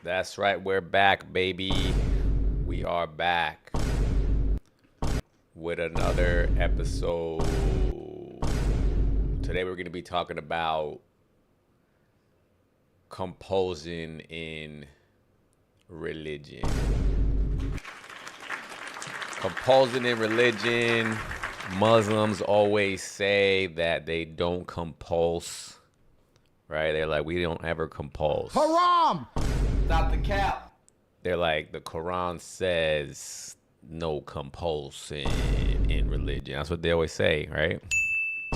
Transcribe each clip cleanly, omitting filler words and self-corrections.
That's right, we're back, baby. We are back with another episode. Today we're going to be talking about compulsion in religion. Compulsion in religion. Muslims always say that they don't compulse, right? They're like, we don't ever compulse. Haram! Stop the cap. They're like, the Quran says no compulsion in religion. That's what they always say, right?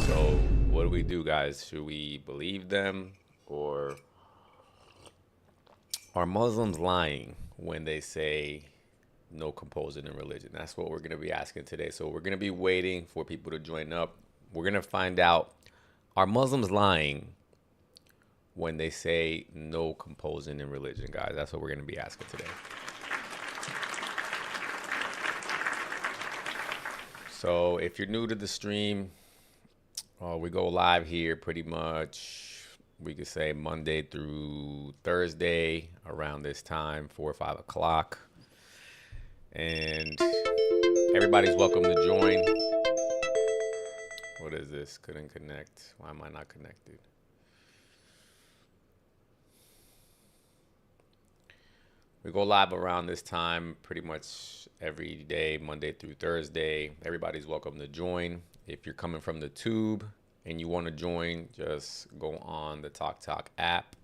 So what do we do, guys? Should we believe them, or are Muslims lying when they say no compulsion in religion? That's what we're going to be asking today. So we're going to be waiting for people to join up. We're going to find out, are Muslims lying when they say no compulsion in religion, guys? That's what we're going to be asking today. So if you're new to the stream, we go live here pretty much, we could say Monday through Thursday around this time, 4 or 5 o'clock. And everybody's welcome to join. What is this? Couldn't connect. Why am I not connected? We go live around this time pretty much every day, Monday through Thursday. Everybody's welcome to join. If you're coming from the tube and you want to join, just go on the TalkTalk app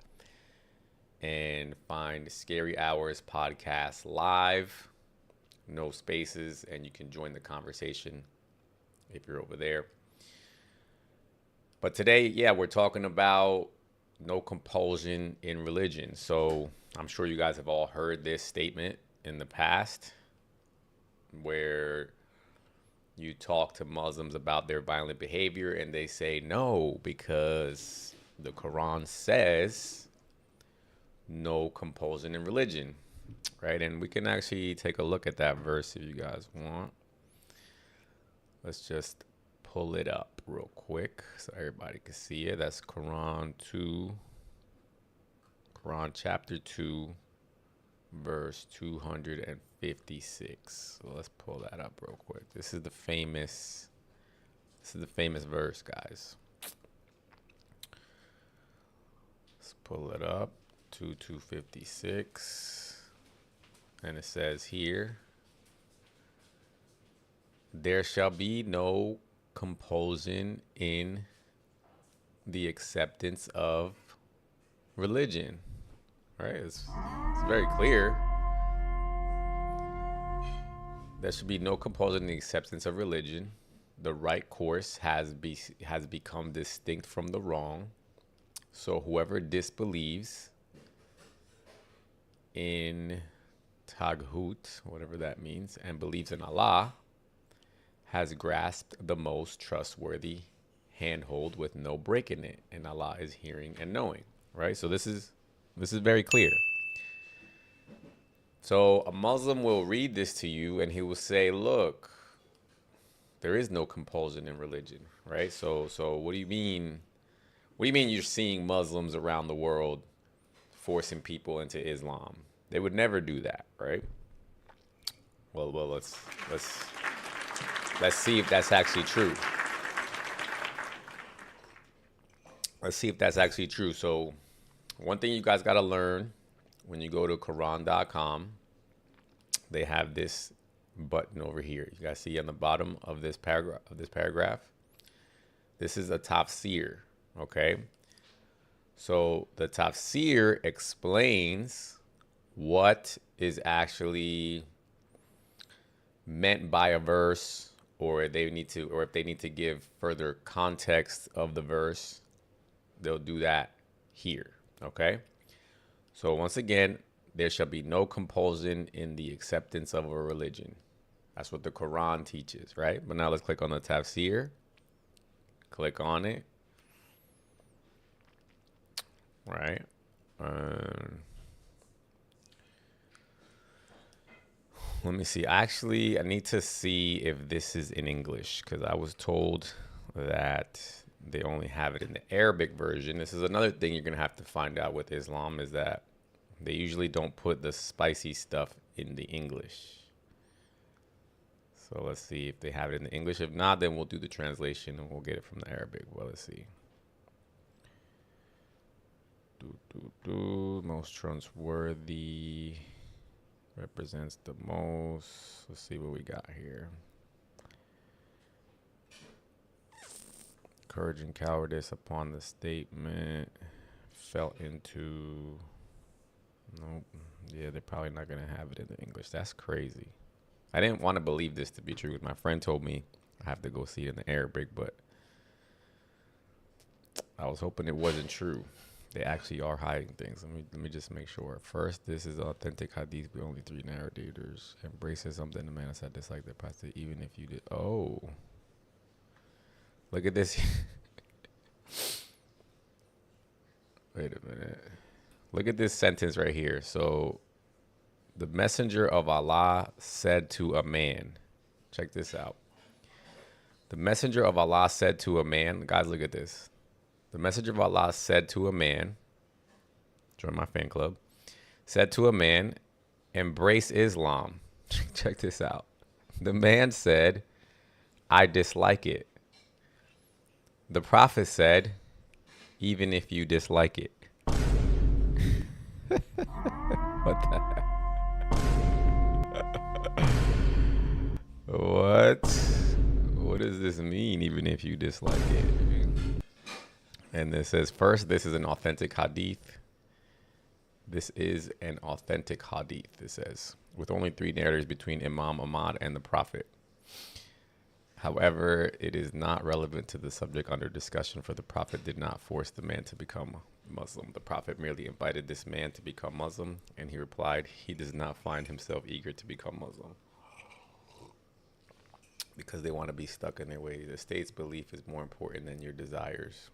and find Scary Hours Podcast Live. No spaces, and you can join the conversation if you're over there. But today, we're talking about no compulsion in religion. So I'm sure you guys have all heard this statement in the past, where you talk to Muslims about their violent behavior and they say no, because the Quran says no compulsion in religion, right? And we can actually take a look at that verse if you guys want. Let's just pull it up real quick so everybody can see it. That's Quran chapter 2, verse 256. So let's pull that up real quick. This is the famous verse, guys. Let's pull it up. 256. And it says here, there shall be no compulsion in the acceptance of religion. Right? It's very clear. There should be no compulsion in the acceptance of religion. The right course has become distinct from the wrong. So whoever disbelieves in Taghut, whatever that means, and believes in Allah, has grasped the most trustworthy handhold with no break in it, and Allah is hearing and knowing. Right? So this is very clear. So a Muslim will read this to you and he will say, look, there is no compulsion in religion, right? So what do you mean? What do you mean you're seeing Muslims around the world forcing people into Islam? They would never do that, right? Well, let's see if that's actually true. Let's see if that's actually true. So one thing you guys got to learn, when you go to Quran.com, they have this button over here. You guys see on the bottom of this paragraph. This is a tafsir, okay? So the tafsir explains what is actually meant by a verse, or if they need to give further context of the verse, they'll do that here, okay? So once again, there shall be no compulsion in the acceptance of a religion. That's what the Quran teaches, right? But now let's click on the tafsir. Click on it. Right. Let me see. Actually, I need to see if this is in English, because I was told that they only have it in the Arabic version. This is another thing you're going to have to find out with Islam, is that they usually don't put the spicy stuff in the English. So let's see if they have it in the English. If not, then we'll do the translation and we'll get it from the Arabic. Well, let's see. Most trustworthy represents the most. Let's see what we got here. Courage and cowardice upon the statement fell into. Nope. Yeah, they're probably not going to have it in the English. That's crazy. I didn't want to believe this to be true. My friend told me I have to go see it in the Arabic, but I was hoping it wasn't true. They actually are hiding things. Let me just make sure. First, this is authentic hadith with only 3 narrators. Embraces something the man said dislike the prophet, even if you did. Oh, look at this. Wait a minute. Look at this sentence right here. So, the messenger of Allah said to a man. Check this out. The messenger of Allah said to a man. Guys, look at this. The messenger of Allah said to a man, join my fan club, said to a man, embrace Islam. Check this out. The man said, I dislike it. The prophet said, even if you dislike it. What the heck? What does this mean, even if you dislike it? And it says, first, this is an authentic hadith. This is an authentic hadith, it says, with only 3 narrators between Imam Ahmad and the Prophet. However, it is not relevant to the subject under discussion, for the Prophet did not force the man to become Muslim. The Prophet merely invited this man to become Muslim, and he replied, he does not find himself eager to become Muslim. Because they want to be stuck in their ways. The state's belief is more important than your desires.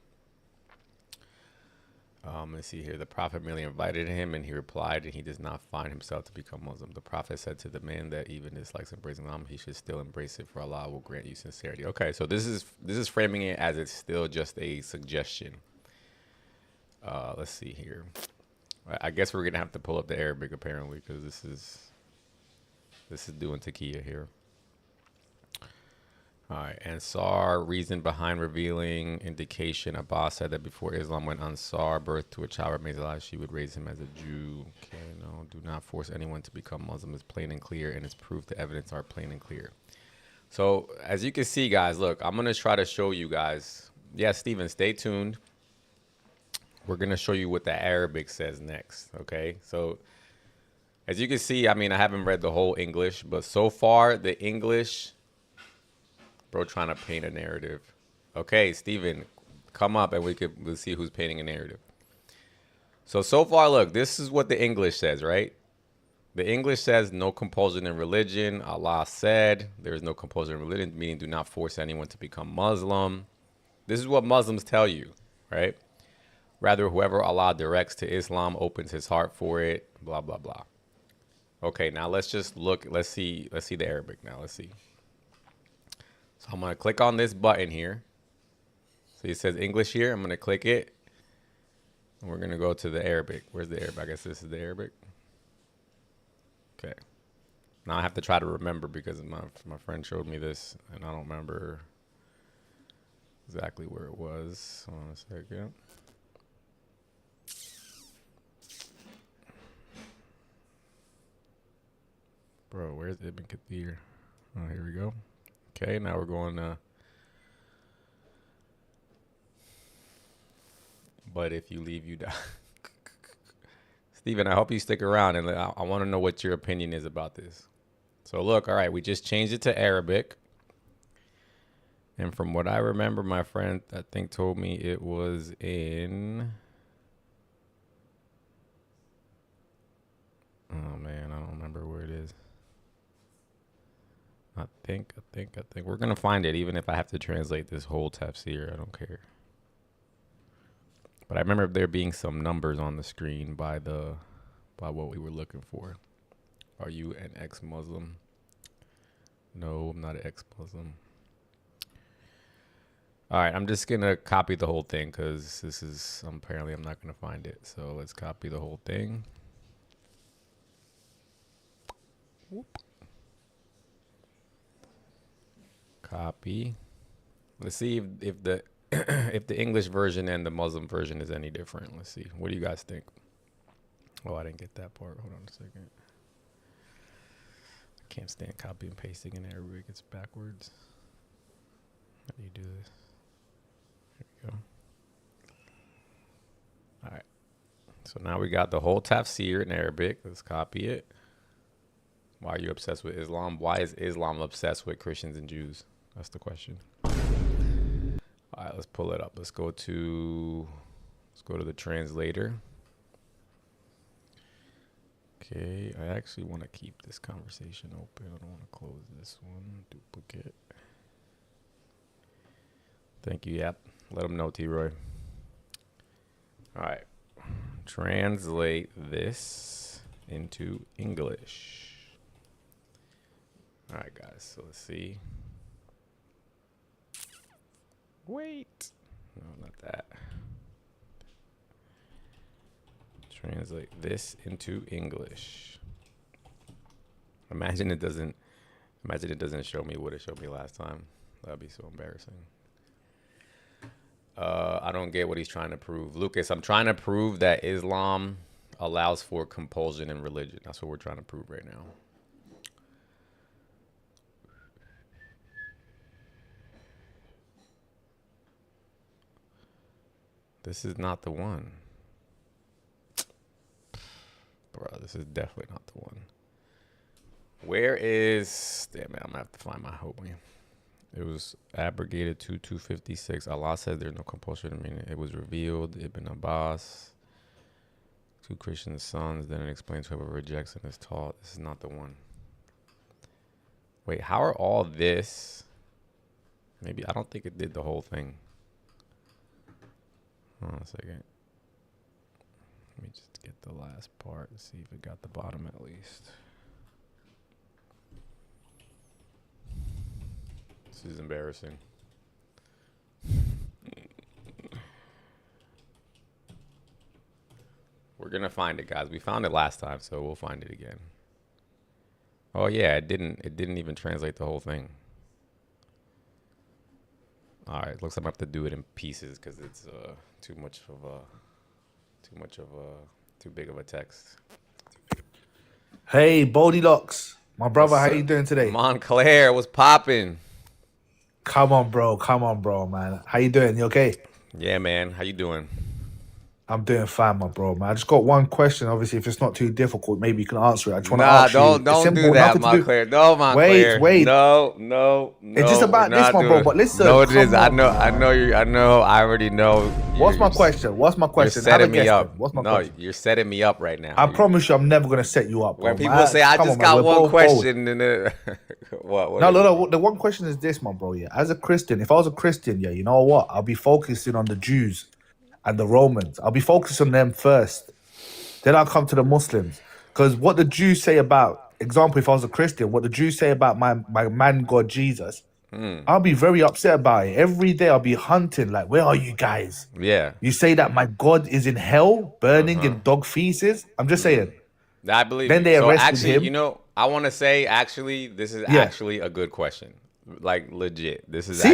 Let's see here. The Prophet merely invited him, and he replied, and he does not find himself to become Muslim. The Prophet said to the man that even dislikes embracing Islam, he should still embrace it, for Allah will grant you sincerity. Okay, so this is framing it as it's still just a suggestion. Let's see here. I guess we're gonna have to pull up the Arabic apparently, because this is doing Taqiya here. All right, Ansar, reason behind revealing indication. Abbas said that before Islam went Ansar, birth to a child remains alive, she would raise him as a Jew. Okay, no, do not force anyone to become Muslim. It's plain and clear, and its proof, the evidence are plain and clear. So, as you can see, guys, look, I'm going to try to show you guys. Yeah, Steven, stay tuned. We're going to show you what the Arabic says next, okay? So, as you can see, I mean, I haven't read the whole English, but so far, the English... Bro, trying to paint a narrative. Okay, Steven, come up and we'll see who's painting a narrative. So far, look, this is what the English says, right? The English says no compulsion in religion. Allah said there is no compulsion in religion, meaning do not force anyone to become Muslim. This is what Muslims tell you, right? Rather, whoever Allah directs to Islam opens his heart for it, blah, blah, blah. Okay, now let's just look. Let's see the Arabic now. Let's see. So I'm going to click on this button here. So it says English here. I'm going to click it. And we're going to go to the Arabic. Where's the Arabic? I guess this is the Arabic. Okay. Now I have to try to remember because my friend showed me this and I don't remember exactly where it was. Hold on a second. Bro, where's Ibn Kathir? Oh, here we go. Okay, now we're going to. But if you leave, you die. Steven, I hope you stick around, and I want to know what your opinion is about this. So look, all right, we just changed it to Arabic. And from what I remember, my friend, I think, told me it was in... Oh, man, I don't remember where it is. I think. We're going to find it, even if I have to translate this whole tafsir. I don't care. But I remember there being some numbers on the screen by what we were looking for. Are you an ex-Muslim? No, I'm not an ex-Muslim. All right, I'm just gonna copy the whole thing because this is apparently I'm not gonna find it. So let's copy the whole thing. Whoop. Copy. Let's see if the if the English version and the Muslim version is any different. Let's see. What do you guys think? Oh, I didn't get that part. Hold on a second. I can't stand copy and pasting in Arabic. It's backwards. How do you do this? There we go. All right. So now we got the whole tafsir in Arabic. Let's copy it. Why are you obsessed with Islam? Why is Islam obsessed with Christians and Jews? That's the question. All right, let's pull it up. Let's go to the translator. Okay, I actually want to keep this conversation open. I don't want to close this one. Duplicate. Thank you, Yap. Let them know, T-Roy. All right. Translate this into English. All right, guys. So let's see. Wait. No, not that. Translate this into English. Imagine it doesn't show me what it showed me last time. That'd be so embarrassing. I don't get what he's trying to prove. Lucas, I'm trying to prove that Islam allows for compulsion in religion. That's what we're trying to prove right now. This is not the one. Bro, this is definitely not the one. Where is... Damn it, I'm going to have to find my homie. It was abrogated to 256. Allah says there's no compulsion. I mean, it was revealed. Ibn Abbas. 2 Christian sons. Then it explains whoever rejects and is taught. This is not the one. Wait, how are all this? Maybe, I don't think it did the whole thing. Hold on a second. Let me just get the last part and see if it got the bottom at least. This is embarrassing. We're gonna find it, guys. We found it last time, so we'll find it again. Oh yeah, it didn't even translate the whole thing. All right, looks like I'm gonna have to do it in pieces because it's too big of a text. Hey, Bodylocks, my brother, how you doing today? Montclair, what's popping? Come on, bro, man. How you doing? You okay? Yeah, man. How you doing? I'm doing fine, my bro, man. I just got one question. Obviously, if it's not too difficult, maybe you can answer it. I just want to ask you. Don't do that, Montclair. No, Montclair. Wait. No. It's just about this one, bro. But listen. No, it is. I know. I already know. What's my question? You're setting me up. Question? You're setting me up right now. I promise you, I'm never gonna set you up. Bro. When people say, "I just got one question," and what? No. The one question is this, my bro. Yeah, as a Christian, if I was a Christian, yeah, you know what? I'll be focusing on the Jews and the Romans. I'll be focused on them first. Then I'll come to the Muslims. Because what the Jews say about, example, if I was a Christian, what the Jews say about my man God Jesus, I'll be very upset about it. Every day I'll be hunting, like, where are you guys? Yeah. You say that my God is in hell, burning in dog feces? I'm just saying. I believe then you. They arrested actually, him. You know, I want to say, actually, this is actually a good question. Like, legit. This is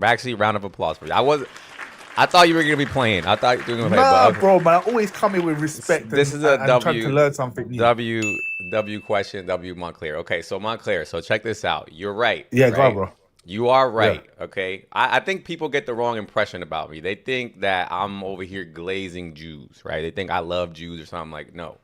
actually round of applause for you. I thought you were gonna be playing. I thought you were gonna play. Nah, bro, man. I always come in with respect. This is a W. Trying to learn something new. W question. W Montclair. Okay, so Montclair. So check this out. You're right. Yeah, right? go on, bro. You are right. Yeah. Okay. I think people get the wrong impression about me. They think that I'm over here glazing Jews, right? They think I love Jews or something. Like, no.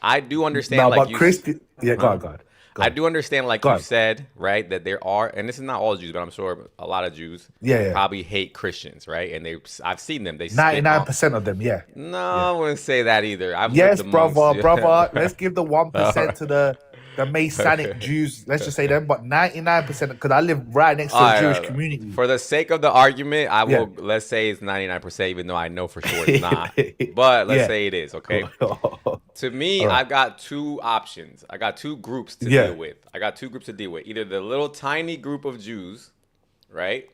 I do understand. No, like but Christian. Yeah, go on. I do understand, like you said, right, that there are, and this is not all Jews, but I'm sure a lot of Jews probably hate Christians, right? And I've seen them. They 99% of them, yeah. No, I wouldn't say that either. Yes, brother. Let's give the 1% to the Masonic Jews. Let's just say them, but 99%, because I live right next to the Jewish community. For the sake of the argument, I will let's say it's 99%, even though I know for sure it's not. But let's say it is, okay? To me, I've got 2 options. I got 2 groups to deal with. Either the little tiny group of Jews, right?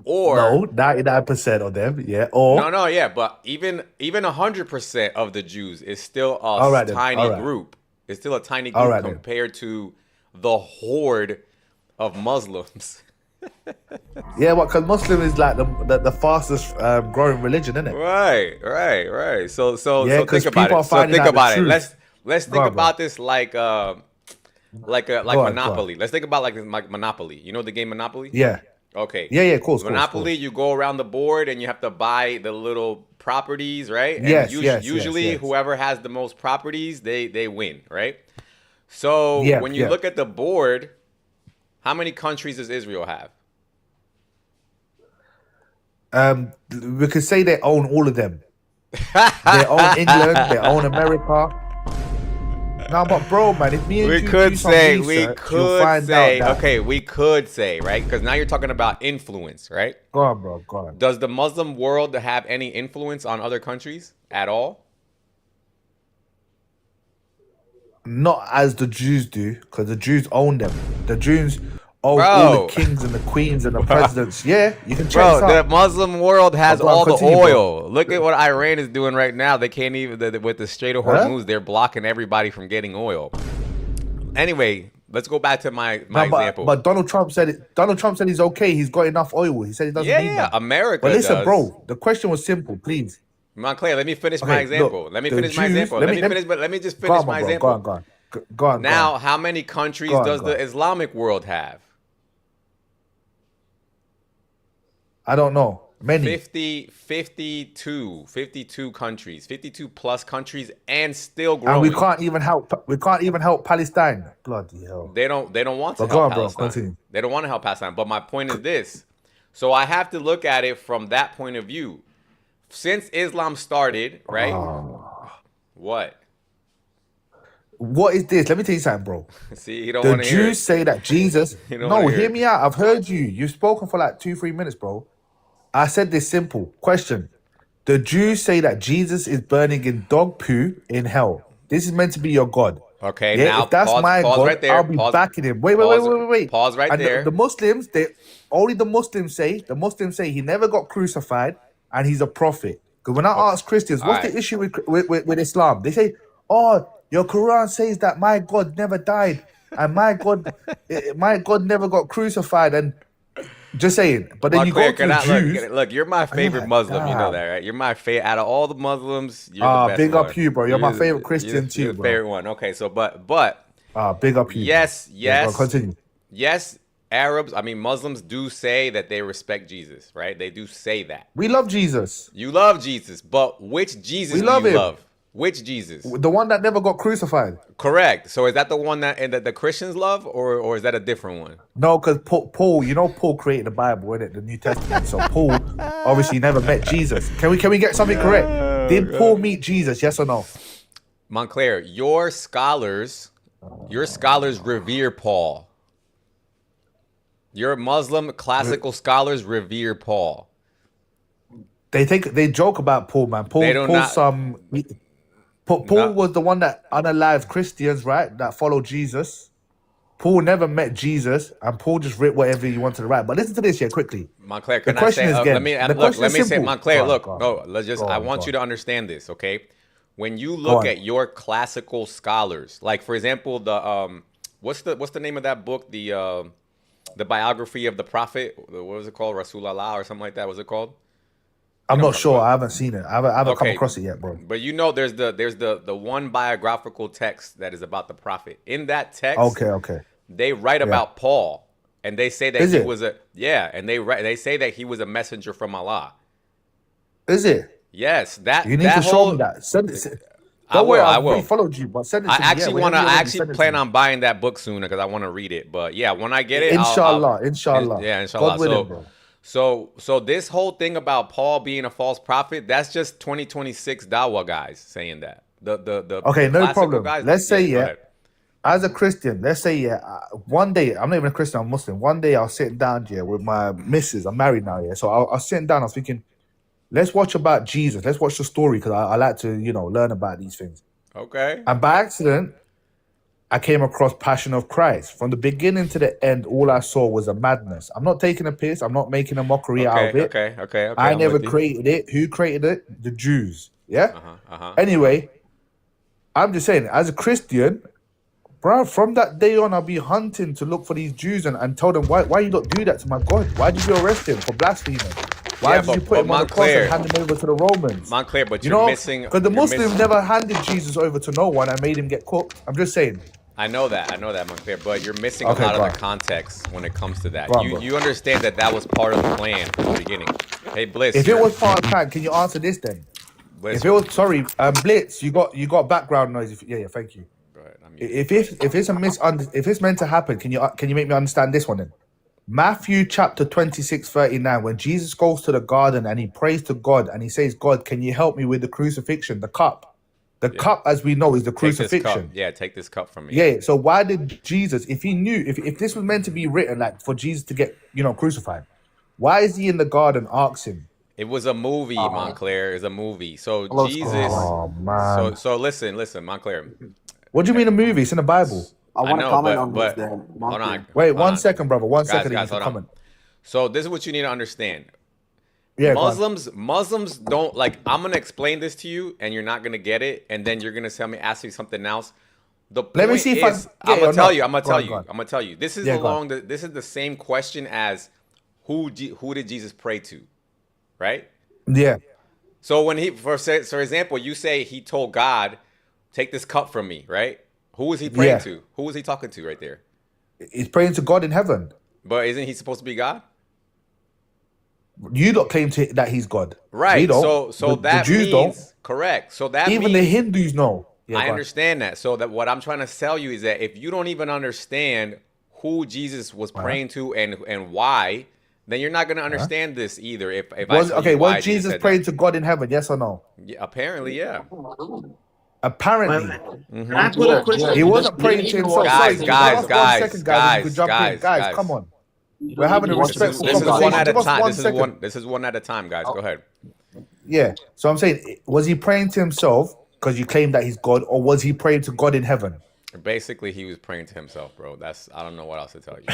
or No, 99% of them, yeah. no, Or no, yeah, but even 100% of the Jews is still a all right then, all tiny right, group. It's still a tiny all group right then. compared to the horde of Muslims. Yeah, what? Because Muslim is like the fastest growing religion, isn't it? Right, right, right. Yeah, So think because about people it. are So finding think out the about it. truth. Let's Go think on, bro. about this like Go on, go on. Monopoly. Let's think about like Monopoly. You know the game Monopoly? Yeah, Okay. yeah, yeah. Of course, of course, of Monopoly, course. you go around the board and you have to buy the little properties, right? And Yes, yes, yes, usually yes. whoever has the most properties, they win, right? So when Yep, you yep. look at the board, how many countries does Israel have? We could say they own all of them. They own England. They own America. No, but bro, man, if me and you do some research, you'll find out that. Okay, we could say, right? Because now you're talking about influence, right? Go on, bro. Go on. Does the Muslim world have any influence on other countries at all? Not as the Jews do, because the Jews own them. The Jews own all the Bro, kings and the queens and the presidents. Yeah, you can check this bro, the out. Muslim world But has go on, all the continue, bro. oil. Look at what Iran is doing right now. They can't even, with the Strait of Huh? Hormuz, they're blocking everybody from getting oil. Anyway, let's go back to my No, but example. but Donald Trump said it. Donald Trump said he's okay. He's got enough oil. He said he doesn't Yeah, need yeah, none. But America listen, does. bro, the question was simple, please. Montclair, let me finish my Okay, example. look, Let me the finish my Jews. example. Let me Let me just go finish on, my my bro. Go on, example. go on, go on, go on, Now, how many go countries on, does go the on. Islamic world have? I don't know. Many, 52 countries, 52 plus countries, and still and we growing. can't even help. We can't even help Palestine. Bloody hell! They don't want to But go help on, bro. Palestine. Continue. They don't want to help Palestine. But my point is this. So I have to look at it from that point of view. Since Islam started, right? Oh. What? What is this? Let me tell you something, bro. See, you don't The want to hear Jews it. say that Jesus. You don't want No, to hear hear it. me out. I've heard you. You've spoken for like 2, 3 minutes, bro. I said this simple question. The Jews say that Jesus is burning in dog poo in hell. This is meant to be your God. Okay, Yeah, now if that's my pause God, right there. I'll be backing him. Wait, wait, wait, wait, wait, wait. Pause right And the there. Muslims, they only the Muslims say he never got crucified and he's a prophet. Because when I Okay. ask Christians, All what's right. the issue with Islam? They say, oh, your Quran says that my God never died and my God never got crucified. And just saying. But then you Montclair, go to can the I look? Jews Look, you're my and you're favorite like, Muslim. You know damn. that, right? You're my favorite. Out of all the Muslims, you're the best Big up one. you, bro. You're my favorite Christian You're too, the bro. favorite one. Okay, so but Big up you, bro. yes, Yeah, go on, yes, continue. yes. Arabs, I mean Muslims, do say that they respect Jesus, right? They do say that. We love Jesus. You love Jesus, but which Jesus We do love you him. love? Which Jesus? The one that never got crucified. Correct. So is that the one that the Christians love, or is that a different one? No, because Paul, you know, Paul created the Bible, innit? The New Testament. So Paul obviously never met Jesus. Can we get something correct? Did Paul meet Jesus? Yes or no? Montclair, your scholars revere Paul. Your Muslim classical scholars revere Paul. They joke about Paul, man. They do not. Paul not was the one that unalived Christians, right? That followed Jesus. Paul never met Jesus, and Paul just wrote whatever he wanted to write. But listen to this here quickly. Montclair, The can I question say? is Let again. me The look. question Let is me say, simple. Montclair. Look. Go on, No, let's just. go I on, want go you on. to understand this, okay? When you Go look on. at your classical scholars, like for example, what's the name of that book? The biography of the prophet. What was it called? Rasulullah or something like that. Was it called? You I'm know what not I'm talking sure. about? I haven't seen it. I haven't come Okay, across it yet, bro. but you know, there's the one biographical text that is about the prophet. In that text, Okay. they write Yeah. about Paul, and they say that Is he it? was and they say that he was a messenger from Allah. Is it? Yes, You need to that show me whole that. I Don't worry, will, I I've already will. followed you, but send it I to me. Yeah, actually whenever wanna. you're I ready, actually send it to plan me. on buying that book soon because I want to read it. But yeah, when I get it, Inshallah, inshallah. yeah, God inshallah. willing, bro. So this whole thing about Paul being a false prophet, that's just 2026 Dawa guys saying that. Okay, The no classical problem. guys. Let's say, Yeah, go yeah, ahead. as a Christian, let's say, yeah, one day, I'm not even a Christian, I'm Muslim. One day I was sitting down here with my missus. I'm married now, yeah. So I was sitting down, I was thinking, let's watch about Jesus. Let's watch the story because I like to, learn about these things. Okay. And by accident, I came across Passion of Christ. From the beginning to the end, all I saw was a madness. I'm not taking a piss. I'm not making a mockery out of Okay, it. okay. I I'm never with you. created it. Who created it? The Jews. Yeah. Uh-huh. Anyway, I'm just saying, as a Christian, bro, from that day on, I'll be hunting to look for these Jews and tell them, why you not do that to my God? Why did you arrest him for blaspheming? Why Yeah, did you but put him on the cross Montclair- and hand him over to the Romans? Montclair, but You you're know, missing. because the you're Muslims missing- never handed Jesus over to no one and made him get cooked. I'm just saying. I know that, Montclair, but you're missing Okay, a lot go of on. the context when it comes to that. Go on, bro. You understand that was part of the plan from the beginning. Hey, Bliss. If it was part of time, can you answer this then? Bliss, If it was, sorry, Blitz, you got background noise. Yeah, thank you. go ahead, I'm If it's meant to happen, can you make me understand this one then? Matthew chapter 26:39, when Jesus goes to the garden and he prays to God and he says, God, can you help me with the crucifixion, the cup? The cup, as we know, is the Take this crucifixion. cup. Yeah, take this cup from me. Yeah, so why did Jesus, if he knew, if this was meant to be written, like for Jesus to get, crucified, why is he in the garden asking? It was a movie, Montclair. It's a movie. So Let's Jesus. Oh, man. So listen, Montclair. What do you mean a movie? It's in the Bible. I want to comment on but this then. hold on. Wait, hold one on. second, brother. One Guys, second. guys, Guys, hold on. comment. So this is what you need to understand. Yeah, go on. Muslims don't like. I'm gonna explain this to you, and you're not gonna get it, and then you're gonna ask me something else. The point Let me see if I is, get I'm it gonna or tell not. you. I'm gonna Go on, tell go you. on. I'm gonna tell you. This is Yeah, go on. this is the same question as who did Jesus pray to, right? Yeah. So when for example, you say he told God, "Take this cup from me," right? Who was he praying Yeah. to? Who was he talking to right there? He's praying to God in heaven. But isn't he supposed to be God? You don't claim that he's God. Right. We don't. So The that Jews means don't. correct. So that Even means the Hindus know. Yeah, I go on. understand that. So that what I'm trying to tell you is that if you don't even understand who Jesus was praying to and why, then you're not going to understand this either. If I tell you why Was Jesus said praying that. to God in heaven? Yes or no? Yeah, apparently, yeah. Apparently. Can I put a question? He wasn't praying to himself. Guys, Sorry, guys, give us guys, 1 second, guys. If you could jump guys, in. Guys, guys. come on. We're having a This is- respectful This is one conversation. at a Give us time. 1 This is second. this is one at a time, guys. Go ahead. Yeah. So I'm saying, was he praying to himself because you claim that he's God, or was he praying to God in heaven? Basically, he was praying to himself, bro. I don't know what else to tell you.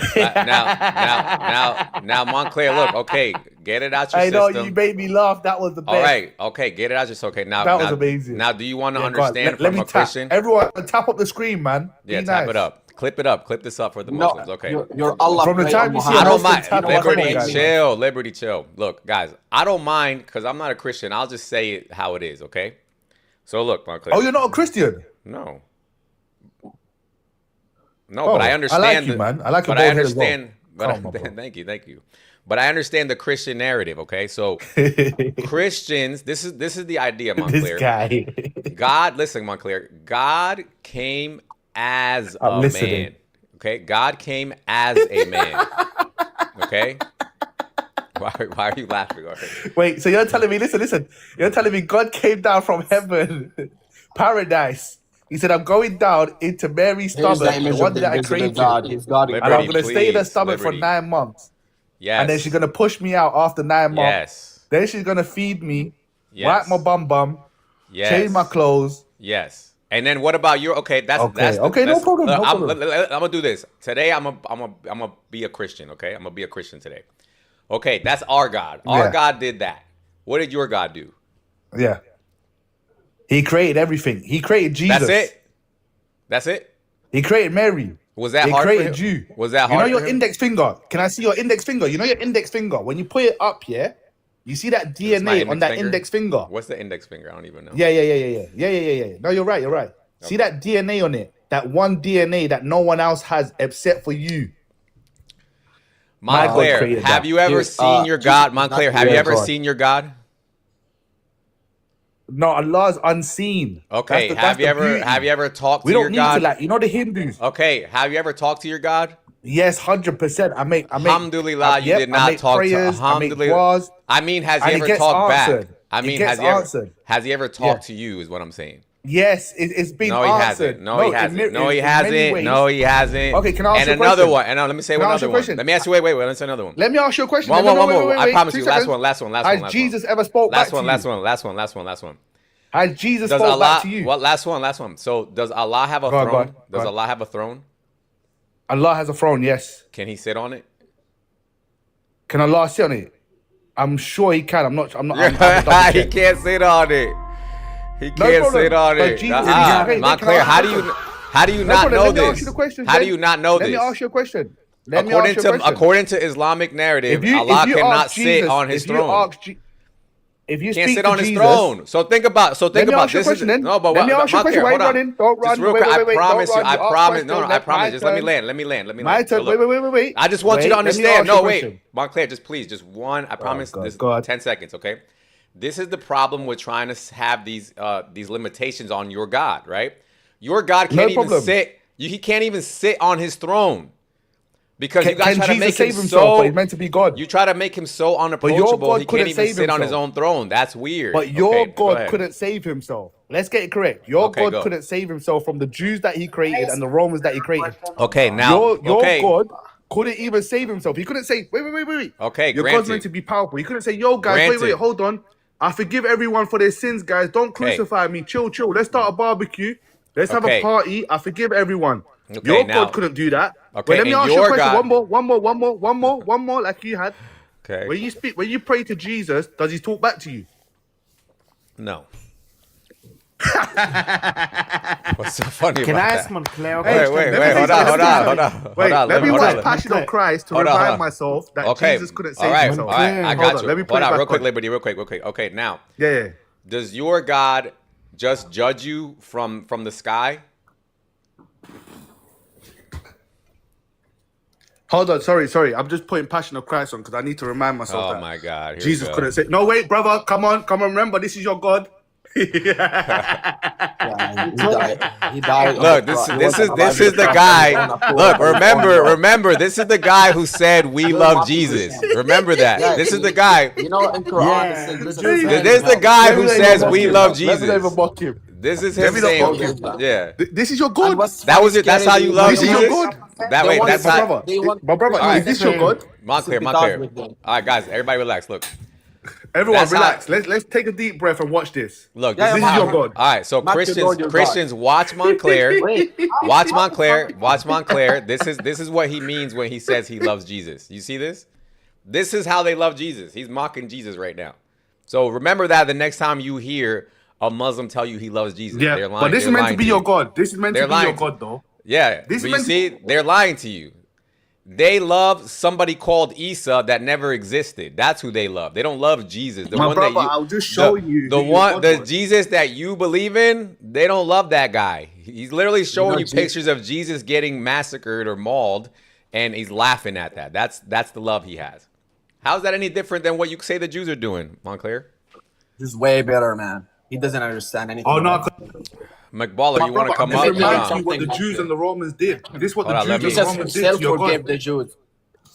Now, Montclair, look, okay, get it out your I know system. you made me laugh. That was the best. All right, okay, get it out your system. Okay, now That was amazing. Now, do you want to Yeah, go on. understand Let from me a tap. Christian? Everyone, tap up the screen, man. Yeah, Be tap nice. it up. Clip it up. Clip this up for the No, Muslims. Okay. your Allah From the pray time on you see I a Muhammad. don't Muslim mind. tap up, Liberty, come on, guys. chill. Liberty, chill. Look, guys, I don't mind because I'm not a Christian. I'll just say it how it is, okay? So look, Montclair. Oh, you're not a Christian? No. No, Oh, but I I understand. like you, man. I like your but I bald head as well. understand. But Come on, bro. thank you. But I understand the Christian narrative. Okay, so Christians, this is the idea, This Montclair. guy. God, listen, Montclair. God came as I'm a listening. man. Okay, God came as a man. Okay. Why are you laughing already? Wait, so you're telling me, listen. You're telling me God came down from heaven, paradise. He said, I'm going down into Mary's Here's stomach, the the image one of the that I invisible created. God. He's God. And I'm Liberty, going to stay in her please, stomach liberty. for 9 months. Yes. And then she's going to push me out after 9 months. Yes. Then she's going to feed me, Yes. wipe my bum, Yes. change my clothes. Yes. And then what about your? Okay, that's Okay, that's okay, no that's- problem, no I'm problem. gonna do this today. I'm gonna be a Christian. Okay, I'm gonna be a Christian today. Okay, that's our God. Our Yeah. God did that. What did your God do? Yeah. He created everything. He created Jesus. That's it. That's it. He created Mary. Was that He hard for created him? you. Was that You hard know your for him? index finger? Can I see your index finger? You know your index finger? When you put it up, yeah? You see that Is my DNA on that finger? index finger? What's the index finger? I don't even know. Yeah. No, you're right. See that DNA on it? That one DNA that no one else has except for you. My God Montclair, created have that. you ever Here's, seen your God? Jesus- Montclair, have you Yeah, ever God. seen your God? No, Allah's unseen. Okay, That's have you the ever beauty. talked We to your don't need God? to like, you know the Hindus? Okay, have you ever talked to your God? Yes, 100%. I make Alhamdulillah, you yep, did I not make talk prayers, to I make Alhamdulillah. du'as, I mean, has and he it ever gets talked answered. back? I It mean, gets answered. has he ever talked Yeah. to you? Is what I'm saying. Yes, it's been No, he answered. hasn't. No, he in hasn't. mi- No, he in many hasn't. ways. No, he hasn't. Okay, can I ask and you a another question? one? And let me say Can I ask another you a one. question? Let me ask you. Wait. Let's say another one. Let me ask you a question. One Let me- more. wait, I promise 2 you. seconds. Last one. Has Jesus ever spoke Last back one. to Last you? one. Has Jesus Does spoke back Allah? to you? What? Last one. So does Allah have a Go on, throne? go Does on. Allah have a throne? Allah has a throne, yes. Can he sit on it? Can Allah sit on it? I'm sure he can. I'm not. I haven't He double-checked. can't sit on it. He No can't problem. sit on But it. Jesus- Montclair, Wait, can I ask how you do a you how do you No not problem. know Let me ask this? you the question. How do then. you not know Let me this? ask you a question. Let me ask you a question. According to Islamic narrative, If Allah you cannot ask sit Jesus, on his if you throne. ask if you Can't speak sit to on his Jesus, throne. So think about. let me ask you a question then. no, but Let me ask you a question. Why hold you on. running? Don't Just run. real Wait, quick. wait, wait. I Don't promise you. run. I You ask promise. No, question. I Let promise. my Just let me turn. land. Let me land. Let me My land. So turn. look, Wait. I just want you to Wait, let me understand. ask you a No, wait, question. Montclair, just please, just one. I promise. God, This God. 10 seconds, okay? This is the problem with trying to have these limitations on your God, right? Your God No can't even problem. sit. He can't even sit on his throne because you guys Can try to Jesus make him save himself? But so. he's meant to be God. You try to make him so your unapproachable. God He can't couldn't even save sit on his himself. own throne. That's weird. But your Okay, go God ahead. couldn't save himself. Let's get it correct. Your Okay, God go. couldn't save himself from the Jews that he created and the Romans that he created. Okay, now. Your Okay. God couldn't even save himself. He couldn't say, wait. Okay, Your granted. God's meant to be powerful. He couldn't say, yo, guys, wait, Granted. hold on. I forgive everyone for their sins, guys. Don't Okay. crucify me. Chill. Let's start a barbecue. Let's have Okay. a party. I forgive everyone. Okay, Your now- God couldn't do that. Okay, Well, let me and ask you a your question. God- One more, like you had. Okay. When you pray to Jesus, does he talk back to you? No. What's so funny Can about I that? ask Montclair? Wait, hold on. Wait, let me hold watch on. Passion of Christ to Hold on, hold remind on. myself that Okay. Jesus couldn't All save right. himself. All right. I Hold got on, you. let me put Hold it on, back real quick, on. Liberty, real quick. Okay, now, Yeah. does your God just judge you from the sky? Hold on, sorry. I'm just putting Passion of Christ on because I need to remind myself Oh that my God. Here Jesus we go. couldn't say. No, wait, brother, come on. Remember, this is your God. Yeah, he died. Look, this is the guy. Look, remember, this is the guy who said we love Jesus. Remember that. Yeah, this is the guy. You know, in Quran, Yeah, it says but Jesus just- said, This is the guy who says we love Let me not even Jesus. mock him. This is Let him me not mock saying, him. yeah. This is your And God. what's That funny, was it. That's scary, how you they love This is want- your Jesus. God. That way. want That's to- how. Brother, they want- my brother, All right. is this your God? Montclair. Sympathize with them. All right, guys, everybody relax. Look, Everyone, That's how- relax. Let's take a deep breath and watch this. look. Yeah, This is This is how. your God. All right, so Not your Lord, your God. Christians, watch Montclair. Wait, Watch Montclair. This is what he means when he says he loves Jesus. You see this? This is how they love Jesus. He's mocking Jesus right now. So remember that the next time you hear a Muslim tell you he loves Jesus, Yeah, they're lying. but this is they're meant to lying be you. your God. This is meant They're to be your lying to- God, though. Yeah, This but is you meant to- see, they're lying to you. They love somebody called Isa that never existed. That's who they love. They don't love Jesus. The My one brother, that you, I'll just show you the who your one, God the was. Jesus that you believe in. They don't love that guy. He's literally showing you Jesus- pictures of Jesus getting massacred or mauled, and he's laughing at that. That's the love he has. How's that any different than what you say the Jews are doing, Montclair? this is way better, man. He doesn't understand anything. Oh, no, about it. McBaller, you want to come this up? Hold reminds you on. what the Jews and the Romans did. This is what Hold the on, let Jews me- and the Jesus Romans did himself to your forgave God. the Jews.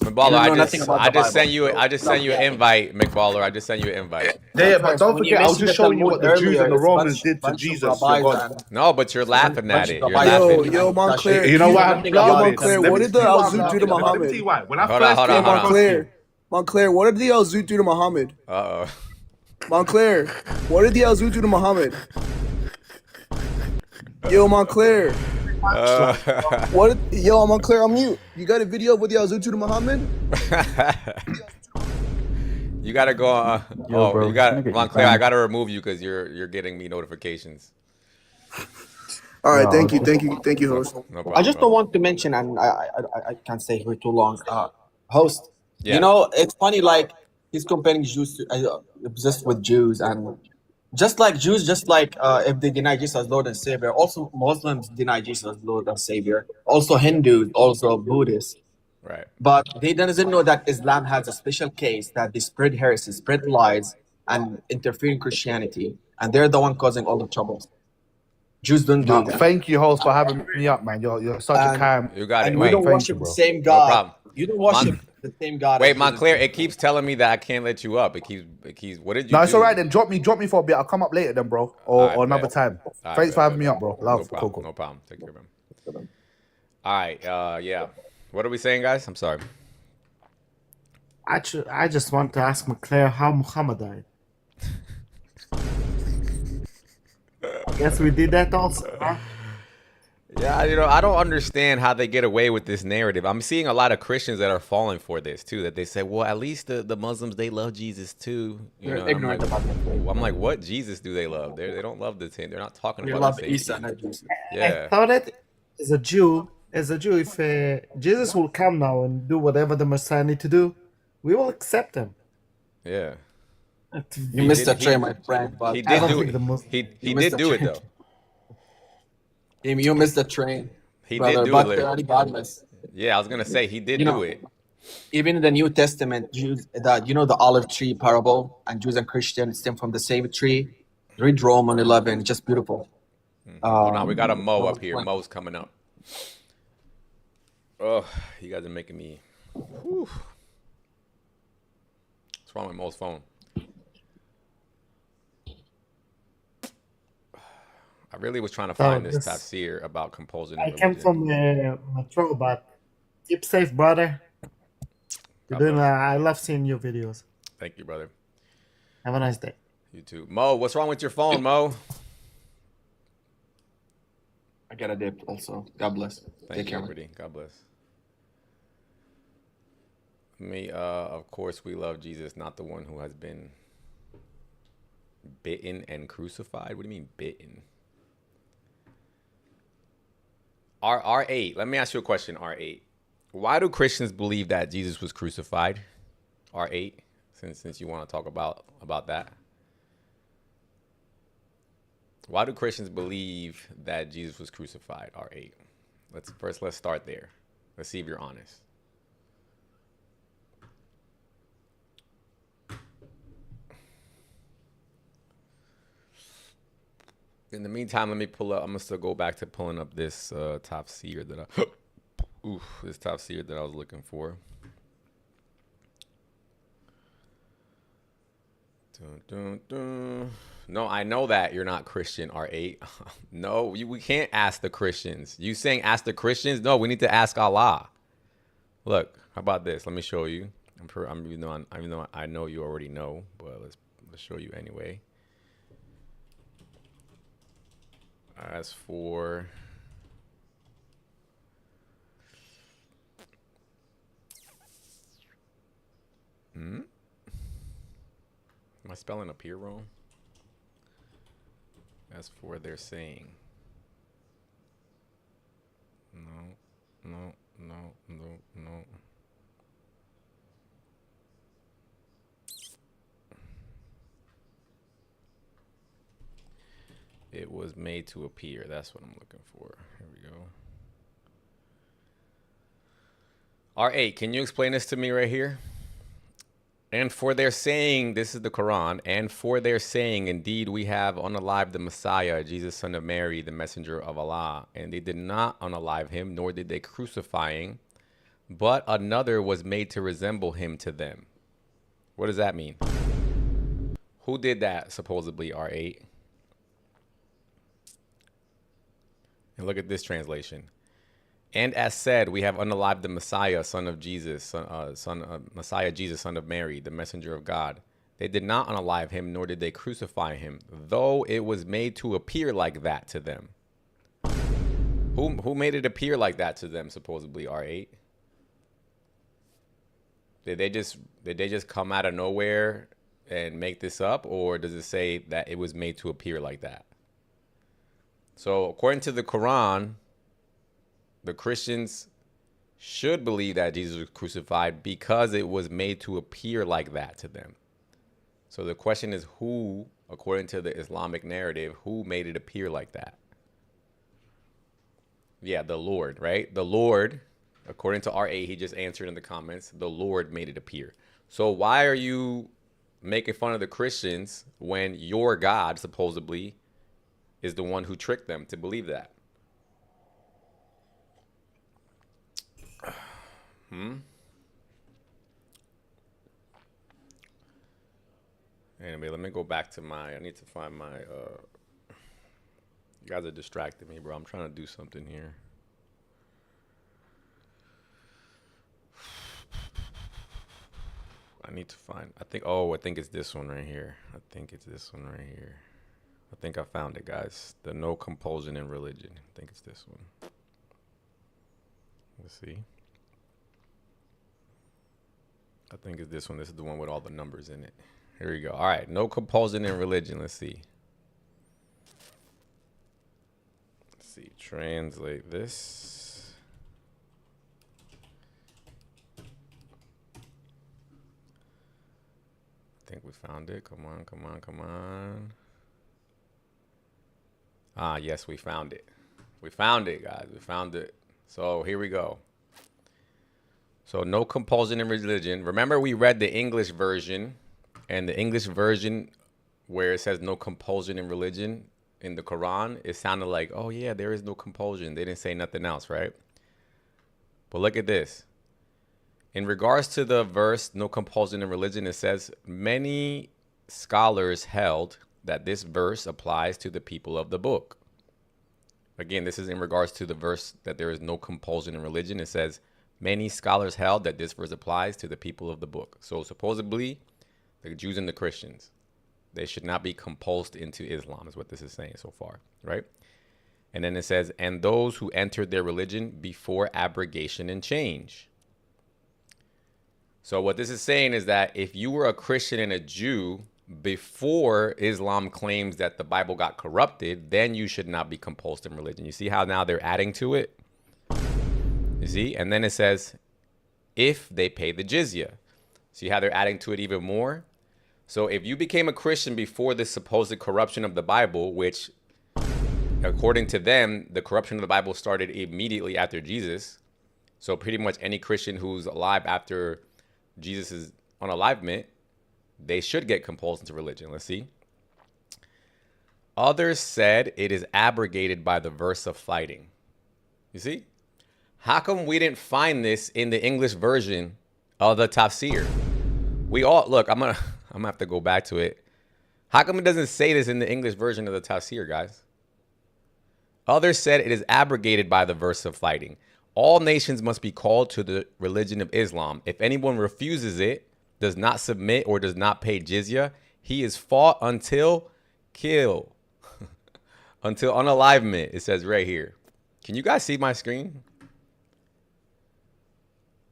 McBaller, You I know nothing just about I the just Bible. sent you an invite, McBaller. I just sent you an invite. Yeah, but don't When you forget, I was mentioned just the showing you Talmud what the Jews earlier, and the it's Romans bunch- did to bunch of Jesus, your rabbis God. and- No, but you're laughing at it. You're Yo, laughing. Yo, Montclair. You know Yo, why I'm Nothing laughing? about Montclair, Let what me did the tell you why Al I'm Zut do laughing. to Let me Muhammad? tell you why. When I Hold on, first hold on, came hold on. across you, Montclair, what did the Al Zut do to Muhammad? Uh-oh. Montclair, what did the Al Zut do to Muhammad? Yo, Montclair. Yo, Montclair, I'm mute. You got a video of what the Al Zut do to Muhammad? You gotta go on. Yo, bro, you got can I get Montclair. you I banned? gotta remove you because you're getting me notifications. All right, No, thank you, okay. thank you, host. No problem. I just bro. don't want to mention, and I can't stay here too long. Host, Yeah. you know, it's funny, like, he's comparing Jews to, obsessed with Jews, and just like Jews, if they deny Jesus as Lord and Savior, also Muslims deny Jesus as Lord and Savior, also Hindus, also Buddhists. Right. But they doesn't know that Islam has a special case that they spread heresy, spread lies, and interfere in Christianity, and they're the one causing all the troubles. Jews don't do no, that. thank you, host, for having me up, man. You're such a And- kind. You got it. And we Wait, don't thank worship you, the bro. same God. problem. You don't worship the same God. Wait, as Montclair. Jesus. It keeps telling me that I can't let you up. It keeps. What did you? No, it's do? all right then. Drop me for a bit. I'll come up later then, bro, or Alright, another bet. time. Alright, Thanks for bet, having me bet. up, bro. No Love, problem. cool. No problem. Take care, man. All right. Yeah. What are we saying, guys? I'm sorry. Actually, I just want to ask Montclair how Muhammad died. Yes, we did that also. Huh? Yeah, I don't understand how they get away with this narrative. I'm seeing a lot of Christians that are falling for this too. That they say, well, at least the Muslims, they love Jesus too. They're And I'm like, ignorant about that thing. what Jesus do they love? They don't love the same. They're not talking They about the love same Isa, Jesus. not Jesus. And I Yeah, thought that as a Jew, if Jesus will come now and do whatever the Messiah need to do, we will accept him. yeah. But You He missed did. the train, my friend. He But I did don't do think it. the Muslim. He you missed did the do it train. though. You missed the train, He did brother. do it. But regardless, Yeah, I was gonna say he did you do know, it. even in the New Testament, Jews, that the olive tree parable, and Jews and Christians stem from the same tree. Read Romans 11, just beautiful. Oh, now we got a Mo up Romans here. 20. Mo's coming up. Oh, you guys are making me. Whew. What's wrong with Mo's phone? I really was trying to So find this this, tafsir about compulsion I and came religion. from Metro, but keep safe, brother. You're God doing. bless. I love seeing your videos. Thank you, brother. Have a nice day. You too. Mo, what's wrong with your phone, Mo? I got a dip also. God bless. Thank Take you, care. man. Liberty. God bless. Of course, we love Jesus, not the one who has been bitten and crucified. What do you mean bitten? R8. Let me ask you a question, R8. Why do Christians believe that Jesus was crucified? R8, since you want to talk about that. Why do Christians believe that Jesus was crucified? R8. Let's start there. Let's see if you're honest. In the meantime, let me pull up. I'm gonna still go back to pulling up this tafsir that this tafsir that I was looking for. Dun, dun, dun. No, I know that you're not Christian, R8. No, we can't ask the Christians. You saying ask the Christians? No, we need to ask Allah. Look, how about this? Let me show you. Even though I know you already know, but let's show you anyway. As for am I spelling up here wrong? As for their saying. No. It was made to appear. That's what I'm looking for. Here we go. R8, can you explain this to me right here? And for their saying, this is the Quran, and for their saying, indeed, we have unalived the Messiah, Jesus, son of Mary, the messenger of Allah. And they did not unalive him, nor did they crucify him, but another was made to resemble him to them. What does that mean? Who did that, supposedly, R8? And look at this translation. And as said, we have unalived the Messiah, son of Jesus, Messiah Jesus, son of Mary, the messenger of God. They did not unalive him, nor did they crucify him, though it was made to appear like that to them. Who made it appear like that to them, supposedly, R8? Did they just come out of nowhere and make this up, or does it say that it was made to appear like that? So according to the Quran, the Christians should believe that Jesus was crucified because it was made to appear like that to them. So the question is who, according to the Islamic narrative, who made it appear like that? Yeah, the Lord, right? The Lord, according to R8, he just answered in the comments, the Lord made it appear. So why are you making fun of the Christians when your God, supposedly, is the one who tricked them to believe that? Anyway, let me go back to I need to find my, you guys are distracting me, bro. I'm trying to do something here. I need to find, I think it's this one right here. I think it's this one right here. I think I found it, guys. The no compulsion in religion. I think it's this one. Let's see. I think it's this one. This is the one with all the numbers in it. Here we go. All right. No compulsion in religion. Let's see. Let's see. Translate this. I think we found it. Come on, come on, come on. Ah, yes, we found it. We found it, guys. We found it. So here we go. So no compulsion in religion. Remember, we read the English version, and the English version where it says no compulsion in religion in the Quran, it sounded like, oh yeah, there is no compulsion. They didn't say nothing else, right? But look at this. In regards to the verse, no compulsion in religion, it says, many scholars held that this verse applies to the people of the book. Again, this is in regards to the verse that there is no compulsion in religion. It says, many scholars held that this verse applies to the people of the book. So supposedly, the Jews and the Christians, they should not be compulsed into Islam, is what this is saying so far, right? And then it says, and those who entered their religion before abrogation and change. So what this is saying is that if you were a Christian and a Jew before Islam claims that the Bible got corrupted, then you should not be compulsed in religion. You see how now they're adding to it? You see? And then it says, if they pay the jizya. See how they're adding to it even more? So if you became a Christian before this supposed corruption of the Bible, which according to them, the corruption of the Bible started immediately after Jesus. So pretty much any Christian who's alive after Jesus' unalivement, they should get compulsed into religion. Let's see. Others said it is abrogated by the verse of fighting. You see? How come we didn't find this in the English version of the tafsir? We all, look, I'm gonna have to go back to it. How come it doesn't say this in the English version of the tafsir, guys? Others said it is abrogated by the verse of fighting. All nations must be called to the religion of Islam. If anyone refuses it, does not submit, or does not pay jizya, he is fought until kill. Until unalivement, it says right here. Can you guys see my screen?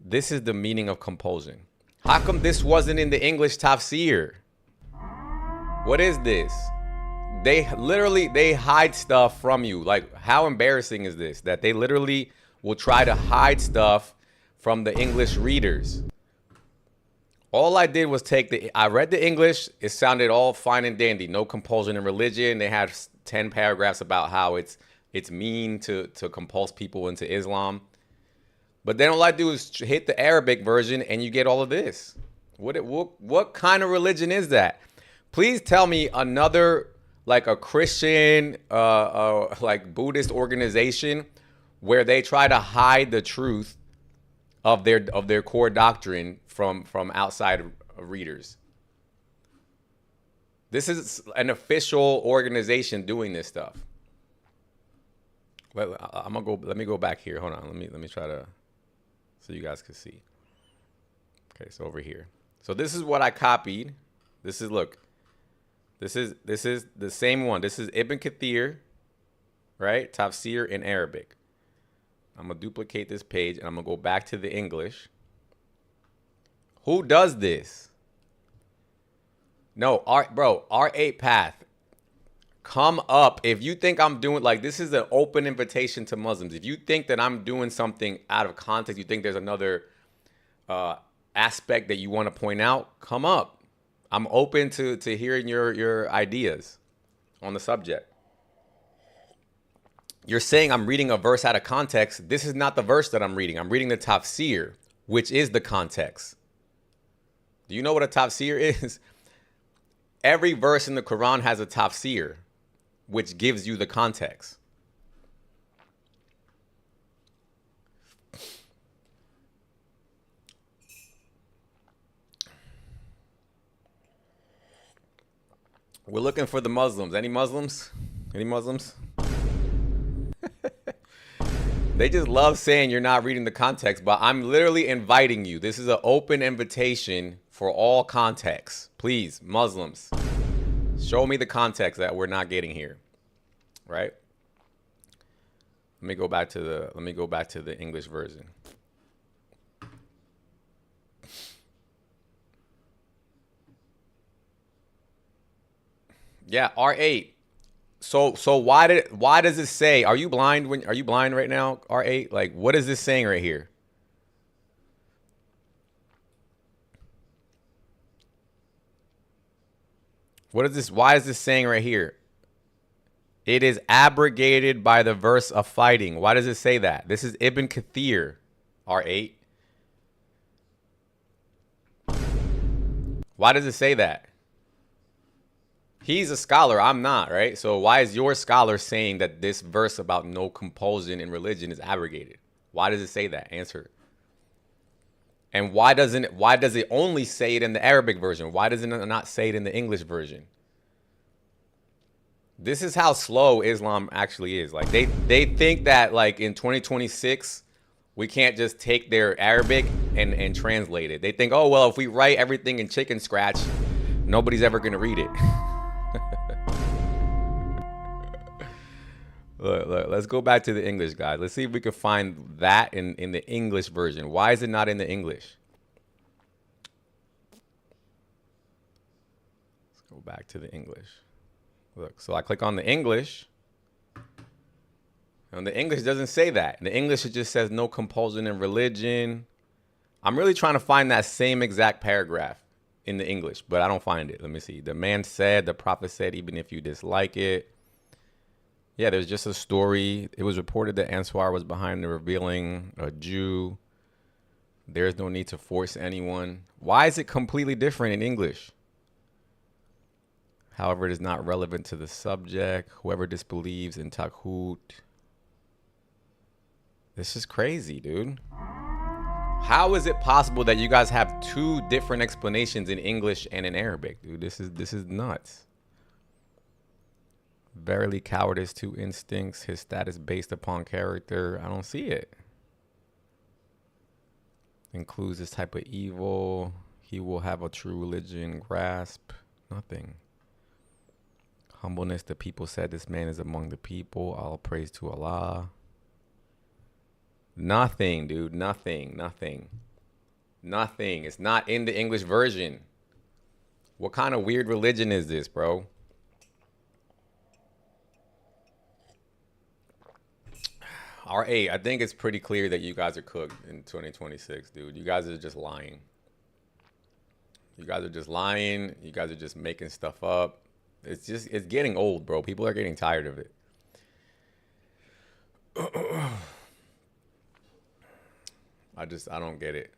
This is the meaning of compulsion. How come this wasn't in the English tafsir? What is this? They hide stuff from you. Like, how embarrassing is this? That they literally will try to hide stuff from the English readers. All I did was I read the English. It sounded all fine and dandy. No compulsion in religion. They had 10 paragraphs about how it's mean to compulse people into Islam. But then all I do is hit the Arabic version and you get all of this. What kind of religion is that? Please tell me another, like a Christian, like Buddhist organization where they try to hide the truth of their core doctrine from outside readers. This is an official organization doing this stuff. Let me go back here. Hold on. Let me try to, so you guys can see. Okay, so over here. So this is what I copied. This is, look. This is the same one. This is Ibn Kathir, right? Tafsir in Arabic. I'm going to duplicate this page and I'm going to go back to the English. Who does this? No, R8 Path. Come up. If you think I'm doing, like, this is an open invitation to Muslims. If you think that I'm doing something out of context, you think there's another aspect that you want to point out, come up. I'm open to hearing your ideas on the subject. You're saying I'm reading a verse out of context. This is not the verse that I'm reading. I'm reading the tafsir, which is the context. Do you know what a tafsir is? Every verse in the Quran has a tafsir, which gives you the context. We're looking for the Muslims. Any Muslims? Any Muslims? They just love saying you're not reading the context, but I'm literally inviting you. This is an open invitation for all contexts. Please, Muslims, Show me the context that we're not getting here, right? Let me go back to the English version. Yeah, R8. So why does it say? Are you blind right now? R8. Like, what is this saying right here? What is this? Why is this saying right here? It is abrogated by the verse of fighting. Why does it say that? This is Ibn Kathir, R8. Why does it say that? He's a scholar, I'm not, right? So why is your scholar saying that this verse about no compulsion in religion is abrogated? Why does it say that? Answer. And why does it only say it in the Arabic version? Why does it not say it in the English version? This is how slow Islam actually is. Like they think that like in 2026 we can't just take their Arabic and translate it. They think, oh well, if we write everything in chicken scratch, nobody's ever gonna read it. Look, let's go back to the English, guys. Let's see if we can find that in the English version. Why is it not in the English? Let's go back to the English. Look, so I click on the English. And the English doesn't say that. In the English, it just says no compulsion in religion. I'm really trying to find that same exact paragraph in the English, but I don't find it. Let me see. The man said, the prophet said, even if you dislike it. Yeah, there's just a story. It was reported that Ansar was behind the revealing, a Jew. There's no need to force anyone. Why is it completely different in English? However, it is not relevant to the subject. Whoever disbelieves in Taghut. This is crazy, dude. How is it possible that you guys have two different explanations in English and in Arabic, dude? This is nuts. Verily, cowardice to instincts, his status based upon character. I don't see it. Includes this type of evil. He will have a true religion grasp. Nothing. Humbleness, the people said this man is among the people. All praise to Allah. Nothing, dude. Nothing. It's not in the English version. What kind of weird religion is this, bro? R8, I think it's pretty clear that you guys are cooked in 2026, dude. You guys are just lying. You guys are just making stuff up. It's getting old, bro. People are getting tired of it. I don't get it.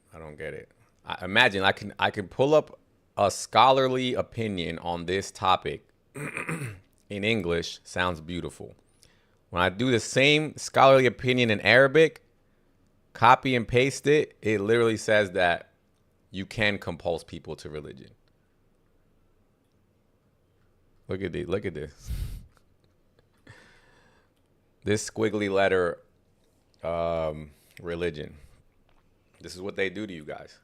Imagine I can pull up a scholarly opinion on this topic in English. Sounds beautiful. When I do the same scholarly opinion in Arabic, copy and paste it, it literally says that you can compulse people to religion. Look at this. This squiggly letter, religion. This is what they do to you guys.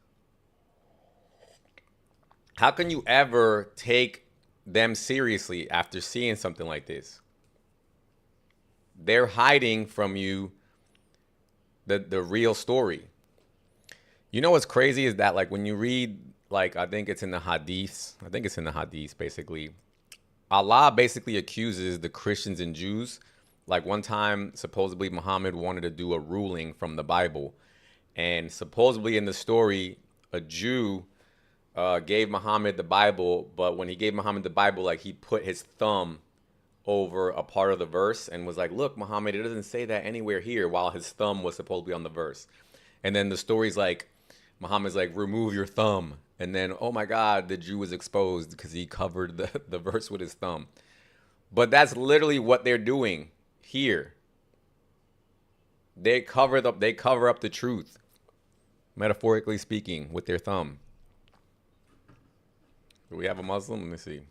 How can you ever take them seriously after seeing something like this? They're hiding from you the real story. You know what's crazy is that like when you read, like I think it's in the hadiths basically, Allah basically accuses the Christians and Jews. Like one time supposedly Muhammad wanted to do a ruling from the Bible, and supposedly in the story a Jew gave Muhammad the Bible, but when he gave Muhammad the Bible, like he put his thumb over a part of the verse and was like, look, Muhammad, it doesn't say that anywhere here, while his thumb was supposed to be on the verse. And then the story's like, Muhammad's like, remove your thumb. And then, oh my God, the Jew was exposed because he covered the verse with his thumb. But that's literally what they're doing here. They cover up the truth, metaphorically speaking, with their thumb. Do we have a Muslim? Let me see.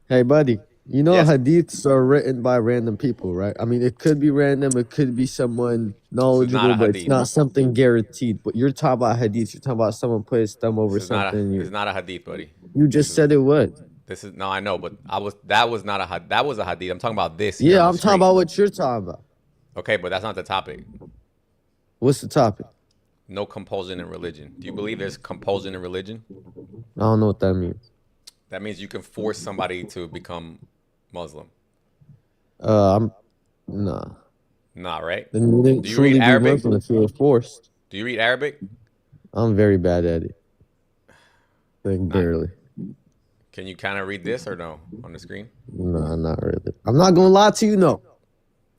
Hey, buddy, you know Yes. hadiths are written by random people, right? I mean, it could be random, it could be someone knowledgeable, a but it's hadith. not something guaranteed. But you're talking about hadiths, you're talking about someone put his thumb over It's not something. a hadith, buddy. You just said it what? This is no, I know, but that was not a that was a hadith. I'm talking about this. Here Yeah, on I'm the talking screen. about what you're talking about. Okay, but that's not the topic. What's the topic? No compulsion in religion. Do you believe there's compulsion in religion? I don't know what that means. That means you can force somebody to become Muslim. I'm nah. Nah, right? Then you wouldn't Do you truly read be Arabic? Muslim if you were forced. Do you read Arabic? I'm very bad at it. Like barely. Can you kind of read this or no on the screen? No, not really. I'm not gonna lie to you. No.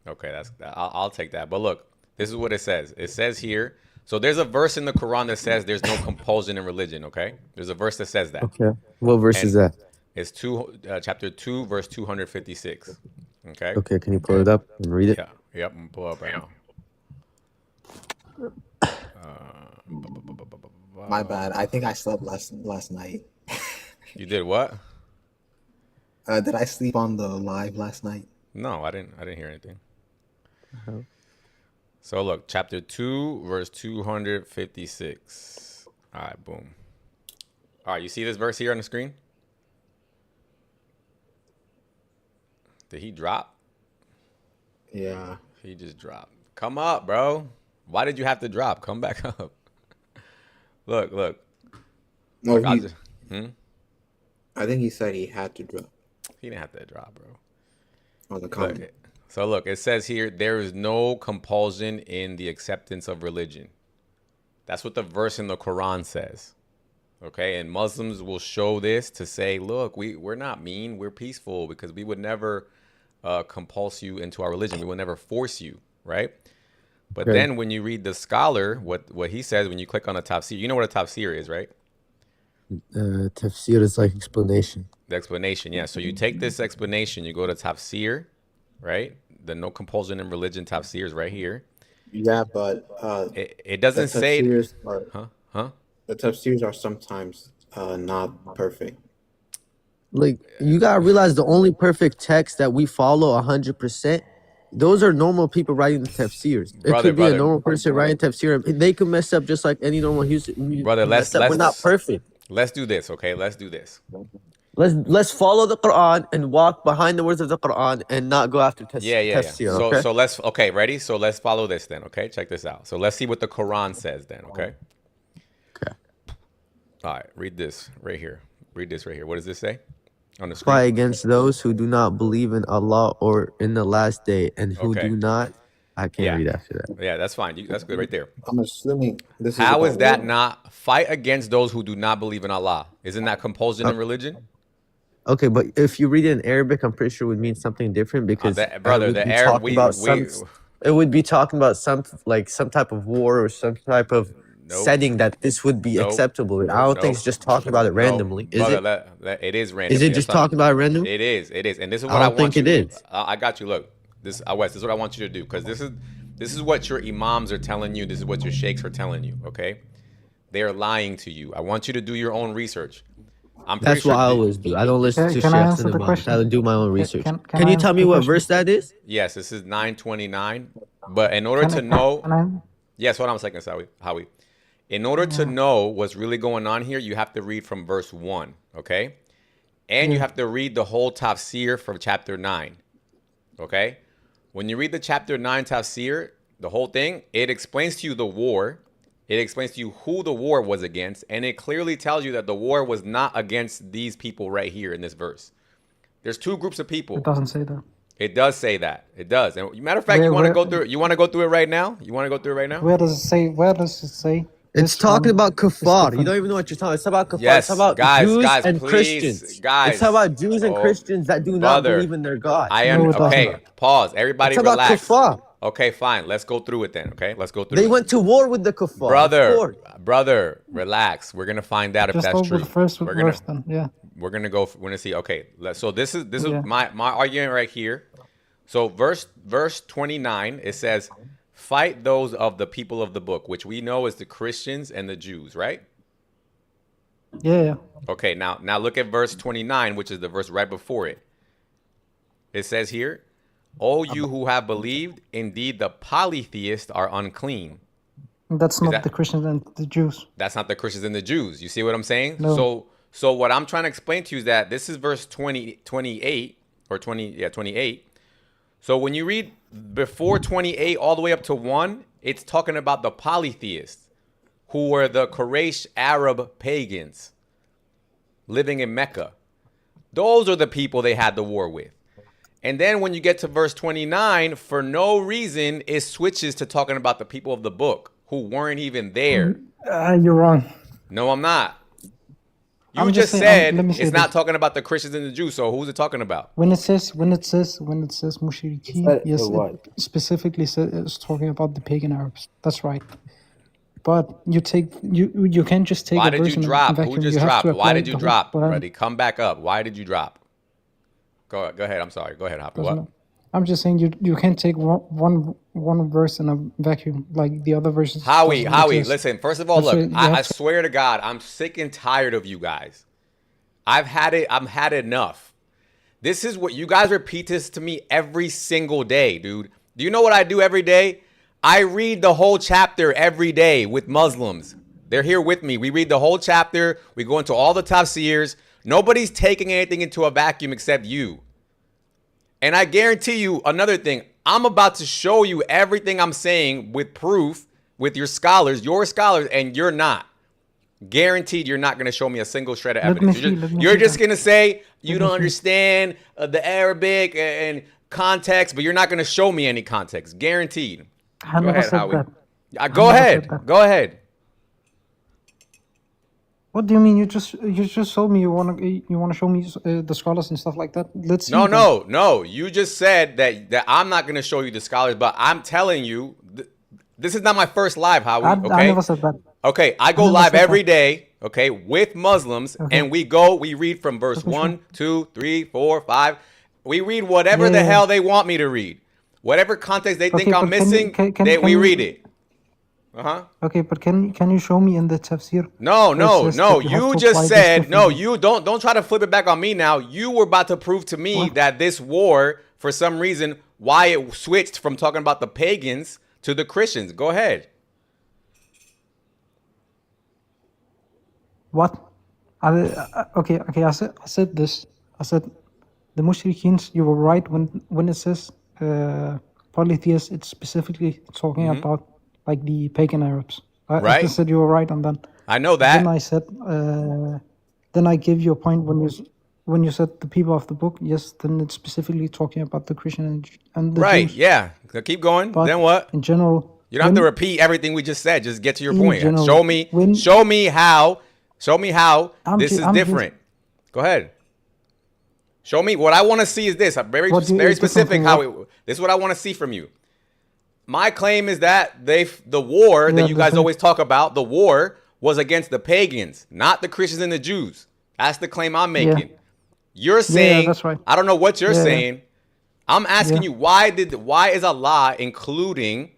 Okay, I'll take that. But look, this is what it says. It says here. So there's a verse in the Quran that says there's no compulsion in religion. Okay, there's a verse that says that. Okay. What verse is And that? it's chapter 2, verse 256. Okay. Okay, can you pull it up and read it? Yeah. Yep. I'm gonna pull up right now. My bad. I think I slept last night. You did what? Did I sleep on the live last night? No, I didn't. I didn't hear anything. So look, chapter 2, verse 256. All right, boom. All right, you see this verse here on the screen? Did he drop? Yeah. He just dropped. Come up, bro. Why did you have to drop? Come back up. Look. No, Look, I think he said he had to drop He didn't have to drop, bro. on the Look, comment. so look, it says here, there is no compulsion in the acceptance of religion. That's what the verse in the Quran says. Okay, and Muslims will show this to say, look, we're not mean, we're peaceful, because we would never compulse you into our religion. We will never force you, right? But Okay. then when you read the scholar, what he says, when you click on a tafsir, you know what a tafsir is, right? Tafsir is like explanation. The explanation, yeah. So you take this explanation, you go to tafsir, right? The no compulsion in religion tafsir is right here. Yeah, but It doesn't say, the tafsirs are sometimes not perfect. Like you gotta realize the only perfect text that we follow 100%. Those are normal people writing the tafsirs. It Brother, could be a brother. normal person writing tafsir. They could mess up just like any normal human. Brother, mess up. We're not perfect. Let's do this, okay? Let's do this. Let's follow the Quran and walk behind the words of the Quran and not go after Yeah. tafsir. So Okay? so let's ready? So let's follow this then, okay? Check this out. So let's see what the Quran says then, okay? Okay. All right, read this right here. Read this right here. What does this say on the Fight screen? against those who do not believe in Allah or in the last day and who Okay. do not. I can't Yeah. read after that. Yeah, that's fine. That's good right there. I'm assuming this is How is about that war. not fight against those who do not believe in Allah? Isn't that compulsion in religion? Okay, but if you read it in Arabic, I'm pretty sure it would mean something different because Brother, it would the be Arab talking about it would be talking about some type of war or some type of Nope. setting that this would be Nope. acceptable. I don't think it's just talking about it randomly. No, Is brother, it? it is randomly. Is it just That's not- talking about it randomly? It is, and this is I what I, don't want think you. it is. I got you. Look, Wes, this is what I want you to do because this is what your imams are telling you. This is what your sheikhs are telling you. Okay, they are lying to you. I want you to do your own research. I'm pretty That's what I sure. always do. I don't listen to Can I sheikhs answer and the imams. question? I don't do my own research. can Can I you tell answer me the what question? verse that is? Yes, this is 929. But in order to Can know, I, yes, hold on a second, Howie. In order to know what's really going on here, you have to read from verse 1, okay? And you have to read the whole tafsir from chapter 9, okay? When you read the chapter 9 tafsir, the whole thing, it explains to you the war. It explains to you who the war was against, and it clearly tells you that the war was not against these people right here in this verse. There's two groups of people. it doesn't say that. It does say that. It does. And matter of fact, you want to go through it. You want to go through it right now? You want to go through it right now? Where does it say? Where does it say? It's This talking one about is kuffar. You different. don't even know what you're talking about. It's about kuffar. Yes, it's about guys, Jews and please, Christians. guys. It's about Jews and Oh, Christians that do not brother, believe in their God. No, it doesn't. Okay, pause. Everybody It's about relax. kuffar. Okay, fine. Let's go through it then. Okay, let's go through They it. went to war with the kuffar. of brother, course. brother, relax. We're gonna find out if Just that's over true. the first We're gonna verse, then. Yeah. we're gonna go. We're gonna see. Okay, so this is Yeah. my argument right here. So verse 29, it says, "Fight those of the people of the book," which we know is the Christians and the Jews, right? Yeah. Okay, now look at verse 29, which is the verse right before it. It says here, "O you who have believed, indeed the polytheists are unclean." That's not that- the Christians and the Jews. That's not the Christians and the Jews. You see what I'm saying? No. So what I'm trying to explain to you is that this is verse 28 or 28. So when you read before 28 all the way up to 1, it's talking about the polytheists who were the Quraysh Arab pagans living in Mecca. Those are the people they had the war with. And then when you get to verse 29, for no reason, it switches to talking about the people of the book who weren't even there. You're wrong. No, I'm not. You I'm just saying, said let me say it's not this. talking about the Christians and the Jews. So who's it talking about? When it says mushrikeen, But yes, for what? it specifically says it's talking about the pagan Arabs. That's right. But you can't just take Why a did verse you in a drop? Who vacuum. just You have dropped? to Why apply did you the whole. drop, But buddy? Come back up. Why did you drop? Go ahead. I'm sorry. Go ahead, Hoppy. What? I'm just saying you can't take one verse in a vacuum like the other verses. Howie, doesn't exist. listen. First of all, That's look, why you I have to. swear to God, I'm sick and tired of you guys. I've had enough. This is what you guys repeat this to me every single day, dude. Do you know what I do every day? I read the whole chapter every day with Muslims. They're here with me. We read the whole chapter. We go into all the tafsirs. Nobody's taking anything into a vacuum except you. And I guarantee you another thing. I'm about to show you everything I'm saying with proof with your scholars, and you're not. Guaranteed you're not going to show me a single shred of Let me evidence. see. You're just going to say you Let me don't see. understand the Arabic and context, but you're not going to show me any context. Guaranteed. I Go never ahead, said Howie. that. Go I never ahead. said that. Go ahead. What do you mean? You just told me you wanna show me the scholars and stuff like that. Let's see. then. No. You just said that I'm not going to show you the scholars, but I'm telling you, this is not my first live, Howie. I Okay. never said that. Okay, I go never live said every that. day, okay, with Muslims, Okay. and we read from verse Let me show. 1, 2, 3, 4, 5. We read whatever the Yeah. hell they want me to read. Whatever context they think Okay, I'm but can you- missing, can we you- read it. Uh-huh. Okay, but can you show me in the tafsir? No. where it says that you have You to just apply this said, no, differently? you don't try to flip it back on me now. You were about to prove to me What? that this war, for some reason, why it switched from talking about the pagans to the Christians. Go ahead. What? Okay. I said this. I said the mushrikeen. You were right when it says polytheists. It's specifically talking about like the pagan Arabs. I Right. just said you were right on that. I know Then that. I said. Then I gave you a point when you said the people of the book. Yes. Then it's specifically talking about the Christian and the Right, Jews. yeah. Keep going. But Then what? in general. You don't have to repeat everything we just said. Just get to your In point. general, Show me how this is I'm different. Go ahead. Show me. What I want to see is this. I'm very What do you- very it's different specific. from This is what I want to see from you. My claim is that the war that you guys always talk about, the war was against the pagans, not the Christians and the Jews. That's the claim I'm making. You're saying, that's right. I don't know what you're Yeah. saying. I'm asking Yeah. you, why is Allah including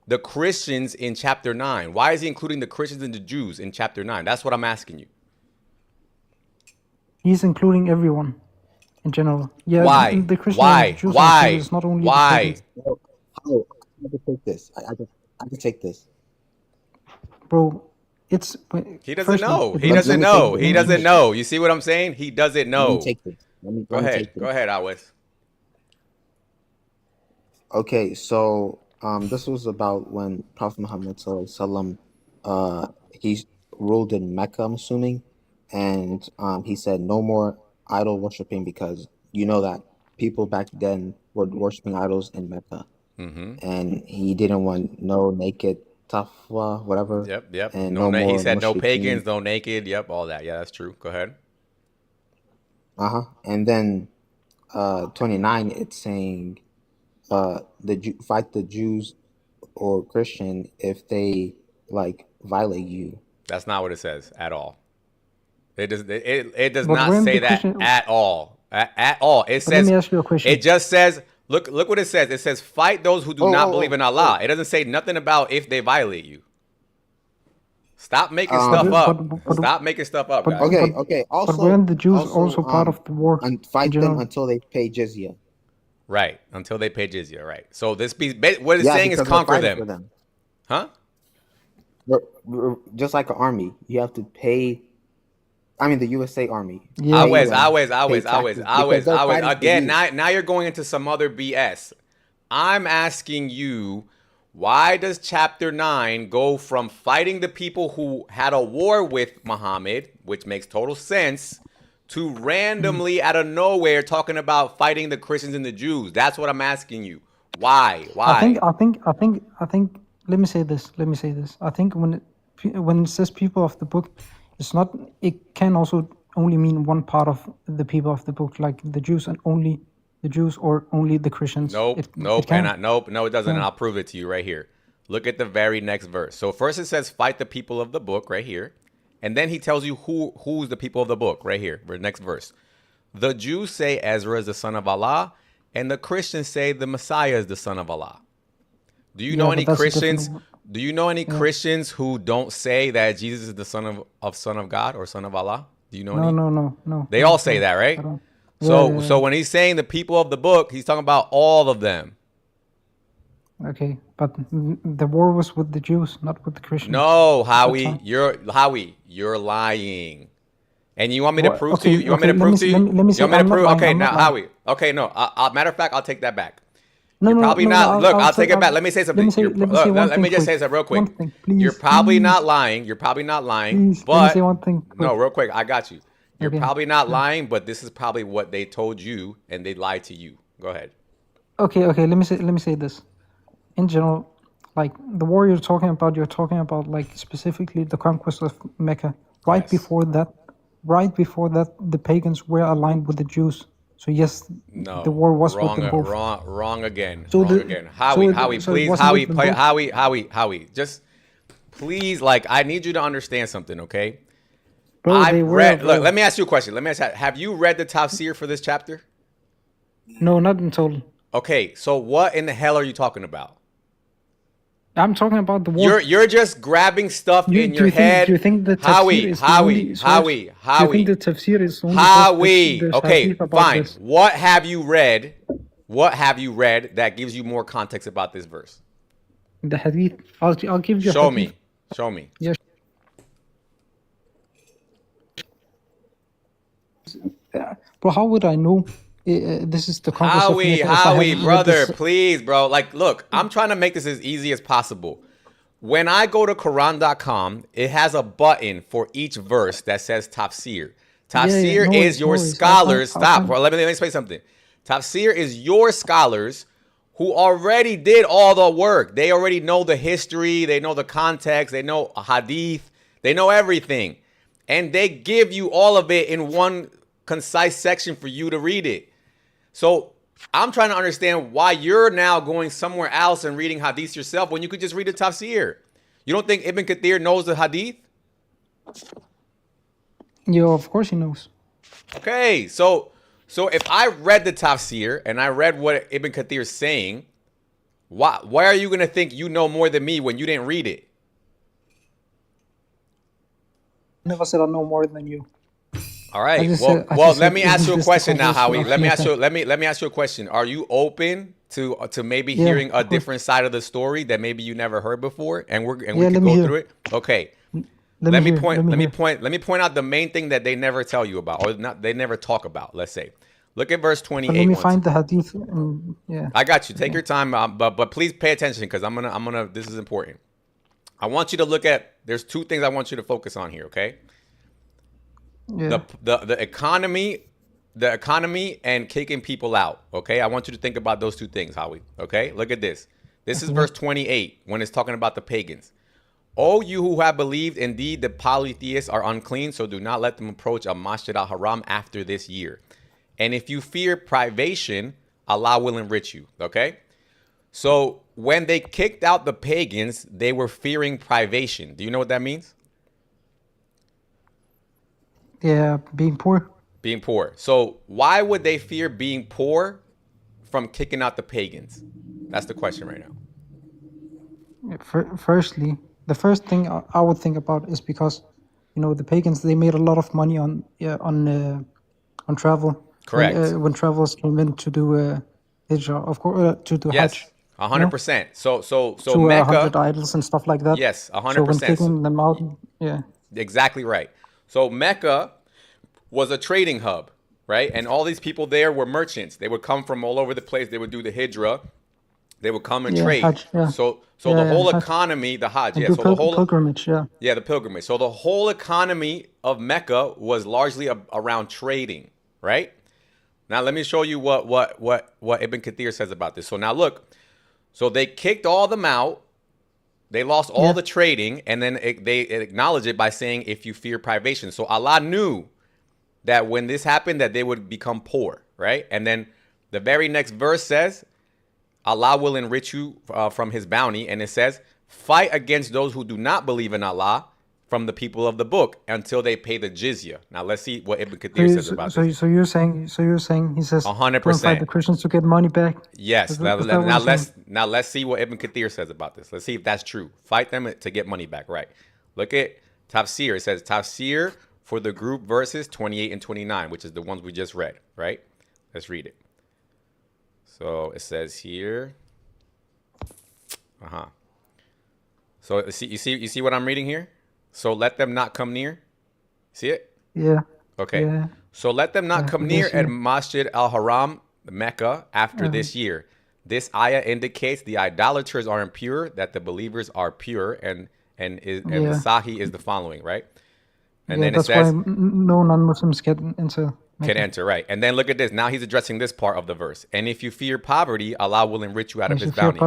the Christians in chapter 9? Why is he including the Christians and the Jews in chapter 9? That's what I'm asking you. He's including everyone in general. Yeah. Why? The Christian Why? and the Jews Why? It's not only Why? the pagans. Oh, I can take this. I can take this. Bro. It's He doesn't firstly, know. it He means- doesn't me know. take He this. doesn't know. You see what I'm saying? He doesn't Let me know. take this. Let me Go take ahead. this. Go ahead, Awes. Okay, so this was about when Prophet Muhammad sallam, he ruled in Mecca, I'm assuming, and he said no more idol worshiping because you know that people back then were worshiping idols in Mecca, and he didn't want no naked tafwa, whatever. Yep. And No, no he more said no mushrikeen. pagans, no naked. Yep, all that. Yeah, that's true. Go ahead. And then 29, it's saying fight the Jews or Christian if they like violate you. That's not what it says at all. It does But not when say the that Christian- at all. At all. It But let says me ask you a question. It just says look what it says. It says fight those who do not believe in Allah. It doesn't say nothing about if they violate you. Stop making stuff up. but- Stop making stuff up, but- guys. Okay, But- okay. Also, but weren't the Jews also part of the war and in fight them general? until they pay jizya. Right. Until they pay jizya, right. So what it's Yeah, saying is because we're conquer fighting them. for them. Huh? We're just like an army. You have to pay I mean the USA Army. Yeah, Pay Always, them, always, pay always, always, taxes, because always, they're always. fighting for Again, you. now you're going into some other BS. I'm asking you, why does chapter 9 go from fighting the people who had a war with Muhammad, which makes total sense, to randomly out of nowhere talking about fighting the Christians and the Jews? That's what I'm asking you. Why? Why? I think. Let me say this. Let me say this. I think when it says people of the book, it's not. It can also only mean one part of the people of the book, like the Jews and only the Jews, or only the Christians. Nope, It nope, can. nope, no, it doesn't. And Yeah. I'll prove it to you right here. Look at the very next verse. So first it says, "Fight the people of the book," right here, and then he tells you who's the people of the book right here. Next verse. The Jews say Ezra is the son of Allah, and the Christians say the Messiah is the son of Allah. Do you Yeah, know but any that's a Christians? different. Do you know any Yeah. Christians who don't say that Jesus is the son of God or son of Allah? Do you know No, any? no. They all say that, I right? don't. So Yeah. so when he's saying the people of the book, he's talking about all of them. Okay, but the war was with the Jews, not with the Christians. No, at that Howie, time. you're lying. And you want me to What? prove to you? Okay, You want me to let me prove to see. you? Let me You see. want me to I'm not prove? lying. Okay, I'm now not lying. Howie. Okay, no. Matter of fact, I'll take that back. No, You're no, probably no. not. Look, I'll say- take it back. Let me say something. Let me say. You're- Let me say one let thing. me just say quick. something real quick. One thing, please. You're probably please, not lying. You're probably not lying. Please, let me say But one thing. Quick. no, real quick. I got you. You're Okay. probably not lying, but this is probably what they told you, and they lied to you. Go ahead. Okay. Let me say this. In general, like the war you're talking about like specifically the conquest of Mecca. Right Yes. before that, the pagans were aligned with the Jews. So yes, No, the war was with wrong, them both. wrong again, So wrong the- again. so Howie, it- Howie, so it please, wasn't Howie, with them both? Howie, just please, like, I need you to understand something, okay? Bro, they I've were. read. Bro. Look, let me ask you a question. Have you read the tafsir for this chapter? No, not in total. Okay, so what in the hell are you talking about? I'm talking about the war. You're just grabbing stuff in your head. Do you think the tafsir Howie, is the only source? Do you think the tafsir is the only source? Howie. There's Okay, hadith about fine. this. What have you read? What have you read that gives you more context about this verse? The hadith. I'll give you. Show hadith. me. Show me. Yes. Bro, how would I know? This is the conquest of Howie, Mecca if I Howie, haven't read brother, this? please, bro. Like, look, I'm trying to make this as easy as possible. When I go to Quran.com, it has a button for each verse that says tafsir. Tafsir no is worries, your no worries. scholars. I'll Stop, find- bro. Let me explain something. Tafsir is your scholars who already did all the work. They already know the history, they know the context, they know hadith, they know everything. And they give you all of it in one concise section for you to read it. So I'm trying to understand why you're now going somewhere else and reading hadith yourself when you could just read the tafsir. You don't think Ibn Kathir knows the hadith? Yeah, of course he knows. Okay, so if I read the tafsir and I read what Ibn Kathir is saying, why are you going to think you know more than me when you didn't read it? Never said I know more than you. All right. I just Well, said- I well, just let said, me ask isn't you a this the question now, conquest Howie. of Let me ask you. Mecca? Let me ask you a question. Are you open to maybe Yeah, hearing a of course. different side of the story that maybe you never heard before, and we Yeah, can let me go hear. through it? Okay. Let me hear. Let me point out the main thing that they never tell you about, or not they never talk about. Let's say, look at verse 28. But let me once. find the hadith. Yeah. I got you. Take your time, but please pay attention because I'm gonna. This is important. I want you to look at. There's two things I want you to focus on here. Okay. Yeah. The economy and kicking people out. Okay. I want you to think about those two things, Howie. Okay. Look at this. This is verse 28 when it's talking about the pagans. O you who have believed, indeed the polytheists are unclean, so do not let them approach a masjid al-haram after this year. And if you fear privation, Allah will enrich you. Okay? So when they kicked out the pagans, they were fearing privation. Do you know what that means? Yeah, being poor. Being poor. So why would they fear being poor from kicking out the pagans? That's the question right now. Firstly, the first thing I would think about is because, the pagans, they made a lot of money on travel. Correct. When travelers came in to do hijrah, of course, to do Yes, hajj. 100%. So to 100 Mecca, idols and stuff like that. yes, So when 100%. kicking them out, yeah. Exactly right. So Mecca, was a trading hub, right? And all these people there were merchants. They would come from all over the place. They would do the hijra. They would come and Yeah, trade. Hajj, yeah. So Yeah, the yeah, whole Hajj. economy, the Hajj, And yeah. do So the whole pilgrimage, yeah. yeah, the pilgrimage. So the whole economy of Mecca was largely around trading, right? Now let me show you what Ibn Kathir says about this. So now look, so they kicked all them out. They lost all Yeah. the trading, and then they acknowledge it by saying, "If you fear privation." So Allah knew that when this happened, that they would become poor, right? And then the very next verse says, Allah will enrich you from his bounty. And it says, fight against those who do not believe in Allah from the people of the book until they pay the jizya. Now let's see what Ibn Kathir says about this. So you're saying he says 100%. don't fight the Christians to get money back? Yes. Is Now, that what you're saying? let's see what Ibn Kathir says about this. Let's see if that's true. Fight them to get money back. Right. Look at Tafsir. It says Tafsir for the group verses 28 and 29, which is the ones we just read. Right. Let's read it. So it says here. So you see what I'm reading here? So let them not come near. See it? Yeah. Okay. Yeah. So let them not come near this at year. Masjid al-Haram, Mecca, after this year. This ayah indicates the idolaters are impure, that the believers are pure, and the Sahih is the following, right? And Yeah, then it that's says why no non-Muslims get into can enter, right? And then look at this. Now he's addressing this part of the verse. And if you fear poverty, Allah will enrich you out of his bounty.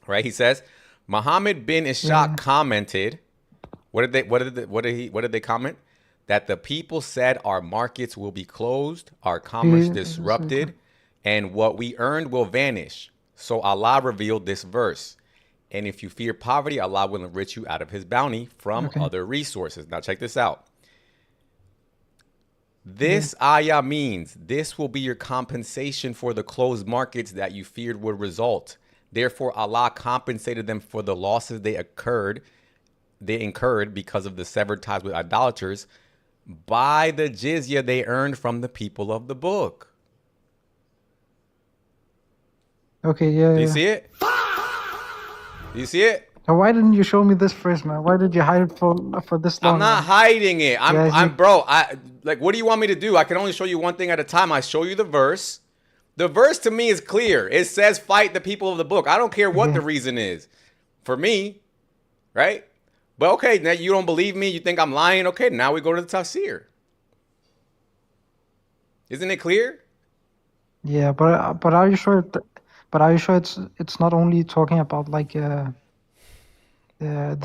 Right? He says, Muhammad bin Ishaq commented, what did they comment? That the people said our markets will be closed, our commerce disrupted, and what we earned will vanish. So Allah revealed this verse. And if you fear poverty, Allah will enrich you out of his bounty from other resources. Now check this out. This ayah means this will be your compensation for the closed markets that you feared would result. Therefore, Allah compensated them for the losses they incurred because of the severed ties with idolaters by the jizya they earned from the people of the book. Okay, yeah. Do you see it? Do you see it? Now, why didn't you show me this first, man? Why did you hide it for this long? I'm not hiding it. Yeah, What do you want me to do? I can only show you one thing at a time. I show you the verse. The verse to me is clear. It says fight the people of the book. I don't care what the reason is. For me, right? But okay, now you don't believe me. You think I'm lying. Okay, now we go to the tafsir. Isn't it clear? Yeah, but are you sure? But are you sure it's not only talking about like the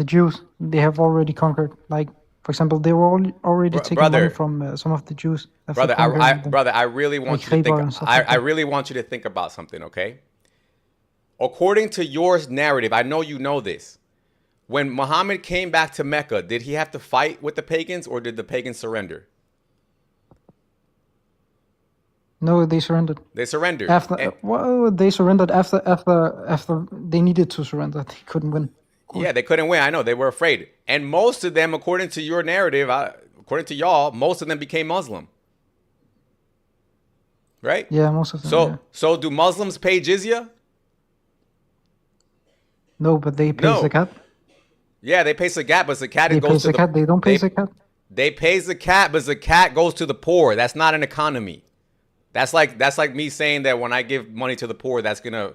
Jews? They have already conquered. Like, for example, they were already taking money from some of the Jews. Brother, I really want you to think. I really want you to think about something. Okay. According to your narrative, I know you know this. When Muhammad came back to Mecca, did he have to fight with the pagans, or did the pagans surrender? No, they surrendered. They surrendered. They surrendered after they needed to surrender. They couldn't win. Yeah, they couldn't win. I know, they were afraid. And most of them, according to your narrative, according to y'all, most of them became Muslim. Right? Yeah, most of them. So do Muslims pay jizya? No, but they pay zakat. Yeah, they pay zakat, but zakat they goes pay to zakat. They don't pay zakat. They pay zakat, but zakat goes to the poor. That's not an economy. That's like me saying that when I give money to the poor, that's gonna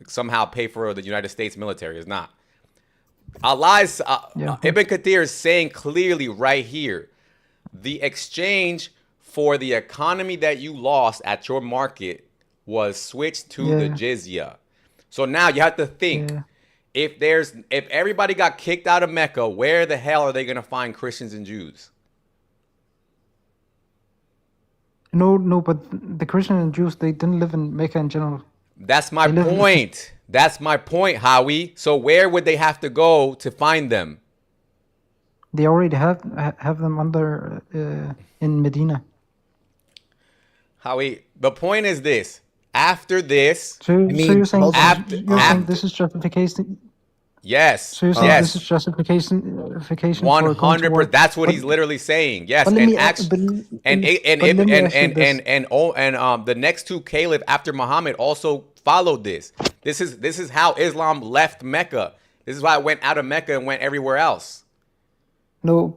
somehow pay for the United States military. It's not. Allah is Ibn Kathir is saying clearly right here, the exchange for the economy that you lost at your market was switched to the jizya. So now you have to think. Yeah. If everybody got kicked out of Mecca, where the hell are they gonna find Christians and Jews? No, but the Christians and Jews, they didn't live in Mecca in general. That's my point. That's my point, Howie. So where would they have to go to find them? They already have them under in Medina. Howie, the point is this. After this, so you're saying after this is justification? Yes. So you're saying this is justification? 100%. That's what he's literally saying. Yes. And the next two caliph after Muhammad also followed this. This is how Islam left Mecca. This is why it went out of Mecca and went everywhere else. No,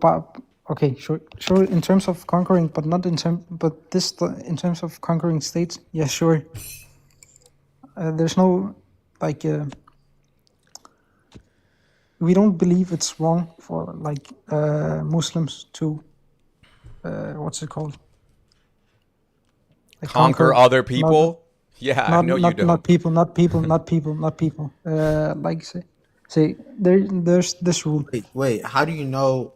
Okay, sure. In terms of conquering, but not in in terms of conquering states, yeah, sure. There's no like we don't believe it's wrong for like Muslims to what's it called? Like Conquer other not people? Yeah, I know you don't. not people. Like say there's this rule. Wait. How do you know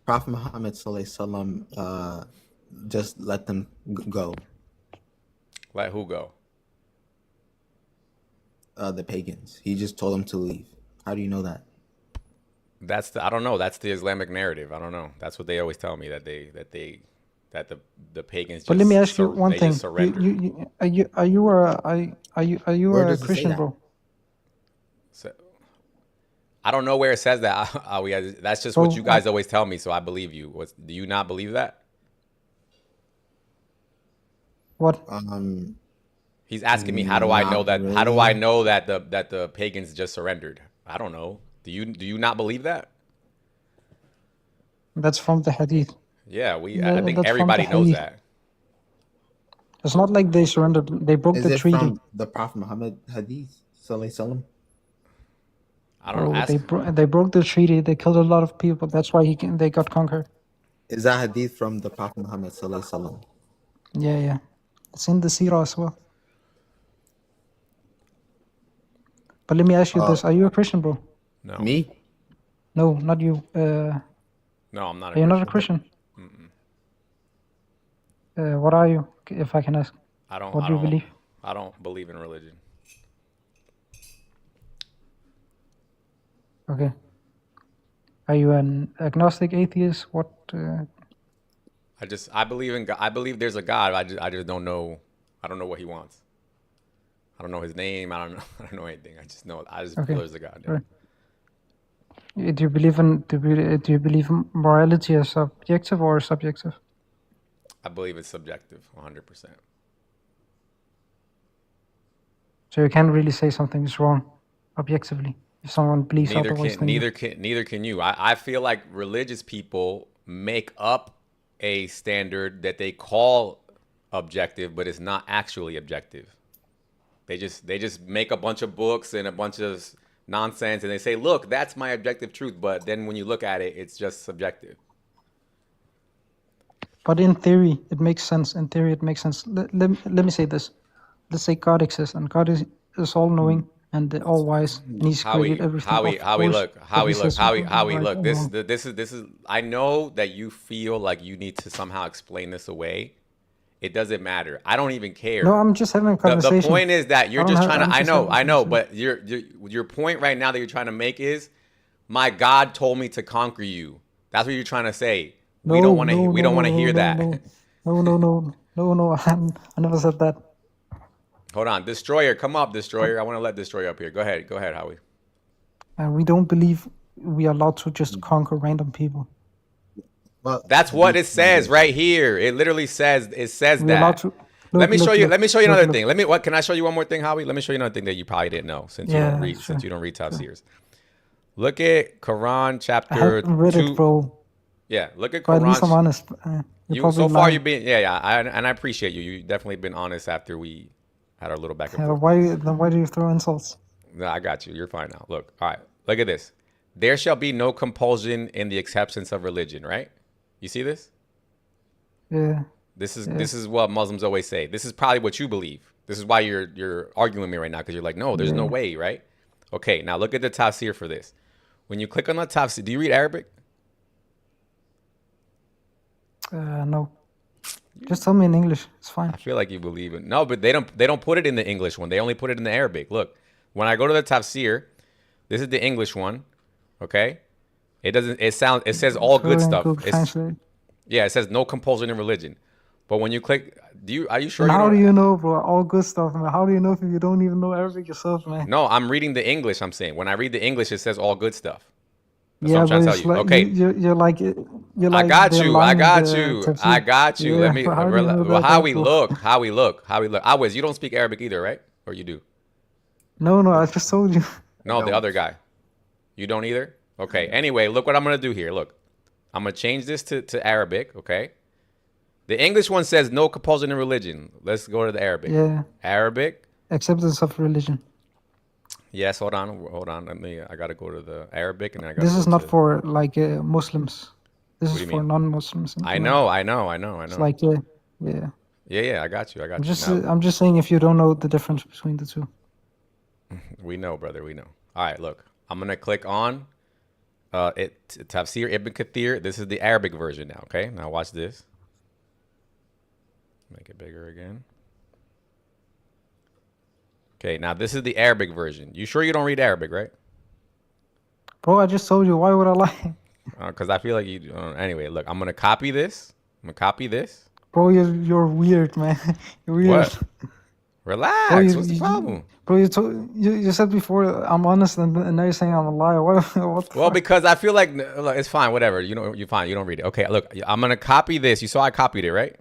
Prophet Muhammad sallallahu alaihi wasallam just let them go? Let who go? The pagans. He just told them to leave. How do you know that? I don't know. That's the Islamic narrative. I don't know. That's what they always tell me that the pagans But just let me ask you one they thing. just surrender. Are you Where a does it say Christian, that? bro? So, I don't know where it says that. That's just Bro, what you guys always tell me, so I believe you. Do you not believe that? what? He's asking me how do I know Not that? How do I really. know that the pagans just surrendered? I don't know. Do you not believe that? That's from the Hadith. Yeah, I think That's from the everybody knows Hadith. that. It's not like they surrendered. They broke Is the it treaty. from the Prophet Muhammad hadith sallallahu alaihi wasallam? I don't Bro, ask. they broke the treaty. They killed a lot of people. That's why they got conquered. Is that hadith from the Prophet Muhammad sallallahu alaihi wasallam? Yeah. It's in the Sirah as well. But let me ask you this: Are you a Christian, bro? No. Me? No, not you. No, I'm not Are you not a Christian. Christian? What are you, if I can ask? What do you believe? I don't believe in religion. Okay. Are you an agnostic atheist? What? I believe in God. I believe there's a God. I just don't know. I don't know what he wants. I don't know his name. I don't know. I don't know anything. I just Okay. feel there's a God. Yeah. Right. Do you believe in do you believe morality is objective or subjective? I believe it's subjective, 100%. So you can't really say something is wrong objectively if someone believes otherwise than you. Neither can you. I feel like religious people make up a standard that they call objective, but it's not actually objective. They just make a bunch of books and a bunch of nonsense, and they say, "Look, that's my objective truth." But then when you look at it, it's just subjective. But in theory, it makes sense. In theory, it makes sense. Let me say this. Let's say God exists, and God is all knowing and all wise, and He's created everything. Look. This is. I know that you feel like you need to somehow explain this away. It doesn't matter. I don't even care. No, I'm just having a conversation. The point is that you're just trying to. I know, but your point right now that you're trying to make is, my God told me to conquer you. That's what you're trying to say. We don't want to hear that. No. I never said that. Hold on, Destroyer, come up, Destroyer. I want to let Destroyer up here. Go ahead, Howie. And we don't believe we are allowed to just conquer random people. Well, that's what it says right here. It literally says that. Let me show you another thing. Can I show you one more thing, Howie? Let me show you another thing that you probably didn't know since you don't read tafsirs. Look at Quran chapter 2. I haven't read it, bro. Yeah, look at But Quran. at least I'm honest. So far you've been and I appreciate you. You've definitely been honest after we had our little back and forth. Why do you throw insults? No, I got you. You're fine now. Look, all right. Look at this. There shall be no compulsion in the acceptance of religion, right? You see this? Yeah. This is what Muslims always say. This is probably what you believe. This is why you're arguing with me right now, because you're like, no, there's no way, right? Okay, now look at the tafsir for this. When you click on the tafsir, do you read Arabic? No. Just tell me in English. It's fine. I feel like you believe it. No, but they don't put it in the English one. They only put it in the Arabic. Look, when I go to the tafsir, this is the English one. Okay? It says all good stuff. Yeah, it says no compulsion in religion. But when you click, are you sure? How do you know, bro? All good stuff, man. How do you know if you don't even know Arabic yourself, man? No, I'm reading the English. I'm saying when I read the English, it says all good stuff. That's what I'm trying to tell you. Like, okay, you're like. I got you. Let me. How we look. Always, you don't speak Arabic either, right? Or you do? No. I just told you. No, the other guy. You don't either. Okay. Anyway, look what I'm gonna do here. Look, I'm gonna change this to Arabic. Okay. The English one says no compulsion in religion. Let's go to the Arabic. Yeah. Arabic. Acceptance of religion. Yes. Hold on. I gotta go to the Arabic, and then I gotta This go is not to. for like Muslims. This What is do you for mean? non-Muslims. in I Iran. know. It's like yeah. Yeah. I got you. Now, I'm just saying if you don't know the difference between the two. we know, brother. We know. All right. Look, I'm gonna click on Tafsir Ibn Kathir. This is the Arabic version now. Okay. Now watch this. Make it bigger again. Okay. Now this is the Arabic version. You sure you don't read Arabic, right? Bro, I just told you. Why would I lie? Because I feel like you. Anyway, look, I'm gonna copy this. Bro, you're weird, man. You're weird. What? Relax. What's the problem? Bro, you said before I'm honest, and now you're saying I'm a liar. What the Well, fuck? because I feel like look, it's fine. Whatever. You know, you're fine. You don't read it. Okay. Look, I'm gonna copy this. You saw I copied it, right?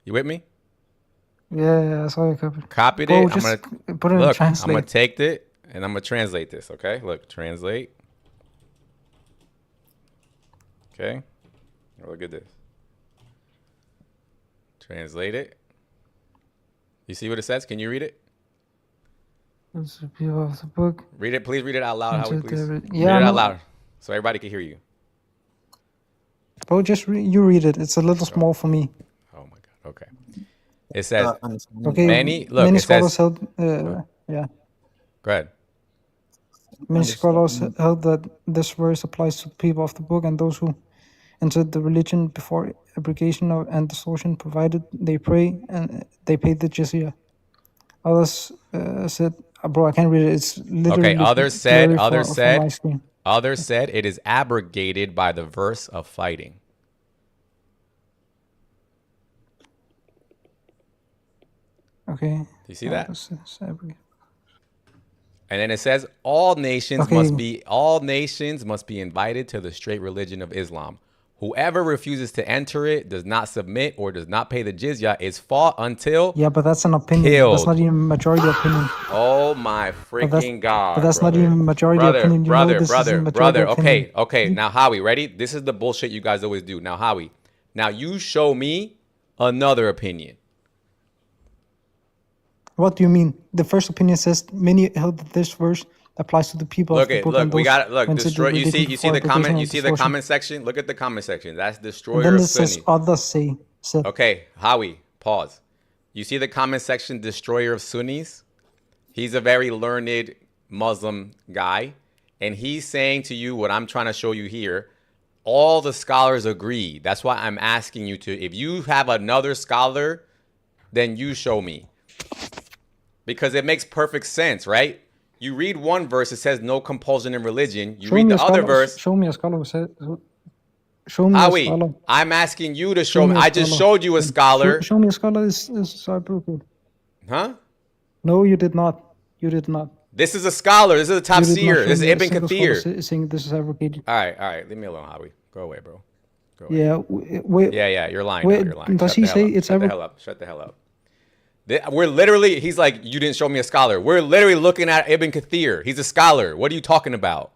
You with me? Yeah, I saw you covered. Copied Bro, it. I'm just gonna put it in look. I'm translate. gonna take it and I'm gonna translate this. Okay. Look, translate. Okay. Look at this. Translate it. You see what it says? Can you read it? It's a view of the book. Read it. Please read it out loud, Howie, please. Yeah, Read I it know. out loud so everybody can hear you. Bro, just you read it. It's a little small for me. Oh my God. Okay. It says Okay. many. Look, Many it says. scholars held. Yeah. Go ahead. Many scholars held that this verse applies to the people of the book and those who entered the religion before abrogation and distortion, provided they pray and they pay the jizya. Others said, bro, I can't read it. It's literally Okay. Others blurry said. from my screen. Others said it is abrogated by the verse of fighting. Okay. Do you see that? Others said abrogate. And then it says all nations Okay. must be invited to the straight religion of Islam. Whoever refuses to enter it, does not submit, or does not pay the jizya is fought until. Yeah, but that's an opinion. Killed. That's not even majority opinion. Oh my freaking God! But that's not brother. even majority brother, opinion. You know brother, this brother, isn't majority brother. opinion. Okay. Now Howie, ready? This is the bullshit you guys always do. Now Howie, now you show me another opinion. What do you mean? The first opinion says many held that this verse applies to the people of the book. and We those got it. Look, who entered the destroy. You religion see before the comment. abrogation You and see the distortion. comment section. Look at the comment section. That's And destroyer then of it says Sunni. others said. Okay, Howie, pause. You see the comment section, destroyer of Sunnis? He's a very learned Muslim guy, and he's saying to you what I'm trying to show you here. All the scholars agree. That's why I'm asking you to. If you have another scholar, then you show me. Because it makes perfect sense, right? You read one verse, it says no compulsion in religion. You read the other verse. Show me a scholar who said. Show me a Howie, scholar. I'm asking you to show me. me a I just scholar. showed you a scholar. Show me a scholar. Is abrogated. Huh? No, you did not. You did not. This is a scholar. This is a You did not tafsir. show This is me a Ibn single scholar Kathir. saying this is abrogated. All right. Leave me alone, Howie. Go away, bro. Go away. Yeah. Wait. Yeah. You're lying. Wait, now. You're lying. does Shut he the hell say up. it's Shut the hell up. Shut the hell up. We're literally. He's like, you didn't show me a scholar. We're literally looking at Ibn Kathir. He's a scholar. What are you talking about?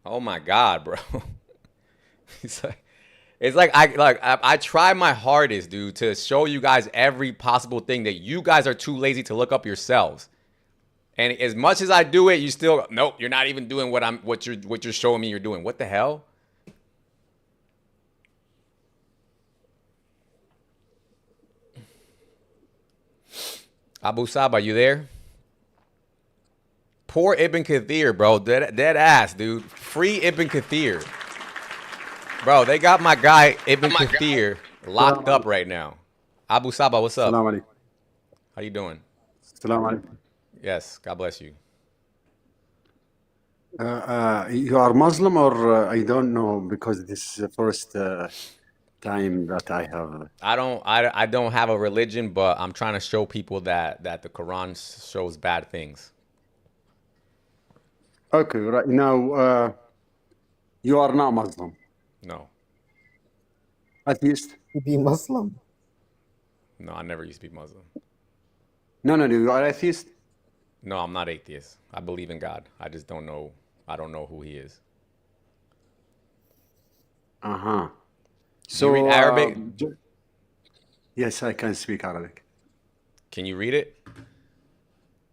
Oh my God, bro. He's like, it's like I try my hardest, dude, to show you guys every possible thing that you guys are too lazy to look up yourselves. And as much as I do it, you still nope. You're not even doing what you're showing me you're doing. What the hell? Abu Sab, are you there? Poor Ibn Kathir, bro. Dead ass, dude. Free Ibn Kathir. Bro, they got my guy Ibn Kathir locked up right now. Abu Saba, what's up? Assalamu alaikum. How you doing? Assalamu alaikum. Yes, God bless you. You are Muslim or I don't know because this is the first time that I have. I don't have a religion, but I'm trying to show people that the Quran shows bad things. Okay, right now you are not Muslim. No. Atheist? You be Muslim? No, I never used to be Muslim. No, you are atheist? No, I'm not atheist. I believe in God. I just don't know. I don't know who he is. Uh-huh. Do you read Arabic? Yes, I can speak Arabic. Can you read it?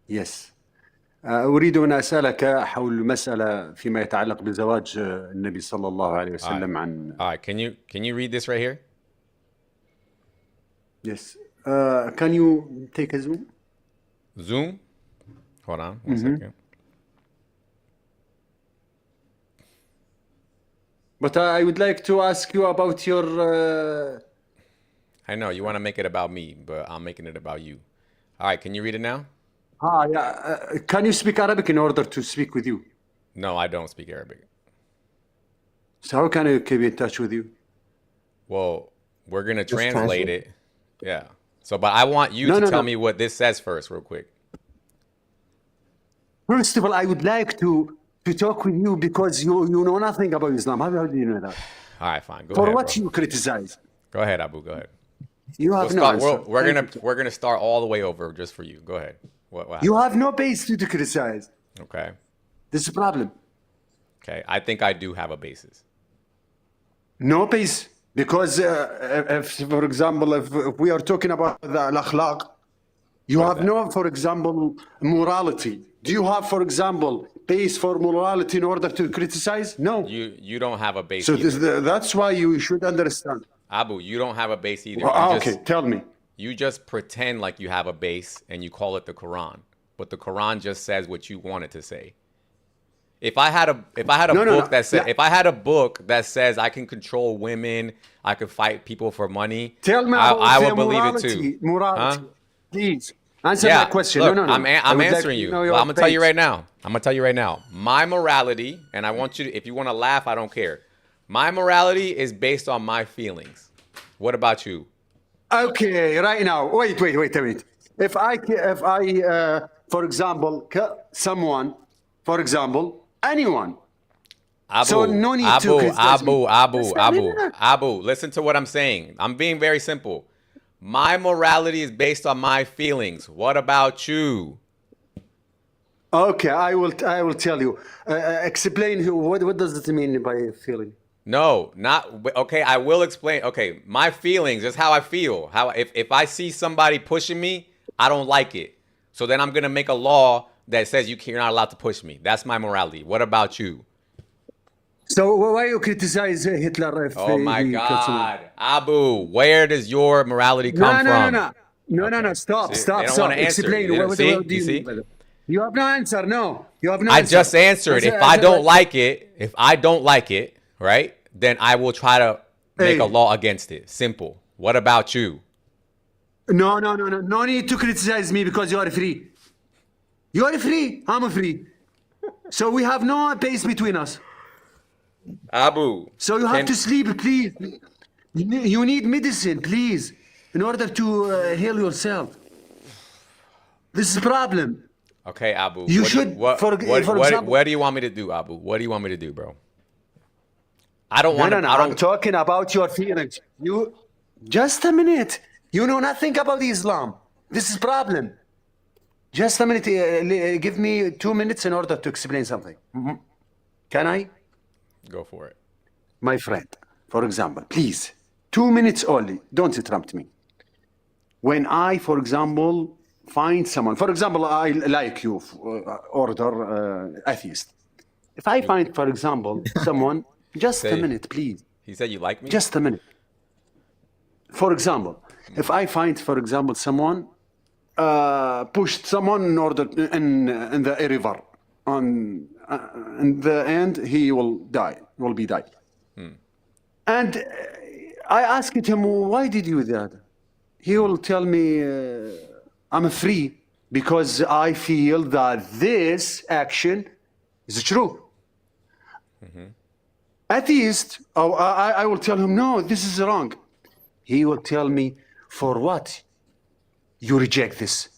Yes. أريد أن أسألك حول مسألة فيما يتعلق بزواج النبي صلى الله عليه وسلم عن. All right. Can you read this right here? Yes. Can you take a zoom? Zoom. Hold on one second. But I would like to ask you about your. I know you want to make it about me, but I'm making it about you. All right. Can you read it now? Yeah. Can you speak Arabic in order to speak with you? No, I don't speak Arabic. So how can I keep in touch with you? Well, we're gonna Just translate it. Yeah. So, but I want you to tell me what this says first, real quick. First of all, I would like to talk with you because you know nothing about Islam. How do you know that? All right, fine. Go For ahead, what bro. you criticize? Go ahead, Abu. Go ahead. You have no answer. We're gonna start all the way over just for you. Go ahead. What You have no base to criticize. Okay. This is a problem. Okay. I think I do have a basis. No base. Because if, for example, if we are talking about the al-akhlaq, you have no, for example, morality. Do you have, for example, base for morality in order to criticize? No. You don't have a base. So either. that's why you should understand. Abu, you don't have a base either. Okay, tell me. You just pretend like you have a base and you call it the Quran, but the Quran just says what you want it to say. If I had a book that says I can control women, I can fight people for money, tell me I would believe it too. Morality, please answer my question. Look, no. I'm answering you. Well, I'm gonna tell you right now. My morality, and I want you to, if you want to laugh, I don't care. My morality is based on my feelings. What about you? Okay, right now. Wait a minute. If I, for example, someone, for example, anyone. Abu, so no need to criticize me. Abu, listen to what I'm saying. I'm being very simple. My morality is based on my feelings. What about you? Okay, I will tell you. Explain what does it mean by feeling? No, not okay. I will explain. Okay, my feelings is how I feel. How if I see somebody pushing me, I don't like it. So then I'm gonna make a law that says you're not allowed to push me. That's my morality. What about you? So why you criticize Hitler? Oh my God, Abu, where does your morality come from? No. Stop. Explain. What do you mean? You have no answer. No, you have no I answer. just answered. If I don't like it, right, then I will try to make a law against it. Simple. What about you? No. No need to criticize me because you are free. You are free. I'm free. So we have no base between us. Abu. So you have to sleep, please. You need medicine, please, in order to heal yourself. This is a problem. Okay, Abu. You should. For example, what do you want me to do, Abu? What do you want me to do, bro? I don't want to. No. I'm talking about your feelings. You. Just a minute. You know nothing about Islam. This is problem. Just a minute. Give me 2 minutes in order to explain something. Can I? Go for it. My friend, for example, please, 2 minutes only. Don't interrupt me. When I, for example, find someone, for example, I like you, order atheist. If I find, for example, someone, just a minute, please. He said you like me? Just a minute. For example, if I find, for example, someone pushed someone in order in the river, in the end he will be died. And I asked him, why did you do that? He will tell me, I'm free because I feel that this action is true. Atheist, I will tell him, no, this is wrong. He will tell me, for what you reject this?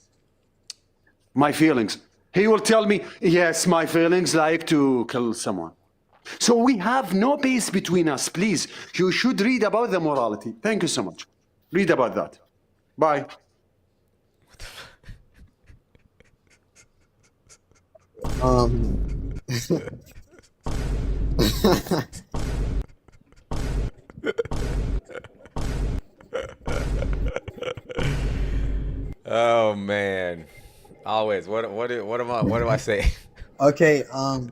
My feelings. He will tell me, yes, my feelings like to kill someone. So we have no base between us, please. You should read about the morality. Thank you so much. Read about that. Bye. Oh man. Always. What do I say? Okay, I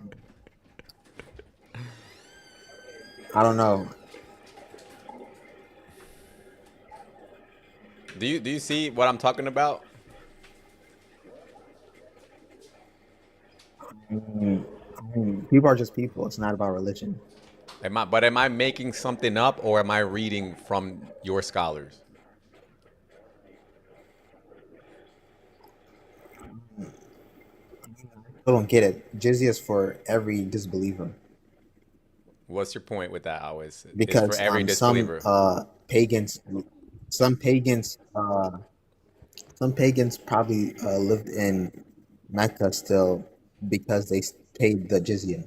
don't know. Do you see what I'm talking about? People are just people. It's not about religion. Am I making something up or am I reading from your scholars? I don't get it. Jizya is for every disbeliever What's your point with that, always? It's for because every disbeliever. pagans, some pagans, some pagans probably lived in Mecca still because they paid the jizya.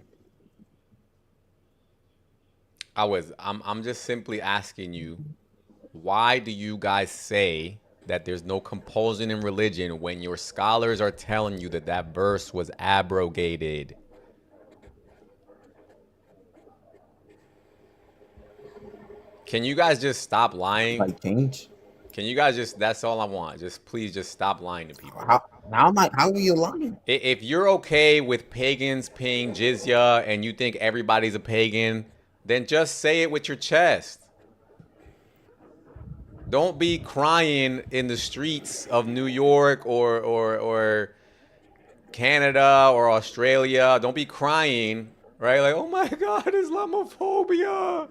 I'm just simply asking you, why do you guys say that there's no compulsion in religion when your scholars are telling you that that verse was abrogated? Can you guys just stop lying? Like change. Can you guys just, that's all I want. Just please just stop lying to people. How are you lying? If you're okay with pagans paying jizya and you think everybody's a pagan, then just say it with your chest. Don't be crying in the streets of New York or Canada or Australia. Don't be crying, right? Like, oh my God, Islamophobia.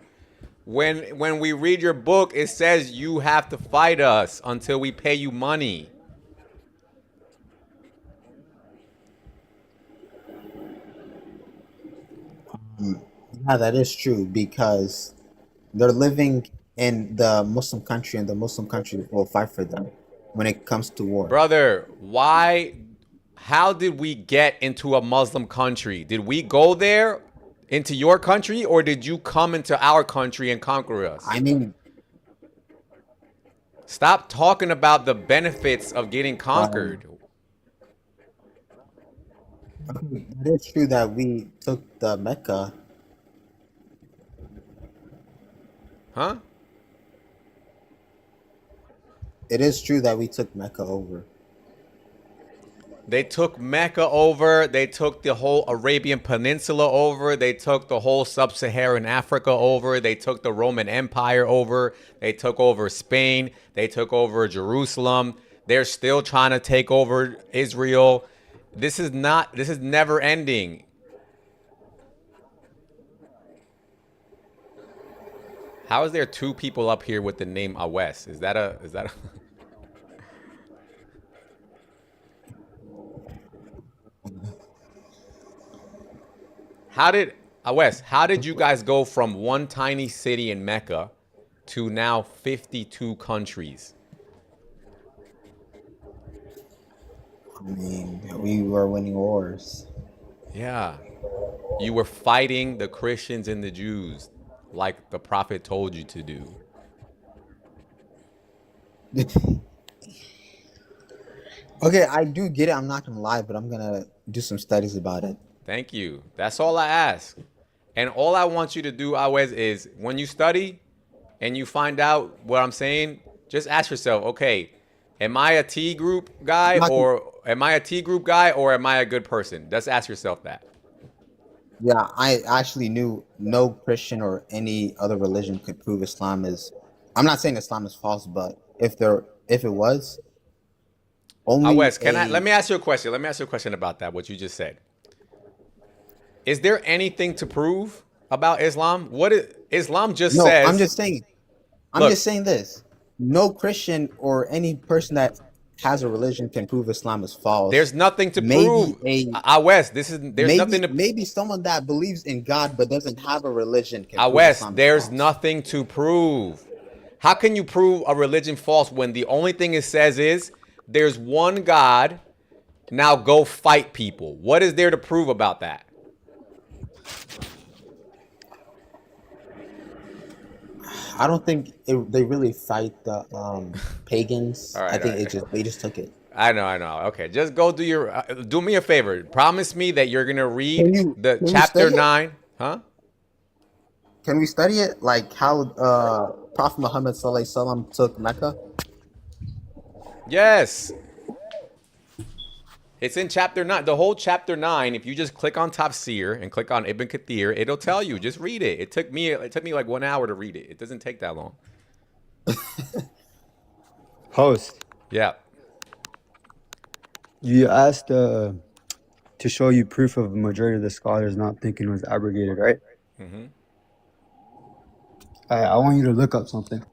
When we read your book, it says you have to fight us until we pay you money. Yeah, that is true because they're living in the Muslim country, and the Muslim country will fight for them when it comes to war. Brother, how did we get into a Muslim country? Did we go there into your country or did you come into our country and conquer us? I mean, Stop talking about the benefits of getting conquered. it is true that we took the Mecca. Huh? It is true that we took Mecca over. They took Mecca over. They took the whole Arabian Peninsula over. They took the whole sub-Saharan Africa over. They took the Roman Empire over. They took over Spain. They took over Jerusalem. They're still trying to take over Israel. This is never ending. How is there two people up here with the name Awes? Is that a how did you guys go from one tiny city in Mecca to now 52 countries? I mean, we were winning wars. Yeah. You were fighting the Christians and the Jews like the prophet told you to do. Okay, I do get it. I'm not gonna lie, but I'm gonna do some studies about it. Thank you. That's all I ask. And all I want you to do always is when you study and you find out what I'm saying, just ask yourself, okay, am I a T group guy or am I a good person? Just ask yourself that. Yeah, I actually knew no Christian or any other religion could prove Islam is. I'm not saying Islam is false, but if it was, only Wes, let me ask you a question. Let me ask you a question about that, what you just said. Is there anything to prove about Islam? Islam just no. says. I'm just saying. Just saying this. No Christian or any person that has a religion can prove Islam is false. There's nothing to prove. Wes, there's nothing to. Maybe someone that believes in God but doesn't have a religion can prove Wes, Islam there's is false. nothing to prove. How can you prove a religion false when the only thing it says is there's one God, now go fight people? What is there to prove about that? I don't think they really fight the pagans. All right, I think all right. they just took it. I know. Okay, just go do me a favor. Promise me that you're gonna read the chapter 9, huh? Can we study it like how Prophet Muhammad Sallallahu Alaihi Wasallam took Mecca? Yes. It's in chapter 9. The whole chapter 9, if you just click on Tafsir and click on Ibn Kathir, it'll tell you. Just read it. It took me like 1 hour to read it. It doesn't take that long. Host, Yeah. you asked to show you proof of a majority of the scholars not thinking it was abrogated, right? Mm-hmm. I want you to look up something.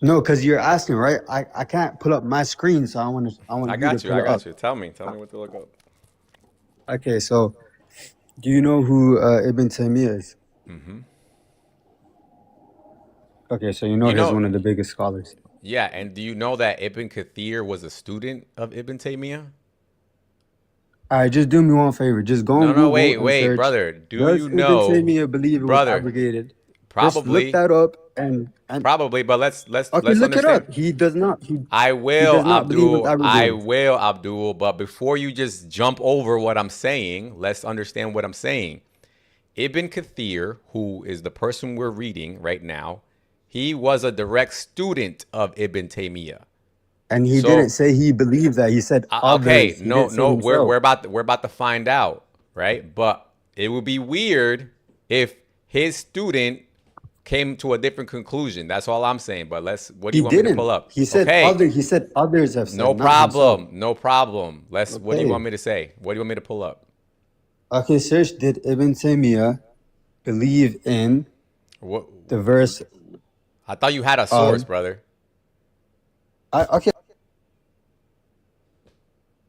No, because you're asking, right? I can't pull up my screen, so I want I you to got you. pull I it up. got you. Tell me what to look up. Okay, so do you know who Ibn Taymiyyah is? Mm-hmm. Okay, so you know You he's know, one of the biggest scholars. yeah, and do you know that Ibn Kathir was a student of Ibn Taymiyyah? All right, just do me one favor. Just go on No, Google wait, and search, brother. Do does you Ibn know, Taymiyyah believe it was brother? abrogated? Just look Probably, that up and probably, but let's okay, look it understand. up. He does not. I He will, does not believe it's Abdul. I abrogated. will, Abdul. But before you just jump over what I'm saying, let's understand what I'm saying. Ibn Kathir, who is the person we're reading right now, he was a direct student of Ibn Taymiyyah. And he didn't So, say he believed that. He said okay, others. He no, didn't say no, himself. we're about to find out, right? But it would be weird if his student came to a different conclusion. That's all I'm saying. But what do He you want me to pull didn't. up? He said Okay, other. He said others have said, no not himself. problem, no problem. What do you want Okay. me to say? What do you want me to pull up? Okay, search. Did Ibn Taymiyyah believe in What? the verse? I thought you had a source, brother. Okay.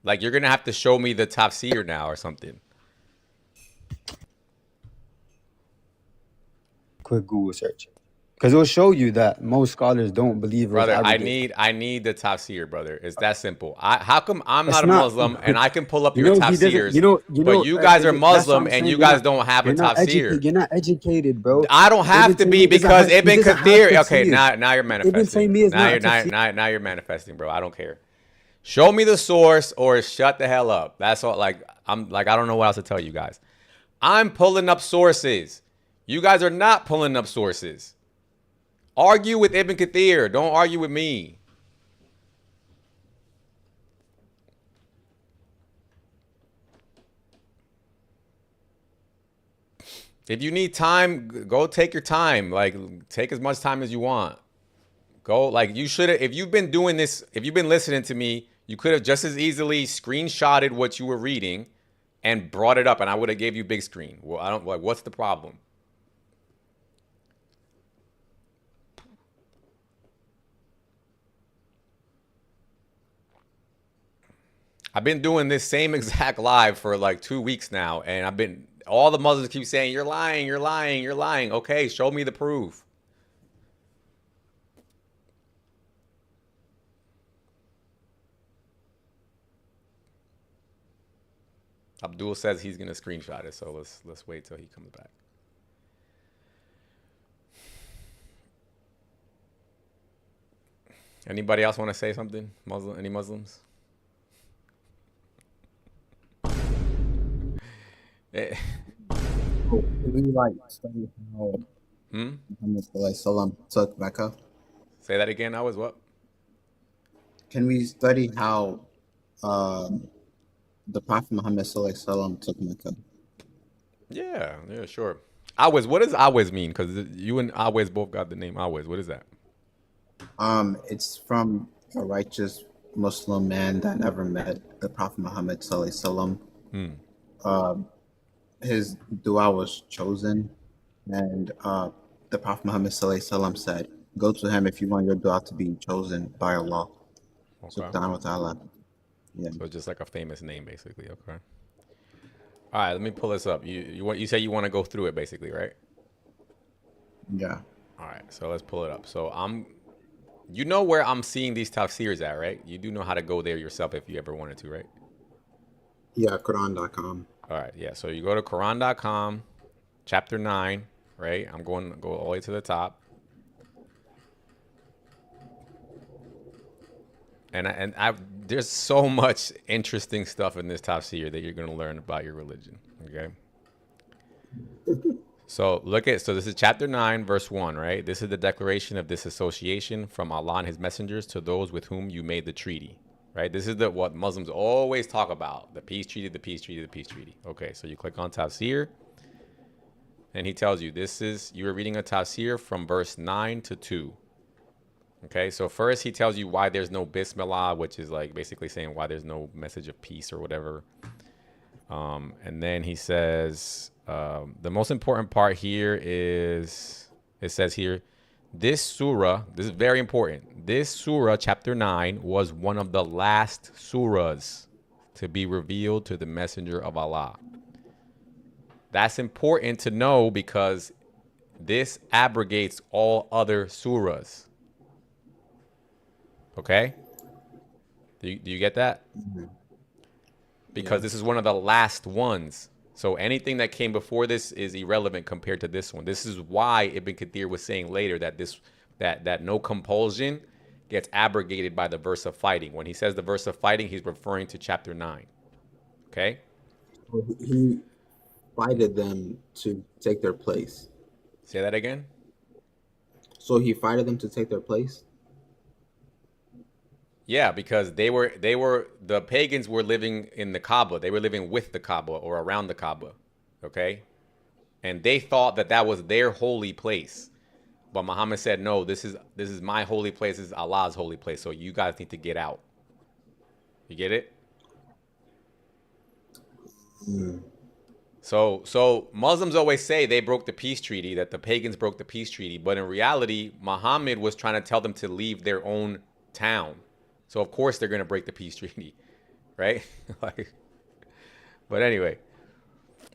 Like you're gonna have to show me the tafsir now or something. Quick Google search, because it will show you that most scholars don't believe it was Brother, abrogated. I need the tafsir, brother. It's that simple. How come I'm It's not a not. Muslim and I can pull up You your know he doesn't. tafsirs, You but know. you guys are That's what Muslim I'm and saying. you guys don't have a You're not tafsir? educated. You're not educated, bro. I don't have Ibn to be Taymiyyah doesn't because have, he Ibn doesn't have Kathir. Okay, tafsir. now you're Ibn manifesting. Taymiyyah is not a tafsir. Now you're manifesting, bro. I don't care. Show me the source or shut the hell up. That's all. Like I don't know what else to tell you guys. I'm pulling up sources. You guys are not pulling up sources. Argue with Ibn Kathir. Don't argue with me. If you need time, go take your time. Like, take as much time as you want. Go, like, you should have, if you've been doing this, if you've been listening to me, you could have just as easily screenshotted what you were reading and brought it up, and I would have gave you big screen. Well, I don't, like, what's the problem? I've been doing this same exact live for like 2 weeks now, and all the Muslims keep saying, you're lying, you're lying, you're lying. Okay, show me the proof. Abdul says he's gonna screenshot it, so let's wait till he comes back. Anybody else want to say something? Any Muslims? Can we like study how Muhammad Sallallahu Alaihi Wasallam took Mecca? Say that again. I was what? Can we study how the Prophet Muhammad Sallallahu Alaihi Wasallam took Mecca? Yeah, sure. Awes, what does Awes mean? Because you and Awes both got the name Awes. What is that? It's from a righteous Muslim man that never met the Prophet Muhammad Sallallahu Alaihi Wasallam. His dua was chosen, and the Prophet Muhammad Sallallahu Alaihi Wasallam said, "Go to him if you want your dua to be chosen by Allah." Okay. Subhanahu wa ta'ala. Yeah. So it's just like a famous name, basically. Okay. All right, let me pull this up. You say you want to go through it, basically, right? Yeah. All right, so let's pull it up. So you know where I'm seeing these tafsirs at, right? You do know how to go there yourself if you ever wanted to, right? Yeah, Quran.com. All right, yeah. So you go to Quran.com, chapter 9, right? I'm going to go all the way to the top. And there's so much interesting stuff in this tafsir that you're going to learn about your religion. Okay. So this is chapter 9, verse 1, right? This is the declaration of disassociation from Allah and his messengers to those with whom you made the treaty, right? This is what Muslims always talk about, the peace treaty, the peace treaty, the peace treaty. Okay, so you click on tafsir, and he tells you you are reading a tafsir from verse 9 to 2. Okay, so first he tells you why there's no Bismillah, which is like basically saying why there's no message of peace or whatever. And then he says, the most important part here is, it says here, this is very important. This surah, chapter 9, was one of the last surahs to be revealed to the messenger of Allah. That's important to know because this abrogates all other surahs. Okay? Do you get that? Because this is one of the last ones. So anything that came before this is irrelevant compared to this one. This is why Ibn Kathir was saying later that that no compulsion gets abrogated by the verse of fighting. When he says the verse of fighting, he's referring to chapter 9. Okay? He fighted them to take their place. Say that again? So he fighted them to take their place? Yeah, because the pagans were living in the Kaaba. They were living with the Kaaba or around the Kaaba. Okay? And they thought that was their holy place. But Muhammad said, no, this is my holy place. This is Allah's holy place. So you guys need to get out. You get it? So Muslims always say they broke the peace treaty, that the pagans broke the peace treaty. But in reality, Muhammad was trying to tell them to leave their own town. So of course they're going to break the peace treaty, right? But anyway,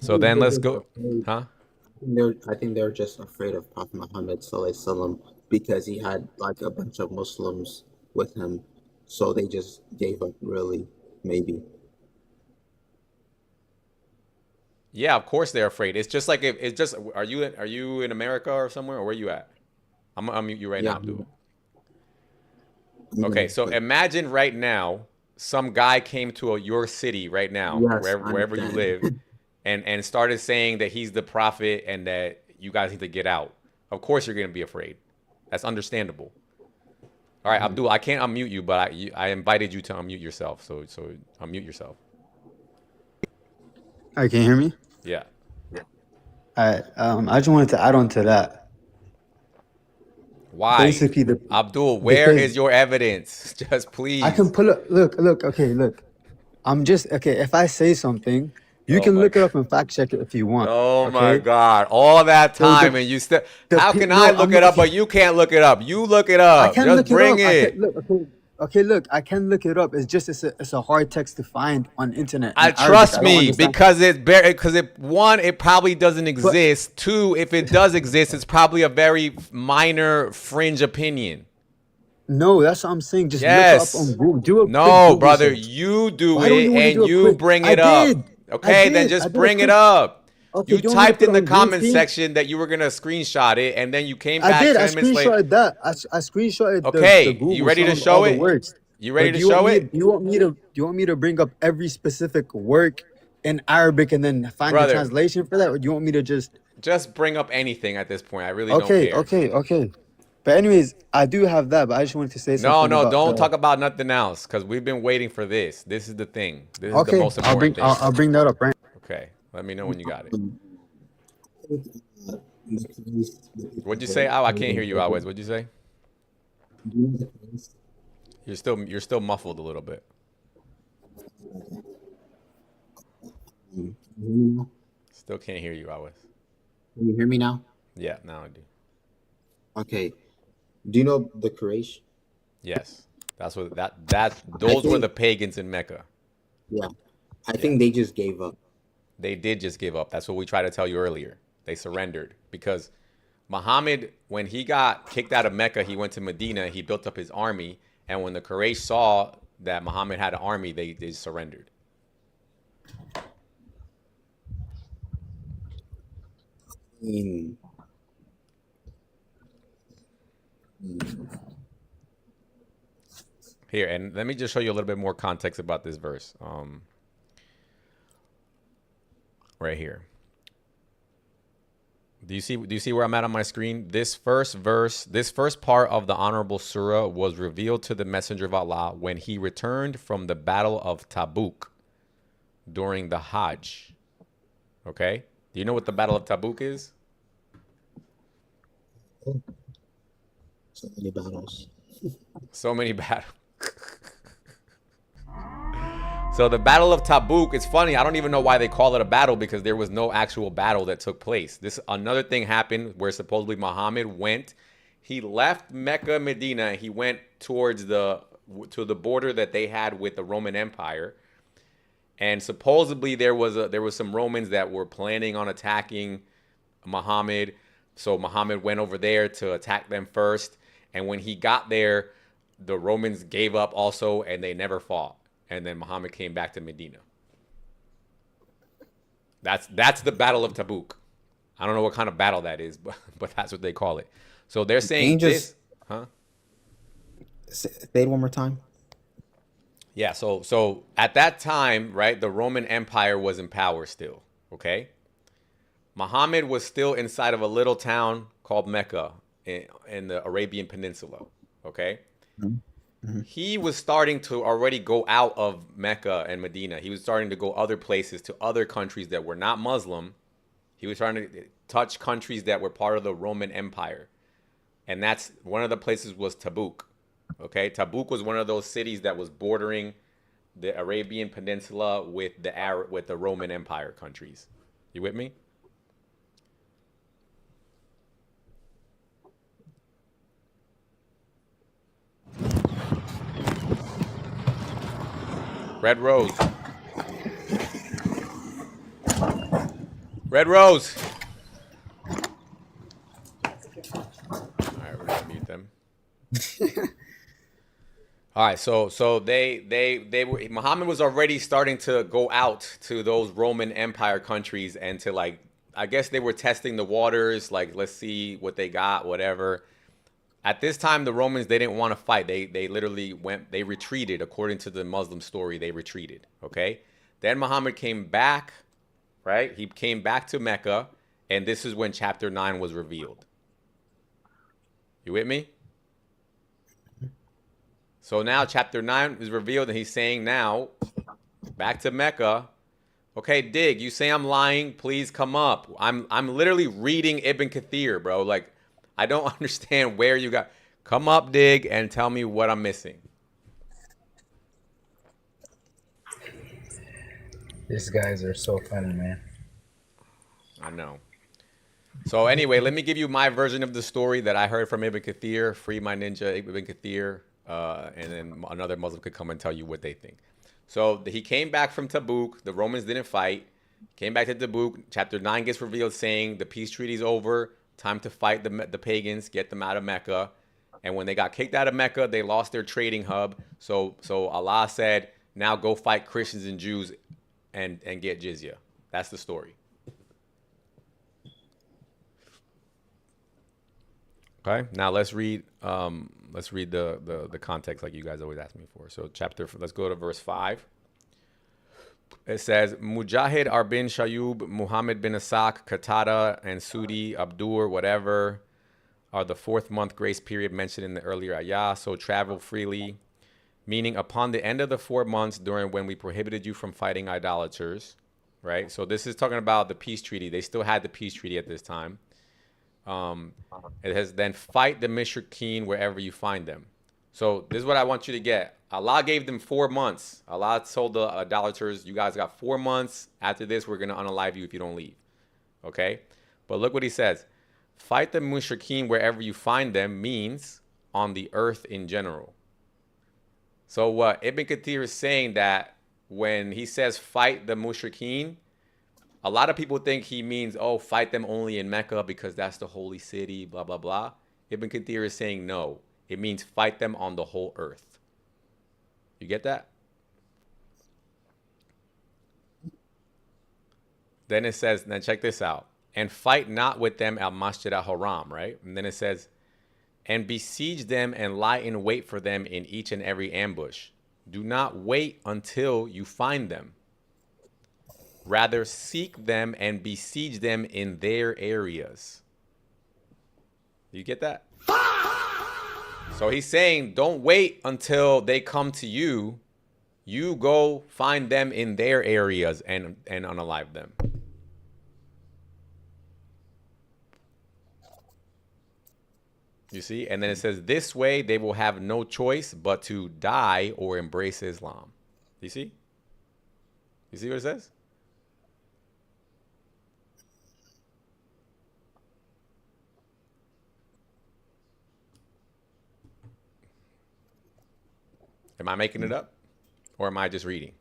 so then let's go. Huh? I think they're just afraid of Prophet Muhammad ﷺ because he had like a bunch of Muslims with him. So they just gave up, really, maybe. Yeah, of course they're afraid. It's just like are you in America or somewhere, or where are you at? I'm gonna unmute you right now, Abdul. Okay, so imagine right now some guy came to your city right now, wherever you live, and started saying that he's the prophet and that you guys need to get out. Of course you're gonna be afraid. That's understandable. All right, Abdul, I can't unmute you, but I invited you to unmute yourself. So unmute yourself. All right, can you hear me? Yeah. All right. I just wanted to add on to that. Why? Basically, Abdul, where is your evidence? Just please. I can pull up. Look. Okay, look. I'm just okay. If I say something, you can look it up and fact check it if you want. Oh okay? my God! All that time and you still. How can I look it up, but you can't look it up? You look it up. I can just look bring it up. it. Look. I can look it up. It's just it's a hard text to find on internet. Trust me, because it probably doesn't exist. Two, if it does exist, it's probably a very minor fringe opinion. No, that's what I'm saying. Just look up on Google. Do a no, brother, search. You do Why it and you bring it up. Okay, then just bring it up. Okay, you typed in the comment section that you were gonna screenshot it, and then you came back. I did. 10 minutes later. I screenshotted that. I screenshotted. Okay, the Google, you ready to show it? Words. You ready to show it? Do you want me to bring up every specific work in Arabic and then find the translation for that, or do you want me to just bring up anything at this point? I really don't care. Okay. But anyways, I do have that, but I just wanted to say something. No, don't talk about nothing else because we've been waiting for this. This is the thing. This is the most important thing. I'll bring that up, right? Okay, let me know when you got it. What'd you say? Oh, I can't hear you, Always. What'd you say? You're still muffled a little bit. Still can't hear you, Always. Can you hear me now? Yeah, now I do. Okay. Do you know the Quraysh? Yes. Those were the pagans in Mecca. Yeah. I think they just gave up. They did just give up. That's what we tried to tell you earlier. They surrendered because Muhammad, when he got kicked out of Mecca, he went to Medina, he built up his army, and when the Quraysh saw that Muhammad had an army, they surrendered. Here, and let me just show you a little bit more context about this verse. Right here. Do you see where I'm at on my screen? This first verse, this first part of the honorable surah was revealed to the messenger of Allah when he returned from the battle of Tabuk during the Hajj. Okay? Do you know what the battle of Tabuk is? So many battles. So many battles. So the Battle of Tabuk, it's funny, I don't even know why they call it a battle because there was no actual battle that took place. This another thing happened where supposedly Muhammad went, he left Mecca, Medina, he went towards to the border that they had with the Roman Empire. And supposedly there was some Romans that were planning on attacking Muhammad. So Muhammad went over there to attack them first, and when he got there, the Romans gave up also and they never fought. And then Muhammad came back to Medina. That's the Battle of Tabuk. I don't know what kind of battle that is, but that's what they call it. So they're saying this, huh? Say it one more time. Yeah, so at that time, right, the Roman Empire was in power still, okay? Muhammad was still inside of a little town called Mecca in the Arabian Peninsula, okay? Mm-hmm. He was starting to already go out of Mecca and Medina. He was starting to go other places, to other countries that were not Muslim. He was trying to touch countries that were part of the Roman Empire. And that's one of the places was Tabuk. Okay, Tabuk was one of those cities that was bordering the Arabian Peninsula with the Roman Empire countries. You with me? Red Rose. Red Rose. All right, we're gonna mute them. All right, so they were Muhammad was already starting to go out to those Roman Empire countries and to like I guess they were testing the waters, like let's see what they got, whatever. At this time, the Romans, they didn't want to fight. They literally they retreated. According to the Muslim story, they retreated, okay? Then Muhammad came back, right? He came back to Mecca, and this is when chapter 9 was revealed. You with me? So now chapter 9 is revealed, and he's saying now, back to Mecca. Okay, Dig, you say I'm lying, please come up. I'm literally reading Ibn Kathir, bro. Like, I don't understand where you got. Come up, Dig, and tell me what I'm missing. These guys are so funny, man. I know. So anyway, let me give you my version of the story that I heard from Ibn Kathir, Free My Ninja, Ibn Kathir, and then another Muslim could come and tell you what they think. So he came back from Tabuk. The Romans didn't fight. Came back to Tabuk. Chapter 9 gets revealed saying the peace treaty's over. Time to fight the pagans, get them out of Mecca. And when they got kicked out of Mecca, they lost their trading hub. So Allah said, now go fight Christians and Jews and get jizya. That's the story. Okay, now let's read the context like you guys always ask me for. So let's go to verse 5. It says, Mujahid Arbin Shayub, Muhammad bin Asak, Qatada, and Sudi, Abdur, whatever, are the 4th month grace period mentioned in the earlier ayah. So travel freely, meaning upon the end of the 4 months during when we prohibited you from fighting idolaters, right? So this is talking about the peace treaty. They still had the peace treaty at this time. It has then fight the Mushrikeen wherever you find them. So this is what I want you to get. Allah gave them 4 months. Allah told the idolaters, you guys got 4 months. After this, we're going to unalive you if you don't leave. Okay? But look what he says. Fight the Mushrikeen wherever you find them means on the earth in general. So what Ibn Kathir is saying that when he says fight the Mushrikeen, a lot of people think he means, oh, fight them only in Mecca because that's the holy city, blah, blah, blah. Ibn Kathir is saying no. It means fight them on the whole earth. You get that? Then it says, then check this out. And fight not with them al Masjid al Haram, right? And then it says, and besiege them and lie in wait for them in each and every ambush. Do not wait until you find them. Rather, seek them and besiege them in their areas. You get that? So he's saying, don't wait until they come to you. You go find them in their areas and unalive them. You see? And then it says, this way they will have no choice but to die or embrace Islam. You see? You see what it says? Am I making it up? Or am I just reading?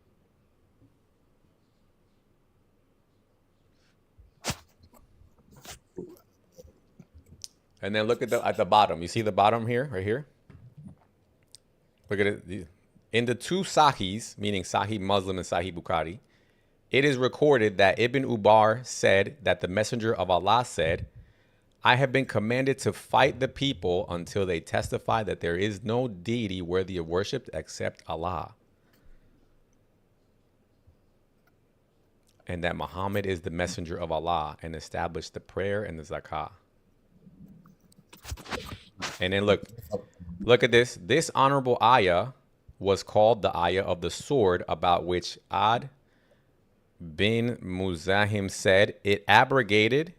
And then look at the bottom. You see the bottom here, right here? Look at it. In the two Sahihs, meaning Sahih Muslim and Sahih Bukhari, it is recorded that Ibn Ubar said that the Messenger of Allah said, I have been commanded to fight the people until they testify that there is no deity worthy of worship except Allah, and that Muhammad is the messenger of Allah, and established the prayer and the zakah. And then look at this. This honorable ayah was called the ayah of the sword, about which Ad bin Muzahim said, it abrogated,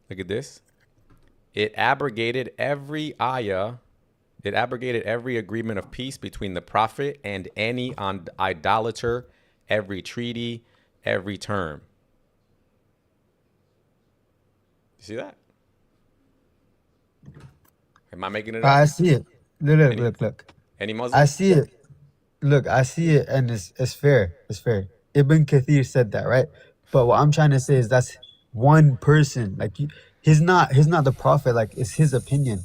look at this, it abrogated every ayah, it abrogated every agreement of peace between the Prophet and any idolater, every treaty, every term. You see that? Am I making it up? I see it. Look. Any Muslim? I see it. Look, I see it, and it's fair. It's fair. Ibn Kathir said that, right? But what I'm trying to say is that's one person. Like he's not the prophet. Like it's his opinion.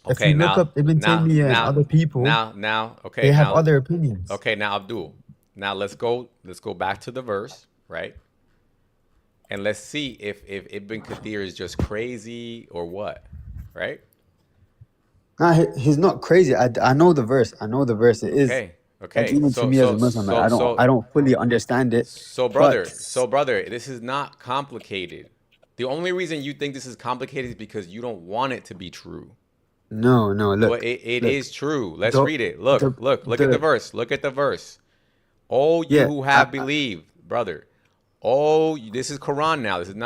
If Okay, you look up Ibn Taymiyyah and other people, okay, they have other opinions. Okay, now Abdul. Now let's go back to the verse, right? And let's see if Ibn Kathir is just crazy or what, right? Nah, he's not crazy. I know the verse. It is. Okay. Like, even to me as a Muslim, I don't fully understand it. So brother, this is not complicated. The only reason you think this is complicated is because you don't want it to be true. No, look. Well, it is true. Let's read it. Look at the verse. Look at the verse. Oh, you who have believed, brother. Oh, this is Quran now. This is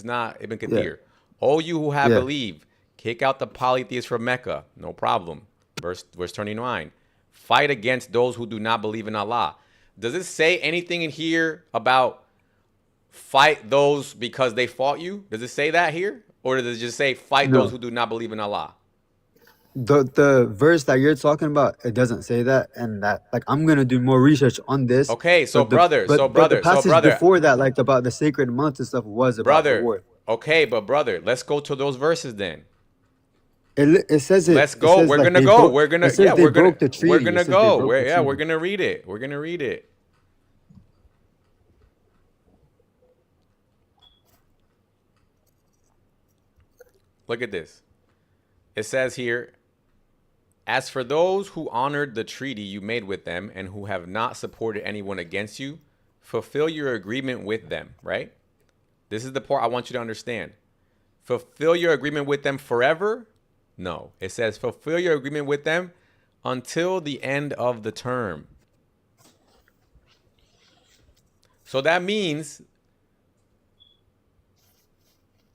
not Ibn Kathir. Yeah. Oh, you who have believed, kick out the polytheists from Mecca. No problem. Verse 29. Fight against those who do not believe in Allah. Does it say anything in here about fight those because they fought you? Does it say that here? Or does it just say fight those who do not believe in Allah? The verse that you're talking about, it doesn't say that, and that like I'm gonna do more research on this. Okay, so but the passage before that, like about the sacred months and stuff, was about the war. Okay, but brother, let's go to those verses then. It says it. Let's go. We're gonna go. We're gonna go. We're gonna go. We're gonna read it. We're gonna read it. Look at this. It says here, as for those who honored the treaty you made with them and who have not supported anyone against you, fulfill your agreement with them, right? This is the part I want you to understand. Fulfill your agreement with them forever? No. It says fulfill your agreement with them until the end of the term. So that means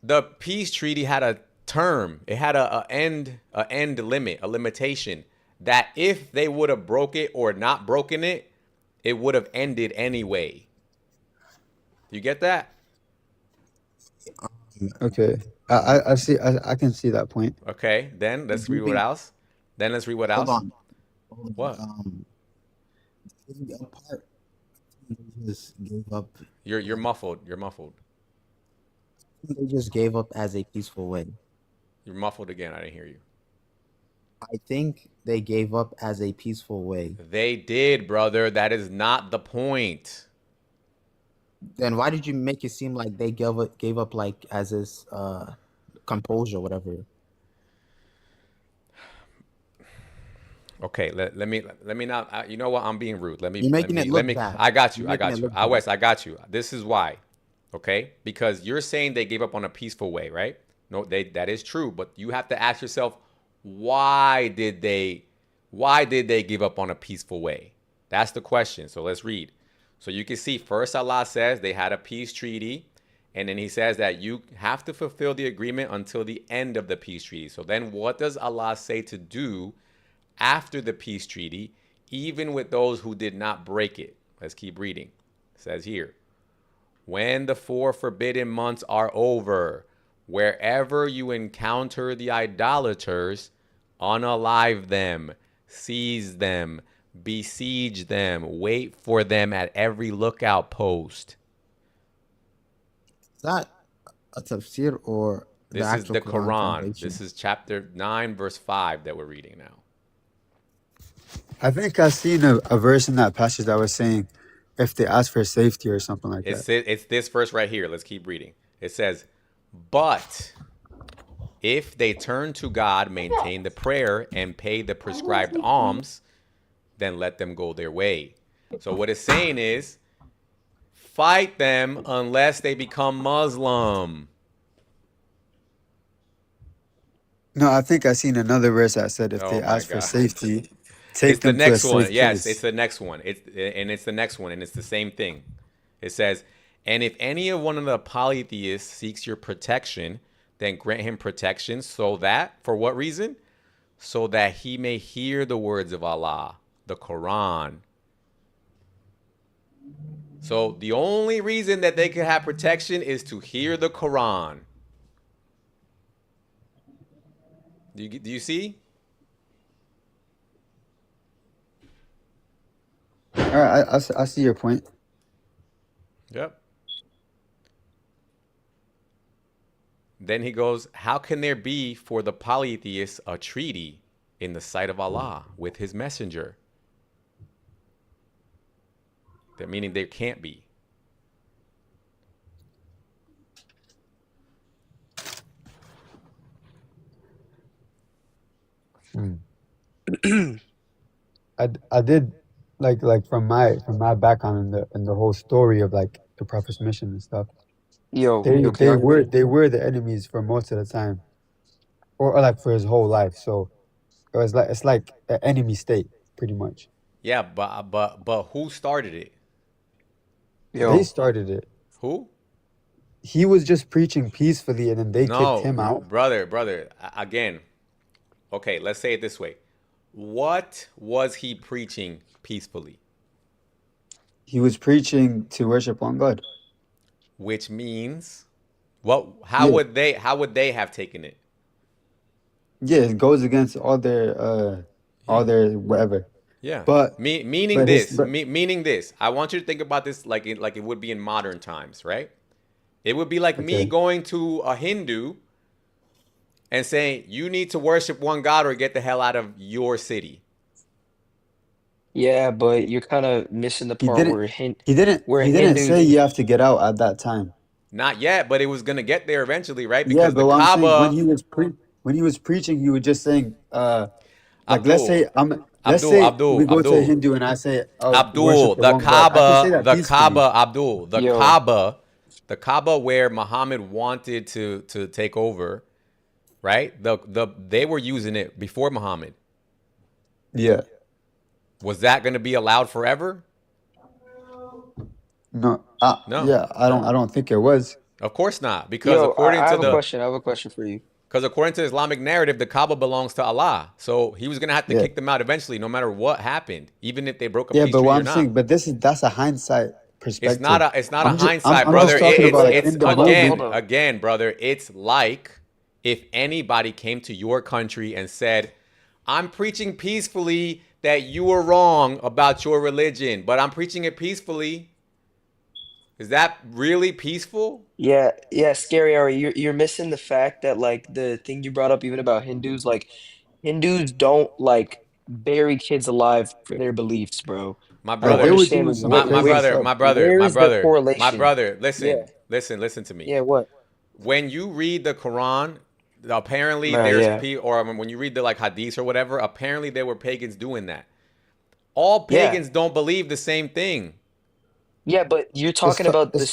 the peace treaty had a term. It had a end limit, a limitation, that if they would have broke it or not broken it, it would have ended anyway. You get that? Okay. I see. I can see that point. Okay. Then let's read what else. Hold on. What? They just gave up. You're muffled. They just gave up as a peaceful way. You're muffled again. I didn't hear you. I think they gave up as a peaceful way. They did, brother. That is not the point. Then why did you make it seem like they gave up like as this composure, whatever? Okay, let me not. You know what? I'm being rude. Let me You're let making it me let look me. bad. I got you. You're I making got it you. look I bad. West. I got you. This is why. Okay, because you're saying they gave up on a peaceful way, right? No, that is true. But you have to ask yourself, why did they? Why did they give up on a peaceful way? That's the question. So let's read. So you can see first Allah says they had a peace treaty. And then he says that you have to fulfill the agreement until the end of the peace treaty. So then what does Allah say to do after the peace treaty, even with those who did not break it? Let's keep reading. It says here, when the 4 forbidden months are over, wherever you encounter the idolaters, unalive them, seize them, besiege them, wait for them at every lookout post. Is that a tafsir or the This is actual the Quran Quran. translation? This is chapter 9, verse 5 that we're reading now. I think I seen a verse in that passage that was saying if they ask for safety or something like that. It's this verse right here. Let's keep reading. It says, but if they turn to God, maintain the prayer, and pay the prescribed alms, then let them go their way. So what it's saying is, fight them unless they become Muslim. No, I think I seen another verse that said if Oh they my ask for God. safety, It's take the them to a next one. safe Yes, it's place. the next one. It's the next one, and it's the same thing. It says, and if any of one of the polytheists seeks your protection, then grant him protection so that, for what reason? So that he may hear the words of Allah, the Quran. So the only reason that they could have protection is to hear the Quran. Do you see? All right, I see your point. Yep. Then he goes, how can there be for the polytheists a treaty in the sight of Allah with his messenger? That meaning there can't be. I did like from my background in the whole story of like the prophet's mission and stuff. Yo, can y'all hear me? They were the enemies for most of the time, or like for his whole life. So it was like it's like an enemy state pretty much. Yeah, but who started it? They Yo, started it. Who? He was just preaching peacefully, and then they kicked No, him out. brother. Again, okay, let's say it this way. What was he preaching peacefully? He was preaching to worship one God. Which means, well, Yeah, how would they have taken it? yeah, it goes against all Yeah. their whatever. Yeah. But Meaning but his this, but meaning this. I want you to think about this like it would be in modern times, right? It would be like me okay. going to a Hindu and saying, "You need to worship one God or get the hell out of your city." yeah, but you're kind of missing the He part didn't where he didn't say Hindus. you have to get out at that time. Not yet, but it was gonna get there eventually, right? Yeah, Because the but what I'm saying Kaaba, when he was preaching, he was just saying like Abdul, let's say we go to a Abdul, Hindu and I say worship Abdul, the one God. I can say that the peacefully. Kaaba, Abdul, Yo, the Kaaba where Muhammad wanted to take over, right? They were using it before Muhammad. Yeah. Was that going to be allowed forever? No. No, Yeah, I don't think it was. of course not, because yo, I have a question. I have a question for you. according to the Islamic narrative, the Kaaba belongs to Allah. So he was going to have to Yeah. kick them out eventually, no matter what happened, even if they broke a Yeah, peace but what treaty or I'm not. saying, but that's a hindsight perspective. It's not a hindsight, I'm just brother. talking about like It's in the Hold up, hold moment. up. again, brother. It's like if anybody came to your country and said, "I'm preaching peacefully that you were wrong about your religion, but I'm preaching it peacefully." Is that really peaceful? Yeah, scary Ari. You're missing the fact that like the thing you brought up even about Hindus, like Hindus don't like bury kids alive for their beliefs, bro. My I don't They brother, were doing understand some crazy stuff. where is the correlation? brother. Yeah, Listen to me. yeah, what? When you read the Quran, apparently No, there's yeah, people, or when you read the like hadiths or whatever, apparently there were pagans doing that. All yeah, pagans don't believe the same thing. yeah. But you're It's talking about the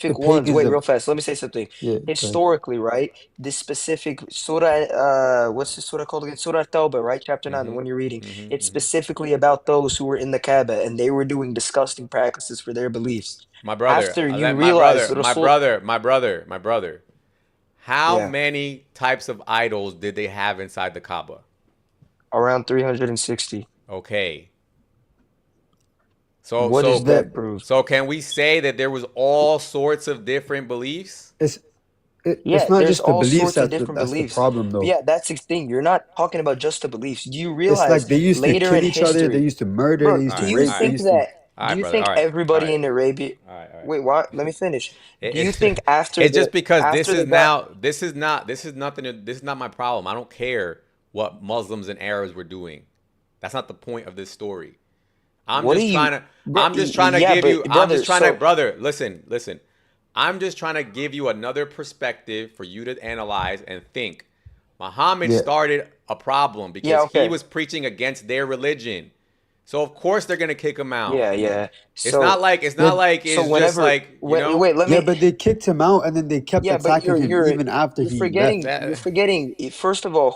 the specific ones. pagans Wait, of real fast. Let me say something. yeah. Go ahead. Historically, right? The specific surah. What's the surah called again? Surah Tawbah, right? Chapter 9. The one you're reading. It's specifically about those who were in the Kaaba and they were doing disgusting practices for their beliefs. My brother, After you let my realize brother, the my Rasul, brother, my brother, my brother. How yeah, many types of idols did they have inside the Kaaba? around 360. Okay. So What so does The that prove? so can we say that there was all sorts of different beliefs? it's Yeah, it's not there's just the all beliefs sorts of that's different the beliefs. problem But though. yeah, that's the thing. You're not talking about just the beliefs. Do you It's realize like they used to later kill in each other, they history, used to murder, they bro, used All to do right, you all rape, they right, think used to that, all do right, you brother. think All right, all everybody right, in Arabia, all right, all right. wait, what? Let me finish. Do you It, think after it's the, just because after this is they got, now this is nothing. This is not my problem. I don't care what Muslims and Arabs were doing. That's not the point of this story. I'm what do just you, trying to bro, I'm just trying to yeah, give but you I'm just brother, trying to so, brother, listen. I'm just trying to give you another perspective for you to analyze and think. Muhammad yeah. started a problem yeah, because he okay. was preaching against their religion. So of course they're going to kick him out. Yeah, yeah. It's not So, like it's Yeah, not like so it's just whenever, like, wait, let yeah, me, but they kicked him out and then they kept yeah, but attacking him even after you're he left. forgetting that first of all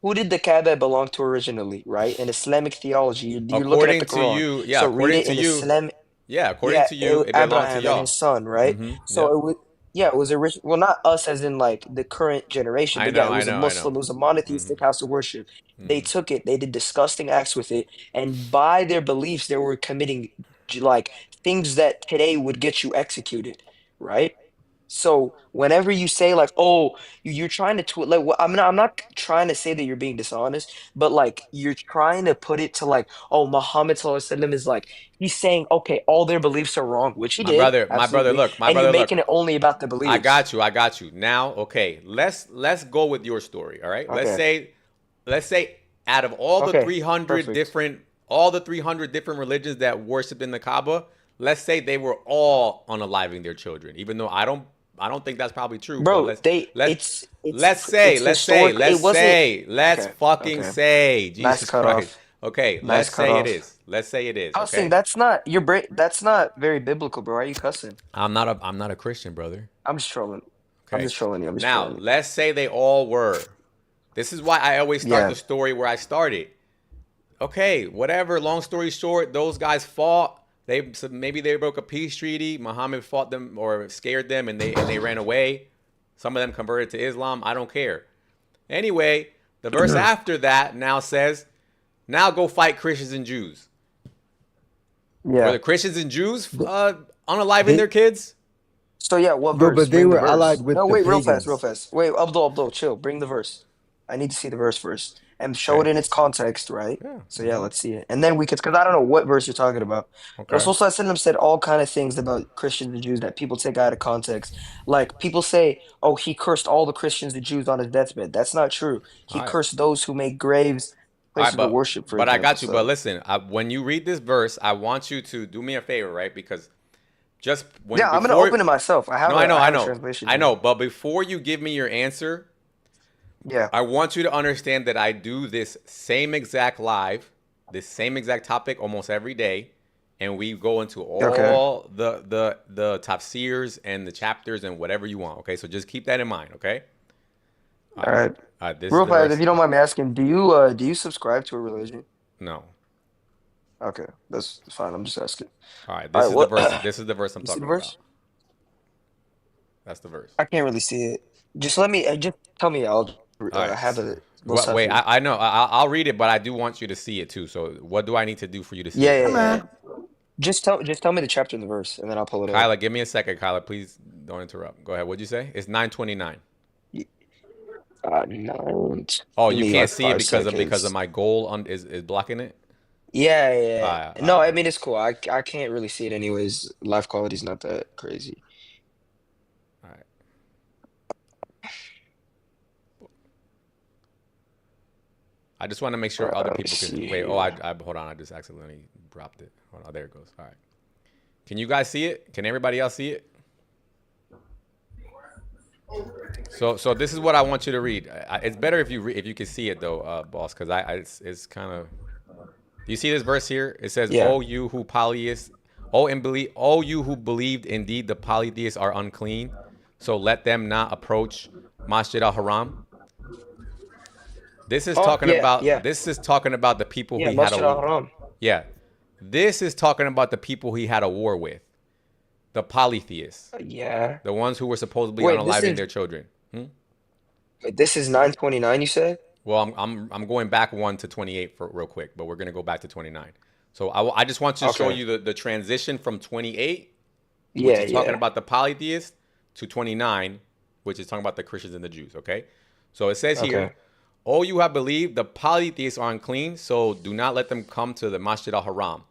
who did the Kaaba belong to originally, right? In Islamic theology, you're looking at according the to Quran. you, yeah, So read according it to in you, Islam. yeah, according Yeah, to you, it belonged to Abraham and his y'all. son, right? So Yep. it was yeah, it was original. Well, not us as in like the current generation, I but yeah, know, it I was a know, I know. Muslim, it was a monotheistic house of worship. They took it, they did disgusting acts with it, and by their beliefs, they were committing like things that today would get you executed, right? So whenever you say like, "Oh, you're trying to like," I'm not trying to say that you're being dishonest, but like you're trying to put it to like, "Oh, Muhammad Sallallahu Alaihi Wasallam is like he's saying, okay, all their beliefs are wrong," which he did, My brother, absolutely, look, my and you're brother, making look. it only about the beliefs. I got you. Now, okay, let's go with your story, all right? Okay, Let's say out of all the okay, 300 perfect, different all the 300 different religions that worship in the Kaaba, let's say they were all unaliving their children, even though I don't think that's probably true, but bro. let's let's It's historic. It wasn't let's okay. fucking Okay, say, nice Jesus Christ. cutoff. Okay, Nice let's say it cutoff. is. Let's say it is, Cussing. okay? That's not your brain. That's not very biblical, bro. Why are you cussing? I'm not a Christian, brother. I'm just trolling. I'm Okay. just trolling you. I'm just Now, trolling you. let's say they all were. This is why I always start Yeah. the story where I started. Okay, whatever. Long story short, those guys fought. Maybe they broke a peace treaty. Muhammad fought them or scared them, and they ran away. Some of them converted to Islam. I don't care. Anyway, the verse after that now says, "Now go fight Christians and Jews." Were Yeah. the Christians and Jews unaliving They their kids? So yeah, what no, verse? but they Bring the were allied verse. with No, the wait, real fast, real pagans. fast. Wait, Abdul, chill. Bring the verse. I need to see the verse first and show it Okay. in its context, right? Yeah. So yeah, let's see it, and then we could, because I don't know what verse you're talking about. Okay. Rasul Sallallahu Alaihi Wasallam said all kind of things about Christians and Jews that people take out of context. Like people say, "Oh, he cursed all the Christians and Jews on his deathbed." That's not true. He All right. cursed those who make graves All right, places of worship, for I example. got you. But So listen, when you read this verse, I want you to do me a favor, right? Because just when yeah, I'm gonna before, open it myself. no, I know, I I have a know, translation I here. know. But before you give me your answer, Yeah. I want you to understand that I do this same exact live, this same exact topic almost every day, and we go into Okay. all the tafsirs and the chapters and whatever you want. Okay, so just keep that in mind. Okay. All All right. right. All right. This is Real the fast, if verse. you don't mind me asking, do you subscribe to a religion? No. Okay, that's fine. I'm just asking. All right. All This right, is the what? verse. This is the verse I'm You see the talking about. verse? That's the verse. I can't really see it. Just just tell me. I'll All right. have a What? musaf Wait. here. I know. I'll read it, but I do want you to see it too. So, what do I need to do for you to see Yeah, it, yeah, Come brother? yeah. on. Just tell me the chapter and the verse, and then I'll pull it up. Kyla, give me a second. Kyla, please don't interrupt. Go ahead. What'd you say? It's 9:29. Y- No, Oh, give you me can't like see it five because of seconds. my goal is blocking it. Yeah, All yeah, right. yeah. All No, right. I mean it's cool. I can't really see it anyways. Live quality's not that crazy. All right. I just want to make sure other Let me people can see wait. Oh, here. I hold on. I just accidentally dropped it. Hold on. There it goes. All right. Can you guys see it? Can everybody else see it? So this is what I want you to read. It's better if if you can see it though, boss, because it's kind of. Do you see this verse here? It says, Yeah. "Oh, you who polytheists, oh you who believed indeed the polytheists are unclean, so let them not approach Masjid al Haram." This is Oh, talking yeah, about yeah. the people Yeah, he had a Masjid al-Haram. yeah. This is talking about the people he had a war with, the polytheists, Yeah. the ones who were supposedly Wait, this unaliving is their children. this is 929, you said? Well, I'm going back 1 to 28 for real quick, but we're gonna go back to 29. So I just want to show Okay. you the transition from 28, which Yeah, is talking yeah. about the polytheists, to 29, which is talking about the Christians and the Jews. Okay, so it says here, Okay. "Oh, you have believed the polytheists are unclean, so do not let them come to the Masjid al Haram."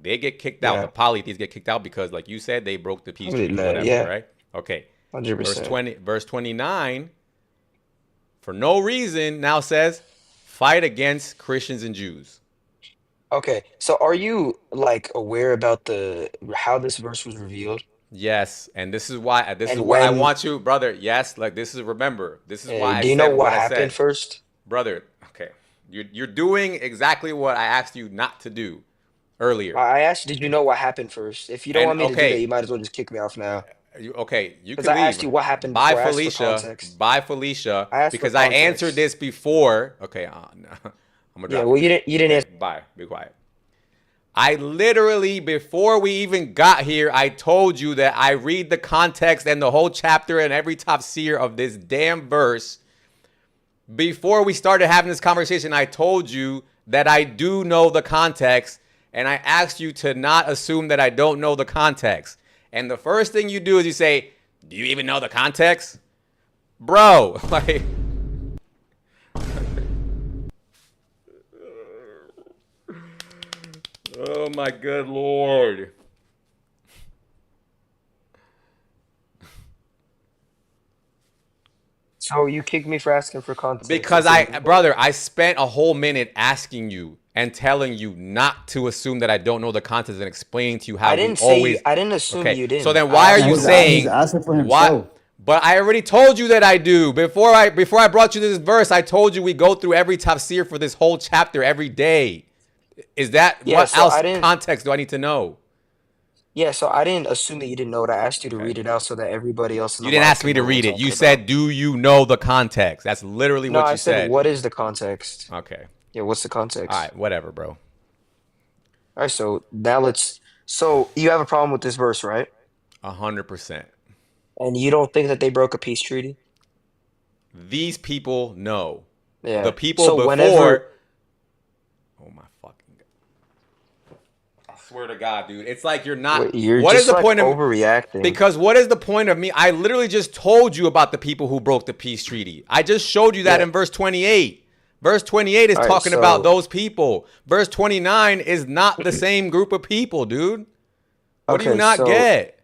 They get kicked out. The Yeah. polytheists get kicked out because, like you said, they broke the peace treaty, Alhamdulillah, whatever. yeah. Right? Okay. Verse 100%. 20, verse 29. For no reason now says, fight against Christians and Jews. Okay. So are you like aware about the how this verse was revealed Yes, and this is why this is and what I when want you, brother. Yes, like this is remember. This is why I do you know said what what I happened said, first? brother. Okay, you're doing exactly what I asked you not to do earlier. I asked, did you know what happened first? If you don't And want me to do that, okay, you might as well just kick me off now. you Because can I leave. asked you what happened Bye, before. I asked for Felicia. context. Bye, Felicia. I asked for Because I answered context. this before. Okay, no. I'm gonna Yeah, drop well you. you didn't Okay, answer. bye. Be quiet. I literally, before we even got here, I told you that I read the context and the whole chapter and every tafsir of this damn verse. Before we started having this conversation, I told you that I do know the context, and I asked you to not assume that I don't know the context. And the first thing you do is you say, "Do you even know the context?" Bro, like. Oh my good lord. So you kicked me for asking for context. Because That's it. brother, I spent a whole minute asking you and telling you not to assume that I don't know the context and explaining to you how we always. I didn't assume Okay, you so didn't. then I why are asked you for He's saying context. asking for what? himself. But I already told you that I do. Before I brought you to this verse, I told you we go through every tafsir for this whole chapter every day. Is that Yeah, what so else I didn't context do I need to know? yeah, so I didn't assume that you didn't know it. I asked you to Okay. read it out so that everybody else in You the didn't live ask can me to know what we're read it. You talking about. said, "Do you know the context?" That's literally No, what I you said, said. what is the context? Okay. Yeah, what's the All context? right, whatever, bro. All right, so now so you have a problem with this verse, right? 100%. And you don't think that they broke a peace treaty? These people know. The Yeah. people So whenever before. Oh my fucking God. I swear to God, dude. It's like you're not. wait, you're What is just the like point of. overreacting. Because what is the point of me? I literally just told you about the people who broke the peace treaty. I just showed you that Yeah. in verse 28. Verse 28 is All right, talking about so those people. Verse 29 is not the same group of people, dude. What do you okay, not get?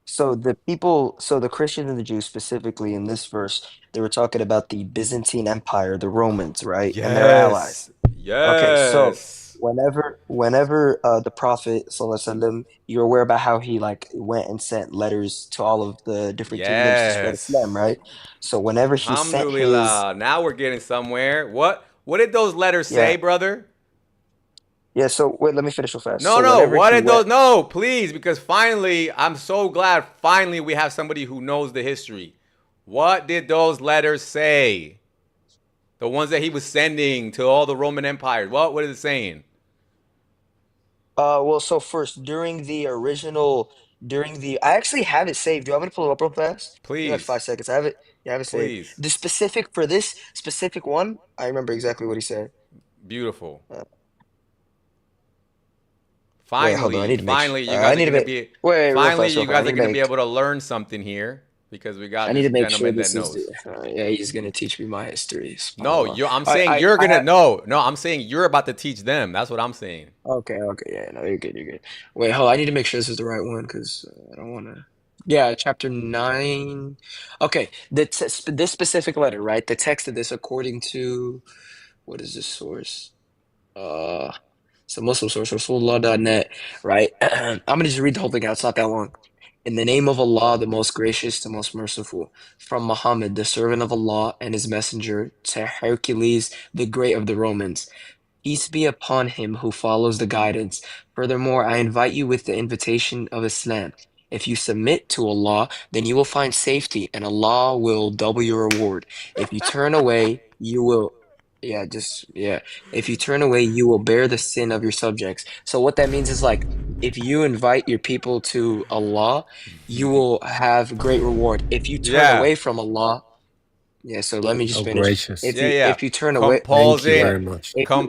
so the people, so the Christians and the Jews specifically in this verse, they were talking about the Byzantine Empire, the Romans, right? And their allies. Yes. Okay, so Yes. whenever the Prophet Sallallahu Alaihi Wasallam, you're aware about how he like went and sent letters to all of the different kingdoms to spread Islam, Yes. right? So whenever he sent his Alhamdulillah. Now we're getting somewhere. What did those letters say, yeah, brother? yeah, so wait, let me finish real fast. No, So no. whenever What he did went those? No, please, because finally, I'm so glad. Finally, we have somebody who knows the history. What did those letters say? The ones that he was sending to all the Roman empires. What is it saying? well, so first during the I actually have it saved. Do you want me to pull it up real fast? Give me like Please, 5 seconds. I have it. Yeah, I have it saved. please. The specific for this specific one, I remember exactly what he said. Beautiful. Uh, wait, hold on. I Finally, need to make. finally, you I guys are need to gonna make. be. Real Finally, fast, real you fast. guys are gonna be able to learn something here because we got I need this to make sure gentleman that this is. knows. Yeah, he's gonna teach me my history. No, SubhanAllah. I'm saying you're gonna no. I'm saying you're about to teach them. That's what I'm saying. Okay, okay, yeah, no, you're good, you're good. Wait, hold on, I need to make sure this is the right one because I don't want to. Yeah, chapter 9. Okay, this specific letter, right? The text of this, according to what is this source? Uh, it's a Muslim source, Rasulullah.net, right? I'm gonna just read the whole thing out. It's not that long. In the name of Allah, the most gracious, the most merciful. From Muhammad, the servant of Allah and his messenger, to Hercules, the great of the Romans. Peace be upon him who follows the guidance. Furthermore, I invite you with the invitation of Islam. If you submit to Allah, then you will find safety, and Allah will double your reward. If you turn away, you will, yeah. If you turn away, you will bear the sin of your subjects. So what that means is like, if you invite your people to Allah, you will have great reward. If you turn Yeah. away from Allah, yeah. So let me just Oh, finish. gracious. Yeah. If you turn away, Thank you yeah. very much. If you turn,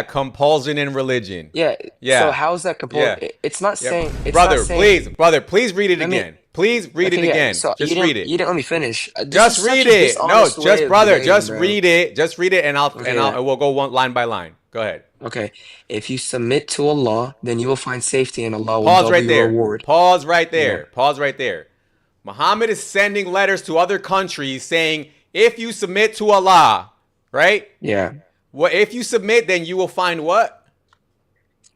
Compulsion in religion. yeah. Yeah. So how's that compulsion? Yeah. It's not Yeah. saying. It's not Brother, saying. please read it Let me. again. Please read it Okay, yeah. again. So Just read you it. didn't let me finish. This Just is such read a it. No, dishonest way of debating, just bro. read it. Just read it, and Okay, yeah. we'll go line by line. Go ahead. Okay. If you submit to Allah, then you will find safety, and Allah will Pause double right your there. reward. Pause right Yeah. there. Pause right there. Muhammad is sending letters to other countries saying, if you submit to Allah, right? Yeah. Well, if you submit, then you will find what?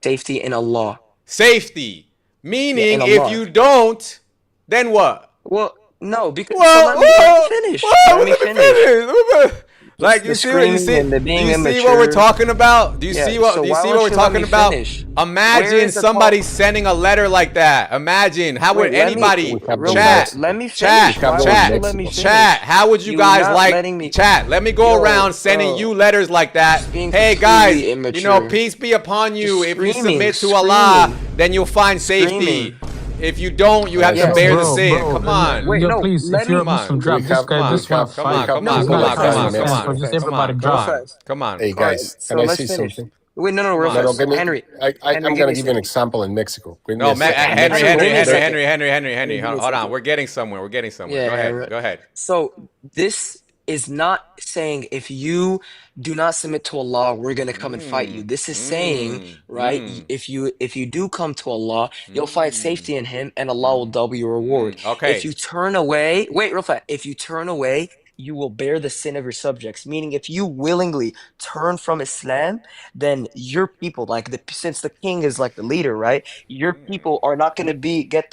Safety in Allah. Safety. Yeah, Meaning, in if Allah. you don't, then what? Well, no, because so let me finish. Let me finish. Like The screaming and the being you see immature. what we're talking about? Do you Yeah, see what so do you why see won't what we're you let talking me about? finish? Where Imagine is the somebody call? sending a letter like that. Imagine how would Wait, let me- anybody real chat quick, let me chat finish. Why won't chat you let me finish? chat? How would you You're guys not like letting me- chat? Let me go Yo, around sending bro. you letters like that. Just being Hey guys, completely you know, immature. peace be upon you. Just If you screaming, submit to Allah, screaming. then you'll find safety. Screaming. If you don't, you have Yeah. to bear the Bro, sin. bro, Come on. Wait, yo, no, please, let if you're me. a Muslim, drop Come this on, guy. This one come on, fight. come No, on, He's come not on, trying come to on, understand, come so on, just Real come everybody on, Real drop. fast. come on. Hey All right, guys, so can I let's say finish. something? Wait, no, real Come on. No, fast. give me. Henry, I'm give gonna me a give you an second. example in Mexico. Give me No, a second. Henry, Henry, give me a second. Henry. Give me a Hold on. second. We're getting somewhere. We're getting somewhere. Yeah, Go ahead. right. Go ahead. So this is not saying if you do not submit to Allah, we're gonna come and fight you. This is saying, right? If you do come to Allah, you'll find safety in Him, and Allah will double your reward. Okay. If you turn away, wait, real fast. If you turn away, you will bear the sin of your subjects. Meaning, if you willingly turn from Islam, then your people, like since the king is like the leader, right? Your people are not gonna get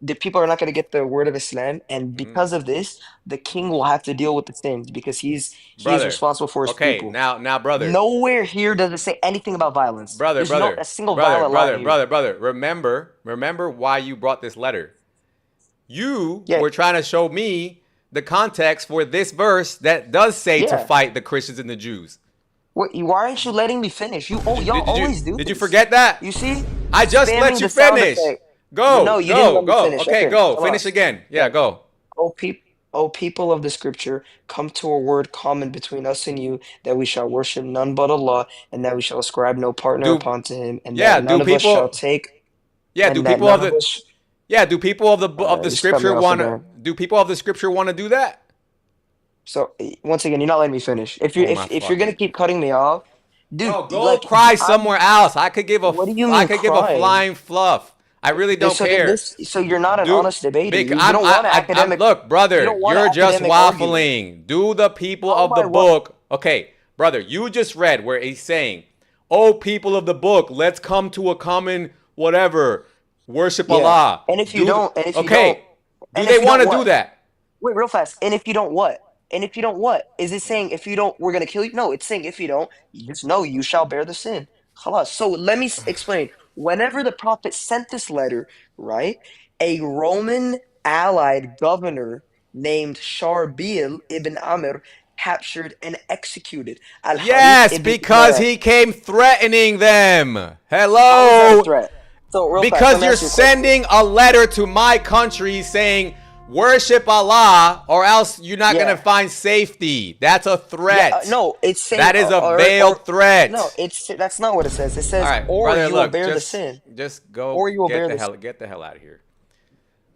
the people are not going to get the word of Islam, and because of this, the king will have to deal with the sins because he is Brother. responsible for his Okay, people. now, brother. Nowhere here does it say anything about violence. There's not a single violent line here. Brother. Remember why you brought this letter. You Yeah. were trying to show me the context for this verse that does say to Yeah. fight the Christians and the Jews. Why aren't you letting me finish? Y'all always do. Did you this. forget that? You see? I just Spamming let you the sound finish. effect. Go. No, you didn't let me Go. finish. Okay, Okay, go. خلاص. Finish again. Yeah, go. O people of the scripture, come to a word common between us and you, that we shall worship none but Allah, and that we shall ascribe no partner upon to him, and that none of us shall take. Yeah, and do that people none of of the us- Yeah, do people of the just cut me scripture off want to again. do people of the scripture want to do that? So once again, you're not letting me finish. If you Oh, my if you're gonna fucking- keep cutting me off, dude, No, go like cry I'm- somewhere else. I could give a What do you I mean could give a crying? flying fluff. I really don't so then care. so you're not an Dude, honest debater. Big- You I'm- don't I- want an I- academic. Look, brother, you don't want an you're just academic argument. waffling. Do the people How of am the I book. Okay, brother, you just read where he's saying, "Oh, people of the book, let's come to a common whatever. Worship Yeah. Allah." And if you don't, and if you okay, don't, do and they if you want to don't do what? that? Wait, real fast. And if you don't what? And if you don't what? Is it saying if you don't, we're gonna kill you? No, it's saying if you don't, just know you shall bear the sin. Khalas. So let me explain. Whenever the Prophet sent this letter, right, a Roman allied governor named Sharbil ibn Amr captured and executed Al-Harith Yes, ibn because Ziyad. he came threatening them. How is that Hello. a threat? So real fast, Because let me you're ask you a question. sending a letter to my country saying worship Allah or else you're not Yeah. going to find safety. That's a threat. Yeah, no, it's saying That is a veiled threat. No, that's not what it says. It says, All right, or brother, you will look, bear the just, sin. Just go Or you will bear get the sin. the hell out of here.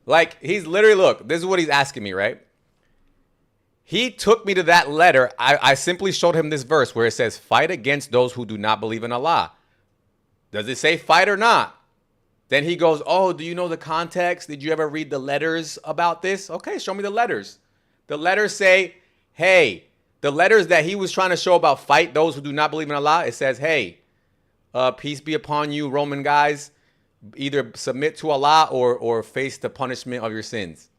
Like, he's literally, look, this is what he's asking me, right? He took me to that letter. I simply showed him this verse where it says, fight against those who do not believe in Allah. Does it say fight or not? Then he goes, oh, do you know the context? Did you ever read the letters about this? Okay, show me the letters. The letters say, hey, the letters that he was trying to show about fight those who do not believe in Allah, it says, hey, peace be upon you, Roman guys. either submit to Allah or face the punishment of your sins.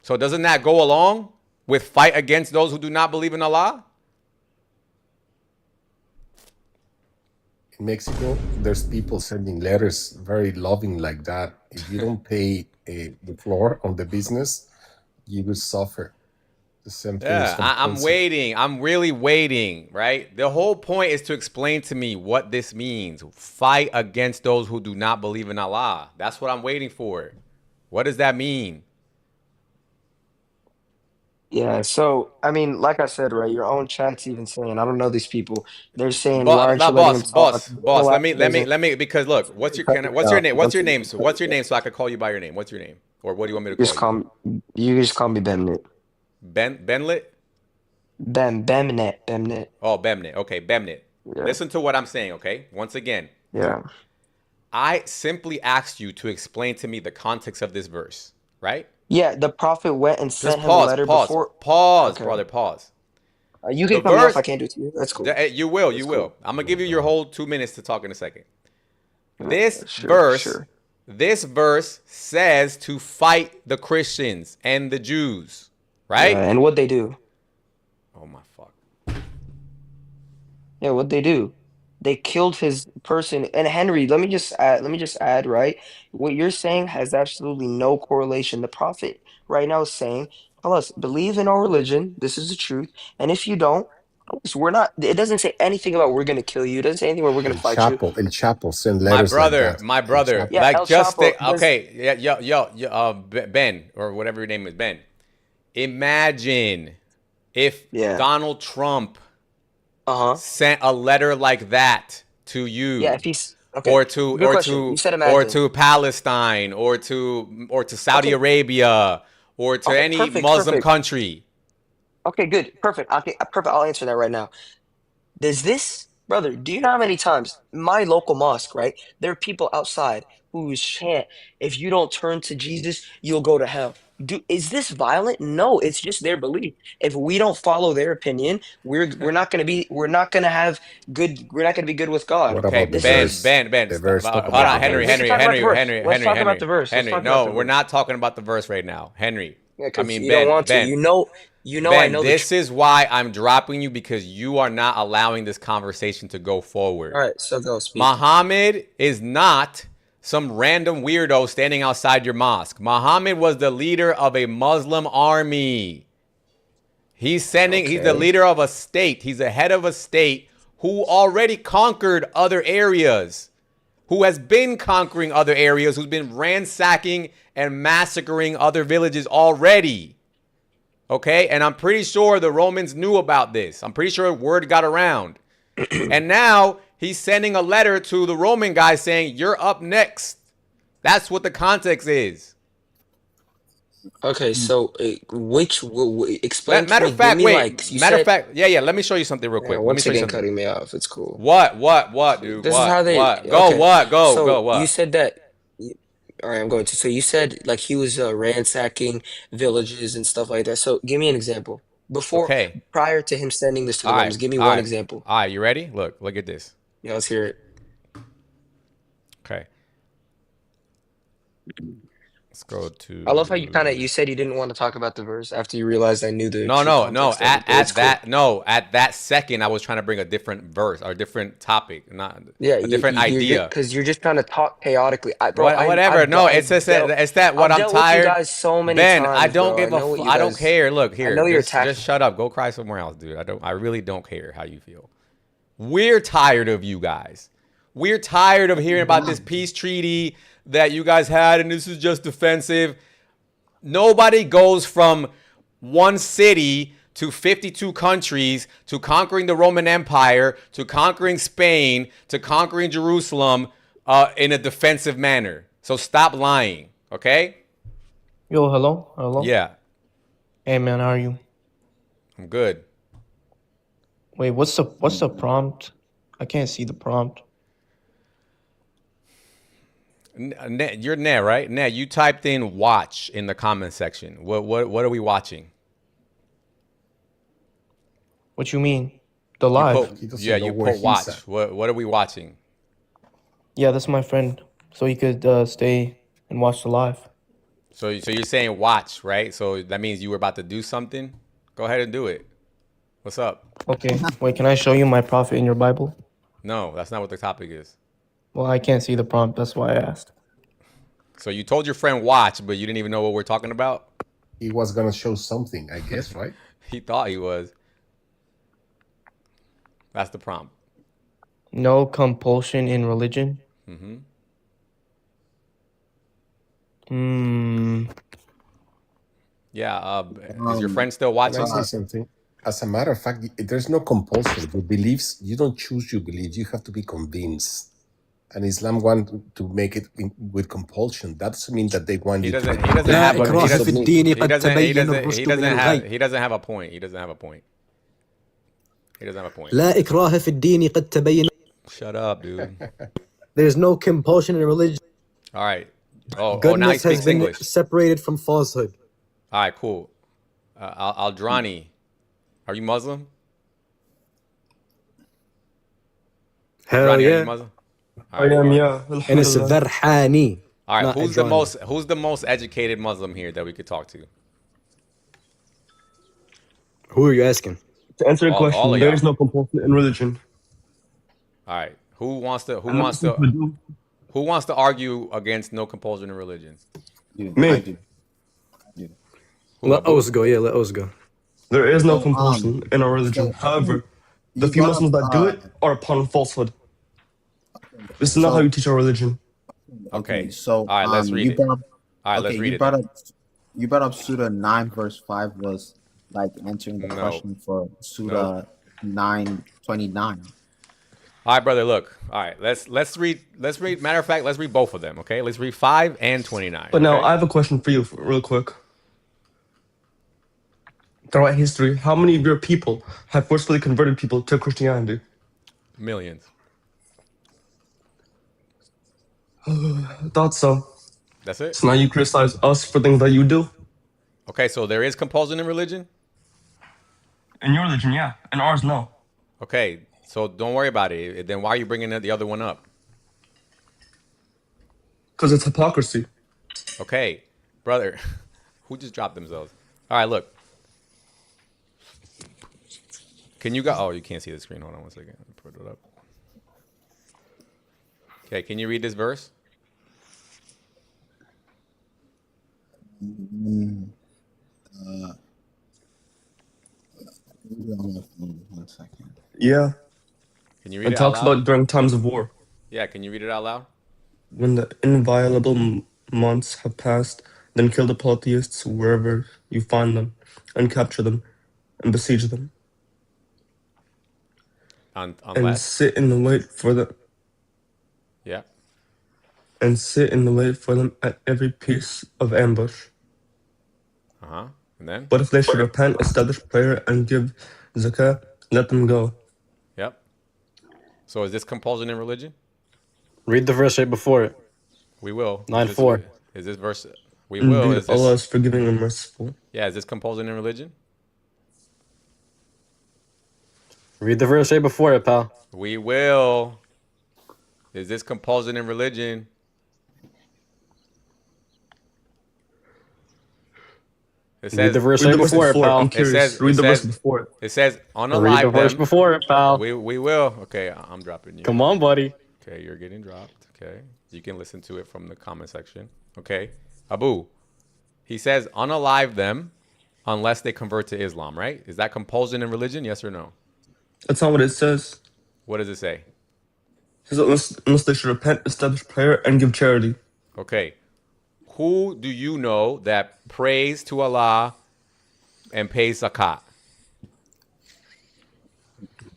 So doesn't that go along with fight against those who do not believe in Allah? In Mexico, there's people sending letters very loving like that. If you don't pay the floor on the business, you will suffer. The same thing is Yeah, I'm compulsion. waiting. I'm really waiting, right? The whole point is to explain to me what this means. Fight against those who do not believe in Allah. That's what I'm waiting for. What does that mean? Yeah, so I mean, like I said, right, your own chat's even saying, I don't know these people. They're saying, why aren't you letting him talk? Boss. No, Let me. Because look, what's your name? What's your name? What's your name? So I could call you by your name. What's your name? Or what do you want me to Just call you? call me, you just call me Bemnet. Benlit? Bemnet. Oh, Bemnet. Okay, Bemnet. Yeah, Listen to what I'm saying. Okay, once again, yeah. I simply asked you to explain to me the context of this verse, right? Yeah, the prophet went and Just sent him a letter before. Okay. brother, pause. You The can cut me off. verse, I can't do it to you. That's cool. you will, That's you cool. will. I'm gonna give you your whole 2 minutes to talk in a second. Yeah, sure. This verse says to fight the Christians and the Jews, Yeah, right? and what they do? Oh my fuck. Yeah, what they do? They killed his person. And Henry, let me just add, right? What you're saying has absolutely no correlation. The prophet right now is saying, tell us, believe in our religion. This is the truth. And if you don't, we're not, it doesn't say anything about we're gonna kill you. It doesn't say anything about we're gonna fight you. El Chapo send letters like that. My El brother, Chapo. Yeah, like El just Chapo think, does. okay, Ben or whatever your name is, Ben. Imagine if Yeah. Donald Trump Uh-huh. sent a letter like that to Yeah, you, if he's okay. Good question. You said or imagine. to Palestine, or to Saudi Okay. Arabia, or to Okay, any Muslim country. Okay, good. Perfect. Okay, perfect. I'll answer that right now. Does this, brother, do you know how many times my local mosque, right? There are people outside who chant, if you don't turn to Jesus, you'll go to hell. Is this violent? No, it's just their belief. If we don't follow their opinion, we're not gonna be we're not gonna be good with God. What Okay, about the This is verse? Ben, The stop. verse talk Hold about on, the Henry, we can verse. talk about the verse. Let's talk about the verse. Let's talk about No, the we're verse. not talking about the verse right now, Henry. Yeah, I because mean, you don't want to. Ben, I know the this truth. is why I'm dropping you, because you are not allowing this conversation to go forward. All right, so go speak. Muhammad is not some random weirdo standing outside your mosque. Muhammad was the leader of a Muslim army. He's the Okay. leader of a state. He's the head of a state who already conquered other areas, who has been conquering other areas, who's been ransacking and massacring other villages already. Okay? And I'm pretty sure the Romans knew about this. I'm pretty sure word got around. And now he's sending a letter to the Roman guy saying, you're up next. That's what the context is. Okay, so explain to Matter me. of Give fact, me like you said. yeah. Let me show you something real Yeah, quick. Let me once show you again, something. cutting me off. It's cool. What, dude? This is how they. Go, Okay, so you what? said that. All right, I'm going to. So you said like he was ransacking villages and stuff like that. So give me an example. Okay. Prior to him sending this to the All Romans, right. give me All one right. example. All right. You ready? Look at this. Yeah, let's hear it. Okay. Let's go to. I love how you said you didn't want to talk about the verse after you realized I knew the No. true context of it, but it's cool. At that second, I was trying to bring a different verse or a different topic, not Yeah, a different idea. because you're just trying to talk chaotically. Whatever. No, it's just it's that what I've I'm dealt with you tired. guys so many Ben, times, I don't bro. give I know what you I don't guys. care. Look I here. know you're Just shut up. Go cry somewhere else, dude. I really don't care how you feel. We're tired of you guys. We're tired of hearing about this peace treaty that you guys had, and this is just defensive. Nobody goes from one city to 52 countries to conquering the Roman Empire to conquering Spain to conquering Jerusalem in a defensive manner. So stop lying, okay? Yo, hello. Yeah, Hey man, how are you? I'm good. Wait, what's the prompt? I can't see the prompt. You're Ned, right? Ned, you typed in "watch" in the comment section. What are we watching? What you mean? The live? You put watch. What are we watching? Yeah, that's my friend. So he could stay and watch the live. So you're saying watch, right? So that means you were about to do something. Go ahead and do it. What's up? Okay. Wait, can I show you my prophet in your Bible? No, that's not what the topic is. Well, I can't see the prompt. That's why I asked. So you told your friend watch, but you didn't even know what we're talking about? He was gonna show something, I guess, right? He thought he was. That's the prompt. No compulsion in religion. Mm-hmm. Yeah. Is your friend still Can I watching? say something? As a matter of fact, there's no compulsion. Your beliefs, you don't choose your beliefs. You have to be convinced. And Islam want to make it with compulsion. That doesn't mean that they want you to. He doesn't have a point. He doesn't have a point. He doesn't have a point. He doesn't have a point. لا إكراه في الدين قد تبين. Shut up, dude. There's no compulsion in religion. All right. Oh, now he Goodness has speaks been English. separated from falsehood. All right, cool. Aldrani, are you Muslim? Hell Aldrani, are yeah. you Muslim? I am, yeah. And it's Verhani. All right, not who's Adrani. the most educated Muslim here that we could talk to? Who are you asking? To answer your question, all of there y'all. is no compulsion in religion. All right, who wants to argue against no compulsion in religion? Me. Let us go. Yeah, let us go. There is no compulsion in our religion. However, the few Muslims that do it are upon falsehood. This is not how you teach our religion. Okay. So, all right, let's read it. All right, let's read it. You brought up Surah 9, verse 5 was like answering the question for Surah 9:29. All right, brother. Look. All right. Let's read. Matter of fact, let's read both of them. Okay. Let's read 5 and 29. But now I have a question for you, real quick. Throughout history, how many of your people have forcefully converted people to Christianity? Millions. I thought so. That's it. So now you criticize us for things that you do? Okay, so there is compulsion in religion? In your religion, yeah. In ours, no. Okay, so don't worry about it. Then why are you bringing the other one up? Because it's hypocrisy. Okay, brother. Who just dropped themselves? All right, look. Can you go? Oh, you can't see the screen. Hold on one second. Put it up. Okay, can you read this verse? One second. Yeah. Can you read it talks out loud? about during times of war. Yeah, can you read it out loud? When the inviolable months have passed, then kill the polytheists wherever you find them, and capture them, and besiege them. And sit in the wait for them. Yeah. And sit in the wait for them at every piece of ambush. Uh-huh. And then? But if they should repent, establish prayer, and give zakah, let them go. Yep. So is this compulsion in religion? Read the verse right before it. We will. 9:4. Is this verse? We will. Indeed, Is this, Allah is forgiving and merciful. yeah, is this compulsion in religion? Read the verse right before it, pal. We will. Is this compulsion in religion? It says, read the verse right before it, pal. I'm curious. Read the verse before it. It says, unalive read the verse them. before it, pal. We will. Okay, I'm dropping you. Come on, buddy. Okay, you're getting dropped. Okay. You can listen to it from the comment section. Okay. Abu, he says, unalive them unless they convert to Islam, right? Is that compulsion in religion? Yes or no? That's not what it says. What does it say? It says unless they should repent, establish prayer, and give charity. Okay. Who do you know that prays to Allah and pays zakat?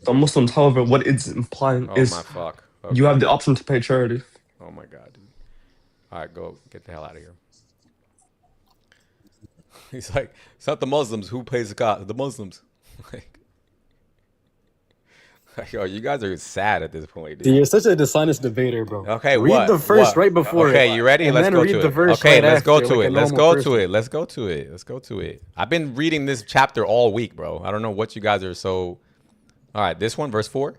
The Muslims, however, what it's implying is my fuck. Okay. you have the option to pay charity. Oh my God, dude. All right, go get the hell out of here. He's like, it's not the Muslims who pays zakat. The Muslims. Yo, you guys are sad at this point, dude. You're such a dishonest debater, bro. Okay, read the verse right before it. Okay, you ready? And Let's then go read to the it. verse Okay, right let's go after, to like it. a Let's normal go person. to it. Let's go to it. Let's go to it. I've been reading this chapter all week, bro. I don't know what you guys are so. All right, this one, verse 4.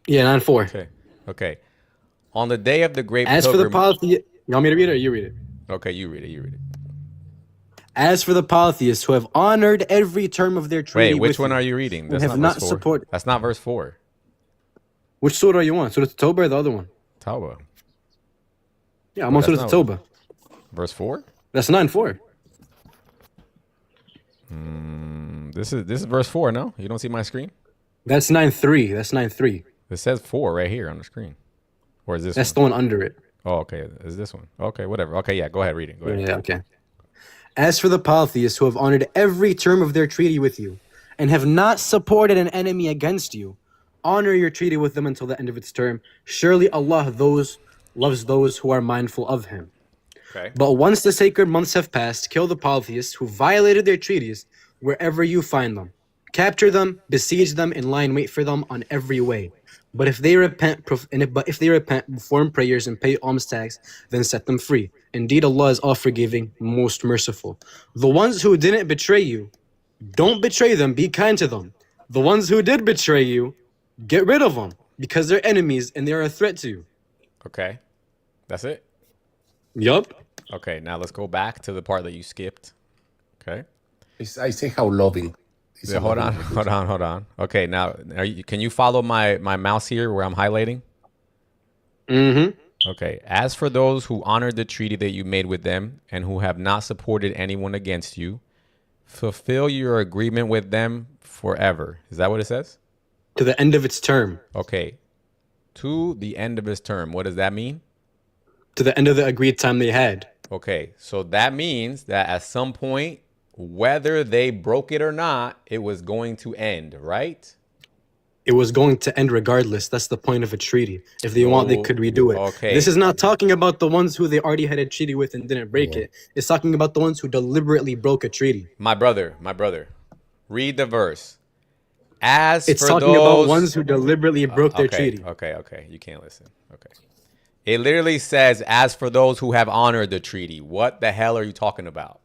Yeah, 9:4. Okay. On the day of the great As for the pilgrim. polytheists, you want me to read it or you read it? Okay, you read it. You read it. As for the polytheists who have honored every term of their treaty Wait, which with one are you reading? and That's have not verse not 4. supported. That's not verse 4. Which surah are you on? Surah Tawbah or the other one? Tawbah. Yeah, I'm on Surah Tawbah. Verse 4? That's 9:4. This is verse 4, no? You don't see my screen? That's 9:3. That's 9:3. It says 4 right here on the screen. Or is this That's one? the one under it. Oh, okay. Is this one? Okay, whatever. Okay, yeah, go ahead, read it. Go ahead. Yeah, okay. As for the polytheists who have honored every term of their treaty with you and have not supported an enemy against you, honor your treaty with them until the end of its term. Surely Allah loves those who are mindful of Him. Okay. But once the sacred months have passed, kill the polytheists who violated their treaties wherever you find them. Capture them, besiege them, and lie in wait for them on every way. But if they repent, perform prayers and pay alms tax, then set them free. Indeed, Allah is all forgiving, most merciful. The ones who didn't betray you, don't betray them. Be kind to them. The ones who did betray you, get rid of them because they're enemies and they're a threat to you. Okay. That's it? Yup. Okay, now let's go back to the part that you skipped. Okay. I say how loving. Yeah, hold on. Okay, now can you follow my mouse here where I'm highlighting? Mm-hmm. Okay. As for those who honored the treaty that you made with them and who have not supported anyone against you, fulfill your agreement with them forever. Is that what it says? To the end of its term. Okay. To the end of its term. What does that mean? To the end of the agreed time they had. Okay. So that means that at some point, whether they broke it or not, it was going to end, right? It was going to end regardless. That's the point of a treaty. If they want, they could redo it. Okay. This is not talking about the ones who they already had a treaty with and didn't break it. It's talking about the ones who deliberately broke a treaty. My brother, read the verse. It's talking about ones who deliberately broke their treaty. Okay. You can't listen. Okay. It literally says, as for those who have honored the treaty. What the hell are you talking about?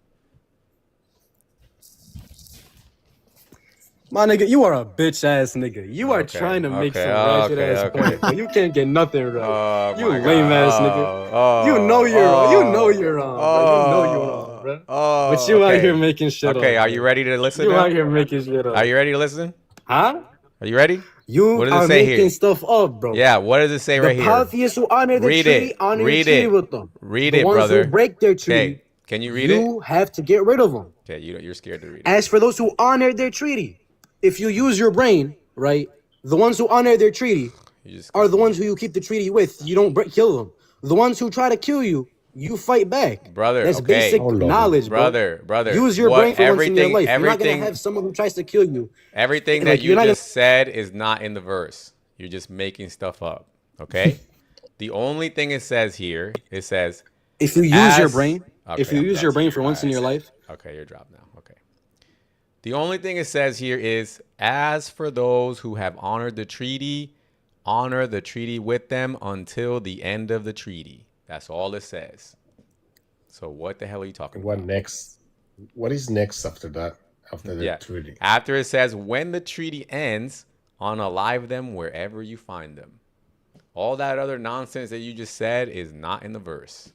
My nigga, you are a bitch ass nigga. You are trying to make some ratchet ass point, but you can't get nothing right. You lame ass nigga. You know you're wrong. You know you're wrong, bro. You know you're wrong, bro. But you out here making shit up. Okay, are you ready to listen? You now? out here making shit up. Are you ready to listen? Huh? Are you ready? You what does are it say making here? stuff up, bro. Yeah, what does it say right here? The polytheists who honor the treaty, honor your treaty with them. Read the it, ones brother. who break their treaty, okay. Can you read you have to get rid of them. Okay, you're scared to read it. As for those who honor their treaty, if you use your brain, right, the ones who honor their treaty are the ones who you keep the treaty with. You don't kill them. The ones who try to kill you, you fight back. Brother, that's basic knowledge, bro. Brother. Use your brain for once in your life. You're not Everything, gonna have someone who tries to kill you. Everything that you just said is not in the verse. You're just making stuff up. Okay? The only thing it says here, it says if you use your brain, if you use your brain for once in your life. Okay, you're dropped now. Okay. The only thing it says here is, as for those who have honored the treaty, honor the treaty with them until the end of the treaty. That's all it says. So what the hell are you talking about? What next? What is next after that? After the treaty? After it says, when the treaty ends, unalive them wherever you find them. All that other nonsense that you just said is not in the verse.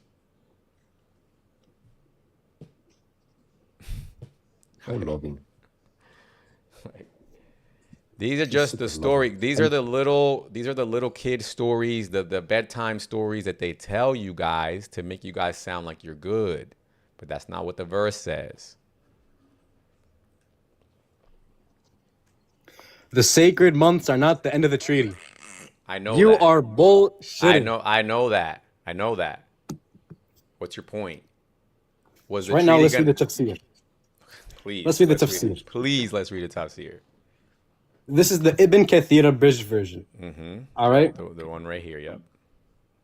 How loving. These are just the story. These are the little kid stories, the bedtime stories that they tell you guys to make you guys sound like you're good. But that's not what the verse says. The sacred months are not the end of the treaty. I know you that. are bullshitting. I know that. What's your point? Was the right now, let's read the tafsir. Please. Let's read the tafsir. Please, let's read the tafsir. This is the Ibn Kathir abridged version. Mm-hmm. All right? The one right here, yep.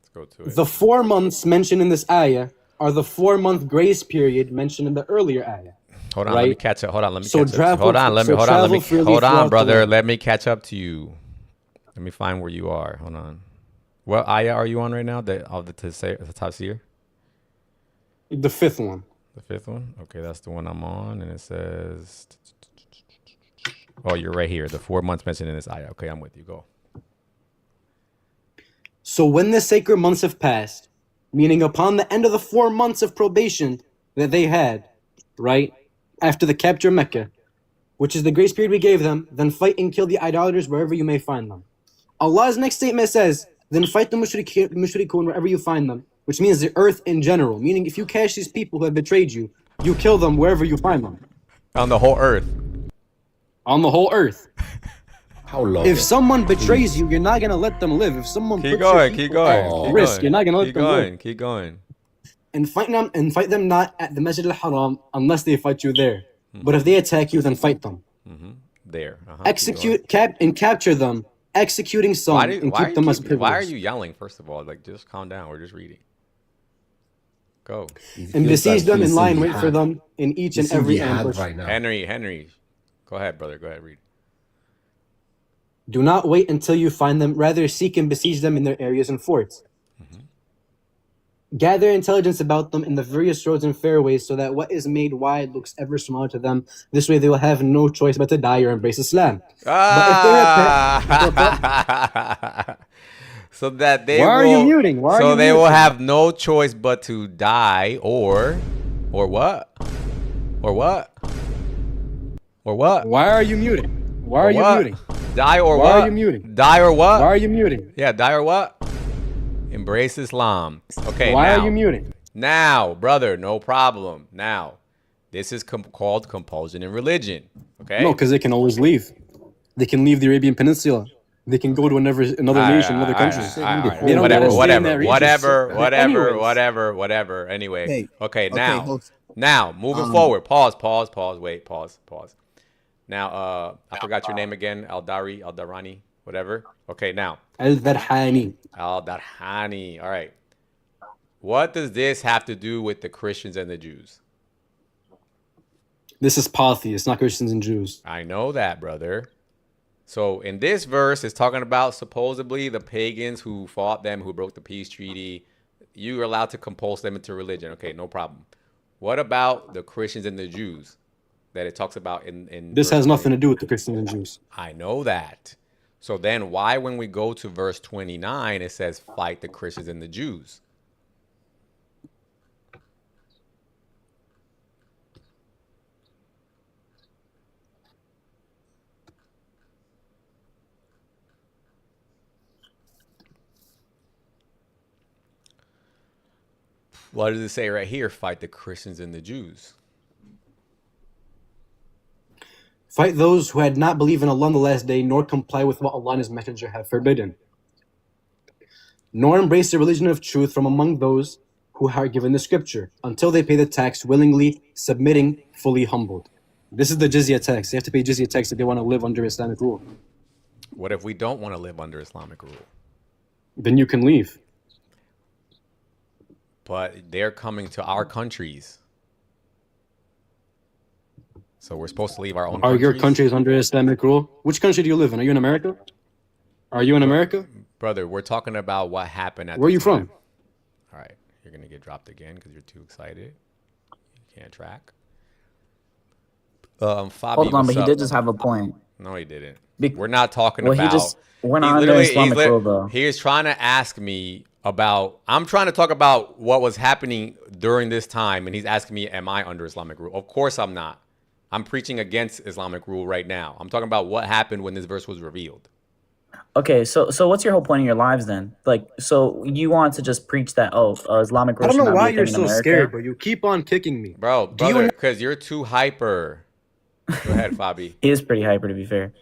Let's go to it. The 4 months mentioned in this ayah are the 4-month grace period mentioned in the earlier ayah. Hold on, right? let me catch up. Hold on, Hold on, brother. Let me catch up to you. Let me find where you are. Hold on. What ayah are you on right now? The tafsir? The 5th one. The 5th one? Okay, that's the one I'm on, and it says. Oh, you're right here. The 4 months mentioned in this ayah. Okay, I'm with you. Go. So when the sacred months have passed, meaning upon the end of the 4 months of probation that they had, right, after the capture of Mecca, which is the grace period we gave them, then fight and kill the idolaters wherever you may find them. Allah's next statement says, then fight the mushrikun wherever you find them, which means the earth in general, meaning if you catch these people who have betrayed you, you kill them wherever you find them. On the whole earth. On the whole earth. How long? If someone betrays you, you're not gonna let them live. If someone puts your people at risk, you're not gonna let them live. Keep going. And fight them not at the Masjid al-Haram unless they fight you there. But if they attack you, then fight them. There. Execute, capture them, executing some, and keep them as prisoners. Why are you yelling? First of all, like just calm down. We're just reading. Go. And besiege them in line, wait for them in each and every ambush. Right now. Henry, go ahead, brother. Go ahead, read. Do not wait until you find them. Rather, seek and besiege them in their areas and forts. Gather intelligence about them in the various roads and fairways so that what is made wide looks ever smaller to them. This way they will have no choice but to die or embrace Islam. So that they Why are you muting? Why are so you they muting? will have no choice but to die or what? Or what? Or what? Why are you muting? Why are you muting? Die or Why what? are you muting? Die or what? Why are you muting? Yeah, die or what? Embrace Islam. Okay, Why now, are you muting? Now, brother, no problem. Now, this is called compulsion in religion. Okay? No, because they can always leave. They can leave the Arabian Peninsula. They can go to another nation, another country. They don't gotta stay in that region. Whatever. Anyway, Hey, okay, okay, hold- now, moving forward. Pause. Wait, pause. Now, I forgot your name again. Al-Darani, whatever. Okay, now. Al-Darhani. Al-Darhani. All right. What does this have to do with the Christians and the Jews? This is polytheists, not Christians and Jews. I know that, brother. So in this verse, it's talking about supposedly the pagans who fought them, who broke the peace treaty. You are allowed to compulse them into religion. Okay, no problem. What about the Christians and the Jews that it talks about in This has nothing to do with the Christians and Jews. I know that. So then why, when we go to verse 29, it says fight the Christians and the Jews? What does it say right here? Fight the Christians and the Jews. Fight those who had not believed in Allah on the last day, nor comply with what Allah and His Messenger have forbidden, nor embrace the religion of truth from among those who are given the scripture, until they pay the tax willingly, submitting, fully humbled. This is the jizya tax. They have to pay jizya tax if they want to live under Islamic rule. What if we don't want to live under Islamic rule? Then you can leave. But they're coming to our countries. So we're supposed to leave our own Are countries? your countries under Islamic rule? Which country do you live in? Are you in America? Are you in America? Brother, we're talking about what happened at Where are you the time. from? All right. You're going to get dropped again because you're too excited. You can't track. Fabi, Hold on, but he what's did up? just have a point. No, he didn't. Be- We're not talking Well, about... we're not under Islamic rule, though. He is trying to ask me about... I'm trying to talk about what was happening during this time, and he's asking me, am I under Islamic rule? Of course I'm not. I'm preaching against Islamic rule right now. I'm talking about what happened when this verse was revealed. Okay, so what's your whole point in your lives then? Like, so you want to just preach that Islamic rule I don't should know not why be a you're thing in so America? scared, but you keep on kicking me. Bro, brother, because you're too hyper. Go ahead, Fabi. He is pretty hyper, to be fair.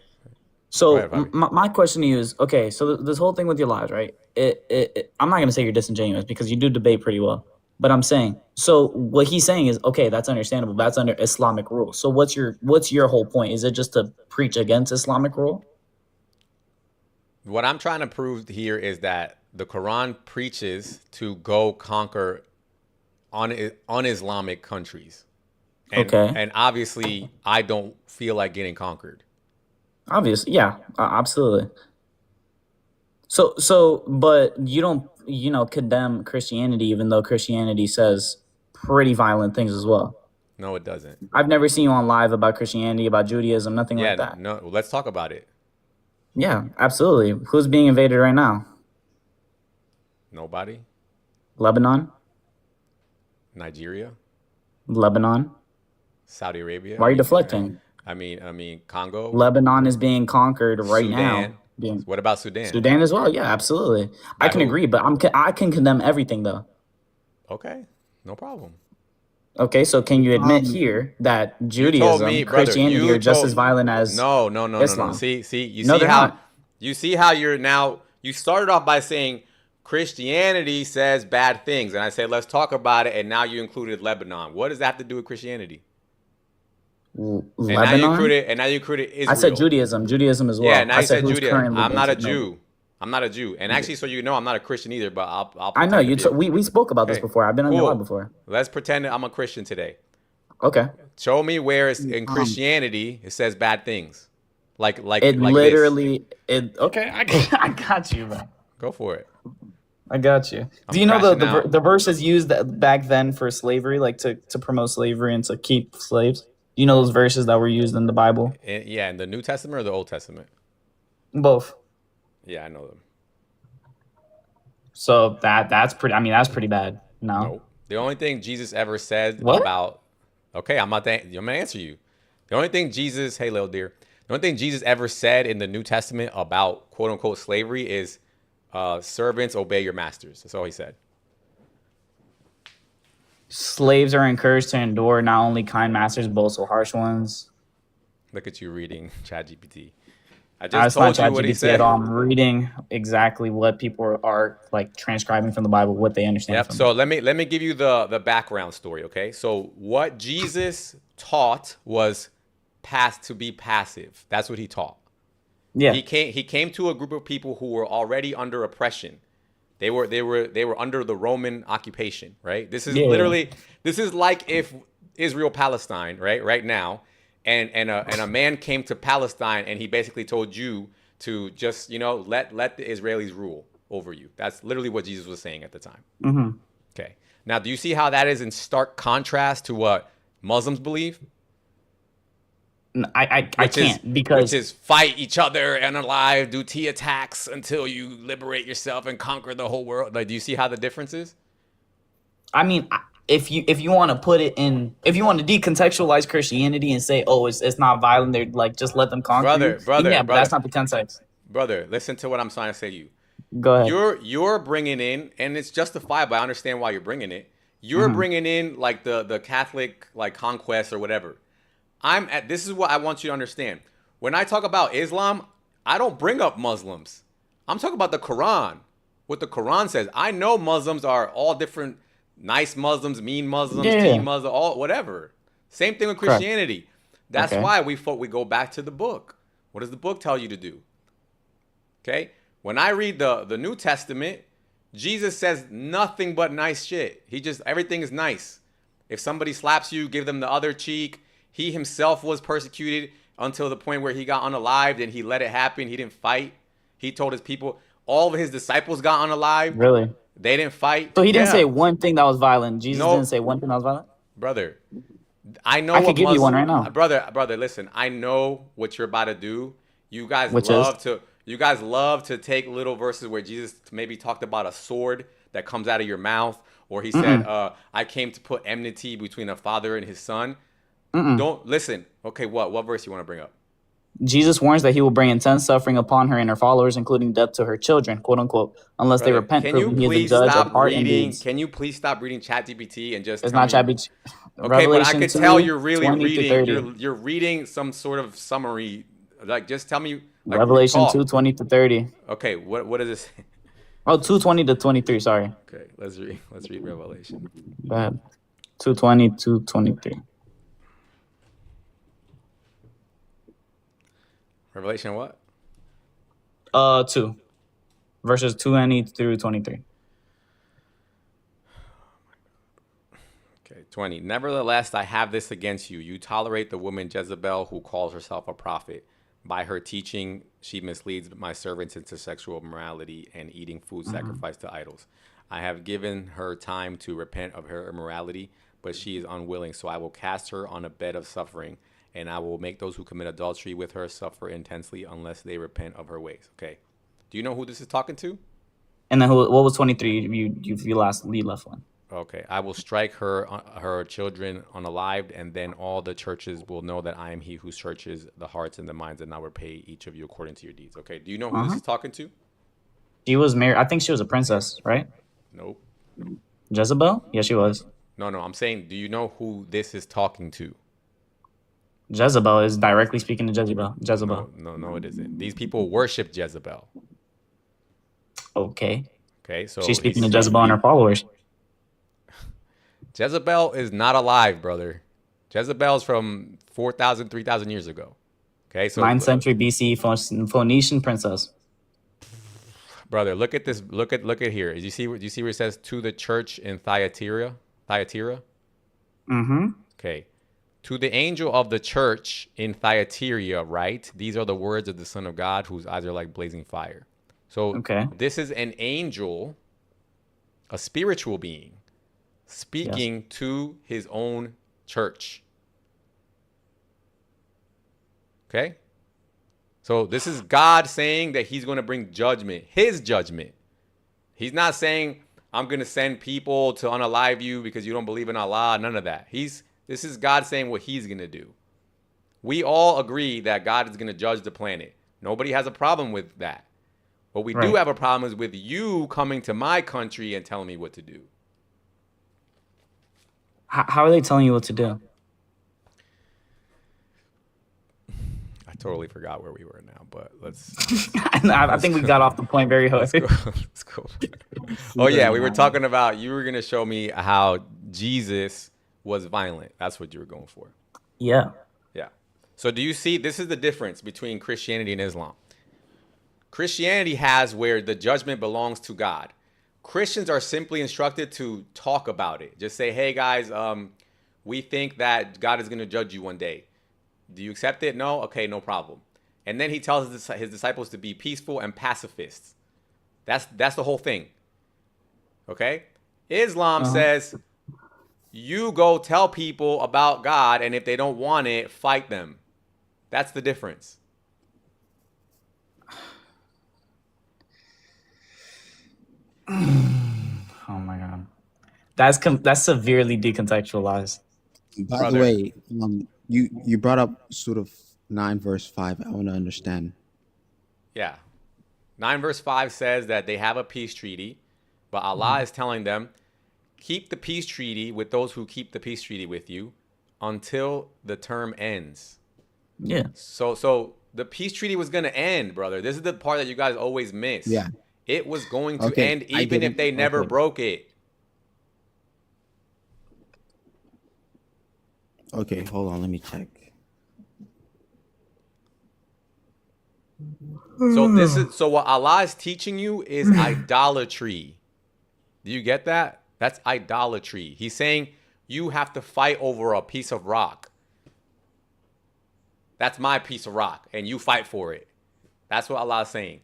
So ahead, Fabi. my question to you is, okay, so this whole thing with your lives, right? I'm not going to say you're disingenuous because you do debate pretty well. But I'm saying, so what he's saying is, okay, that's understandable. That's under Islamic rule. So what's your whole point? Is it just to preach against Islamic rule? What I'm trying to prove here is that the Quran preaches to go conquer un-Islamic countries. And, Okay. And obviously, I don't feel like getting conquered. Obviously, yeah, absolutely. So, but you don't, condemn Christianity, even though Christianity says pretty violent things as well. No, it doesn't. I've never seen you on live about Christianity, about Judaism, nothing Yeah, like that. no. Let's talk about it. Yeah, absolutely. Who's being invaded right now? Nobody. Lebanon, Nigeria. Lebanon. Saudi Arabia. Why are you deflecting? I mean Congo. Lebanon is being conquered right now. Sudan. What about Sudan? Sudan as well. Yeah, absolutely. I can who? agree, but I can condemn everything though. Okay, no problem. Okay, so can you admit here that You told me, Judaism, brother. Christianity are just as violent as No. Islam? See, No, they're not. you see how you're now. You started off by saying Christianity says bad things, and I said let's talk about it, and now you included Lebanon. What does that have to do with Christianity? Lebanon. And now you included Israel. I said Judaism as well. Yeah, now I you said who's Judaism. currently I'm not a basically- Jew. I'm not a Jew. And actually, so you know, I'm not a Christian either. But I'll I know pretend you. to be We spoke about this before. I've been on your live before. Let's pretend that I'm a Christian today. Okay. Show me where it's in Christianity it says bad things, like It like literally. Okay, I got you, man. Go for it. I got you. Do you know the verses used back then for slavery, like to promote slavery and to keep slaves? You know those verses that were used in the Bible? Yeah, in the New Testament or the Old Testament? Both. Yeah, I know them. So that's pretty. I mean, that's pretty bad. No. Nope. The only thing Jesus ever said What? about. Okay, I'm gonna answer you. The only thing Jesus, hey little dear, the only thing Jesus ever said in the New Testament about quote unquote slavery is, servants obey your masters. That's all he said. Slaves are encouraged to endure not only kind masters, but also harsh ones. Look at you reading ChatGPT. I That's just told not you what he ChatGPT said. at all. I'm reading exactly what people are like transcribing from the Bible, what they understand. Yep. From So let me give you the background story. Okay. So what Jesus taught was to be passive. That's what he taught. Yeah. He came to a group of people who were already under oppression. They were under the Roman occupation. Right. This is literally this is like if Israel Palestine right now. And a man came to Palestine and he basically told you to just, let the Israelis rule over you. That's literally what Jesus was saying at the time. Mm-hmm. Okay. Now, do you see how that is in stark contrast to what Muslims believe? I can't because which is fight each other and alive, do T attacks until you liberate yourself and conquer the whole world. Like, do you see how the difference is? I mean, if you want to put it in, if you want to decontextualize Christianity and say, oh, it's not violent, they're like just let them conquer you. Brother, but that's not the context. Brother, listen to what I'm trying to say to you. Go ahead. You're bringing in, and it's justifiable. I understand why you're bringing it. You're bringing in like the Catholic like conquest or whatever. This is what I want you to understand. When I talk about Islam, I don't bring up Muslims. I'm talking about the Quran. What the Quran says. I know Muslims are all different. Nice Muslims, mean Muslims, teen Muslims, all whatever. Same thing with Christianity. Correct. That's why we go back to the book. What does the book tell you to do? Okay? When I read the New Testament, Jesus says nothing but nice shit. Everything is nice. If somebody slaps you, give them the other cheek. He himself was persecuted until the point where he got unalived and he let it happen. He didn't fight. He told his people, all of his disciples got unalived. Really? They didn't fight. So he didn't say one thing that was violent. Jesus didn't say one thing that was violent? Brother, I know I could give you one right now. Brother, listen. I know what you're about to do. You guys love to take little verses where Jesus maybe talked about a sword that comes out of your mouth, or he said, I came to put enmity between a father and his son. Don't listen. Okay, what verse you want to bring up? Jesus warns that he will bring intense suffering upon her and her followers, including death to her children, quote unquote, unless they repent, proving he is a judge of heart and deeds. Can you please stop reading ChatGPT and just It's not ChatGPT. Okay, Revelation but I could 2, tell you're really 20 to 30. reading. You're reading some sort of summary. Like, just tell me. Like, Revelation 2:20 to 30. Okay, what is this? Oh, 2:20 to 23. Sorry. Okay, let's read Revelation. Go ahead. 2:20 to 23. Revelation what? 2. Verses 20 through 23. Okay, 20. Nevertheless, I have this against you. You tolerate the woman Jezebel, who calls herself a prophet. By her teaching, she misleads my servants into sexual immorality and eating food sacrificed to idols. I have given her time to repent of her immorality, but she is unwilling. So I will cast her on a bed of suffering, and I will make those who commit adultery with her suffer intensely unless they repent of her ways. Okay. Do you know who this is talking to? And then what was 23? You left one. Okay, I will strike her children unalive, and then all the churches will know that I am he who searches the hearts and the minds, and I will repay each of you according to your deeds. Okay, do you know who this is talking to? She was married. I think she was a princess, right? Nope. Jezebel? Yeah, she was. No, I'm saying, do you know who this is talking to? Jezebel is directly speaking to Jezebel. No, it isn't. These people worship Jezebel. Okay. Okay, so She's speaking to Jezebel and her followers. Jezebel is not alive, brother. Jezebel's from 4,000, 3,000 years ago. Okay, so 9th century BC Phoenician princess. Brother, look at this. Look at here. Do you see where it says to the church in Thyatira? Mm-hmm. Okay. To the angel of the church in Thyatira, right? These are the words of the Son of God, whose eyes are like blazing fire. So this is an angel, a spiritual being, speaking to his own church. Okay? So this is God saying that he's going to bring judgment, his judgment. He's not saying, I'm going to send people to unalive you because you don't believe in Allah. None of that. This is God saying what he's going to do. We all agree that God is going to judge the planet. Nobody has a problem with that. What we do have a problem is with you coming to my country and telling me what to do. How are they telling you what to do? I totally forgot where we were now, but let's I think we got off the point very hard. Let's go. Oh yeah, we were talking about, you were going to show me how Jesus was violent. That's what you were going for. Yeah. Yeah. So do you see, this is the difference between Christianity and Islam. Christianity has where the judgment belongs to God. Christians are simply instructed to talk about it. Just say, hey guys, we think that God is going to judge you one day. Do you accept it? No? Okay, no problem. And then he tells his disciples to be peaceful and pacifists. That's the whole thing. Okay? Islam says, you go tell people about God, and if they don't want it, fight them. That's the difference. Oh my God. That's severely decontextualized. By the way, you brought up sort of 9 verse 5. I want to understand. Yeah. 9 verse 5 says that they have a peace treaty, but Allah is telling them, keep the peace treaty with those who keep the peace treaty with you until the term ends. Yeah. So the peace treaty was going to end, brother. This is the part that you guys always miss. Yeah. It was going to end even if they never broke it. Okay, hold on. Let me check. So what Allah is teaching you is idolatry. Do you get that? That's idolatry. He's saying you have to fight over a piece of rock. That's my piece of rock, and you fight for it. That's what Allah is saying.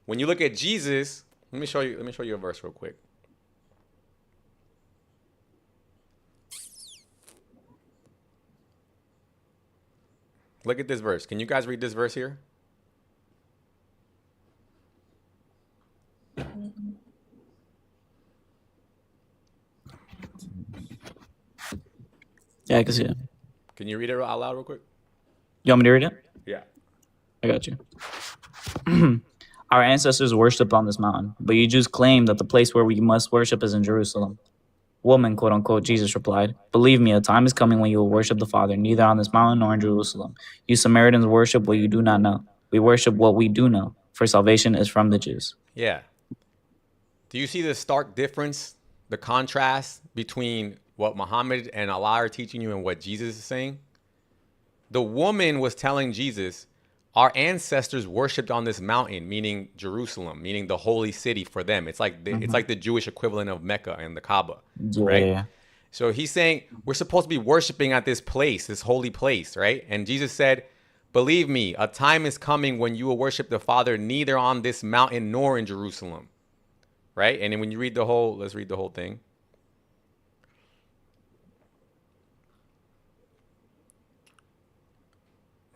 When you look at Jesus, let me show you a verse real quick. Look at this verse. Can you guys read this verse here? Yeah, I can see it. Can you read it out loud real quick? You want me to read it? Yeah. I got you. Our ancestors worshipped on this mountain, but you Jews claim that the place where we must worship is in Jerusalem. Woman, quote unquote, Jesus replied, believe me, a time is coming when you will worship the Father, neither on this mountain nor in Jerusalem. You Samaritans worship what you do not know. We worship what we do know, for salvation is from the Jews. Yeah. Do you see the stark difference, the contrast between what Muhammad and Allah are teaching you and what Jesus is saying? The woman was telling Jesus, our ancestors worshipped on this mountain, meaning Jerusalem, meaning the holy city for them. It's like it's like the Jewish equivalent of Mecca and the Kaaba, right? Yeah. So he's saying we're supposed to be worshiping at this place, this holy place, right? And Jesus said, believe me, a time is coming when you will worship the Father neither on this mountain nor in Jerusalem, right? And then when you read the whole, let's read the whole thing.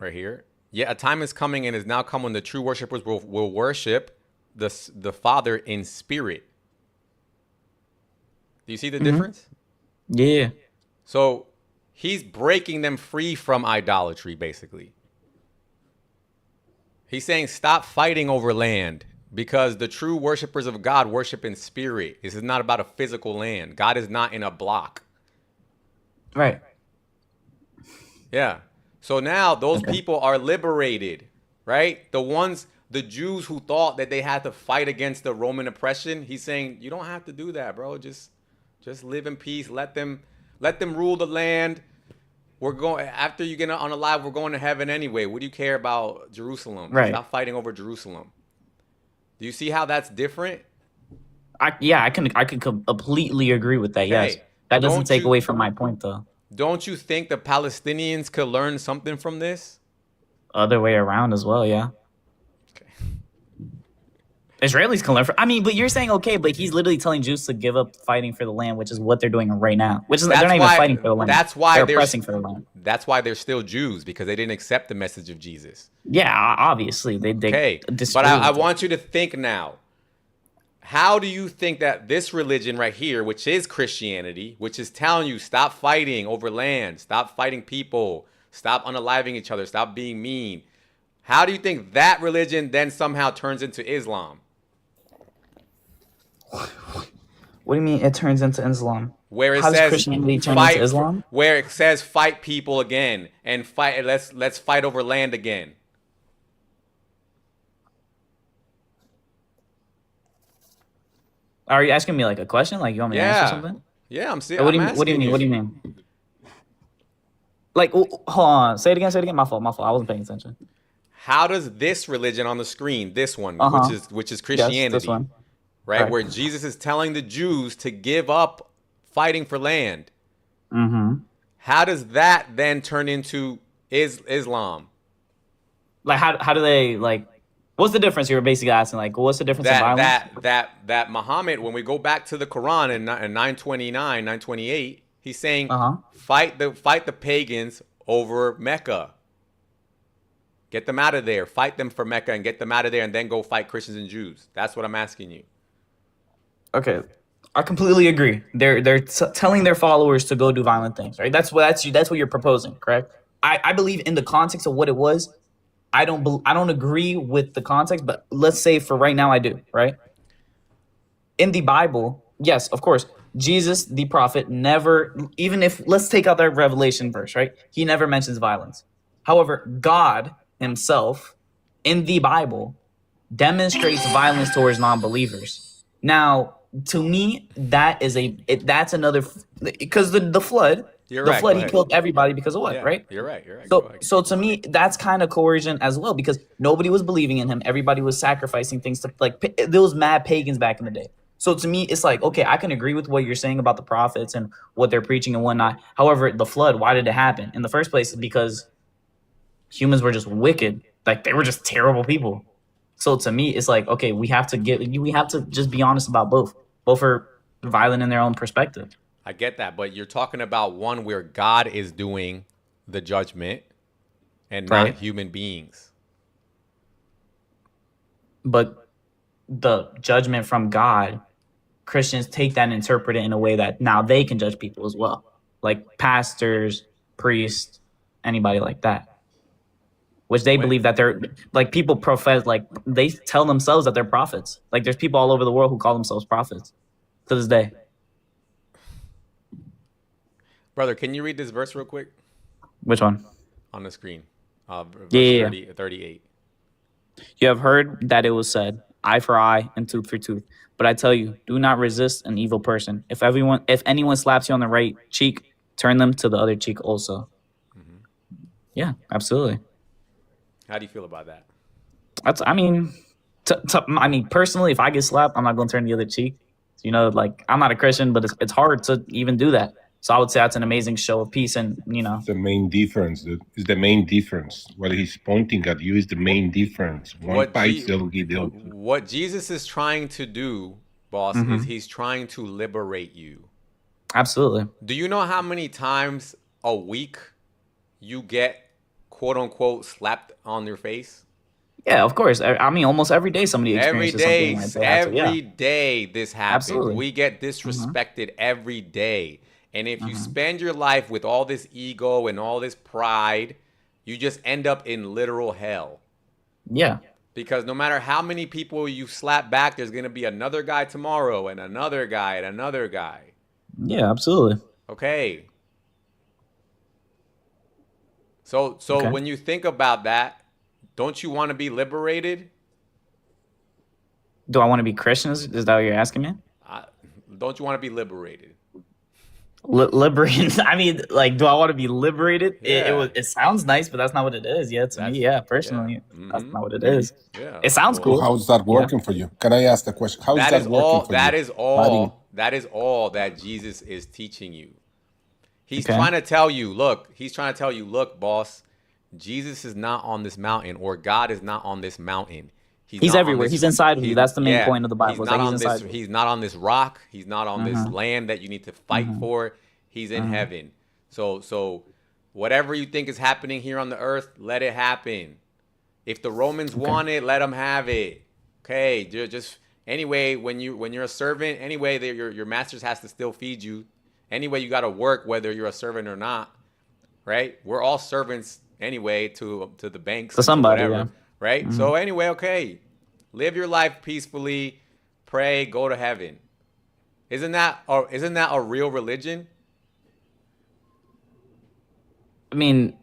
Right here. Yeah, a time is coming and is now come when the true worshipers will worship the Father in spirit. Do you see the difference? Yeah. So he's breaking them free from idolatry, basically. He's saying stop fighting over land because the true worshipers of God worship in spirit. This is not about a physical land. God is not in a block. Right. Yeah. So now those Okay. people are liberated, right? The Jews who thought that they had to fight against the Roman oppression, he's saying you don't have to do that, bro. Just live in peace. Let them rule the land. We're going after you get unalive. We're going to heaven anyway. What do you care about Jerusalem? Right. Stop fighting over Jerusalem. Do you see how that's different? I can completely agree with that. Yes, Okay. that doesn't Don't take you away from my point though. don't you think the Palestinians could learn something from this? Other way around as well. Yeah. Israelis can learn from. I mean, but you're saying okay, but he's literally telling Jews to give up fighting for the land, which is what they're doing right now. Which is they're not even fighting for the land. That's why they're oppressing for the land. That's why they're still Jews because they didn't accept the message of Jesus. Yeah, obviously they Okay, but I want you to think now. How do you think that this religion right here, which is Christianity, which is telling you stop fighting over land, stop fighting people, stop unaliving each other, stop being mean, how do you think that religion then somehow turns into Islam? What do you mean it turns into Islam? Where it How does says Christianity turn fight into Islam? where it says fight people again and fight let's fight over land again. Are you asking me like a question? Like you want me to answer something? Yeah, I'm saying. What do you mean? What do you mean? What do you mean? Like, hold on. Say it again. Say it again. My fault. My fault. I wasn't paying attention. How does this religion on the screen, this one, which is Christianity, yes, this one. Right, where Jesus is telling the Jews to give up fighting for land? Mm-hmm. How does that then turn into Islam? Like, how do they like? What's the difference? You were basically asking, like, what's the difference in violence? That Muhammad, when we go back to the Quran in 929, 928, he's saying fight the pagans over Mecca. Get them out of there. Fight them for Mecca and get them out of there, and then go fight Christians and Jews. That's what I'm asking you. Okay, I completely agree. They're telling their followers to go do violent things, right? That's what you're proposing, correct? I believe in the context of what it was. I don't agree with the context, but let's say for right now I do, right? In the Bible, yes, of course, Jesus, the prophet, never, even if, let's take out that Revelation verse, right? He never mentions violence. However, God himself in the Bible demonstrates violence towards non-believers. Now, to me, that's another, because the flood, flood, he killed everybody because of what, right? You're right. So to me, that's kind of coercion as well, because nobody was believing in him. Everybody was sacrificing things to, like, there was mad pagans back in the day. So to me, it's like, okay, I can agree with what you're saying about the prophets and what they're preaching and whatnot. However, the flood, why did it happen? In the first place, because humans were just wicked. Like, they were just terrible people. So to me, it's like, okay, we have to just be honest about both. Both are violent in their own perspective. I get that, but you're talking about one where God is doing the judgment and not human beings. But the judgment from God, Christians take that and interpret it in a way that now they can judge people as well. Like pastors, priests, anybody like that. Which they believe that they're, like, people profess, like, they tell themselves that they're prophets. Like, there's people all over the world who call themselves prophets to this day. Brother, can you read this verse real quick? Which one? On the screen. Verse 38. You have heard that it was said, eye for eye and tooth for tooth. But I tell you, do not resist an evil person. If anyone slaps you on the right cheek, turn them to the other cheek also. Mm-hmm. Yeah, absolutely. How do you feel about that? I mean, personally, if I get slapped, I'm not going to turn the other cheek. You know, like, I'm not a Christian, but it's hard to even do that. So I would say that's an amazing show of peace, and the main difference, dude. Is the main difference. What he's pointing at you is the main difference. One fights, the other. What Jesus is trying to do, boss, is he's trying to liberate you. Absolutely. Do you know how many times a week you get, quote unquote, slapped on your face? Yeah, of course. I mean, almost every day somebody Every experiences something day, like they have to. Yeah, every day this happens. absolutely. We get Mm-hmm. disrespected every day. And if you Mm-hmm. spend your life with all this ego and all this pride, you just end up in literal hell. Yeah. Because no matter how many people you slap back, there's going to be another guy tomorrow and another guy and another guy. Yeah, absolutely. Okay. So Okay. when you think about that, don't you want to be liberated? Do I want to be Christian? Is that what you're asking me? Don't you want to be liberated? Liberated. I mean, like, do I want to be liberated? Yeah. It sounds nice, but that's not what it is. Yeah, to me, yeah, personally, that's not what it is. Yeah. It sounds So cool. how is that Yeah. working for you? Can I ask the question? How is That that is working all. for That you? is Fighting. all. That is all that Jesus is teaching you. He's Okay. trying to tell you, look. He's trying to tell you, look, boss. Jesus is not on this mountain, or God is not on this mountain. He's not on everywhere. this- He's inside of you. That's the main yeah, point of the Bible. He's Is not that he's on inside this. of you. He's not on this rock. He's not on this Mhm. land that you need to fight Mhm. for. He's in Mhm. heaven. So whatever you think is happening here on the earth, let it happen. If the Romans want it, let them have it. Okay, just anyway. When you're a servant, anyway, your masters has to still feed you. Anyway, you got to work whether you're a servant or not. Right? We're all servants anyway to the banks To and somebody, whatever. yeah. Right? Mhm. So anyway, okay, live your life peacefully, pray, go to heaven. Isn't that a real religion? I mean,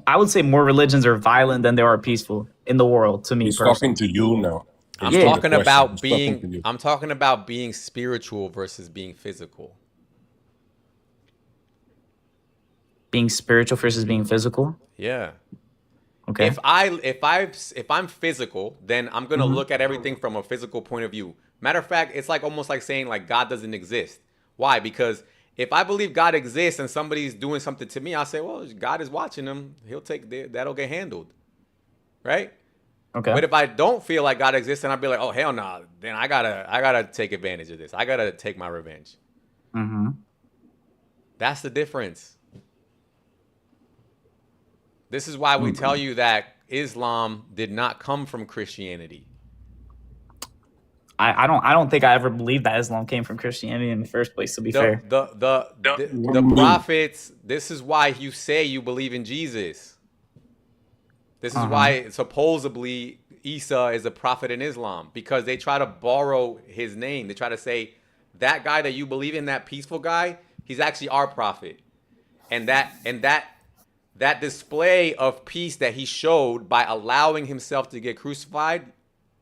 I would say more religions are violent than they are peaceful in the world. To me, He's personally. talking to you now. I'm Based on the talking question. about He's talking to being you. I'm talking about being spiritual versus being physical. Being spiritual versus being physical. Yeah. Okay. If I'm physical, then I'm gonna Mhm. look at everything from a physical point of view. Matter of fact, it's like almost like saying like God doesn't exist. Why? Because if I believe God exists and somebody's doing something to me, I'll say, well, God is watching them. That'll get handled, right? Okay. But if I don't feel like God exists, then I'll be like, oh hell no, nah, then I gotta take advantage of this. I gotta take my revenge. Mm-hmm. That's the difference. This is why we tell you that Islam did not come from Christianity. I don't think I ever believed that Islam came from Christianity in the first place. To be fair. The prophets. This is why you say you believe in Jesus. This is why supposedly Isa is a prophet in Islam, because they try to borrow his name. They try to say that guy that you believe in, that peaceful guy, he's actually our prophet, and that display of peace that he showed by allowing himself to get crucified,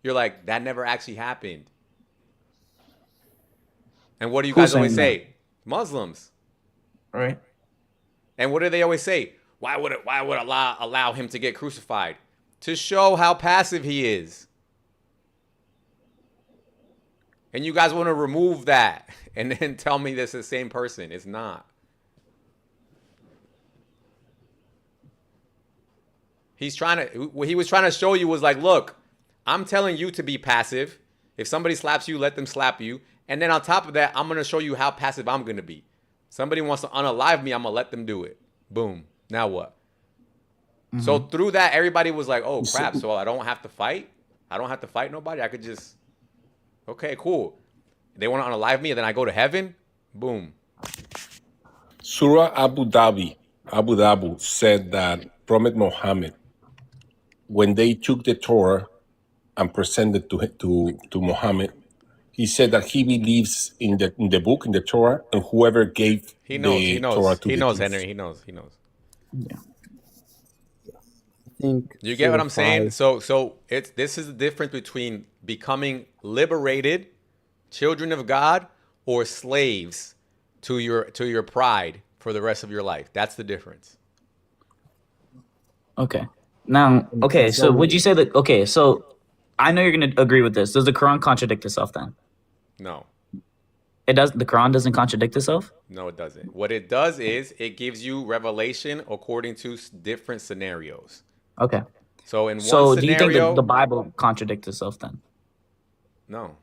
you're like, that never actually happened. And what do you Who's guys always saying say? Muslims. Right. And what do they always say? Why would Allah allow him to get crucified? To show how passive he is. And you guys want to remove that and then tell me this is the same person. It's not. What he was trying to show you was like, look, I'm telling you to be passive. If somebody slaps you, let them slap you. And then on top of that, I'm going to show you how passive I'm going to be. Somebody wants to unalive me, I'm going to let them do it. Boom. Now what? So through that, everybody was like, oh, crap. So I don't have to fight? I don't have to fight nobody? I could just, okay, cool. They want to unalive me and then I go to heaven? Boom. Surah Abu Dhabi said that Prophet Muhammad, when they took the Torah and presented to Muhammad, he said that he believes in the book, in the Torah, and whoever gave He knows, the Torah to he the knows, Jews. Henry, he knows. I think You get what I'm saying? Surah So this is the difference between becoming liberated, children of God, or slaves to your pride for the rest of your life. That's the difference. Okay. Now, okay. So would you say that? Okay. So I know you're going to agree with this. Does the Quran contradict itself then? No. It does. The Quran doesn't contradict itself. No, it doesn't. What it does is it gives you revelation according to different scenarios. Okay. So in So one do you think scenario, that the Bible contradicts itself then? no.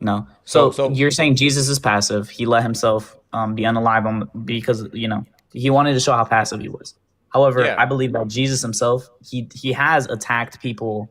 No. So So- you're saying Jesus is passive. He let himself be unalive because he wanted to show how passive he was. However, Yeah. I believe that Jesus himself, he has attacked people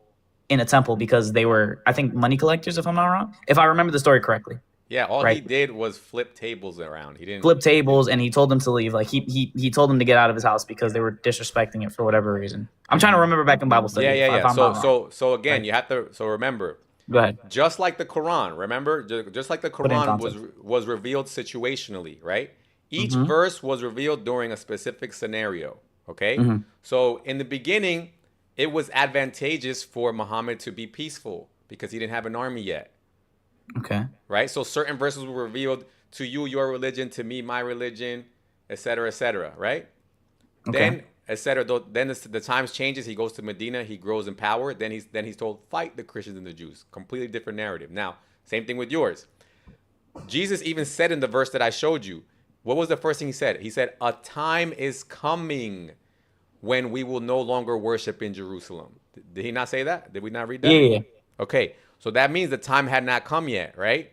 in a temple because they were, I think, money collectors, if I'm not wrong, if I remember the story correctly. Yeah, all Right. he did was flip tables around. He didn't Flip tables, and he told them to leave. Like he told them to get out of his house because they were disrespecting it for whatever reason. I'm trying to remember back in Bible study. Yeah, yeah, if yeah. I'm not wrong. So again, Right. you have to. So remember, Go ahead. just like the Quran, remember, just like the Put it in Quran context. was revealed situationally, right? Each Mhm. verse was revealed during a specific scenario. Okay, Mhm. so in the beginning, it was advantageous for Muhammad to be peaceful because he didn't have an army yet, Okay. right? So certain verses were revealed to you, your religion, to me, my religion, etc., right? Okay. Then, etc. Then the times changes. He goes to Medina. He grows in power. Then he's told fight the Christians and the Jews. Completely different narrative. Now, same thing with yours. Jesus even said in the verse that I showed you, what was the first thing he said? He said, "A time is coming when we will no longer worship in Jerusalem." Did he not say that? Did we not read that? Yeah. Okay, so that means the time had not come yet, right?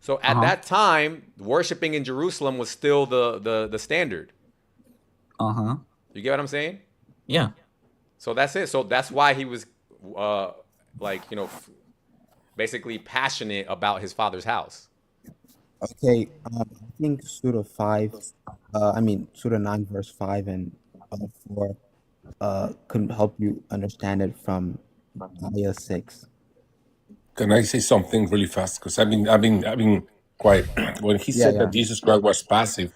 So at Uh-huh. that time, worshiping in Jerusalem was still the standard. Uh-huh. You get what I'm saying? Yeah. So that's it. So that's why he was, like, basically passionate about his father's house. Okay, I think Surah 5, Surah 9, verse 5 and 4 could help you understand it from Ayah 6. Can I say something really fast? Because I've been quiet. When he Yeah, said yeah. that Jesus Christ was passive,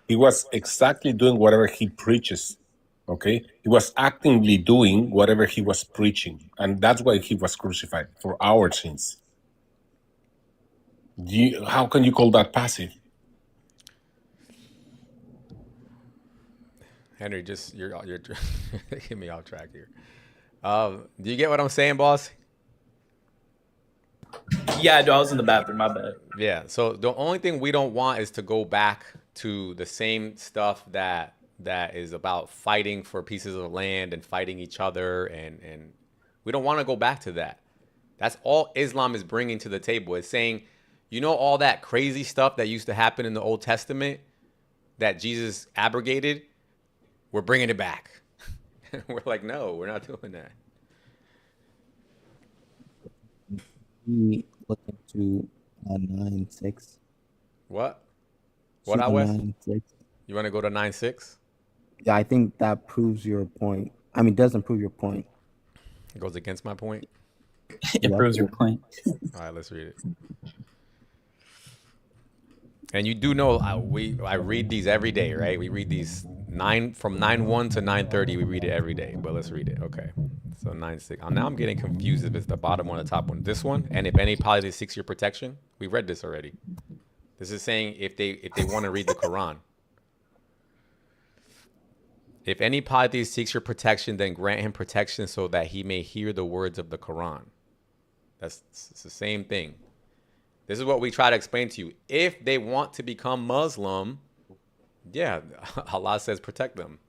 he was exactly doing whatever he preaches. Okay, he was actively doing whatever he was preaching, and that's why he was crucified for our sins. How can you call that passive? Henry, just you're get me off track here. Do you get what I'm saying, boss? Yeah, I do. I was in the bathroom. My bad. Yeah. So the only thing we don't want is to go back to the same stuff that is about fighting for pieces of land and fighting each other, and we don't want to go back to that. That's all Islam is bringing to the table. It's saying, all that crazy stuff that used to happen in the Old Testament that Jesus abrogated, we're bringing it back. We're like, no, we're not doing that. We look into 9:6. What? What, Surah out west? 9:6. You want to go to 9:6? Yeah, I think that proves your point. Doesn't prove your point. It goes against my point. It proves your point. All right, let's read it. And you do know I read these every day, right? We read these from 9:1 to 9:30. We read it every day, but let's read it. Okay, so 9:6. Now I'm getting confused if it's the bottom one or the top one. This one, and if any poly 6-year protection. We read this already. This is saying if they want to read the Quran. If any polytheist seeks your protection, then grant him protection so that he may hear the words of the Quran. It's the same thing. This is what we try to explain to you. If they want to become Muslim, yeah, Allah says protect them.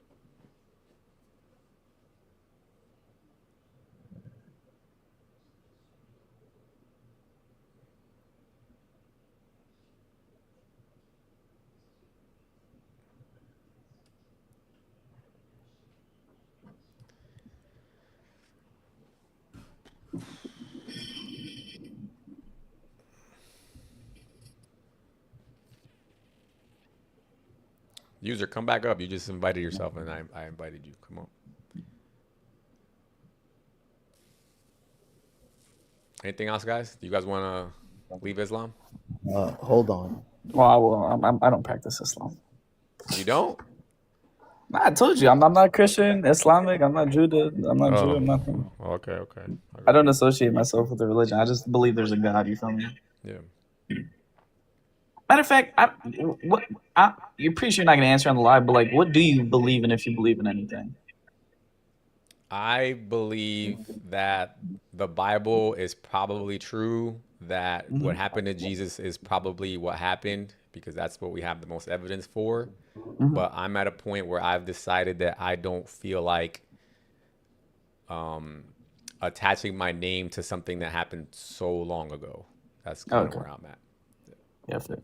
User, come back up. You just invited yourself, and I invited you. Come on. Anything else, guys? Do you guys want to leave Islam? Hold on. Well, I don't practice Islam. You don't? Nah, I told you, I'm not Christian, Islamic. I'm not Judah. I'm not Jew. Oh. I'm nothing. Okay. I don't associate myself with a religion. I just believe there's a God. You feel me? Yeah. Matter of fact, you're pretty sure you're not gonna answer on the live, but like, what do you believe in if you believe in anything? I believe that the Bible is probably true, that what happened to Jesus is probably what happened, because that's what we have the most evidence for. But I'm at a point where I've decided that I don't feel like attaching my name to something that happened so long ago. That's kind of where I'm at. Yeah, fair.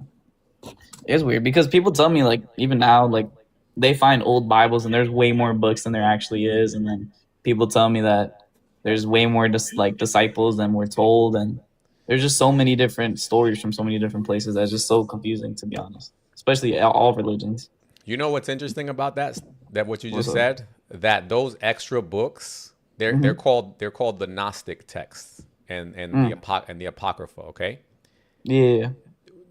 It's weird because people tell me, like, even now, like, they find old Bibles and there's way more books than there actually is, and then people tell me that there's way more like disciples than we're told, and there's just so many different stories from so many different places that's just so confusing, to be honest, especially all religions. You know what's interesting about that? That what you What's just up? said? That those extra books, they're Mhm. they're called the Gnostic texts and the Apocrypha. Okay. Yeah.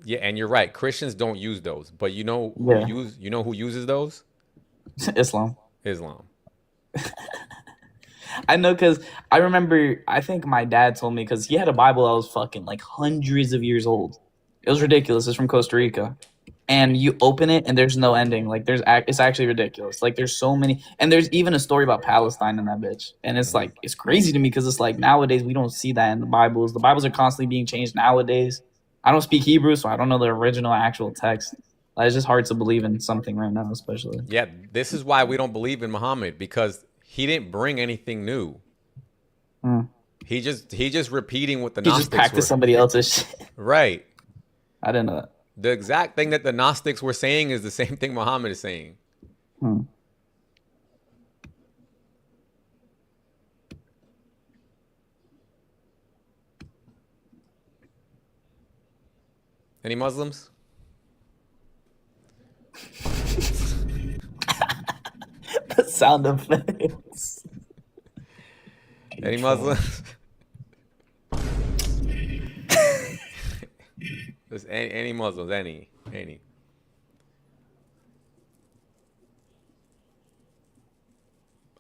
Yeah, and you're right. Christians don't use those, but Yeah. you know who uses those? Islam. Islam. I know because I remember, I think my dad told me because he had a Bible that was fucking like hundreds of years old. It was ridiculous. It's from Costa Rica. And you open it and there's no ending. Like it's actually ridiculous. Like there's so many, and there's even a story about Palestine in that bitch. And it's like, it's crazy to me because it's like nowadays we don't see that in the Bibles. The Bibles are constantly being changed nowadays. I don't speak Hebrew, so I don't know the original actual text. Like, it's just hard to believe in something right now, especially. Yeah, this is why we don't believe in Muhammad, because he didn't bring anything new. Hmm. He just repeating what the He just Gnostics practiced were. somebody else's shit. Right. I didn't know that. The exact thing that the Gnostics were saying is the same thing Muhammad is saying. Hmm. Any Muslims? The sound effects. Any Muslims? Just any Muslims, any.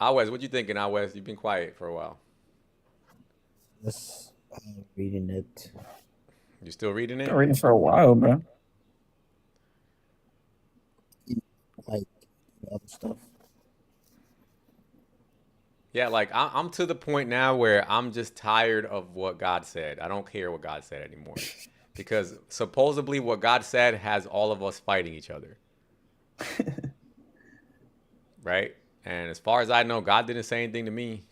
Awes, what you thinking, Awes? You've been quiet for a while. Just reading it. You still reading it? Been reading for a while, bro. Like other stuff. Yeah, like I'm to the point now where I'm just tired of what God said. I don't care what God said anymore. Because supposedly what God said has all of us fighting each other. Right? And as far as I know, God didn't say anything to me.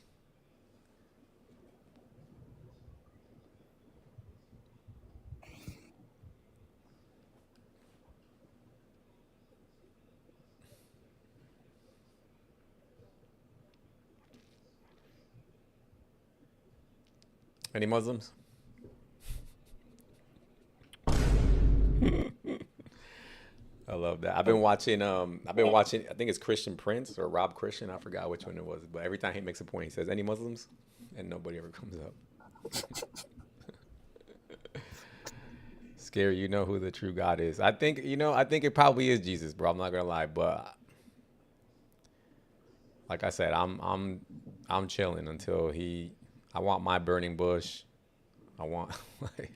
Any Muslims? I love that. I've been watching I think it's Christian Prince or Rob Christian, I forgot which one it was, but every time he makes a point he says any Muslims and nobody ever comes up. Scary, you know who the true God is. I think it probably is Jesus, bro. I'm not gonna lie, but like I said, I'm chilling until I want my burning bush. I want like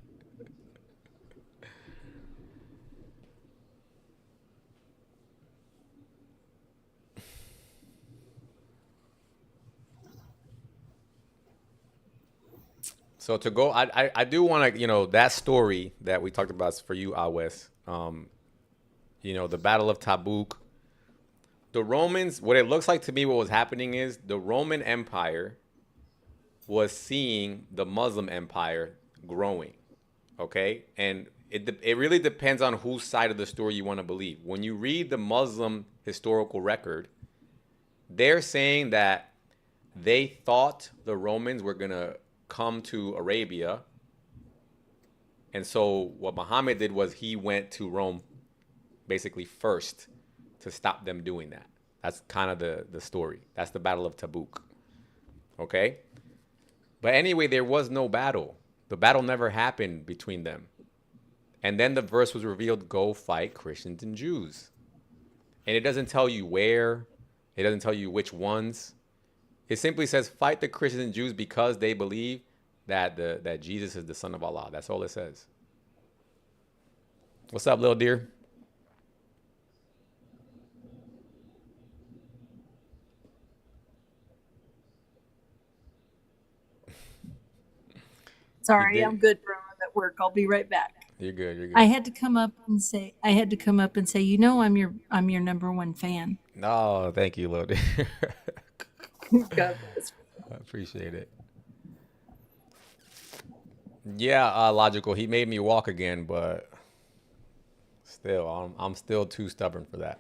So to go, I do want to, that story that we talked about for you, Awes. The Battle of Tabuk. The Romans, what it looks like to me, what was happening is the Roman Empire was seeing the Muslim Empire growing. Okay, and it really depends on whose side of the story you want to believe. When you read the Muslim historical record, they're saying that they thought the Romans were gonna come to Arabia. And so what Muhammad did was he went to Rome basically first to stop them doing that. That's kind of the story. That's the Battle of Tabuk. Okay? But anyway, there was no battle. The battle never happened between them. And then the verse was revealed, go fight Christians and Jews. And it doesn't tell you where. It doesn't tell you which ones. It simply says fight the Christians and Jews because they believe that Jesus is the Son of Allah. That's all it says. What's up, little deer? Sorry, I'm good, bro. I'm at work. I'll be right back. You're good. You're good. I had to come up and say, I'm your number one fan. No, thank you, little deer. God bless. I appreciate it. Yeah, logical. He made me walk again, but still, I'm still too stubborn for that.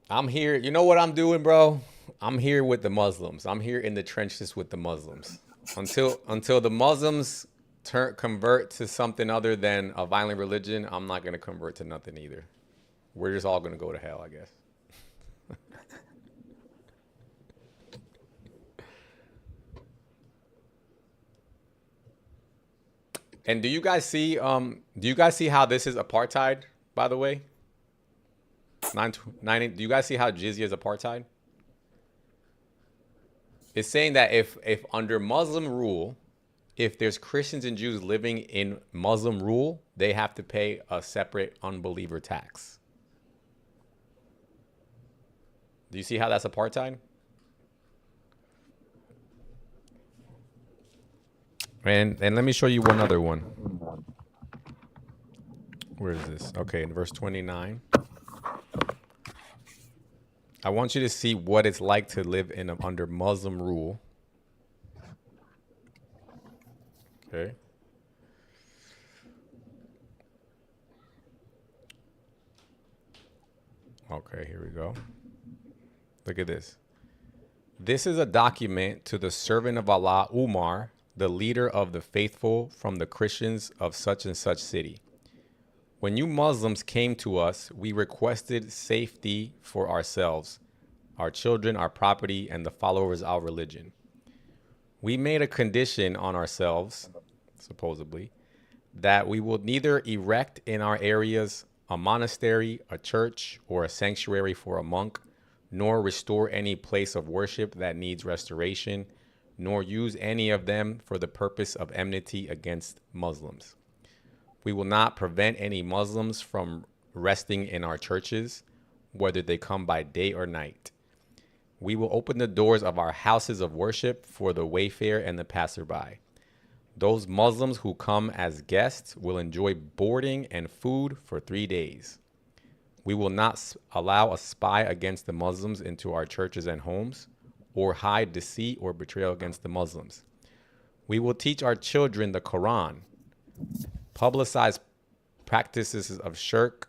I'm here. You know what I'm doing, bro? I'm here with the Muslims. I'm here in the trenches with the Muslims. Until the Muslims convert to something other than a violent religion, I'm not gonna convert to nothing either. We're just all gonna go to hell, I guess. And do you guys see how this is apartheid, by the way? Do you guys see how jizya is apartheid? It's saying that if under Muslim rule, if there's Christians and Jews living in Muslim rule, they have to pay a separate unbeliever tax. Do you see how that's apartheid? And let me show you one other one. Where is this? Okay, in verse 29. I want you to see what it's like to live under Muslim rule. Okay. Okay, here we go. Look at this. This is a document to the servant of Allah, Umar, the leader of the faithful from the Christians of such and such city. When you Muslims came to us, we requested safety for ourselves, our children, our property, and the followers of our religion. We made a condition on ourselves, supposedly, that we will neither erect in our areas a monastery, a church, or a sanctuary for a monk, nor restore any place of worship that needs restoration, nor use any of them for the purpose of enmity against Muslims. We will not prevent any Muslims from resting in our churches, whether they come by day or night. We will open the doors of our houses of worship for the wayfarer and the passerby. Those Muslims who come as guests will enjoy boarding and food for 3 days. We will not allow a spy against the Muslims into our churches and homes, or hide deceit or betrayal against the Muslims. We will teach our children the Quran, publicize practices of shirk,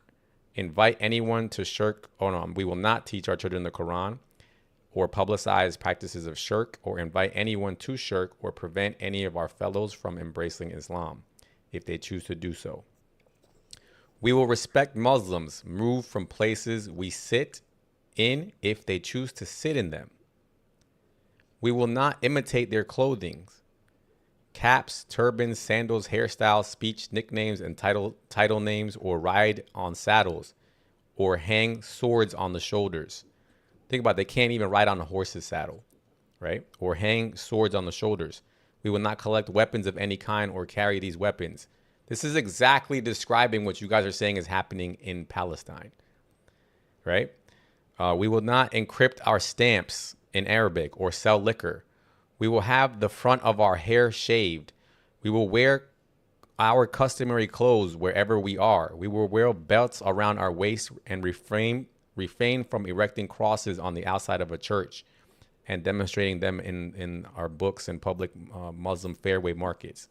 invite anyone to shirk. Oh no, we will not teach our children the Quran, or publicize practices of shirk, or invite anyone to shirk, or prevent any of our fellows from embracing Islam, if they choose to do so. We will respect Muslims, move from places we sit in if they choose to sit in them. We will not imitate their clothing, caps, turbans, sandals, hairstyles, speech, nicknames, and title names, or ride on saddles, or hang swords on the shoulders. Think about it, they can't even ride on a horse's saddle, right? Or hang swords on the shoulders. We will not collect weapons of any kind or carry these weapons. This is exactly describing what you guys are saying is happening in Palestine, right? We will not encrypt our stamps in Arabic or sell liquor. We will have the front of our hair shaved. We will wear our customary clothes wherever we are. We will wear belts around our waist and refrain from erecting crosses on the outside of a church and demonstrating them in our books and public Muslim fairway markets.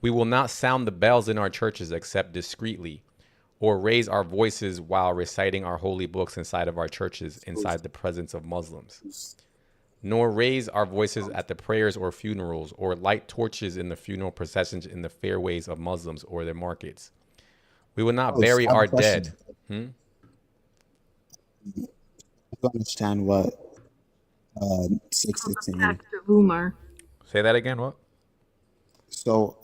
We will not sound the bells in our churches except discreetly, or raise our voices while reciting our holy books inside of our churches, inside the presence of Muslims. Nor raise our voices at the prayers or funerals, or light torches in the funeral processions in the fairways of Muslims or their markets. We will not bury our dead. I don't understand what 6 is saying. Act of Umar. Say that again, what? So,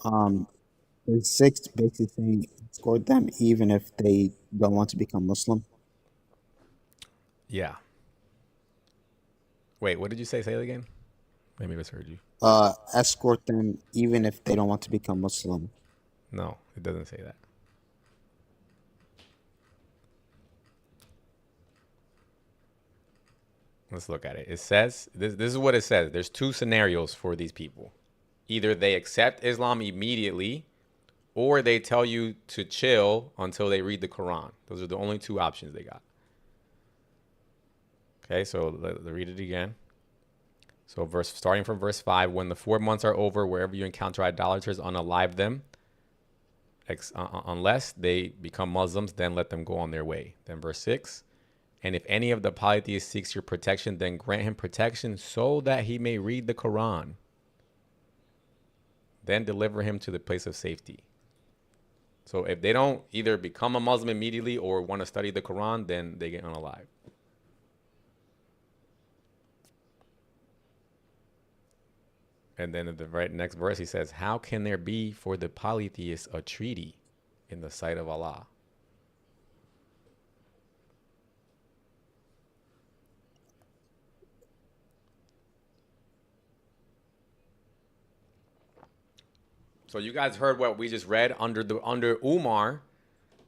is 6 basically saying escort them even if they don't want to become Muslim? Yeah. Wait, what did you say? Say it again. Maybe I misheard you. Escort them even if they don't want to become Muslim. No, it doesn't say that. Let's look at it. It says, this is what it says. There's two scenarios for these people. Either they accept Islam immediately, or they tell you to chill until they read the Quran. Those are the only two options they got. Okay, so let's read it again. So starting from verse 5, when the 4 months are over, wherever you encounter idolaters, unalive them, unless they become Muslims, then let them go on their way. Then verse 6, And if any of the polytheists seeks your protection, then grant him protection so that he may read the Quran. Then deliver him to the place of safety. So if they don't either become a Muslim immediately or want to study the Quran, then they get unalived. And then in the right next verse, he says, how can there be for the polytheists a treaty in the sight of Allah? So you guys heard what we just read under Umar,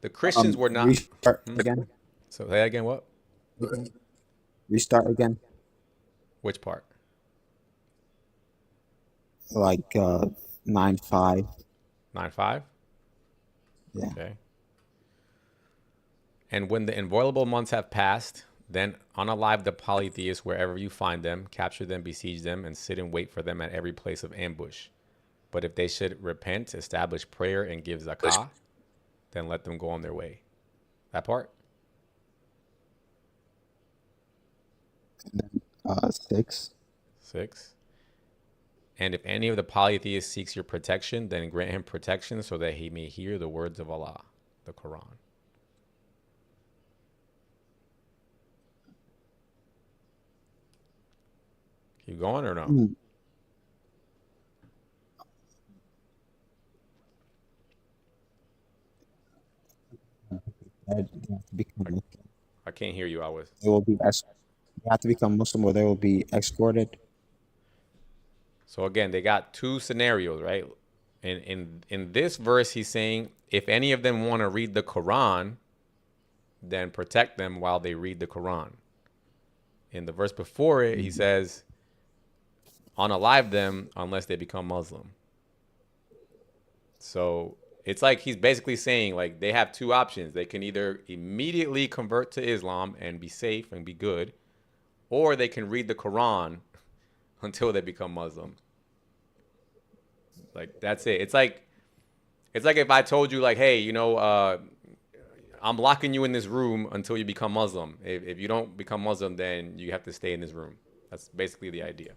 the Christians were not. Restart again. So say that again. What? Restart again. Which part? Like 9:5. 9:5. Yeah. Okay. And when the inviolable months have passed, then unalive the polytheists wherever you find them, capture them, besiege them, and sit and wait for them at every place of ambush. But if they should repent, establish prayer, and give zakah, then let them go on their way. That part? 6. 6. And if any of the polytheists seeks your protection, then grant him protection so that he may hear the words of Allah, the Quran. Keep going or no? I can't hear you. They will be they have to become Muslim or they will be escorted. So again, they got two scenarios, right? In this verse, he's saying if any of them want to read the Quran, then protect them while they read the Quran. In the verse before it, he says, unalive them unless they become Muslim. So it's like he's basically saying like they have two options. They can either immediately convert to Islam and be safe and be good, or they can read the Quran until they become Muslim. Like that's it. It's like if I told you like, hey, you know, I'm locking you in this room until you become Muslim. If you don't become Muslim, then you have to stay in this room. That's basically the idea.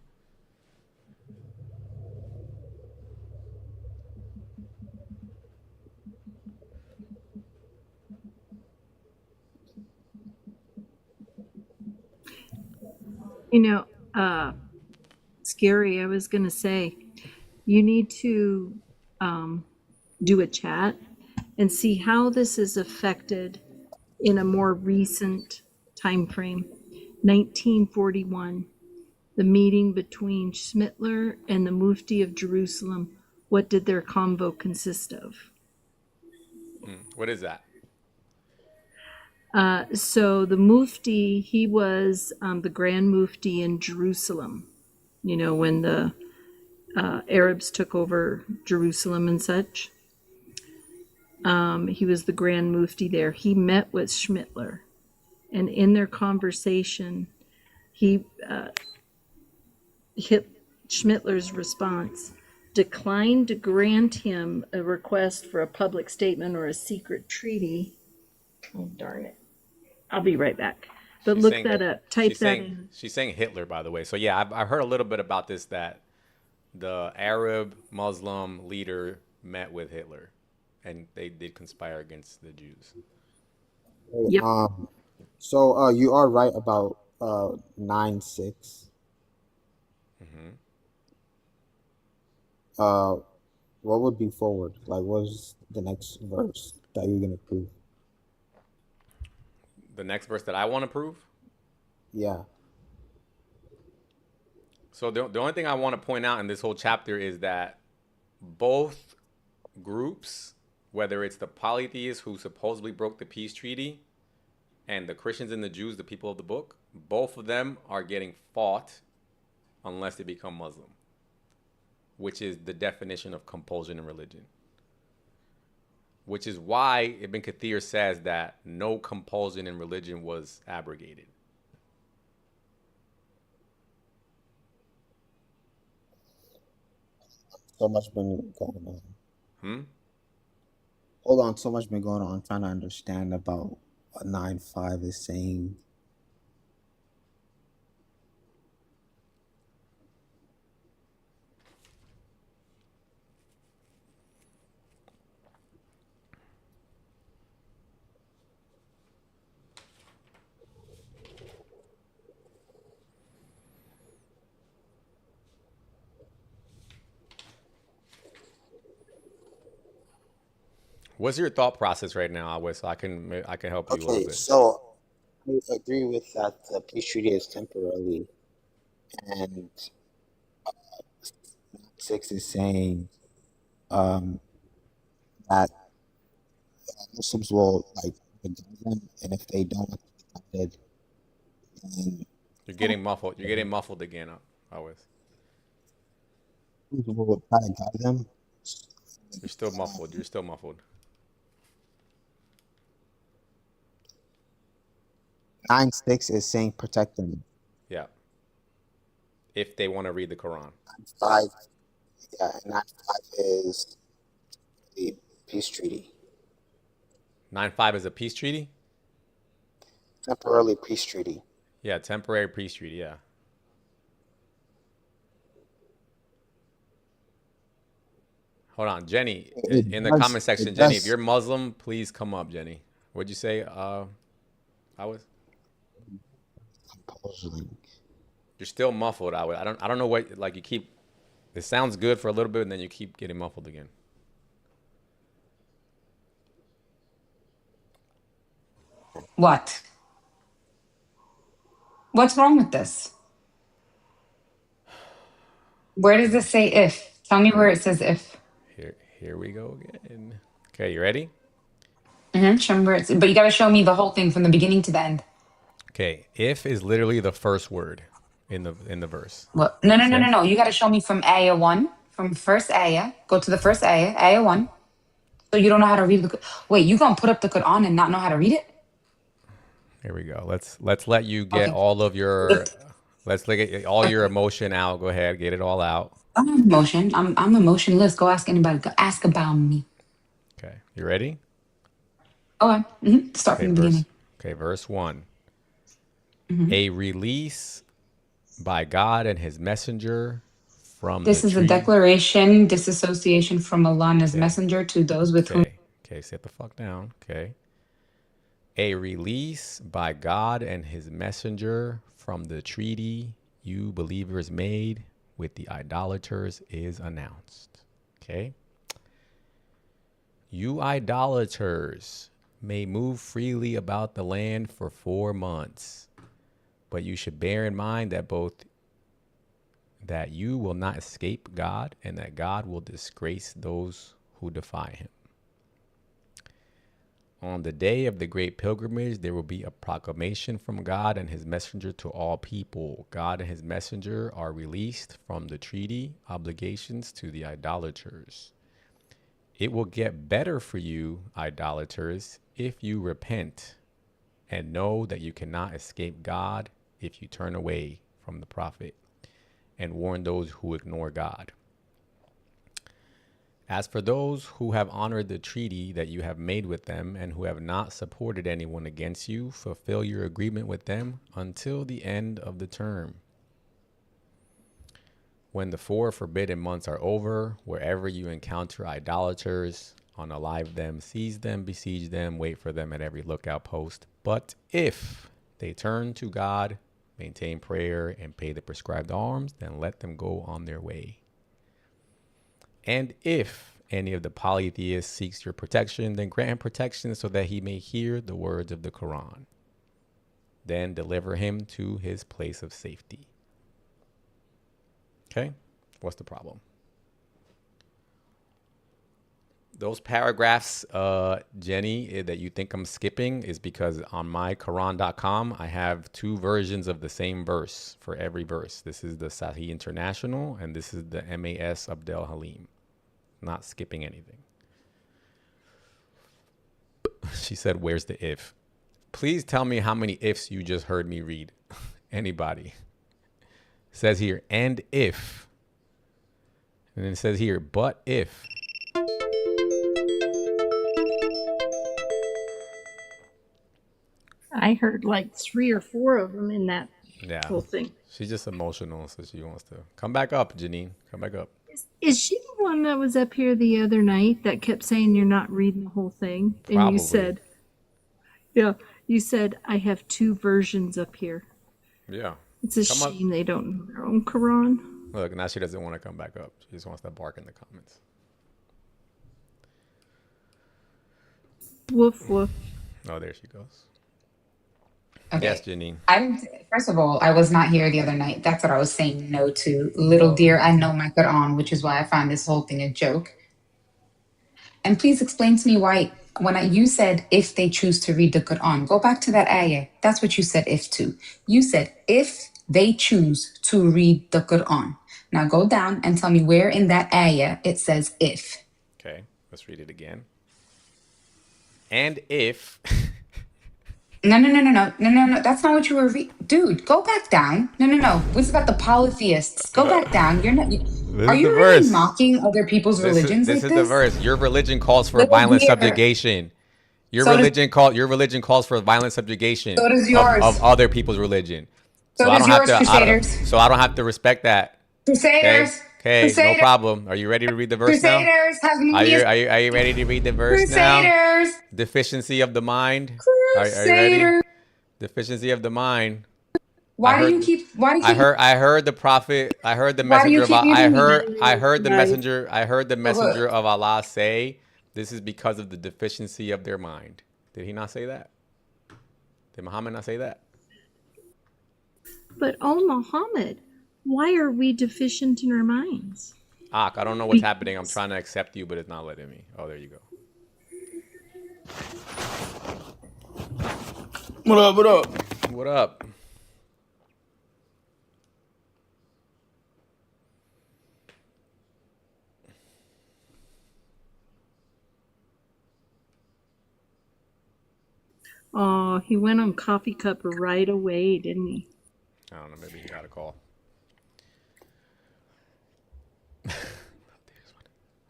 You know, Scary, I was going to say, you need to do a chat and see how this is affected in a more recent time frame. 1941, the meeting between Schmittler and the Mufti of Jerusalem. What did their convo consist of? What is that? So the Mufti, he was the Grand Mufti in Jerusalem, you know, when the Arabs took over Jerusalem and such. He was the Grand Mufti there. He met with Schmittler, and in their conversation, he hit Schmittler's response, declined to grant him a request for a public statement or a secret treaty. Oh, darn it. I'll be right back. But She's look saying, that up. Type that in. She's saying Hitler, by the way. So yeah, I've heard a little bit about this, that the Arab Muslim leader met with Hitler and they did conspire against the Jews. Yep. So you are right about 9:6. What would be forward? Like, what's the next verse that you're gonna prove? The next verse that I want to prove? Yeah. So the only thing I want to point out in this whole chapter is that both groups, whether it's the polytheists who supposedly broke the peace treaty and the Christians and the Jews, the people of the book, both of them are getting fought unless they become Muslim, which is the definition of compulsion in religion. Which is why Ibn Kathir says that no compulsion in religion was abrogated. So much been going on. Hold on, so much been going on. I'm trying to understand about what 9:5 is saying. What's your thought process right now, Awes? So I can help you a little Okay, bit. so I agree with that the peace treaty is temporarily, and 6 is saying that Muslims will like guide them, and if they don't want to be guided, then You're getting muffled. You're getting muffled again, Awes. Muslims will try to guide them. You're still muffled. You're still muffled. 9:6 is saying protect them. Yeah. If they want to read the Quran. 5, yeah, and 9:5 is the peace treaty. 9-5 is a peace treaty? Temporarily peace treaty. Yeah, temporary peace treaty, yeah. Hold on, Jenny, in the comment section, Jenny, if you're Muslim, please come up, Jenny. What'd you say? Awes? Compulsion. You're still muffled, Awes. I don't know what, like, you keep, it sounds good for a little bit and then you keep getting muffled again. What? What's wrong with this? Where does this say if? Tell me where it says if. Here we go again. Okay, you ready? Show me where it's. But you got to show me the whole thing from the beginning to the end. Okay, if is literally the first word in the verse. What? No. You got to show me from ayah 1, from first ayah. Go to the first ayah 1. So you don't know how to read the. Wait, you gonna put up the Quran and not know how to read it? Here we go. Let's let you get all of your. Let's get all your emotion out. Go ahead, get it all out. I'm not emotion. I'm emotionless. Go ask anybody. Go ask about me. Okay, you ready? Okay. Start from the beginning. Okay, verse 1. A release by God and His messenger from This the is tree. a declaration, disassociation from Allah and His messenger to those with whom. Okay, sit the fuck down. Okay. A release by God and His messenger from the treaty you believers made with the idolaters is announced. Okay. You idolaters may move freely about the land for 4 months, but you should bear in mind that you will not escape God and that God will disgrace those who defy Him. On the day of the great pilgrimage, there will be a proclamation from God and His messenger to all people. God and His messenger are released from the treaty obligations to the idolaters. It will get better for you, idolaters, if you repent and know that you cannot escape God if you turn away from the prophet and warn those who ignore God. As for those who have honored the treaty that you have made with them and who have not supported anyone against you, fulfill your agreement with them until the end of the term. When the 4 forbidden months are over, wherever you encounter idolaters, unalive them, seize them, besiege them, wait for them at every lookout post. But if they turn to God, maintain prayer, and pay the prescribed alms, then let them go on their way. And if any of the polytheists seeks your protection, then grant him protection so that he may hear the words of the Quran. Then deliver him to his place of safety. Okay? What's the problem? Those paragraphs, Jenny, that you think I'm skipping is because on my Quran.com, I have 2 versions of the same verse for every verse. This is the Sahih International, and this is the MAS Abdel Halim. Not skipping anything. She said, where's the if? Please tell me how many ifs you just heard me read. Anybody. It says here, and if. And then it says here, but if. I heard like 3 or 4 of them in that whole thing. She's just emotional, so she wants to come back up, Janine. Come back up. Is she the one that was up here the other night that kept saying you're not reading the whole thing? And Probably. you said, yeah, you said, I have 2 versions up here. Yeah. It's a shame they don't know their own Quran. Look, now she doesn't want to come back up. She just wants to bark in the comments. Woof woof. Oh, there she goes. Okay. Yes, Janine. First of all, I was not here the other night. That's what I was saying no to. Little dear, I know my Quran, which is why I find this whole thing a joke. And please explain to me why, you said if they choose to read the Quran, go back to that ayah. That's what you said if to. You said if they choose to read the Quran. Now go down and tell me where in that ayah it says if. Okay, let's read it again. And if No. That's not what you were dude, go back down. No. This is about the polytheists. Go back down. You're not. This Are is you the really verse. mocking other people's religions This like is the this? verse. Your religion calls for Little violent dear. subjugation. Your So does- religion calls for violent subjugation So does yours. of other people's religion. So I does don't have yours, to. Crusaders. I don't have to respect that. Crusaders. Okay. No Crusaders. problem. Are you ready to read the verse now? Crusaders. Are you ready to read the verse now? Crusaders. Deficiency of the mind. Are you Crusaders. ready? Deficiency of the mind. Why do you keep? I heard the prophet. I heard the Why do you messenger of. keep I muting me? heard. I heard the Right. messenger. I heard the messenger of Allah say, "This is because of the deficiency of their mind." Did he not say that? Did Muhammad not say that? But oh, Muhammad, why are we deficient in our minds? I don't know what's happening. I'm trying to accept you, but it's not letting me. Oh, there you go. What up? What up? What up? Oh, he went on Coffee Cup right away, didn't he? I don't know. Maybe he got a call.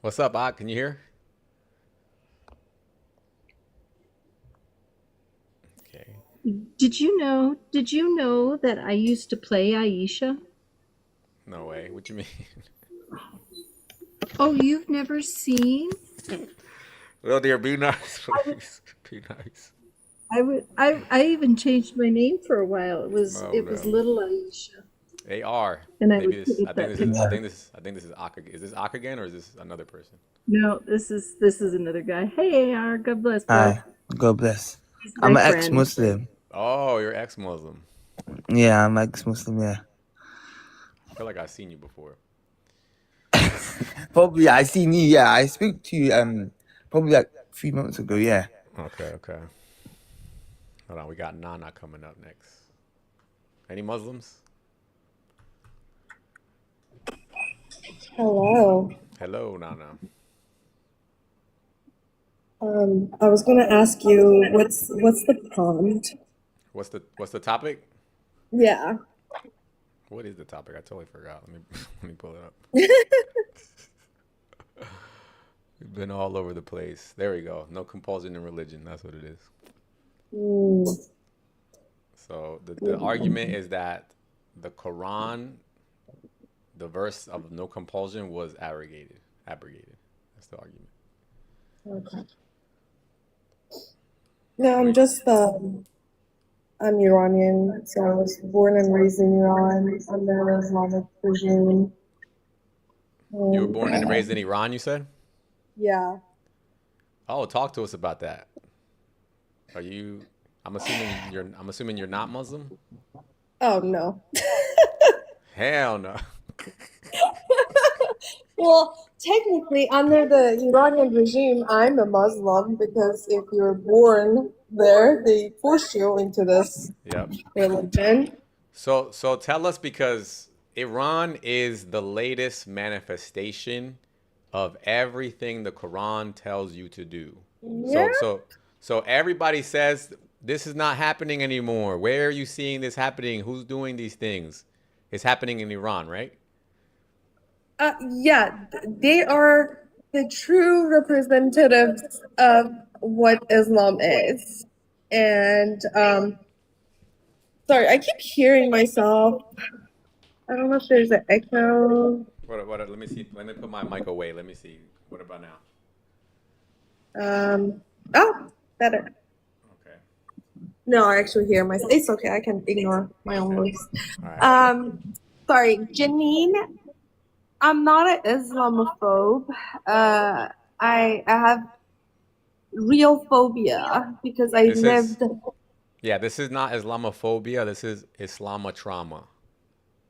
What's up, Ak? Can you hear? Okay. Did you know that I used to play Aisha? No way. What you mean? Oh, you've never seen? Well, dear, be nice, please. Be nice. I even changed my name for a while. It was Oh, was no. Little Aisha. They are. And I Maybe would this. put I up think that this is. I picture. think this. I think this is Ak. Is this Ak again, or is this another person? No, this is another guy. Hey, AR, God bless. Bro. Hi. God bless. He's I'm my an friend. ex-Muslim. Oh, you're ex-Muslim. Yeah, I'm ex-Muslim. Yeah. I feel like I've seen you before. Probably I seen you. Yeah, I spoke to you. Probably like 3 months ago. Yeah. Okay. Hold on, we got Nana coming up next. Any Muslims? Hello. Hello, Nana. I was gonna ask you what's the prompt? What's the topic? Yeah. What is the topic? I totally forgot. Let me pull it up. We've been all over the place. There we go. No compulsion in religion. That's what it is. So the argument is that the Quran, the verse of no compulsion, was abrogated. That's the argument. Okay. No, I'm just I'm Iranian, so I was born and raised in Iran under the Islamic regime. You were born and raised in Iran, you said? Yeah. Oh, talk to us about that. Are you? I'm assuming you're not Muslim. Oh no. Hell no. Well, technically, under the Iranian regime, I'm a Muslim because if you're born there, they force you into this Yep. religion. So tell us, because Iran is the latest manifestation of everything the Quran tells you to do. Yeah. So everybody says this is not happening anymore. Where are you seeing this happening? Who's doing these things? It's happening in Iran, right? Yeah, they are the true representatives of what Islam is. And sorry, I keep hearing myself. I don't know if there's an echo. What? Let me see. Let me put my mic away. Let me see. What about now? Oh, better. Okay. No, I actually hear myself. It's okay, I can ignore my own voice. All right. Sorry, Janine. I'm not an Islamophobe. I have real phobia because I This is lived. yeah. This is not Islamophobia. This is Islamotrauma.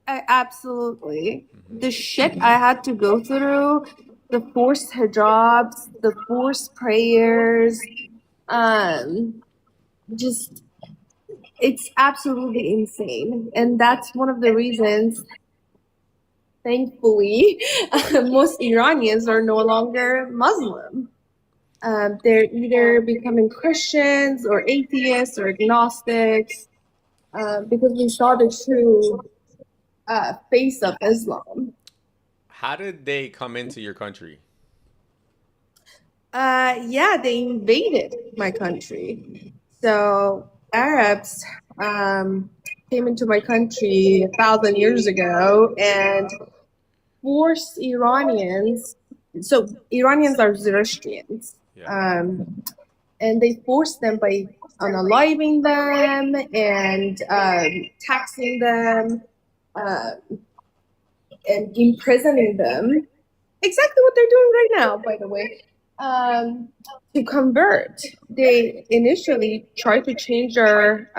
Absolutely. The shit I had to go through, the forced hijabs, the forced prayers, just it's absolutely insane. And that's one of the reasons, thankfully, most Iranians are no longer Muslim. They're either becoming Christians or atheists or agnostics because we saw the true face of Islam. How did they come into your country? Yeah, they invaded my country. So Arabs came into my country 1,000 years ago and forced Iranians. So Iranians are Zoroastrians. And they forced them by unaliving them and taxing them and imprisoning them. Exactly what they're doing right now, by the way. To convert, they initially tried to change our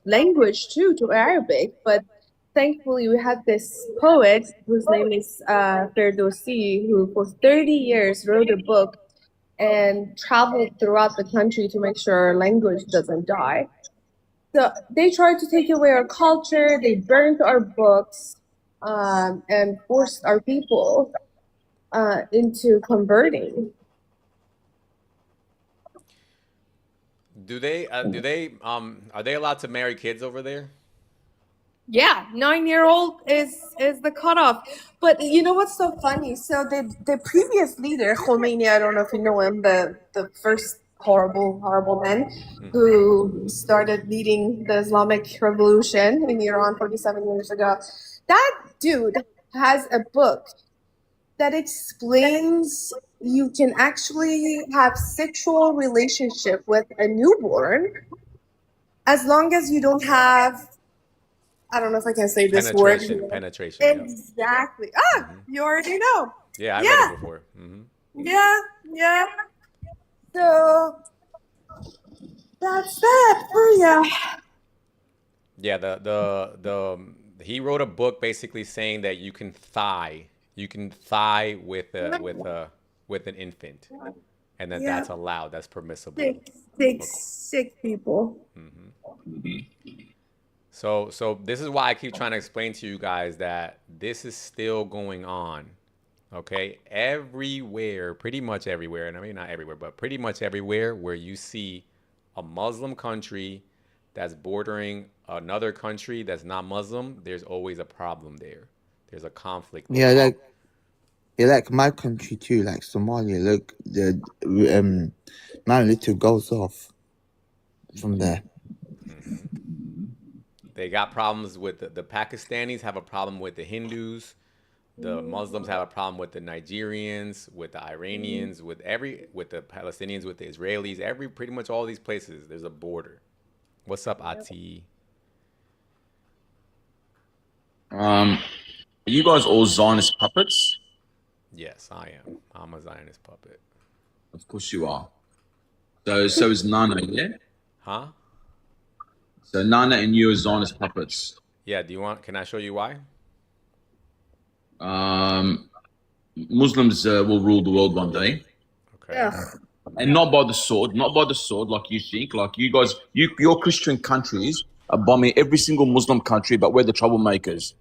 language too to Arabic, but thankfully we had this poet whose name is Ferdowsi, who for 30 years wrote a book and traveled throughout the country to make sure our language doesn't die. So they tried to take away our culture, they burned our books, and forced our people into converting. Do they are they allowed to marry kids over there? Yeah, 9-year-old is the cutoff. But you know what's so funny? So the previous leader, Khomeini, I don't know if you know him, the first horrible man who started leading the Islamic Revolution in Iran 47 years ago. That dude has a book that explains you can actually have sexual relationship with a newborn as long as you don't have, I don't know if I can say this word. Penetration. Yeah. Exactly. You already know. Yeah, I read it before. Yeah. So that's that for you. Yeah, he wrote a book basically saying that you can thigh with an infant, and that that's allowed, that's permissible. Sick people. So this is why I keep trying to explain to you guys that this is still going on. Okay, everywhere, pretty much everywhere, and I mean not everywhere, but pretty much everywhere where you see a Muslim country that's bordering another country that's not Muslim, there's always a problem there. There's a conflict there. Like my country too, like Somalia. Look, the man little goes off from there. They got problems with the Pakistanis have a problem with the Hindus. The Muslims have a problem with the Nigerians, with the Iranians, with the Palestinians, with the Israelis. Pretty much all these places, there's a border. What's up, Ati? Are you guys all Zionist puppets? Yes, I am. I'm a Zionist puppet. Of course you are. So is Nana, yeah? Huh? So Nana and you are Zionist puppets. Yeah, can I show you why? Muslims will rule the world one day. Okay. And not by the sword, like you think. Like you guys, your Christian countries are bombing every single Muslim country, but we're the troublemakers.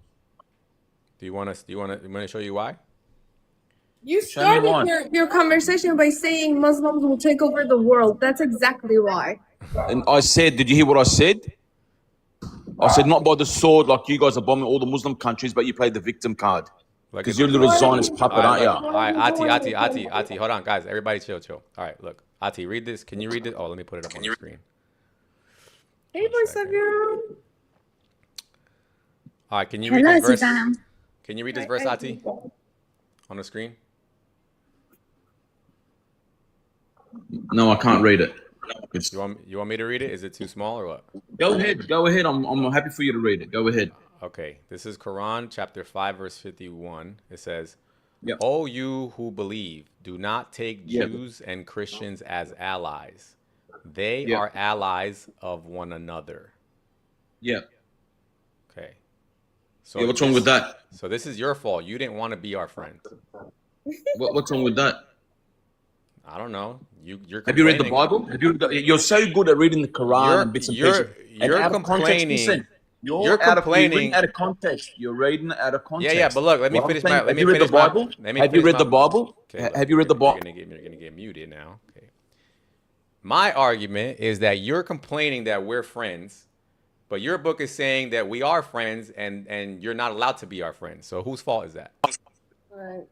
Do you want to show you why? You started your conversation by saying Muslims will take over the world. That's exactly why. And I said, did you hear what I said? I said, not by the sword, like you guys are bombing all the Muslim countries, but you play the victim card. Because you're a little Zionist puppet, aren't you? All right, Ati, hold on, guys. Everybody chill. All right, look. Ati, read this. Can you read it? Oh, let me put it up on the screen. Hey, voice of your own. All right, can you read this verse? Can you read this verse, Ati? On the screen? No, I can't read it. You want me to read it? Is it too small or what? Go ahead. I'm happy for you to read it. Go ahead. Okay, this is Quran chapter 5 verse 51. It says, Yep. O you who believe, do not take Yep. Jews and Christians as allies. They Yep. are allies of one another. Yep. Okay. So Yeah, what's wrong with that? So this is your fault. You didn't want to be our friend. What's wrong with that? I don't know. You're Have you read the complaining. Bible? You're so good at reading the Quran and bits and pieces. And out of context, listen. You're reading it out of context. You're reading it out of context. Yeah, but look, let me What I'm finish saying, my. Let have me you read finish the Bible? my. Let me Have you finish read my, the Bible? Okay, look, have you read the Bible? You're gonna get muted now. Okay. My argument is that you're complaining that we're friends, but your book is saying that we are friends, and you're not allowed to be our friends. So whose fault is that? Right.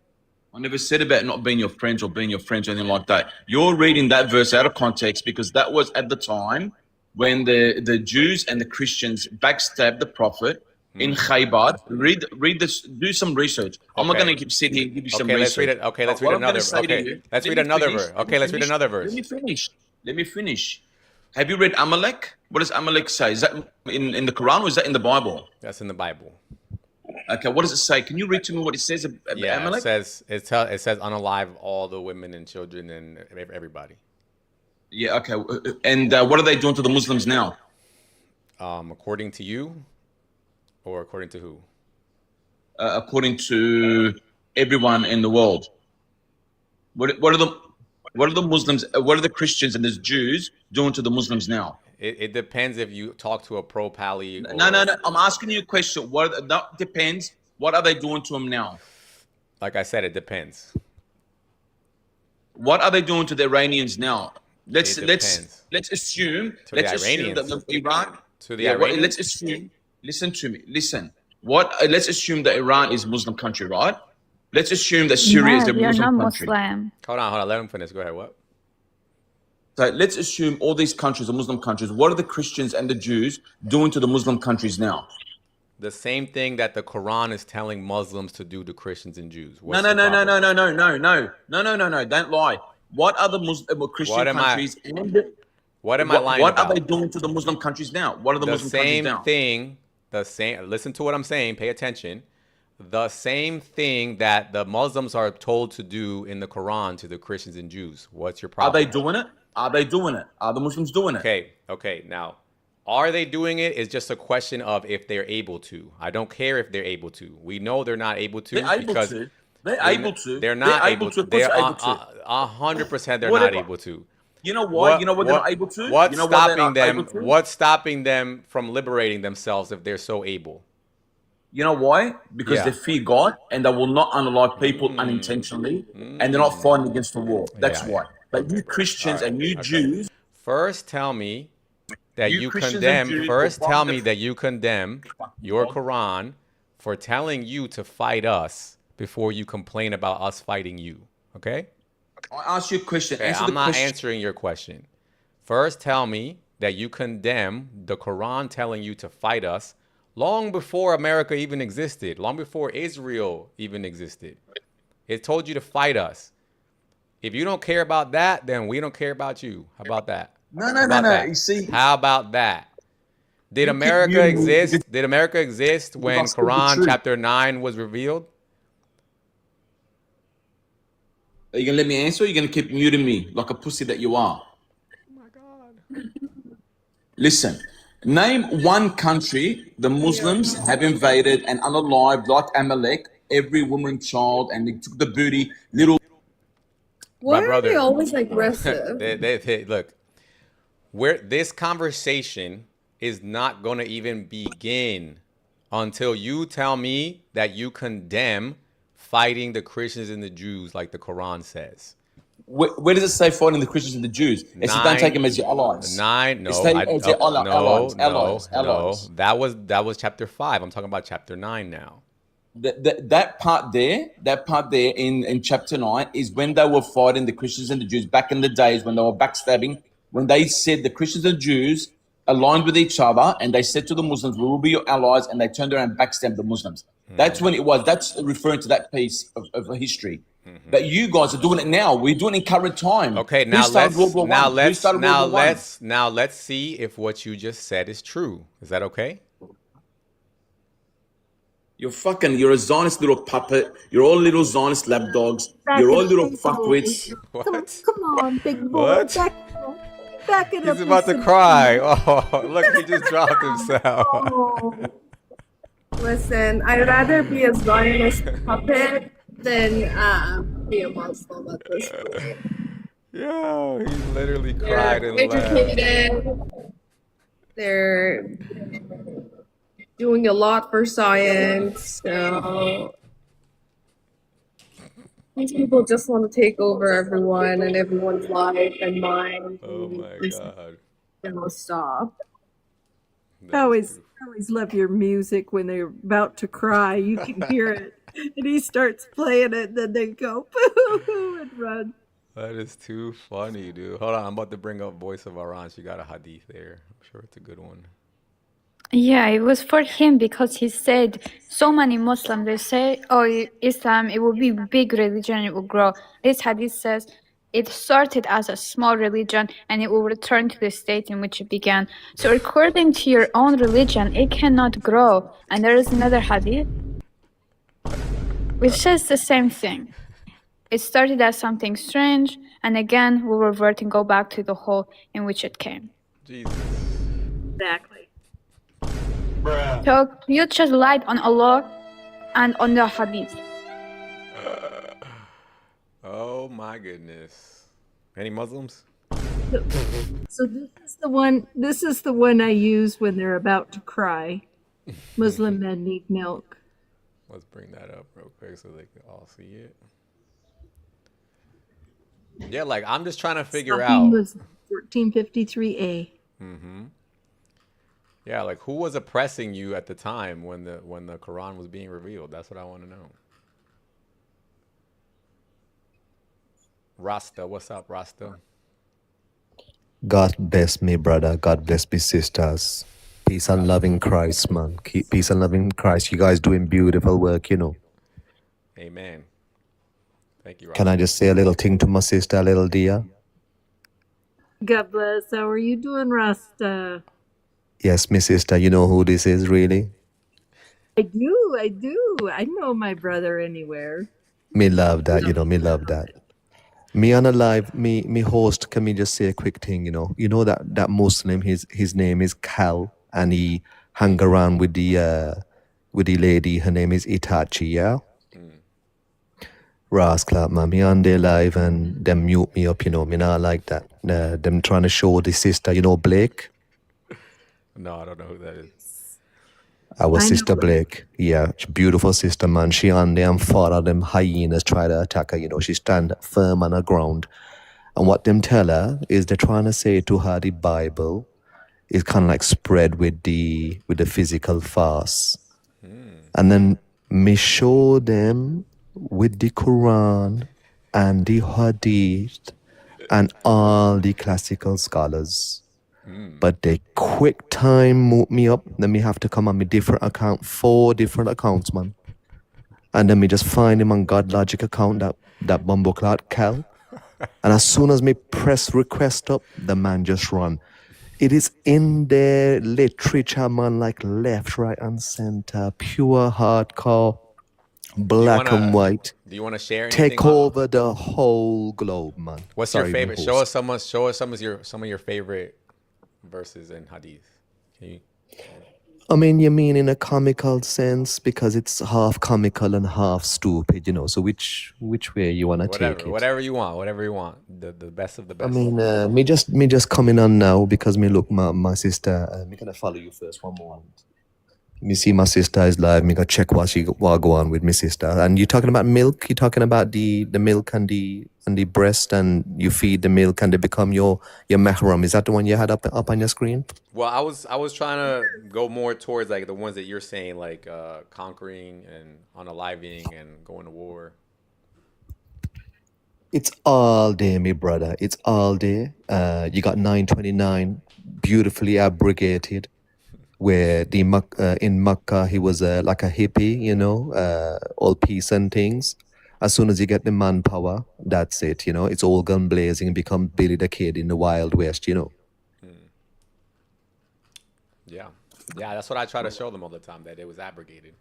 I never said about not being your friends or being your friends or anything like that. You're reading that verse out of context because that was at the time when the Jews and the Christians backstabbed the Prophet in Khaybar. Read this. Do some research. I'm not going to sit here and give you some research. Let's read it. Okay, let's read another. Okay, let's read another verse. Okay, let's read another verse. Let me finish. Have you read Amalek? What does Amalek say? Is that in the Quran or is that in the Bible? That's in the Bible. Okay, what does it say? Can you read to me what it says about Amalek? It says unalive all the women and children and everybody. Yeah, okay. And what are they doing to the Muslims now? According to you, or according to who? According to everyone in the world. What are the Muslims? What are the Christians and the Jews doing to the Muslims now? It depends if you talk to a pro-Pali. No. I'm asking you a question. That depends. What are they doing to them now? Like I said, it depends. What are they doing to the Iranians now? Let's assume to the assume that Iran. To the Iranians. Let's assume. Listen to me. Listen. Let's assume that Iran is a Muslim country, right? Let's assume that Syria is a Muslim country. Muslim. Hold on. Let him finish. Go ahead. What? So let's assume all these countries are Muslim countries. What are the Christians and the Jews doing to the Muslim countries now? The same thing that the Quran is telling Muslims to do to Christians and Jews. No. Don't lie. What are the Christian countries? What am I lying about? What are they doing to the Muslim countries now? What are the Muslim countries now? The same. Listen to what I'm saying. Pay attention. The same thing that the Muslims are told to do in the Quran to the Christians and Jews. What's your problem? Are they doing it? Are they doing it? Are the Muslims doing it? Okay. Now, are they doing it is just a question of if they're able to. I don't care if they're able to. We know they're not able to. They're able to. They're able to. They're not able to. They're 100% they're not able to. You know why? You know what they're not able to? What's stopping them? What's stopping them from liberating themselves if they're so able? You know why? Because they fear God and they will not unalive people unintentionally and they're not fighting against the war. That's why. But you Christians and you Jews. First tell me that you condemn. First tell me that you condemn your Quran for telling you to fight us before you complain about us fighting you. Okay? I ask you a question. I'm not answering your question. First tell me that you condemn the Quran telling you to fight us long before America even existed, long before Israel even existed. It told you to fight us. If you don't care about that, then we don't care about you. How about that? No. You see, how about that? Did America exist? Did America exist when Quran chapter 9 was revealed? Are you gonna let me answer? Or are you gonna keep muting me like a pussy that you are? Oh my God. Listen. Name one country the Muslims have invaded and unalived, like Amalek, every woman, child, and they took the booty. Why are they always aggressive? they look. This conversation is not going to even begin until you tell me that you condemn fighting the Christians and the Jews like the Quran says. Where does it say fighting the Christians and the Jews? It says don't take them as your allies. No. That was chapter 5. I'm talking about chapter 9 now. That part there in chapter 9 is when they were fighting the Christians and the Jews back in the days when they were backstabbing, when they said the Christians and Jews aligned with each other and they said to the Muslims, we will be your allies, and they turned around and backstabbed the Muslims. That's when it was. That's referring to that piece of history. But you guys are doing it now. We're doing it in current time. Okay, now let's see if what you just said is true. Is that okay? You're a Zionist little puppet. You're all little Zionist lapdogs. Back You're it all up, little big boy. fuckwits. What? Come on, big boy. What? Back it up. He's about to with some cry. teeth. Oh, look, he just dropped himself. Oh, listen, I'd rather be a Zionist puppet than be a Muslim at this point. Yo, he literally They're cried and laughed. educated. They're doing a lot for science. So these people just want to take over everyone and everyone's life and mind. Oh my god. Stop. I always love your music when they're about to cry. You can hear it. And he starts playing it, and then they go boo and run. That is too funny, dude. Hold on, I'm about to bring up Voice of Iran. She got a hadith there. I'm sure it's a good one. Yeah, it was for him because he said so many Muslims they say, "Oh, Islam, it will be big religion, it will grow." This hadith says it started as a small religion and it will return to the state in which it began. So, according to your own religion, it cannot grow. And there is another hadith which says the same thing. It started as something strange, and again will revert and go back to the hole in which it came. Jesus. Exactly. So you just lied on Allah and on the hadith. Oh my goodness. Any Muslims? So this is the one. This is the one I use when they're about to cry. Muslim men need milk. Let's bring that up real quick so they can all see it. Yeah, like I'm just trying to figure Sahih out. Muslim, 1453a. Mm-hmm. Yeah, like who was oppressing you at the time when the Quran was being revealed? That's what I want to know. Rasta, what's up, Rasta? God bless me, brother. God bless me, sisters. Peace and love in Christ, man. Keep peace and love in Christ. You guys doing beautiful work, you know. Amen. Thank you, Rasta. Can I just say a little thing to my sister, little dear? God bless. How are you doing, Rasta? Yes, my sister, you know who this is, really? I do. I do. I know my brother anywhere. Me love that, you know, me love that. Me on a live, me host, can me just say a quick thing, you know? You know that Muslim, his name is Cal, and he hang around with the lady, her name is Itachi, yeah? Rascal, man, me on their live and them mute me up, you know, me not like that. Them trying to show the sister, you know, Blake? No, I don't know who that is. Our sister Blake, yeah, beautiful sister, man. She on there and fought all them hyenas try to attack her, you know. She stand firm on her ground. And what them tell her is they're trying to say to her the Bible is kind of like spread with the physical farce. And then me show them with the Quran and the Hadith and all the classical scholars. But they quick time move me up. Then me have to come on my different account, 4 different accounts, man. And then me just find him on God Logic account, that bumbleclot Cal. And as soon as me press request up, the man just run. It is in their literature, man, like left, right, and center, pure hardcore, black and white. Do you want to share anything? Take over the whole globe, man. What's Sorry, your me favorite? host. Show us some of your favorite verses in Hadith. Can you? I mean, you mean in a comical sense because it's half comical and half stupid, you know. So which way you wanna take it? Whatever you want. Whatever you want. The best of the I best. mean, me just coming on now because me look my sister. Me gonna follow you first one more. Me see my sister is live. Me go check what go on with my sister. And you talking about milk? You talking about the milk and the breast, and you feed the milk and they become your mahram. Is that the one you had up on your screen? Well, I was trying to go more towards like the ones that you're saying, like conquering and unaliving and going to war. It's all day, me brother. It's all day. You got 929 beautifully abrogated. Where in Makkah he was like a hippie, you know, all peace and things. As soon as you get the manpower, that's it, you know. It's all gun blazing and become Billy the Kid in the Wild West, you know. Yeah, that's what I try to show them all the time, that it was abrogated.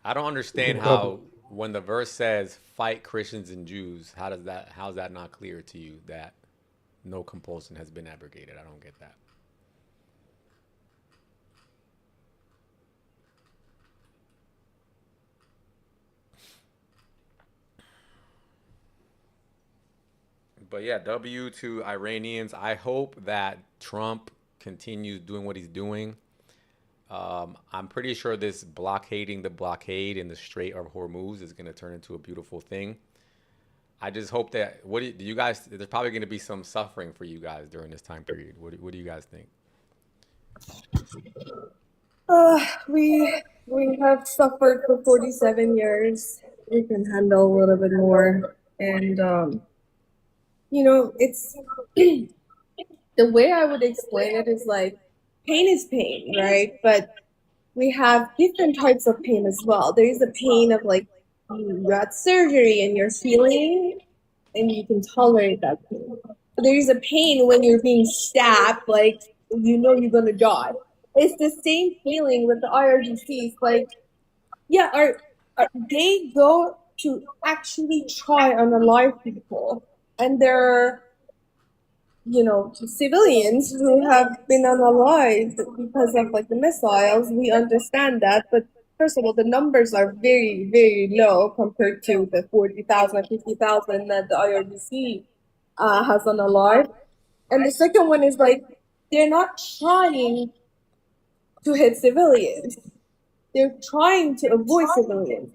I don't understand how when the verse says fight Christians and Jews, how's that not clear to you that no compulsion has been abrogated? I don't get that. But yeah, W to Iranians. I hope that Trump continues doing what he's doing. I'm pretty sure this blockading the blockade in the Strait of Hormuz is going to turn into a beautiful thing. I just hope that do you guys? There's probably going to be some suffering for you guys during this time period. What do you guys think? We have suffered for 47 years. We can handle a little bit more, and it's the way I would explain it is like pain is pain, right? But we have different types of pain as well. There is a pain of like you got surgery and you're healing and you can tolerate that pain. But there is a pain when you're being stabbed, like you're gonna die. It's the same feeling with the IRGCs. Like, yeah, they go to actually try on alive people, and they're civilians who have been unalived because of like the missiles. We understand that, but first of all, the numbers are very, very low compared to the 40,000, 50,000 that the IRGC has unalived. And the second one is like they're not trying to hit civilians; they're trying to avoid civilians.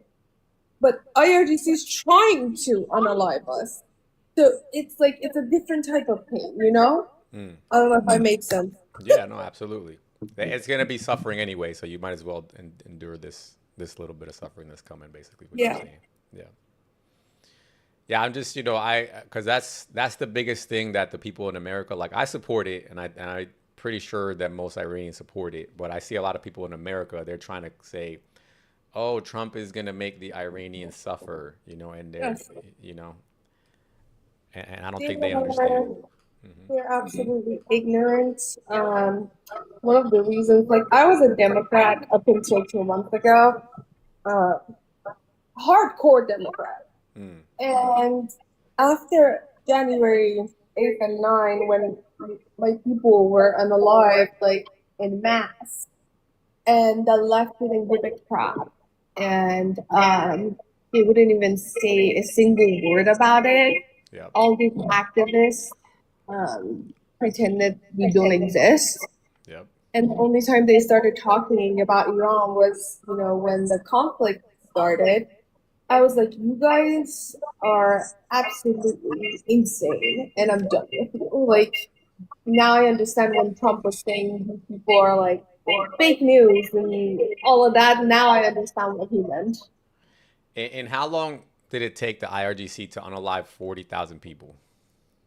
But IRGC is trying to unalive us. So it's like it's a different type of pain, I don't know if I made sense. Yeah, no, absolutely. It's going to be suffering anyway, so you might as well endure this little bit of suffering that's coming. Basically, what you're saying. Yeah. Yeah, I'm just because that's the biggest thing that the people in America like. I support it, and I'm pretty sure that most Iranians support it. But I see a lot of people in America. They're trying to say, "Oh, Trump is going to make the Iranians suffer," and they're, and I don't think they understand. They're absolutely ignorant. One of the reasons, like I was a Democrat up until 2 months ago, hardcore Democrat. And after January 8th and 9th, when my people were unalived, like in mass, and the left didn't give a crap, and they wouldn't even say a single word about it. Yep. All these activists pretended we don't exist. Yep. And the only time they started talking about Iran was, when the conflict started. I was like, you guys are absolutely insane, and I'm done with you. Like, now I understand when Trump was saying people are like fake news and all of that. Now I understand what he meant. And how long did it take the IRGC to unalive 40,000 people?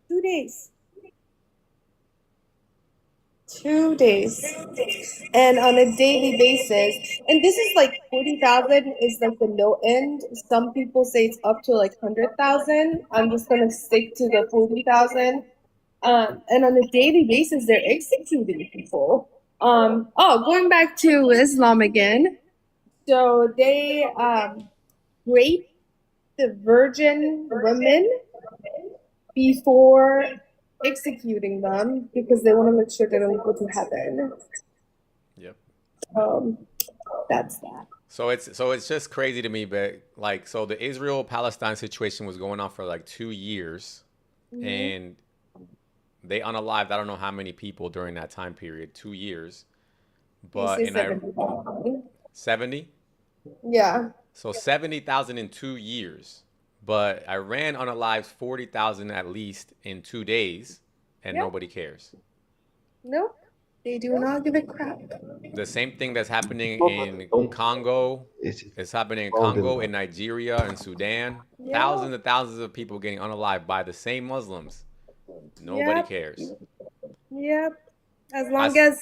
2 days. 2 days. And on a daily basis. And this is like 40,000 is like the low end. Some people say it's up to like 100,000. I'm just going to stick to the 40,000. And on a daily basis, they're executing people. Going back to Islam again. So they rape the virgin women before executing them because they want to make sure they don't go to heaven. Yep. That's that. So it's just crazy to me, but like, so the Israel-Palestine situation was going on for like 2 years, and they unalived I don't know how many people during that time period, 2 years. But in 70? Yeah. So 70,000 in 2 years. But Iran unalived 40,000 at least in 2 days, and nobody cares. Nope. They do not give a crap. The same thing that's happening in Congo. It's happening in Congo, in Nigeria, in Sudan. Thousands and thousands of people getting unalived by the same Muslims. Nobody cares. Yep. As long as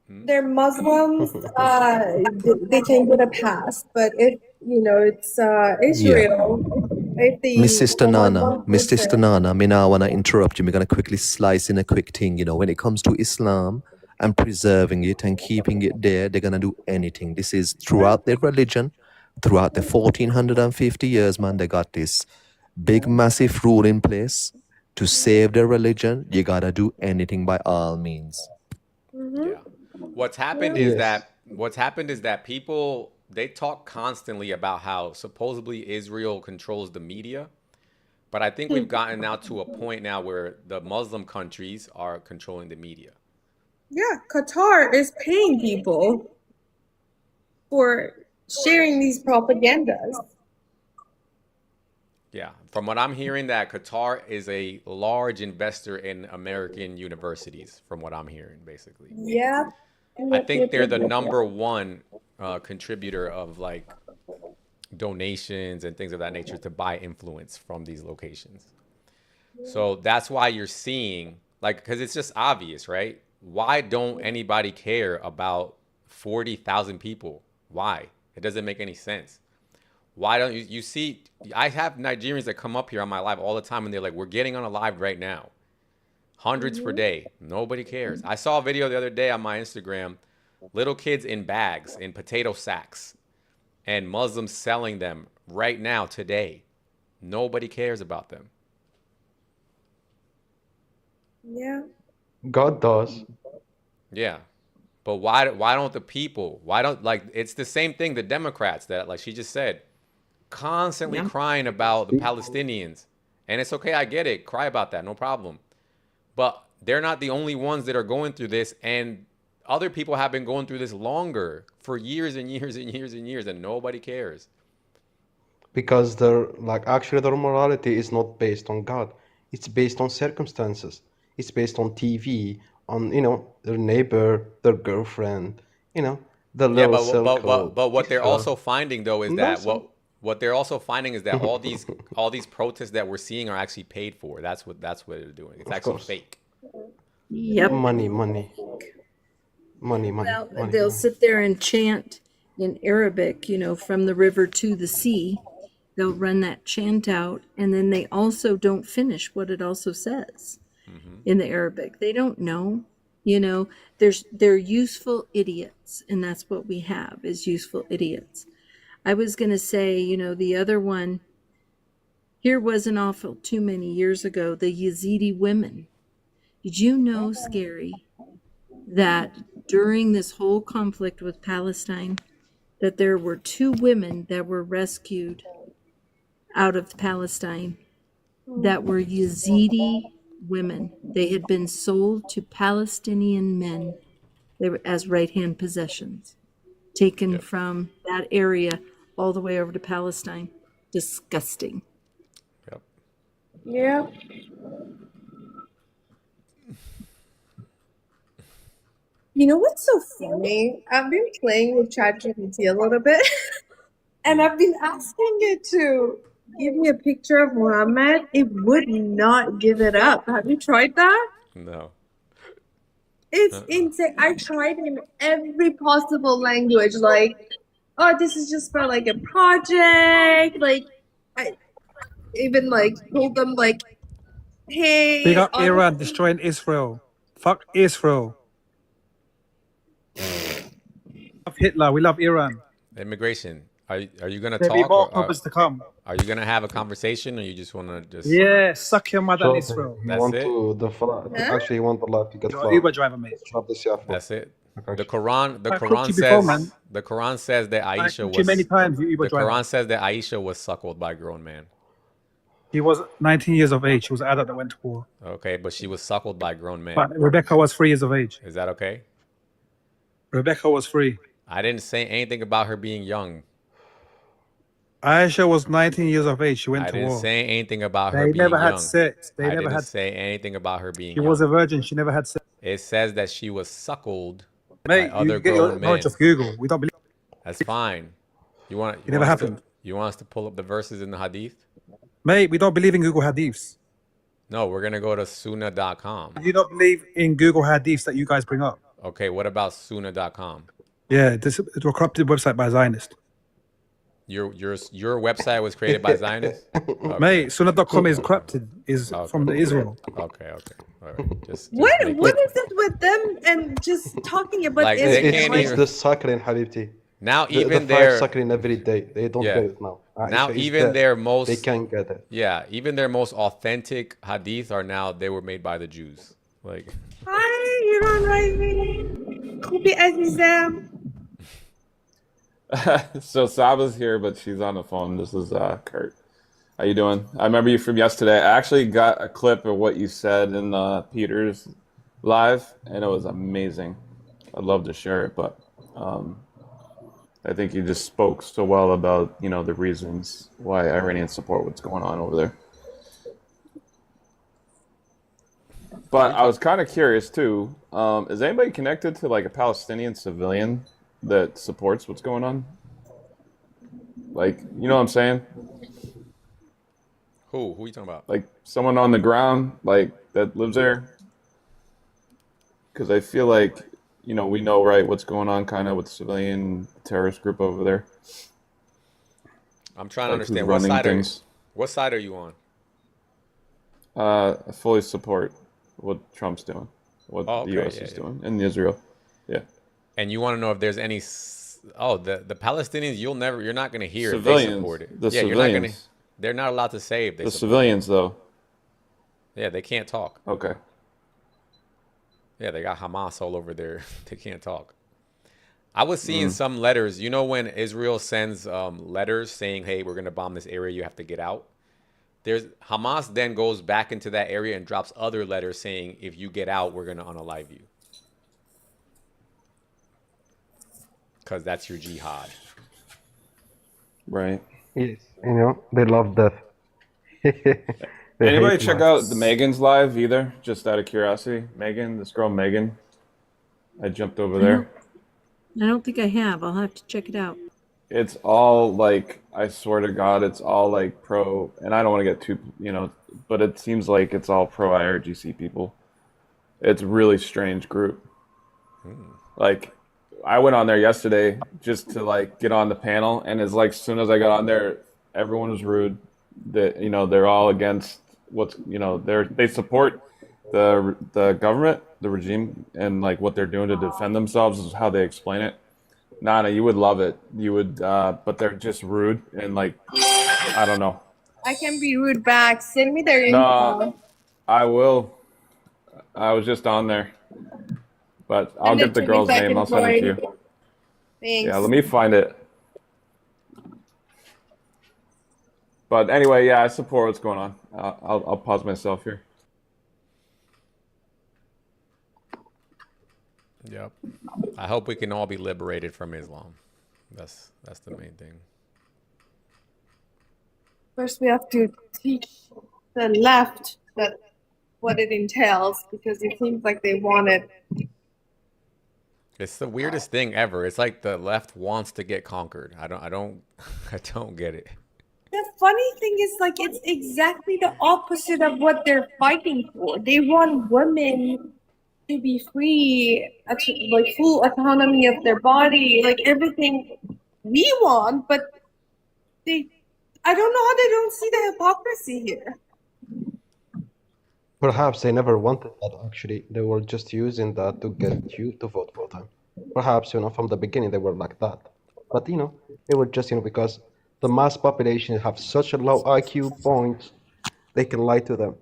they're Muslims, they can get a pass. But if it's Israel. Miss Sister Nana, me now want to interrupt you. We're going to quickly slice in a quick thing. When it comes to Islam and preserving it and keeping it there, they're going to do anything. This is throughout their religion, throughout the 1450 years, man, they got this big, massive rule in place. To save their religion, you gotta do anything by all means. Yeah. What's happened is that people, they talk constantly about how supposedly Israel controls the media, but I think we've gotten now to a point now where the Muslim countries are controlling the media. Yeah, Qatar is paying people for sharing these propagandas. Yeah, from what I'm hearing, that Qatar is a large investor in American universities. From what I'm hearing, basically, Yeah. I think they're the number one contributor of like donations and things of that nature to buy influence from these locations. So that's why you're seeing, like, because it's just obvious, right? Why don't anybody care about 40,000 people? Why? It doesn't make any sense. Why don't you see? I have Nigerians that come up here on my live all the time, and they're like, "We're getting on a live right now, hundreds per day. Nobody cares." I saw a video the other day on my Instagram, little kids in bags, in potato sacks, and Muslims selling them right now today. Nobody cares about them. Yeah. God does. Yeah. But why don't the people? Why don't, like, it's the same thing, the Democrats that, like she just said, constantly crying about the Palestinians. And it's okay, I get it. Cry about that, no problem. But they're not the only ones that are going through this, and other people have been going through this longer for years and years and years and years, and nobody cares. Because their morality is not based on God. It's based on circumstances. It's based on TV, on their neighbor, their girlfriend, the little circle. But what they're also finding though is that Nonsense. what they're also finding is that all these protests that we're seeing are actually paid for. That's what they're doing. It's Of actually course. fake. Yep. Money. Well, they'll sit there and chant in Arabic, from the river to the sea. They'll run that chant out, and then they also don't finish what it also says in the Arabic. They don't know. They're useful idiots, and that's what we have is useful idiots. I was going to say, the other one here wasn't awful too many years ago, the Yazidi women. Did you know, Scary, that during this whole conflict with Palestine, that there were 2 women that were rescued out of Palestine that were Yazidi women. They had been sold to Palestinian men. They were as right-hand possessions, taken from that area all the way over to Palestine. Disgusting. Yep. Yeah. You know what's so funny? I've been playing with ChatGPT a little bit, and I've been asking it to give me a picture of Muhammad. It would not give it up. Have you tried that? No. It's insane. I tried in every possible language, like, oh, this is just for like a project. Like, I even like told them like, hey, Big up Iran destroying Israel. Fuck Israel. Love Hitler. We love Iran. Immigration. Are you gonna There'll be talk? more Or problems to come. are you gonna have a conversation, or you just wanna just? Yeah, suck your mother, So Israel. you That's want it? actually you want the life to get You're flown. an Uber driver, mate. That's it. The Quran. The I cooked Quran you before, says. man. The Quran says that I Aisha cooked you many was. times, you Uber The driver. Quran says that Aisha was suckled by a grown man. He was 19 years of age. He was an adult that went to war. Okay, but she was suckled by grown men. But Rebecca was 3 years of age. Is that okay? Rebecca was 3. I didn't say anything about her being young. Aisha was 19 years of age. She went I to didn't war. say anything about her They being never had young. sex. They I never didn't had. say anything about her being She young. was a virgin. She never had sex. It says that she was suckled Mate, by other you get your grown men. knowledge of Google. We don't believe. That's fine. You want It never happened. You want us to pull up the verses in the Hadith? Mate, we don't believe in Google Hadiths. No, we're gonna go to Sunnah.com. You don't believe in Google Hadiths that you guys bring up. Okay, what about Sunnah.com? Yeah, it's a corrupted website by Zionists. Your website was created by Zionists? Okay. Mate, Sunnah.com is corrupted. Is from the Israel. Okay. All right. Just What make is it with them and just talking about Like, Israel? they can't It's even- the suckling, Habibti. Now The even five their saccharine every day. They don't yeah. get it now. Now Aisha is even dead. their They most can't get it. yeah, even their most authentic hadith are now they were made by the Jews. Like Hi, you don't write me. Kubi Azizam. So Saba's here, but she's on the phone. This is Kurt. How you doing? I remember you from yesterday. I actually got a clip of what you said in Peter's live, and it was amazing. I'd love to share it, but I think you just spoke so well about the reasons why Iranians support what's going on over there. But I was kind of curious too. Is anybody connected to like a Palestinian civilian that supports what's going on? Like, you know what I'm saying? who? Who are you talking about? Like someone on the ground, like that lives there. Because I feel like, we know right what's going on kind of with the civilian terrorist group over there. I'm trying to Like who's understand running things. what side are you on? I fully support what Trump's doing, what Oh, the okay, U.S. yeah, is yeah. doing, and Israel. Yeah. And you want to know if there's any the Palestinians you're not going to hear if they Civilians. support it. The Yeah, you're not going to civilians. they're not allowed to say if they The support civilians, though. it. Yeah, they can't talk. Okay. Yeah, they got Hamas all over there. They can't talk. I was seeing some letters. You know when Israel sends letters saying, "Hey, we're going to bomb this area. You have to get out." There's Hamas then goes back into that area and drops other letters saying, "If you get out, we're going to unalive you." Because that's your jihad. Right. Yes, they love death. They Anybody hate check life. out the Megan's live either? Just out of curiosity. Megan, this girl Megan. I jumped over there. I don't think I have. I'll have to check it out. It's all like, I swear to God, it's all like pro, and I don't want to get too, but it seems like it's all pro IRGC people. It's a really strange group. Like, I went on there yesterday just to like get on the panel, and it's like as soon as I got on there, everyone was rude. That they're all against what's they support the government, the regime, and like what they're doing to defend themselves is how they explain it. Nana, you would love it. You would, but they're just rude and like, I don't know. I can be rude back. Send me their No, info. I will. I was just on there, but I'll Send it get the to me girl's so I name. can I'll send it to join. you. Thanks. Yeah, let me find it. But anyway, yeah, I support what's going on. I'll pause myself here. Yep. I hope we can all be liberated from Islam. That's the main thing. First, we have to teach the left that what it entails because it seems like they want it. It's the weirdest thing ever. It's like the left wants to get conquered. I don't I don't get it. The funny thing is, like, it's exactly the opposite of what they're fighting for. They want women to be free, like full autonomy of their body, like everything we want, but I don't know how they don't see the hypocrisy here. Perhaps they never wanted that, actually. They were just using that to get you to vote for them. Perhaps, from the beginning they were like that. But, they were just, because the mass population have such a low IQ point, they can lie to them.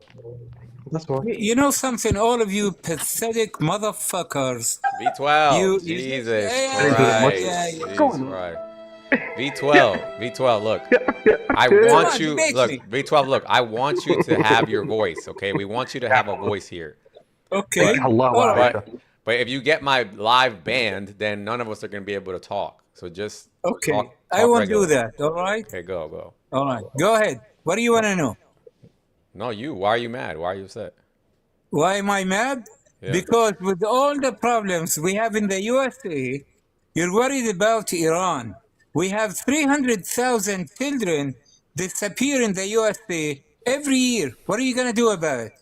That's why. You know something, all of you pathetic motherfuckers. V12. Jesus Thank you very much. Christ. Yeah. Jesus Christ. V12, look. I Come want on, you, debate look, me. V12, look, I want you to have your voice, okay? We want you to have a voice here. Okay. But if you get my live banned, then none of us are going to be able to talk. So just Okay. talk I won't regular. do that, all right? Okay, go. All right. Go ahead. What do you want to know? No, you. Why are you mad? Why are you upset? Why am I mad? Yeah. Because with all the problems we have in the USA, you're worried about Iran. We have 300,000 children disappear in the USA every year. What are you going to do about it?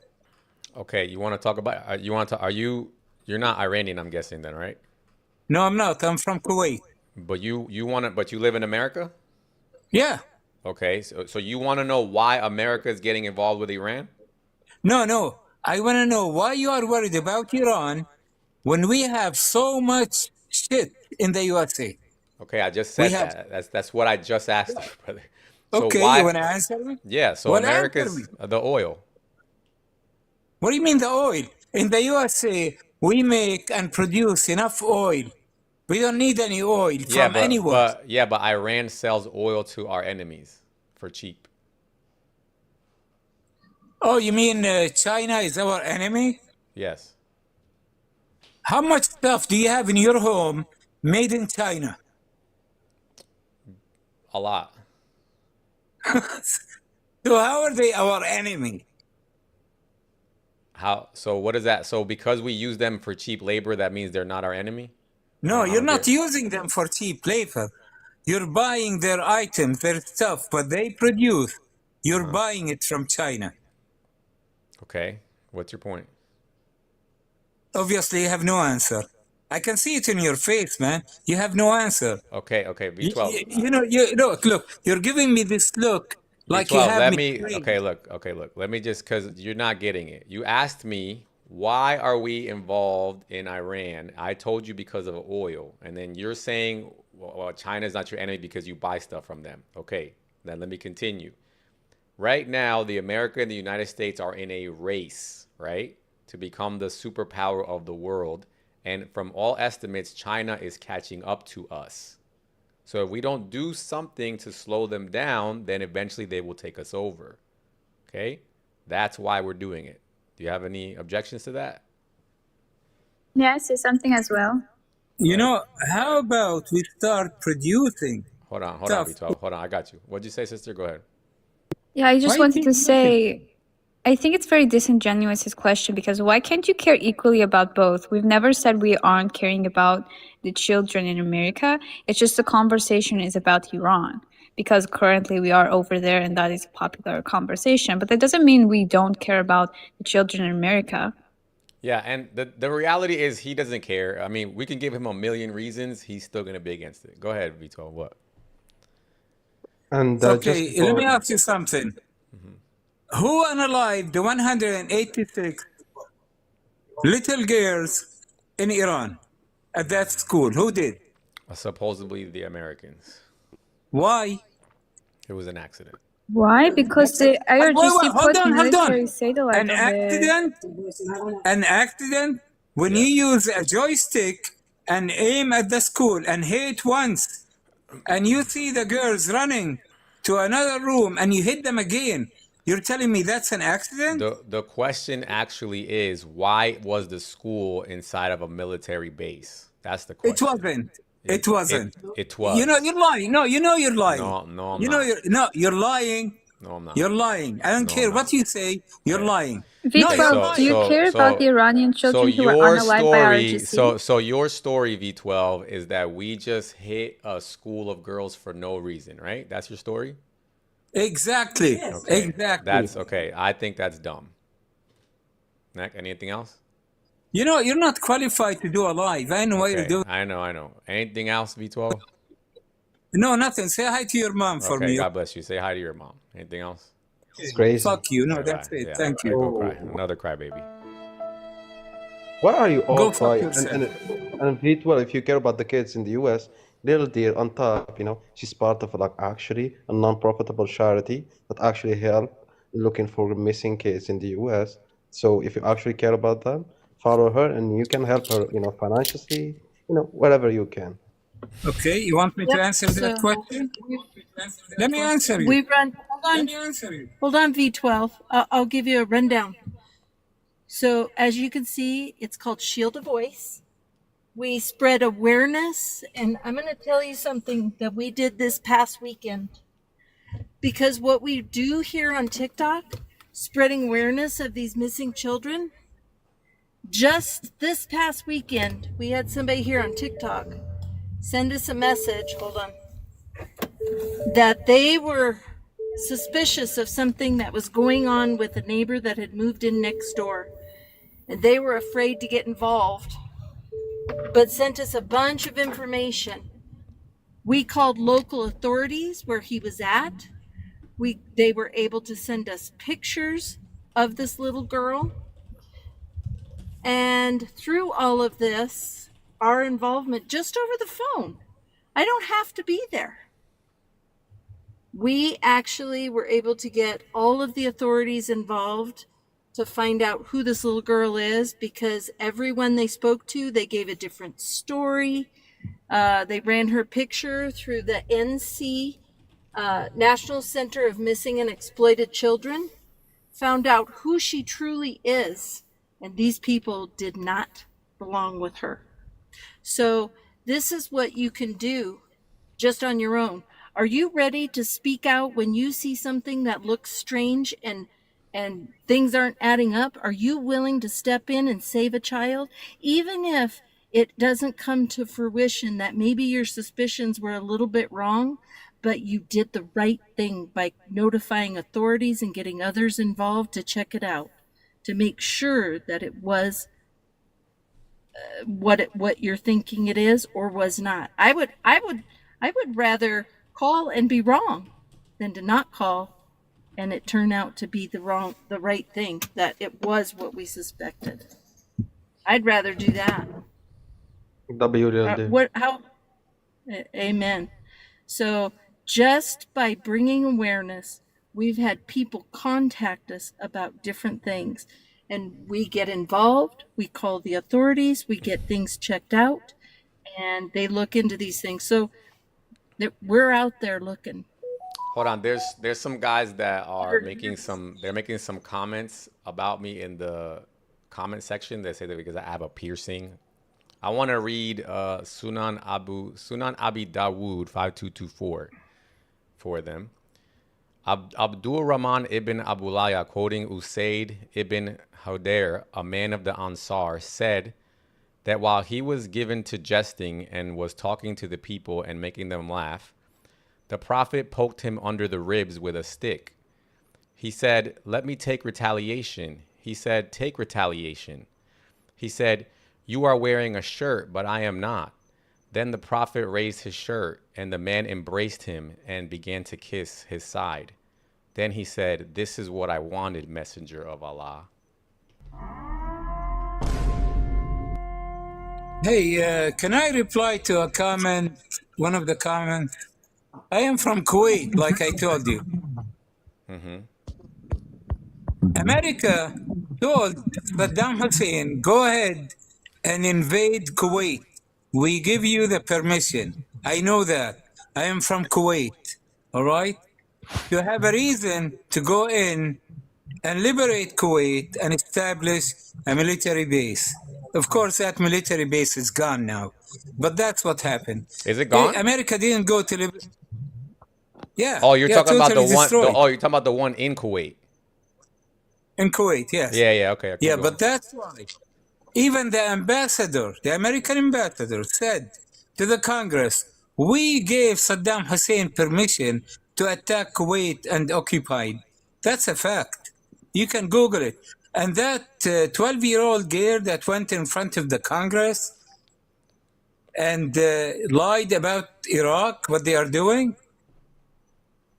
Okay, you want to talk about, you're not Iranian, I'm guessing then, right? No, I'm not. I'm from Kuwait. But you live in America? Yeah. Okay, so you want to know why America is getting involved with Iran? No. I want to know why you are worried about Iran when we have so much shit in the USA. Okay, I just We said have. that. That's what I just asked you, brother. So Okay, you why? wanna answer me? Yeah. So Well, answer me. America's the oil. What do you mean the oil? In the USA, we make and produce enough oil. We don't need any oil Yeah, from anywhere. but Iran sells oil to our enemies for cheap. Oh, you mean China is our enemy? Yes, How much stuff do you have in your home made in China? a lot. So how are they our enemy? How? So what is that? So because we use them for cheap labor, that means they're not our enemy? No, I you're don't not get. using them for cheap labor. You're buying their items, their stuff, but they produce. You're buying it from China. Okay. What's your point? Obviously, you have no answer. I can see it in your face, man. You have no answer. Okay. V12. Look, you're giving me this look like you V12. have Let me me. trained. Okay. Look. Okay. Look. Let me just because you're not getting it. You asked me why are we involved in Iran. I told you because of oil, and then you're saying, well, China's not your enemy because you buy stuff from them. Okay. Then let me continue. Right now, the America and the United States are in a race, right, to become the superpower of the world. And from all estimates, China is catching up to us. So if we don't do something to slow them down, then eventually they will take us over. Okay? That's why we're doing it. Do you have any objections to that? Yeah, I say something as well. How about we start producing Hold on, stuff? V12. Hold on, I got you. What'd you say, sister? Go ahead. Yeah, I just Why wanted keep to looking? say, I think it's very disingenuous, his question, because why can't you care equally about both? We've never said we aren't caring about the children in America. It's just the conversation is about Iran, because currently we are over there and that is a popular conversation. But that doesn't mean we don't care about the children in America. Yeah, and the reality is he doesn't care. I mean, we can give him a million reasons. He's still going to be against it. Go ahead, V12. What? And just Okay, let me before, ask you something. Who unalived the 186 little girls in Iran at that school? Who did? Supposedly the Americans. Why? It was an accident. Why? Because the IRGC Hold put on, hold on. military satellite An on the... accident when you use a joystick and aim at the school and hit once, and you see the girls running to another room and you hit them again. You're telling me that's an accident? The question actually is why was the school inside of a military base? That's the It question. wasn't. It wasn't. It was. You're lying. No, you're lying. No, I'm not. You're lying. No, I'm not. You're lying. I don't No, care I'm what not. you say. You're lying. No, you're V12, do you lying. care about the Iranian children who were your unalived by story, IRGC? so your story, V12, is that we just hit a school of girls for no reason, right? That's your story? Exactly. Okay. Exactly. That's okay. I think that's dumb. Nick, anything else? You're not qualified to do a live. I know what you're Okay. doing. I know. Anything else, V12? No, nothing. Say hi to your mom for Okay, me. God bless you. Say hi to your mom. Anything else? it's crazy. Fuck you. No, Okay, that's bye. it. Yeah. Thank Okay, you. go cry. Another crybaby. Why are you all Go fuck crying? yourself. And V12, if you care about the kids in the US, Little Deer on top, she's part of like actually a non-profitable charity that actually help looking for missing kids in the US. So if you actually care about them, follow her and you can help her, financially, wherever you can. Okay, you want me to answer that question? Let me answer you. We run. Hold on, V12. I'll give you a rundown. So as you can see, it's called Shield a Voice. We spread awareness, and I'm going to tell you something that we did this past weekend. Because what we do here on TikTok, spreading awareness of these missing children, just this past weekend, we had somebody here on TikTok send us a message, hold on, that they were suspicious of something that was going on with a neighbor that had moved in next door. And they were afraid to get involved, but sent us a bunch of information. We called local authorities where he was at. They were able to send us pictures of this little girl. And through all of this, our involvement just over the phone, I don't have to be there. We actually were able to get all of the authorities involved to find out who this little girl is, because everyone they spoke to, they gave a different story. They ran her picture through the NC, National Center of Missing and Exploited Children, found out who she truly is, and these people did not belong with her. So this is what you can do just on your own. Are you ready to speak out when you see something that looks strange and things aren't adding up? Are you willing to step in and save a child, even if it doesn't come to fruition that maybe your suspicions were a little bit wrong, but you did the right thing by notifying authorities and getting others involved to check it out, to make sure that it was what you're thinking it is or was not. I would rather call and be wrong than to not call and it turn out to be the right thing, that it was what we suspected. I'd rather do that. Amen. So just by bringing awareness, we've had people contact us about different things, and we get involved, we call the authorities, we get things checked out, and they look into these things. So we're out there looking. Hold on, there's some guys that are making some comments about me in the comment section. They say that because I have a piercing. I want to read Sunan Abi Dawood 5224 for them. Abdul Rahman ibn Abulaya, quoting Usaid ibn Hudayr, a man of the Ansar, said that while he was given to jesting and was talking to the people and making them laugh, the Prophet poked him under the ribs with a stick. He said, "Let me take retaliation." He said, "Take retaliation." He said, "You are wearing a shirt, but I am not." Then the Prophet raised his shirt, and the man embraced him and began to kiss his side. Then he said, "This is what I wanted, Messenger of Allah." Hey, can I reply to a comment, one of the comments? I am from Kuwait, like I told you. America told Saddam Hussein, go ahead and invade Kuwait. We give you the permission. I know that. I am from Kuwait, all right? You have a reason to go in and liberate Kuwait and establish a military base. Of course, that military base is gone now, but that's what happened. Is it gone? America didn't go to liberate. Yeah. Oh, you're talking about the totally one. destroyed. You're talking about the one in Kuwait. In Kuwait, yes. Yeah. Okay. Yeah, but that's why. Even the ambassador, the American ambassador, said to the Congress, we gave Saddam Hussein permission to attack Kuwait and occupy it. That's a fact. You can Google it. And that 12-year-old girl that went in front of the Congress and lied about Iraq, what they are doing,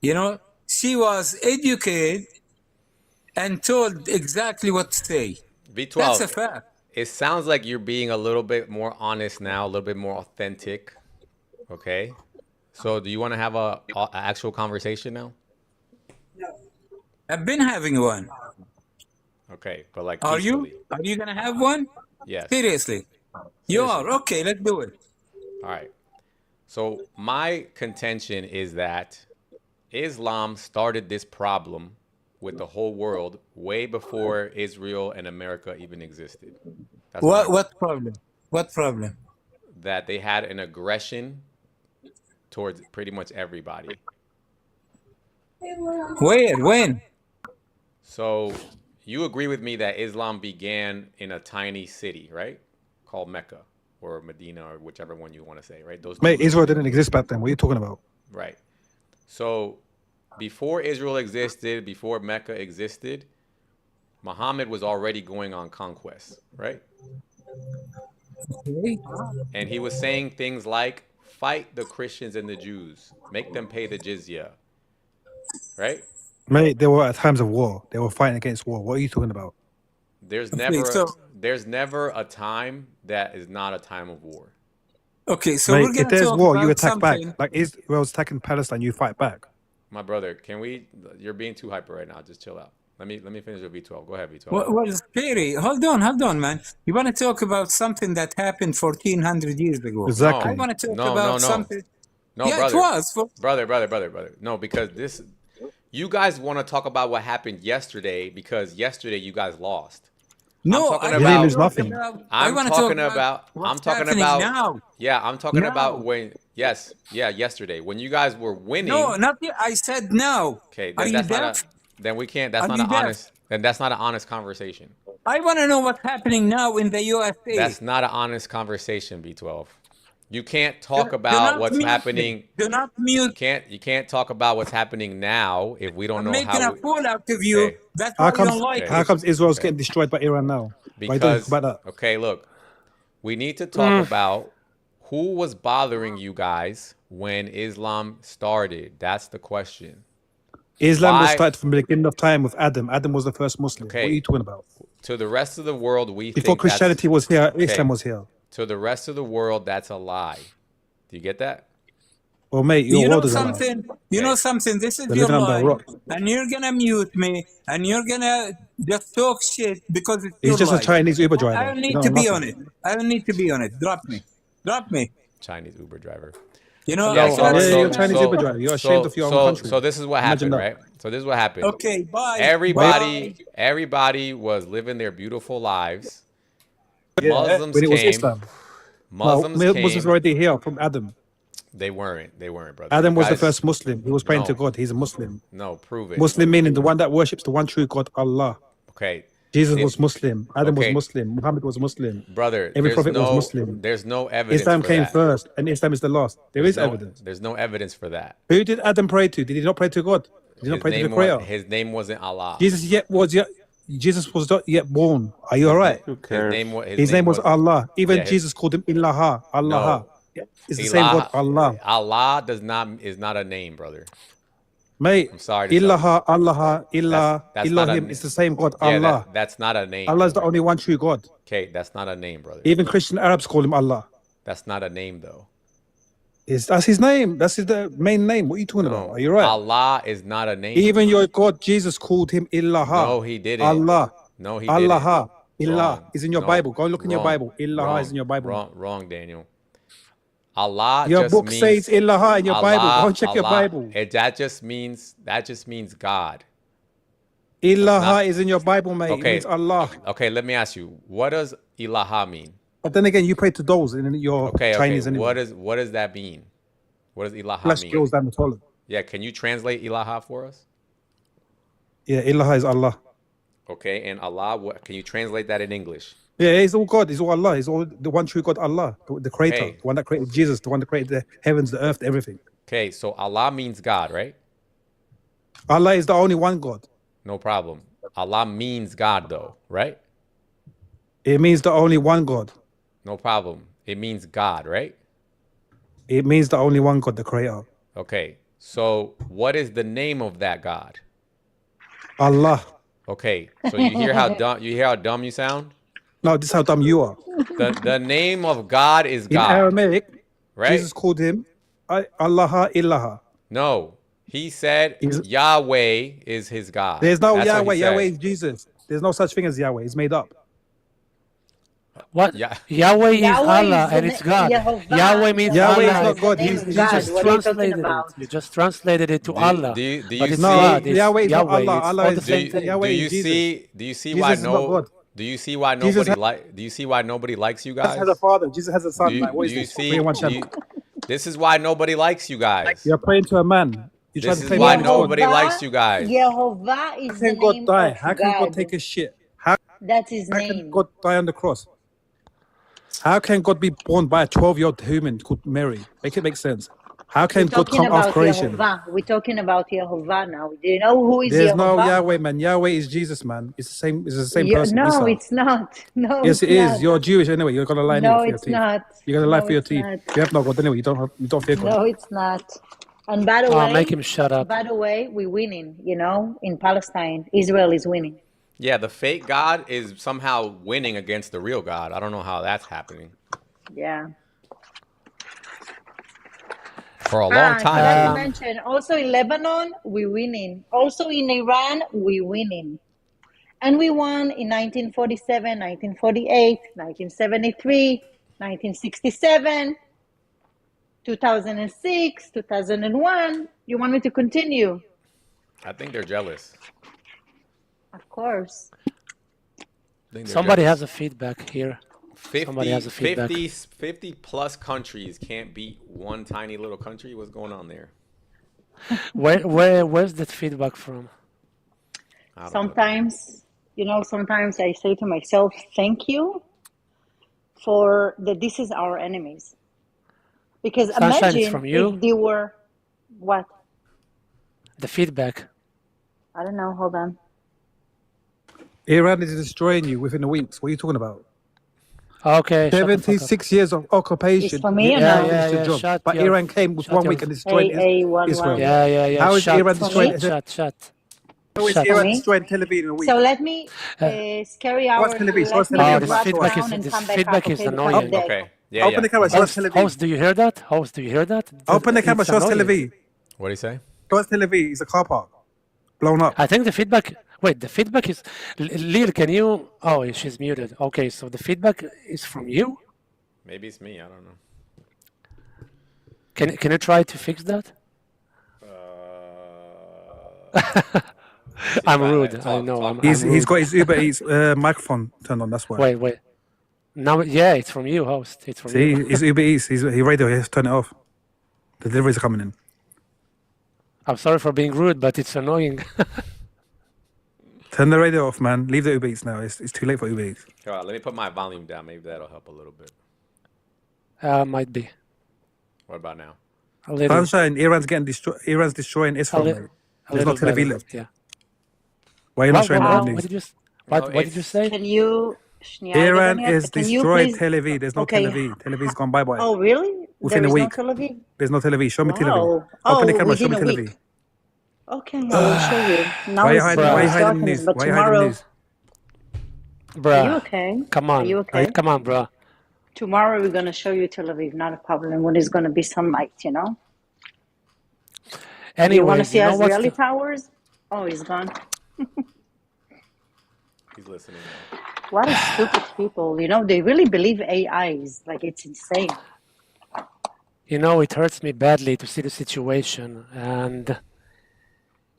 you know, she was educated and told exactly what to say. V12. That's a fact. It sounds like you're being a little bit more honest now, a little bit more authentic. Okay. So do you want to have a actual conversation now? I've been having one. Okay, but like Are peacefully. you? Are you gonna have one? Yes. Seriously? You are? Okay, let's do it. All right. So my contention is that Islam started this problem with the whole world way before Israel and America even existed. That's what problem? What problem? That they had an aggression towards pretty much everybody. Where? When? So you agree with me that Islam began in a tiny city, right? Called Mecca or Medina or whichever one you want to say, right? Those. Mate, Israel didn't exist back then. What are you talking about? Right. So before Israel existed, before Mecca existed, Muhammad was already going on conquest, right? Okay. And he was saying things like, fight the Christians and the Jews, make them pay the jizya, right? Mate, they were at times of war. They were fighting against war. What are you talking about? There's never a time that is not a time of war. Okay, so Mate, we're if gonna there's talk war, you about attack back. something. Like Israel's attacking Palestine, you fight back. My brother, can we? You're being too hyper right now. Just chill out. Let me finish with V12. Go ahead, V12. Well, Scary, hold on, man. You want to talk about something that happened 1400 years ago? Exactly. I want to talk No, about no. something. No, Yeah, brother. it was. Brother. No, because this, you guys want to talk about what happened yesterday because yesterday you guys lost. No, I'm talking I You didn't about. lose nothing. I want to talk about I'm what's talking happening about. now. Yeah, I'm talking about Now. when. Yes, yeah, yesterday when you guys were winning. No, not yet. I said now. Okay, Are then you that's not deaf? a. Then we can't. That's Are not you an deaf? honest. Then that's not an honest conversation. I want to know what's happening now in the USA. That's not an honest conversation, B12. You can't talk Do about not what's mute happening. me. Do not mute. You can't talk about what's happening now if we don't I'm know making how. a fool out of you. Okay. That's How why you don't comes like how it. comes Israel's Okay. getting destroyed by Iran now? Why don't you talk Because about that? okay, look, we need to talk about who was bothering you guys when Islam started. That's the question. Islam was Why? started from the beginning of time with Adam. Adam was the first Muslim. What are Okay. you talking about? To the rest of the world, we Before think that's Christianity was here, okay. Islam was here. To the rest of the world, that's a lie. Do you get that? Well, mate, your You know world is a lie. something? You know something? This is They're your living under a lie, rock. and you're gonna mute me, and you're gonna just talk shit because it's He's your just a lie. Chinese Uber I driver. don't You need don't to know be nothing. on it. I don't need to be on it. Drop me. Drop me. Chinese Uber driver. You know, Yeah, I cannot Yeah, say you're a Chinese that. Uber driver. You're ashamed of your own country. So this is what Imagine happened, that. right? So this is what happened. Okay, bye. Everybody was living their beautiful lives. Yeah, Muslims when it was came. Islam. Muslims Muslims came. were already here from Adam. They weren't, brother. Adam You was the guys- first Muslim. He was praying to No. God. He's a Muslim. No, prove it. Muslim meaning the one that worships the one true God, Allah. Okay. Jesus It- was Muslim. Adam was okay. Muslim. Muhammad was Muslim. Brother, Every prophet was Muslim. there's no evidence Islam for came that. first, and Islam is the last. There's evidence. There's no evidence for that. Who did Adam pray to? Did he not pray to God? Did he not pray to the Creator? His name wasn't Allah. Jesus was not yet born. Are you all right? His name was Allah. Even Jesus called him Ilaha. Allah. No. It's the same God, Allah. Allah is not a name, brother. Mate, I'm sorry to tell you. Ilaha, Allah, Ilah, That's not a Elohim. name. It's the same God, Yeah, Allah. that's not a name. Allah is the only one true God. Okay, that's not a name, brother. Even Christian Arabs call him Allah. That's not a name, though. That's his name. That's the main name. What are you talking about? Are you right? Allah is not a name. Even your God, Jesus, called him Ilaha. No, he didn't. Allah. No, he didn't. Allah. Ilah Wrong. is in your No. Bible. Go look in your Wrong. Bible. Ilaha Wrong. is in your Bible. Wrong, Daniel. Allah Your just book means, says Ilaha in your Bible. Go and check your Bible. That just means God. Ilaha is in your Bible, mate. Okay. It means Allah. Okay, let me ask you. What does ilaha mean? But then again, you pray to those in your Chinese anyway. What does that mean? What does ilaha Flesh mean? kills down the toilet. Yeah, can you translate ilaha for us? Yeah, Ilaha is Allah. Okay, and Allah, can you translate that in English? Yeah, he's all God. He's all Allah. He's all the one true God, Allah, the creator, Okay. the one that created Jesus, the one that created the heavens, the earth, everything. Okay, so Allah means God, right? Allah is the only one God. No problem. Allah means God, though, right? It means the only one God. No problem. It means God, right? It means the only one God, the creator. Okay, so what is the name of that God? Allah. Okay, so you hear how dumb you sound? No, this is how dumb you are. The name of God is In God. Aramaic, right? Jesus called him Allah Ilaha. No, he said Yahweh is his God. There's no That's what he Yahweh. said. Yahweh is Jesus. There's no such thing as Yahweh. It's made up. What? Yeah. Yahweh is Yahweh Allah is and the it's God. Yehovah. Yahweh means Yahweh is Allah. not God. Name He's of You God. just What are you talking translated about? it. You just translated it to Allah. Do you But it's see? God. It's Yahweh is not Yahweh. Allah. It's Allah all is the same thing. Yahweh Do you is Jesus. see? Do you see Jesus why is not God. Do you see why Jesus nobody likes you Jesus guys? has a father. Jesus has a son. Do you, Like, what is do you this? see? 3 in 1 do channel. you- this is why nobody likes you guys. You're praying to a man. You're trying This to is claim why God is God. nobody likes you guys. Yehovah How is the can God name die? of How can God God. take a shit? How That's his can name. God die on the cross? How can God be born by a 12-year-old human called Mary? Make it make sense. How We're can God talking come after about creation? Yehovah. We're talking about Yehovah now. Do you know who is There's no Yehovah? Yahweh, man. Yahweh is Jesus, man. It's the same. It's the same person. No, Isa. it's not. No, Yes, it's it is. not. You're Jewish anyway. You're gonna lie anyway No, for your it's teeth. not. You're gonna lie No, for your it's teeth. not. You have no God anyway. You don't fear God. No, it's not. And by the way, Make him shut up. we're winning. You know, in Palestine, Israel is winning. Yeah, the fake God is somehow winning against the real God. I don't know how that's happening. Yeah. For a long Should time, I too. mention also in Lebanon, we winning. Also in Iran, we winning. And we won in 1947, 1948, 1973, 1967, 2006, 2001. You want me to continue? I think they're jealous. Of course. I think they're Somebody jealous. has a feedback here. Somebody has a feedback. 50 plus countries can't beat one tiny little country. What's going on there? Where's that feedback from? Sometimes, sometimes I say to myself, thank you for that this is our enemies. Because Sunshine, it's imagine from you? if they were, what? The feedback. I don't know, hold on. Iran is destroying you within a week. What are you talking about? Okay, shut the fuck up. 76 years of occupation. It's for me or You no? finished the job. shut But your- Iran came with shut 1 your- week and destroyed AA11. Israel. Yeah. How is shut, Iran destroying? Shut. How is Shut. Iran For me? destroying Tel Aviv in a week? So let me, Scary Hour, Tel Aviv? Show us let Tel me Aviv. this drop feedback down is and this come back feedback up, is okay? Because annoying. of the Okay. Yeah, Open the camera. Show us Tel Aviv. Host, do you hear that? Host, do you hear that? Open the camera. It's Show us Tel annoying. Aviv. What do you say? Show us Tel Aviv. It's a car park. Blown up. I think the feedback. Wait, the feedback is. Lil, can you? Oh, she's muted. Okay, so the feedback is from you. Maybe it's me. I don't know. Can you try to fix that? I'm rude. I know. I'm He's rude. got his Uber Eats microphone turned on. That's why. Wait. Now, yeah, it's from you, host. It's from See, you. his Uber Eats. He radio. He has to turn it off. The deliveries are coming in. I'm sorry for being rude, but it's annoying. Turn the radio off, man. Leave the Uber Eats now. It's too late for Uber Eats. All right, let me put my volume down. Maybe that'll help a little bit. Might be. What about now? A little. Sunshine. Iran's getting destroyed. Iran's destroying Israel. li- mate. A There's no little Tel Aviv better, left. yeah. Why are you not showing What that did news? you? What did you say? Can you, Iran is can you destroyed please? Tel Aviv. There's no Okay. Tel Aviv. Tel Aviv's gone bye-bye. Oh, really? Within There a is no week. Tel Aviv? There's no Tel Aviv. Show me Tel Aviv. Wow. Open the Oh, camera. Show me within a Tel week. Aviv. Okay, I will show you. Now Why are you it's, hiding? now Why are you it's hiding darkness, news? but Why are you hiding tomorrow, news? Bruh. are you okay? Come on. Are you okay? Come on, bruh. Tomorrow we're gonna show you Tel Aviv, not a problem. When it's gonna be sunlight, Do you want to Anyways, see you know what's Israeli the, towers? Oh, he's gone. He's listening. What a stupid people. They really believe AIs. Like, it's insane. it hurts me badly to see the situation, and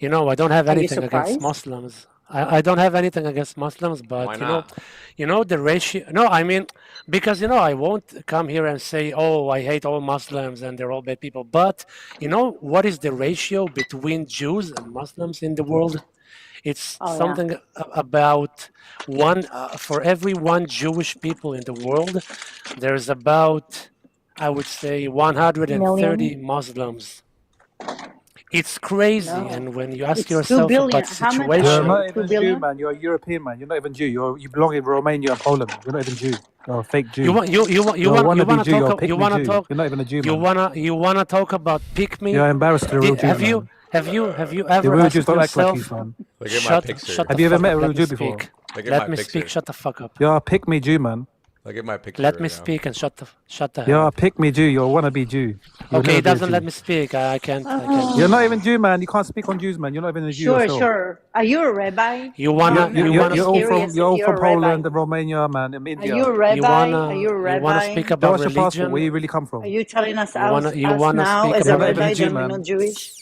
I don't have Are you anything against surprised? Muslims. I don't have anything against Muslims, but Why not? the ratio. No, I mean, because I won't come here and say, oh, I hate all Muslims and they're all bad people. But what is the ratio between Jews and Muslims in the world? It's Oh, yeah. something about one for every one Jewish people in the world, there's about, I would say, 130 Million? Muslims. It's crazy, No. and when you ask It's 2 yourself billion. about How much You're are situation, not they? 2 even Jew, billion? man. You're a European, man. You're not even Jew. You belong in Romania and Poland. You're not even Jew. You're a fake Jew. you want you you want you You're a want you wannabe want to Jew. You're a talk you pick-me want to Jew. talk You're not even a Jew, you man. want to talk about pick me. You're embarrassed to the real Jew, Have you man. have you The ever real asked Jews don't act like yourself? you, man. Look at my Shut picture. shut Have the you ever fuck met up. a real Let me Jew before? speak. Look at Let my me picture. speak. Shut the fuck up. You're a pick-me Jew, man. Look at my picture. Let me right now. speak and shut the hell You're a up. pick-me Jew. You're a wannabe Jew. You'll Okay, he never be a doesn't let Jew. me speak. I can't. I can't. You're not even Jew, man. You can't speak on Jews, man. You're not even a Jew Sure, yourself. sure. Are you a rabbi? You wanna I'm, you I'm wanna really curious you're if all you're from a rabbi. Poland and Romania, man, and Are India. you a you rabbi? Are you a wanna speak rabbi? Show about us your passport. Where religion? you really come Are from? you telling us You wanna now speak as a You're about not even a rabbi Jew, that we're religion? not man. Jewish?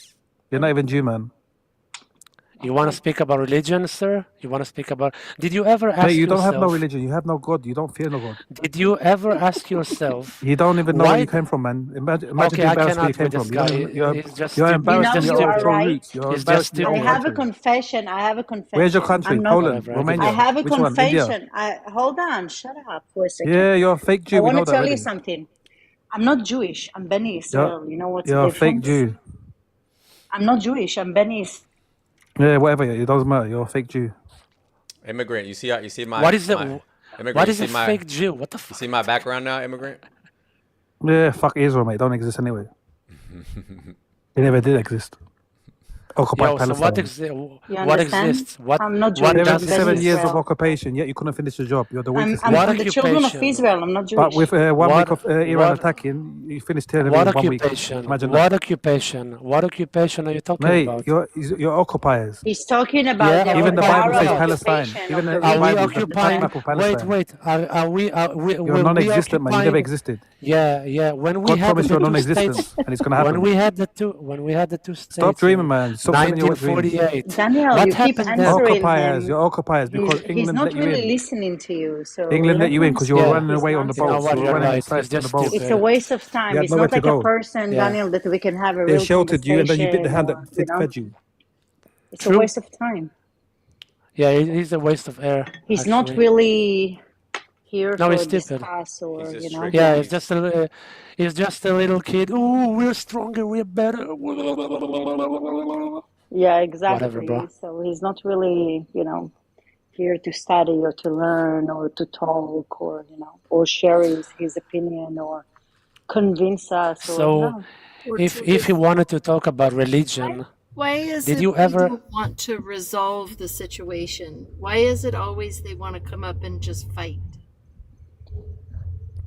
You're not even Jew, man. You wanna speak about religion, sir? You wanna speak about? Did you ever Mate, ask you don't have no yourself? religion. You have no God. You don't fear no God. Did you ever ask yourself You don't even know where why? you came from, man. Imagine Okay, being I embarrassed where you cannot came with this from. You don't guy. even, you're He's just you're stupid. He's embarrassed in just your You are stupid. actual right. roots. You're He's embarrassed just in your I own stupid. have a country. confession. I have a Where's your confession. country? I'm not. Poland, Whatever. I didn't. I Romania. have a Which one? India. confession. Hold on. Shut up for a second. Yeah, you're a fake I Jew. We want to know that tell you already. something. I'm not Jewish. I'm Beni You're Israel. You know what's the you're a fake difference? Jew. I'm not Jewish. I'm Beni Israel. Yeah, whatever. It doesn't matter. You're a fake Jew. Immigrant. You see my What is it? immigrant. What You is a see my fake Jew? What the you fuck? see my background now, immigrant. Yeah, fuck Israel, mate. Don't exist anyway. It never did exist. occupied Yo, so Palestine. You what understand? exists? What I'm not what Jewish. I'm does 77 Beni years of Israel. occupation, yet you couldn't finish the job. You're the weakest I'm link. from the children of occupation? Israel. I'm not But Jewish. with 1 week of Iran What attacking, you finished Tel Aviv what in 1 week. occupation? Imagine that. What occupation? What occupation are you talking Mate, about? you're occupiers. He's talking about Yeah, the, Even the the Bible says Arab what? Palestine. occupation Even of the the Are we Bible, regions of the that's the time. map of occupying? Palestine. Wait. You're Were we non-existent, man. You never occupying? existed. Yeah. When we God had promised the your two states, non-existence, and it's gonna happen. when we had the two Stop states dreaming, in man. Stop selling your wet dreams. 1948, Daniel, what you keep happened then? answering Occupiers, him. you're occupiers because He's England not let you really in. listening to you. So England let let you in him because you were speak. Yeah, running He's away on the you know boats. You what? were You're running right. precise He's on the just boats. It's a stupid. waste of You time. had It's nowhere not to like a go. person, Yeah, Daniel, that we can have a They real sheltered you, and then you bit the conversation hand or, that fed you. it's a true. waste of time. Yeah, he's a waste of air. He's not Actually, really here no, he's for stupid. discuss or, He's just you know, tricking Yeah, yeah. he's you. just a little kid. Oh, we're stronger, we're better. Yeah, Whatever, bro. exactly. So he's not really, you know, here to study or to learn or to talk or, you know, or share his opinion or convince us or So, no. Or if to he resolve. wanted to talk about religion, Why is did it you they ever? don't want to resolve the situation? Why is it always they want to come up and just fight?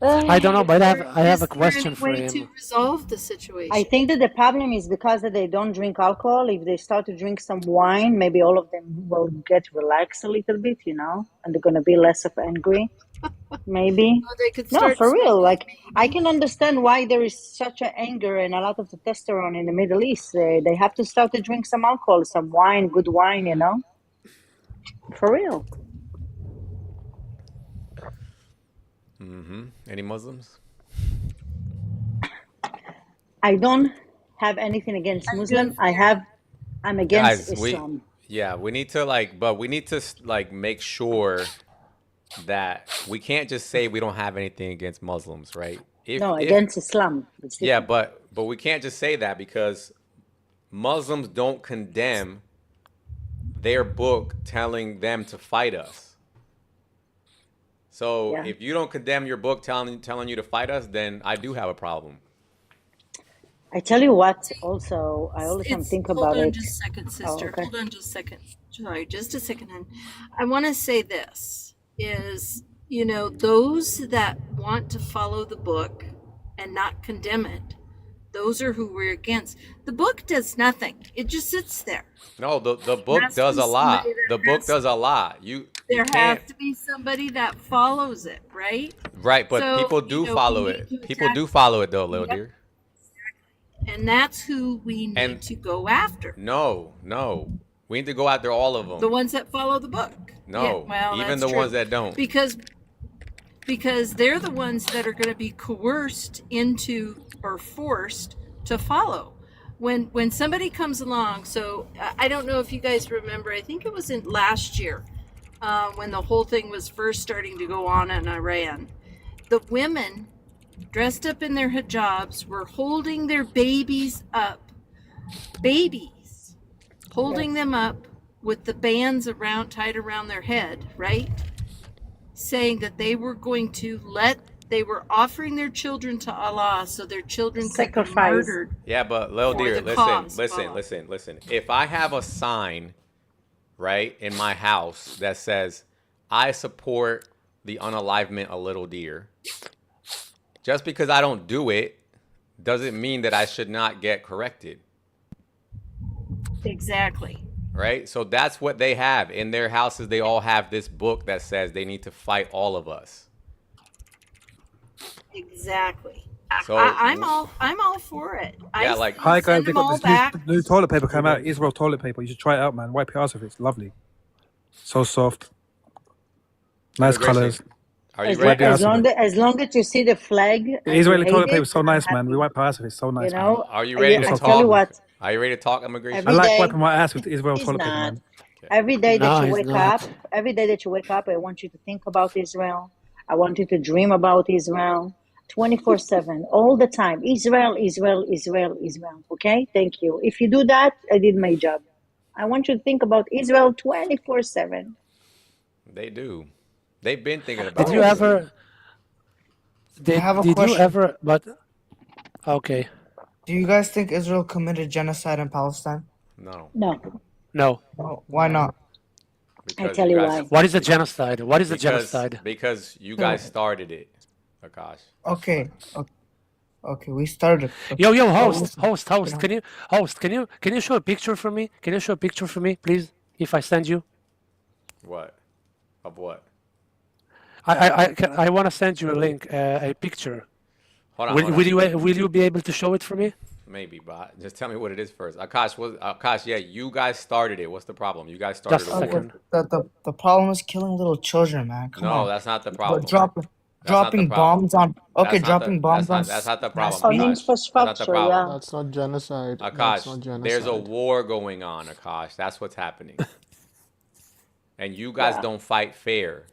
I don't know, but I have Is a there any question for way to him. resolve the I situation? think that the problem is because that they don't drink alcohol. If they start to drink some wine, maybe all of them will get relaxed a little bit, you know, and they're going to be less of angry. Maybe. Or they could No, start for real. smoking. Like, I can understand why there is such a anger and a lot of testosterone in the Middle East. They have to start to drink some alcohol, some wine, good wine, you know? For real. Any Muslims? I don't have anything against Muslim. I'm against Guys, Islam. we need to but we need to make sure that we can't just say we don't have anything against Muslims, right? No, If against Islam. It's yeah, different. but we can't just say that because Muslims don't condemn their book telling them to fight us. So Yeah. if you don't condemn your book telling you to fight us, then I do have a problem. I tell you what, also, I all the time think Hold about on it. just a second, Oh, sister. okay. Hold on just a second. Sorry, just a second. Hon. I want to say this is, you know, those that want to follow the book and not condemn it, those are who we're against. The book does nothing. It just sits there. No, the book Has to does be a lot. somebody that The book has- does a lot. You There can't. has to be somebody that follows it, right? Right, but So, people you do know, follow we need it. to People attack- do follow it though, little Yep. dear. And that's who we need And- to go after. No. We need to go after all of them. The ones that follow the book. No, Yeah, well, even that's the true. ones that don't. Because they're the ones that are going to be coerced into or forced to follow. When somebody comes along, so I don't know if you guys remember, I think it was in last year when the whole thing was first starting to go on in Iran. The women dressed up in their hijabs were holding their babies up. Babies. Holding them up with the bands tied around their head, right? Saying that they were going to they were offering their children to Allah so their children could be Sacrifice. murdered. Yeah, but little For dear, the cause, listen. If I have a sign, right, in my house that says I support the unalivement of little deer, just because I don't do it doesn't mean that I should not get corrected. Exactly. Right? So that's what they have in their houses. They all have this book that says they need to fight all of us. Exactly. So I'm all for it. Yeah, like Hi guys, send they them got all this back. new toilet paper came out. Israel toilet paper. You should try it out, man. Wipe your ass with it. It's lovely. So soft. Nice Gracie, colors. Are you As, ready? as long as you see the flag, The and Israeli you toilet hate paper it, is so I'm nice, man. happy. We wipe our ass with it. It's so nice, You know, Are you ready to I talk? tell you what, Are you ready to talk, immigration? every I like day, wiping my ass with the Israel he's toilet paper, not. man. Every day that No, you he's wake not. up, I want you to think about Israel. I want you to dream about Israel 24/7, all the time. Israel. Okay? Thank you. If you do that, I did my job. I want you to think about Israel 24/7. They do. They've been thinking about Did it. you ever? I have a Did you question. ever? But okay. Do you guys think Israel committed genocide in Palestine? No. No. No. Oh, why not? Because tell you you guys. why. What is a genocide? What is a Because genocide? because you So- guys started it, Akash. That's Okay. why. Okay, we started. Yo, But host, listen, host, you host. Can you show a picture for me? Can you show a picture for me, please? If I send you, What? Of what? I want to send you a link, a picture. Hold on. Will you be able to show it for me? Maybe, but just tell me what it is first. Akash, yeah, you guys started it. What's the problem? You guys started Just a a war. second. the problem is killing little children, man. Come No, on. that's not the But problem. dropping That's not the problem. bombs on. Okay, That's not dropping the bombs on. that's not the problem, On Akash. streets. That's not the infrastructure, problem. yeah. That's not genocide. That's Akash, not there's a genocide. war going on, Akash. That's what's happening. And you guys Yeah. don't fight fair.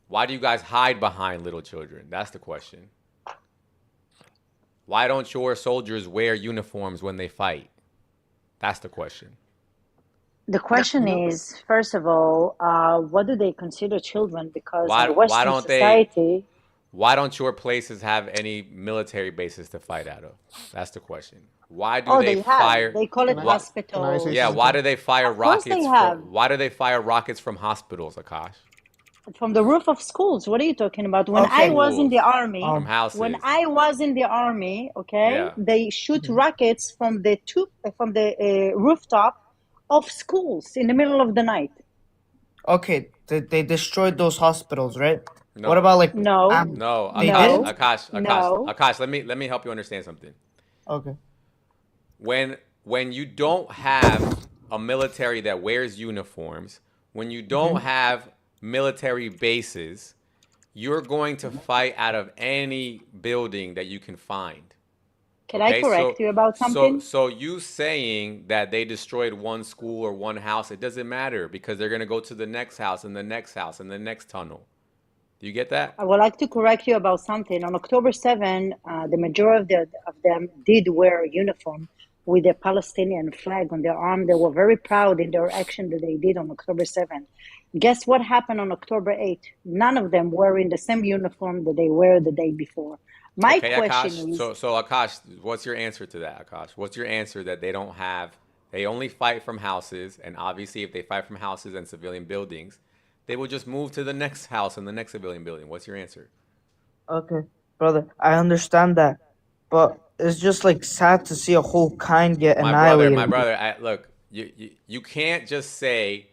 Why do you guys hide behind little children? That's the question. Why don't your soldiers wear uniforms when they fight? That's the question. The question is, first of all, what do they consider children? Because in the Why Western don't they society, why don't your places have any military bases to fight out of? That's the question. Why do they they fire have. They call it Can I- hospitals. can I say Yeah, why do they fire Of course they rockets have. why do they fire rockets from hospitals, Akash? From the roof of schools. What are you talking about? When I was in the army, From houses. when I was in the army, okay, Yeah. they shoot rockets from the rooftop of schools in the middle of the night. Okay, they destroyed those hospitals, right? No. What about like No. No, They Akash, didn't? Akash, No. Akash, let me help you understand something. Okay. When you don't have a military that wears uniforms, when you don't have military bases, you're going to fight out of any building that you can find. Can I correct you about something? So you saying that they destroyed one school or one house, it doesn't matter because they're going to go to the next house and the next house and the next tunnel. Do you get that? I would like to correct you about something. On October 7, the majority of them did wear a uniform with a Palestinian flag on their arm. They were very proud in their action that they did on October 7. Guess what happened on October 8? None of them were in the same uniform that they were the day before. My Okay, question Akash. is, So Akash, what's your answer to that, Akash? What's your answer that they don't have? They only fight from houses, and obviously, if they fight from houses and civilian buildings, they will just move to the next house and the next civilian building. What's your answer? Okay, brother, I understand that, but it's just like sad to see a whole kind get annihilated. My brother, look, you can't just say,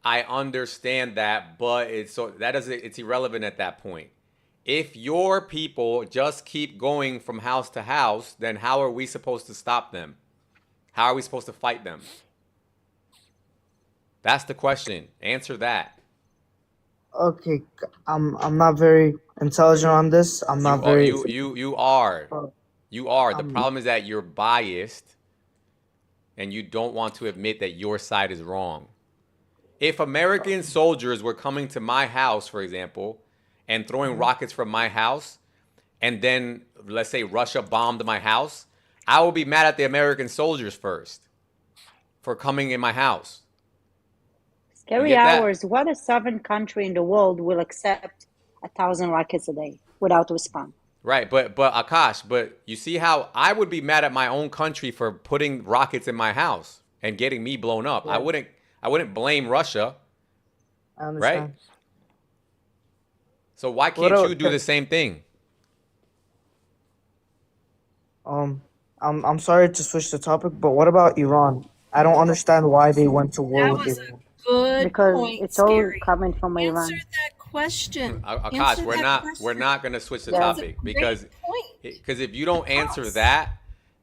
I understand that, but it's irrelevant at that point. If your people just keep going from house to house, then how are we supposed to stop them? How are we supposed to fight them? That's the question. Answer that. Okay, I'm not very intelligent on this. I'm not very. You are. You are. The problem is that you're biased and you don't want to admit that your side is wrong. If American soldiers were coming to my house, for example, and throwing rockets from my house, and then, let's say, Russia bombed my house, I will be mad at the American soldiers first for coming in my house. scary hours, what a sovereign country in the world will accept 1,000 rockets a day without response? Right, but Akash, but you see how I would be mad at my own country for putting rockets in my house and getting me blown up. Yeah. I wouldn't blame Russia. I understand. Right? So why can't you do the same thing? I'm sorry to switch the topic, but what about Iran? I don't understand why they went to war That with was Iran. a good Because point, it's all Scary. coming from Iran. Answer that question. Akash, Answer we're that not question. going to switch the That's a topic great because if you don't answer that,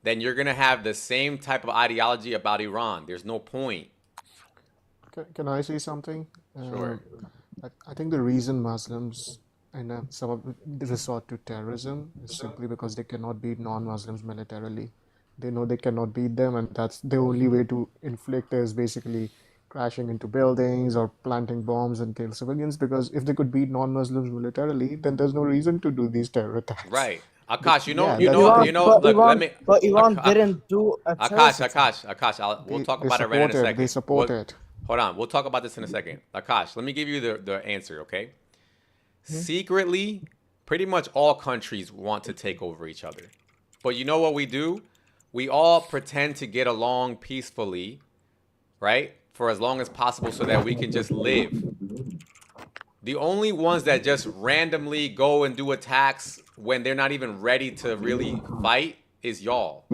then you're going to have the same type of ideology about Iran. There's no point. Can I say something? Sure. I think the reason Muslims and some of them resort to terrorism is simply because they cannot beat non-Muslims militarily. They know they cannot beat them, and that's the only way to inflict is basically crashing into buildings or planting bombs and kill civilians. Because if they could beat non-Muslims militarily, then there's no reason to do these terror attacks. Right. Akash, But Iran didn't do a terrorist Akash, we'll talk about Iran in a second. They support it. Hold on, we'll talk about this in a second. Akash, let me give you the answer, okay? Secretly, pretty much all countries want to take over each other. But you know what we do? We all pretend to get along peacefully right? For as long as possible so that we can just live. The only ones that just randomly go and do attacks when they're not even ready to really fight is y'all.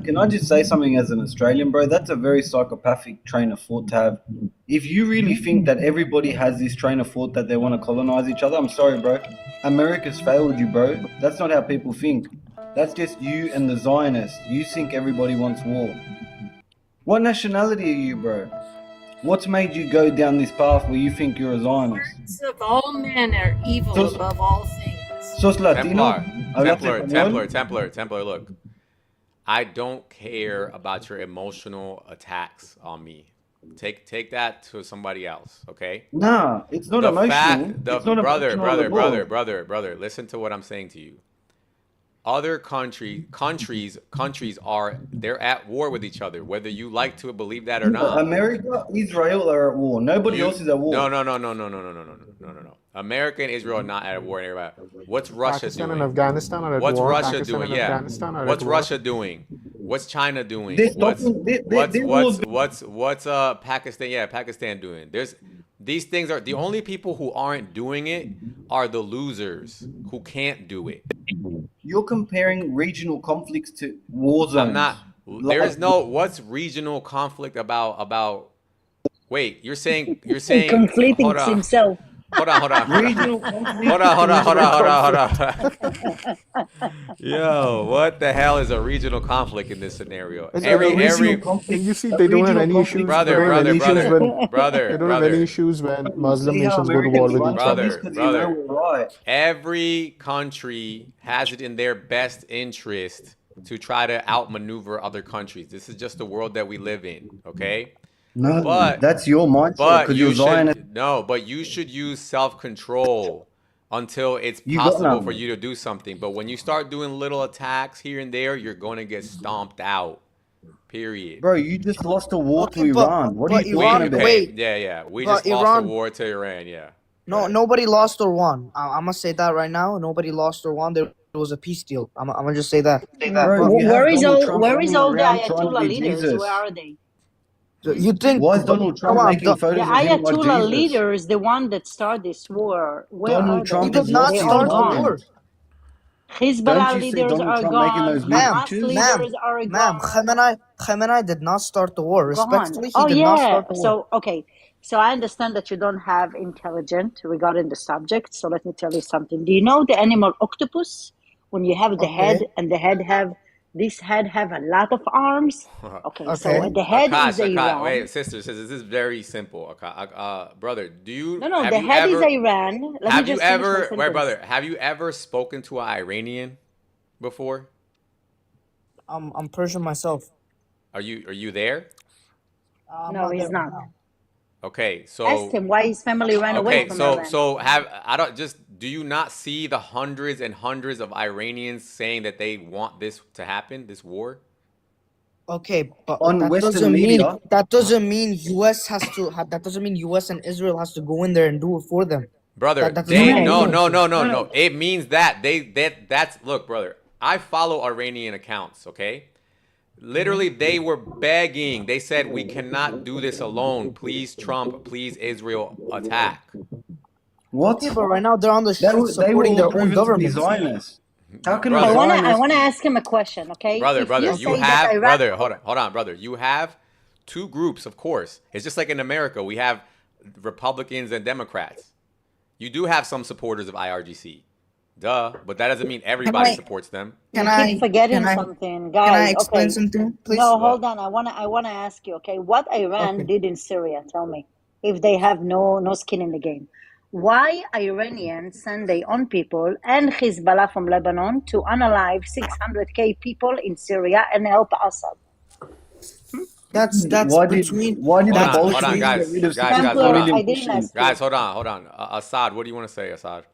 Can I just say something as an Australian, bro? That's a very psychopathic train of thought to have. If you really think that everybody has this train of thought that they want to colonize each other, I'm sorry, bro. America's failed you, bro. That's not how people think. That's just you and the Zionists. You think everybody wants war. What nationality are you, bro? What's made you go down this path where you think you're a Zionist? Hearts of all men are evil above all things. Sos Latino? Templar, look. I don't care about your emotional attacks on me. Take that to somebody else, okay? Nah, it's not emotional. It's not brother, listen to what I'm saying to you. Other countries are they're at war with each other, whether you like to believe that or not. America, Israel are at war. Nobody else is at war. No. America and Israel are not at war. What's Russia Pakistan doing? and Afghanistan are at What's war. Russia Pakistan doing? and Yeah. Afghanistan are What's at war. Russia doing? What's China doing? What's Pakistan? Yeah, Pakistan doing. These things are the only people who aren't doing it are the losers who can't do it. You're comparing regional conflicts to war zones. I'm not. There's no. What's regional conflict about? Wait, you're saying conflicting hold on. himself. Hold on. Regional Hold on. Yo, what the hell is a regional conflict in this scenario? You see, they don't have any issues. Brother. They don't have any issues when Muslim nations go to war with each other. Brother. Every country has it in their best interest to try to outmaneuver other countries. This is just the world that we live in, okay? No, but that's your mindset because you're Zionist. But you should use self-control until it's possible for you to do something. But when you start doing little attacks here and there, you're going to get stomped out. Period. Bro, you just lost a war to Iran. What are you talking about? Yeah. We just lost a war to Iran, yeah. No, nobody lost or won. I'm going to say that right now. Nobody lost or won. There was a peace deal. I'm going to just say that. Bro, where is all the Ayatollah leaders? Where are they? You think why is Donald Trump making photos of him like Ayatollah Jesus? leaders, the one that started this war, where Donald are Trump they? did not start the war. Hizbollah leaders are gone. Hamas leaders are gone. Khamenei did not start the war. Respectfully, he Oh did not start the war. So okay. So I understand that you don't have intelligence regarding the subject. So let me tell you something. Do you know the animal octopus? When you have the head and the head have a lot of arms. Okay. So the head is Iran. Wait, sister, this is very simple. Brother, do you? No. The head is Iran. Have you ever spoken to an Iranian before? I'm Persian myself. Are you there? No, he's not. Okay, so ask him why his family ran away from Iran. Do you not see the hundreds and hundreds of Iranians saying that they want this to happen, this war? Okay, but on Western media, that doesn't mean US has to. That doesn't mean US and Israel has to go in there and do it for them. Brother, no. It means that's look, brother. I follow Iranian accounts. Okay. Literally, they were begging. They said, we cannot do this alone. Please, Trump. Please, Israel, attack. What? Yeah, but right now they're on the street supporting their own government. How can I want to ask him a question, okay? Brother, hold on, brother. You have two groups, of course. It's just like in America. We have Republicans and Democrats. You do have some supporters of IRGC. Duh, but that doesn't mean everybody supports them. You keep forgetting something, guys. Can I explain something, please? No, hold on. I wanna ask you, okay? What Iran did in Syria? Tell me, if they have no skin in the game, why Iranians send their own people and Hezbollah from Lebanon to unalive 600,000 people in Syria and help Assad? That's between. Hold on, guys, hold on. Assad, what do you want to say, Assad?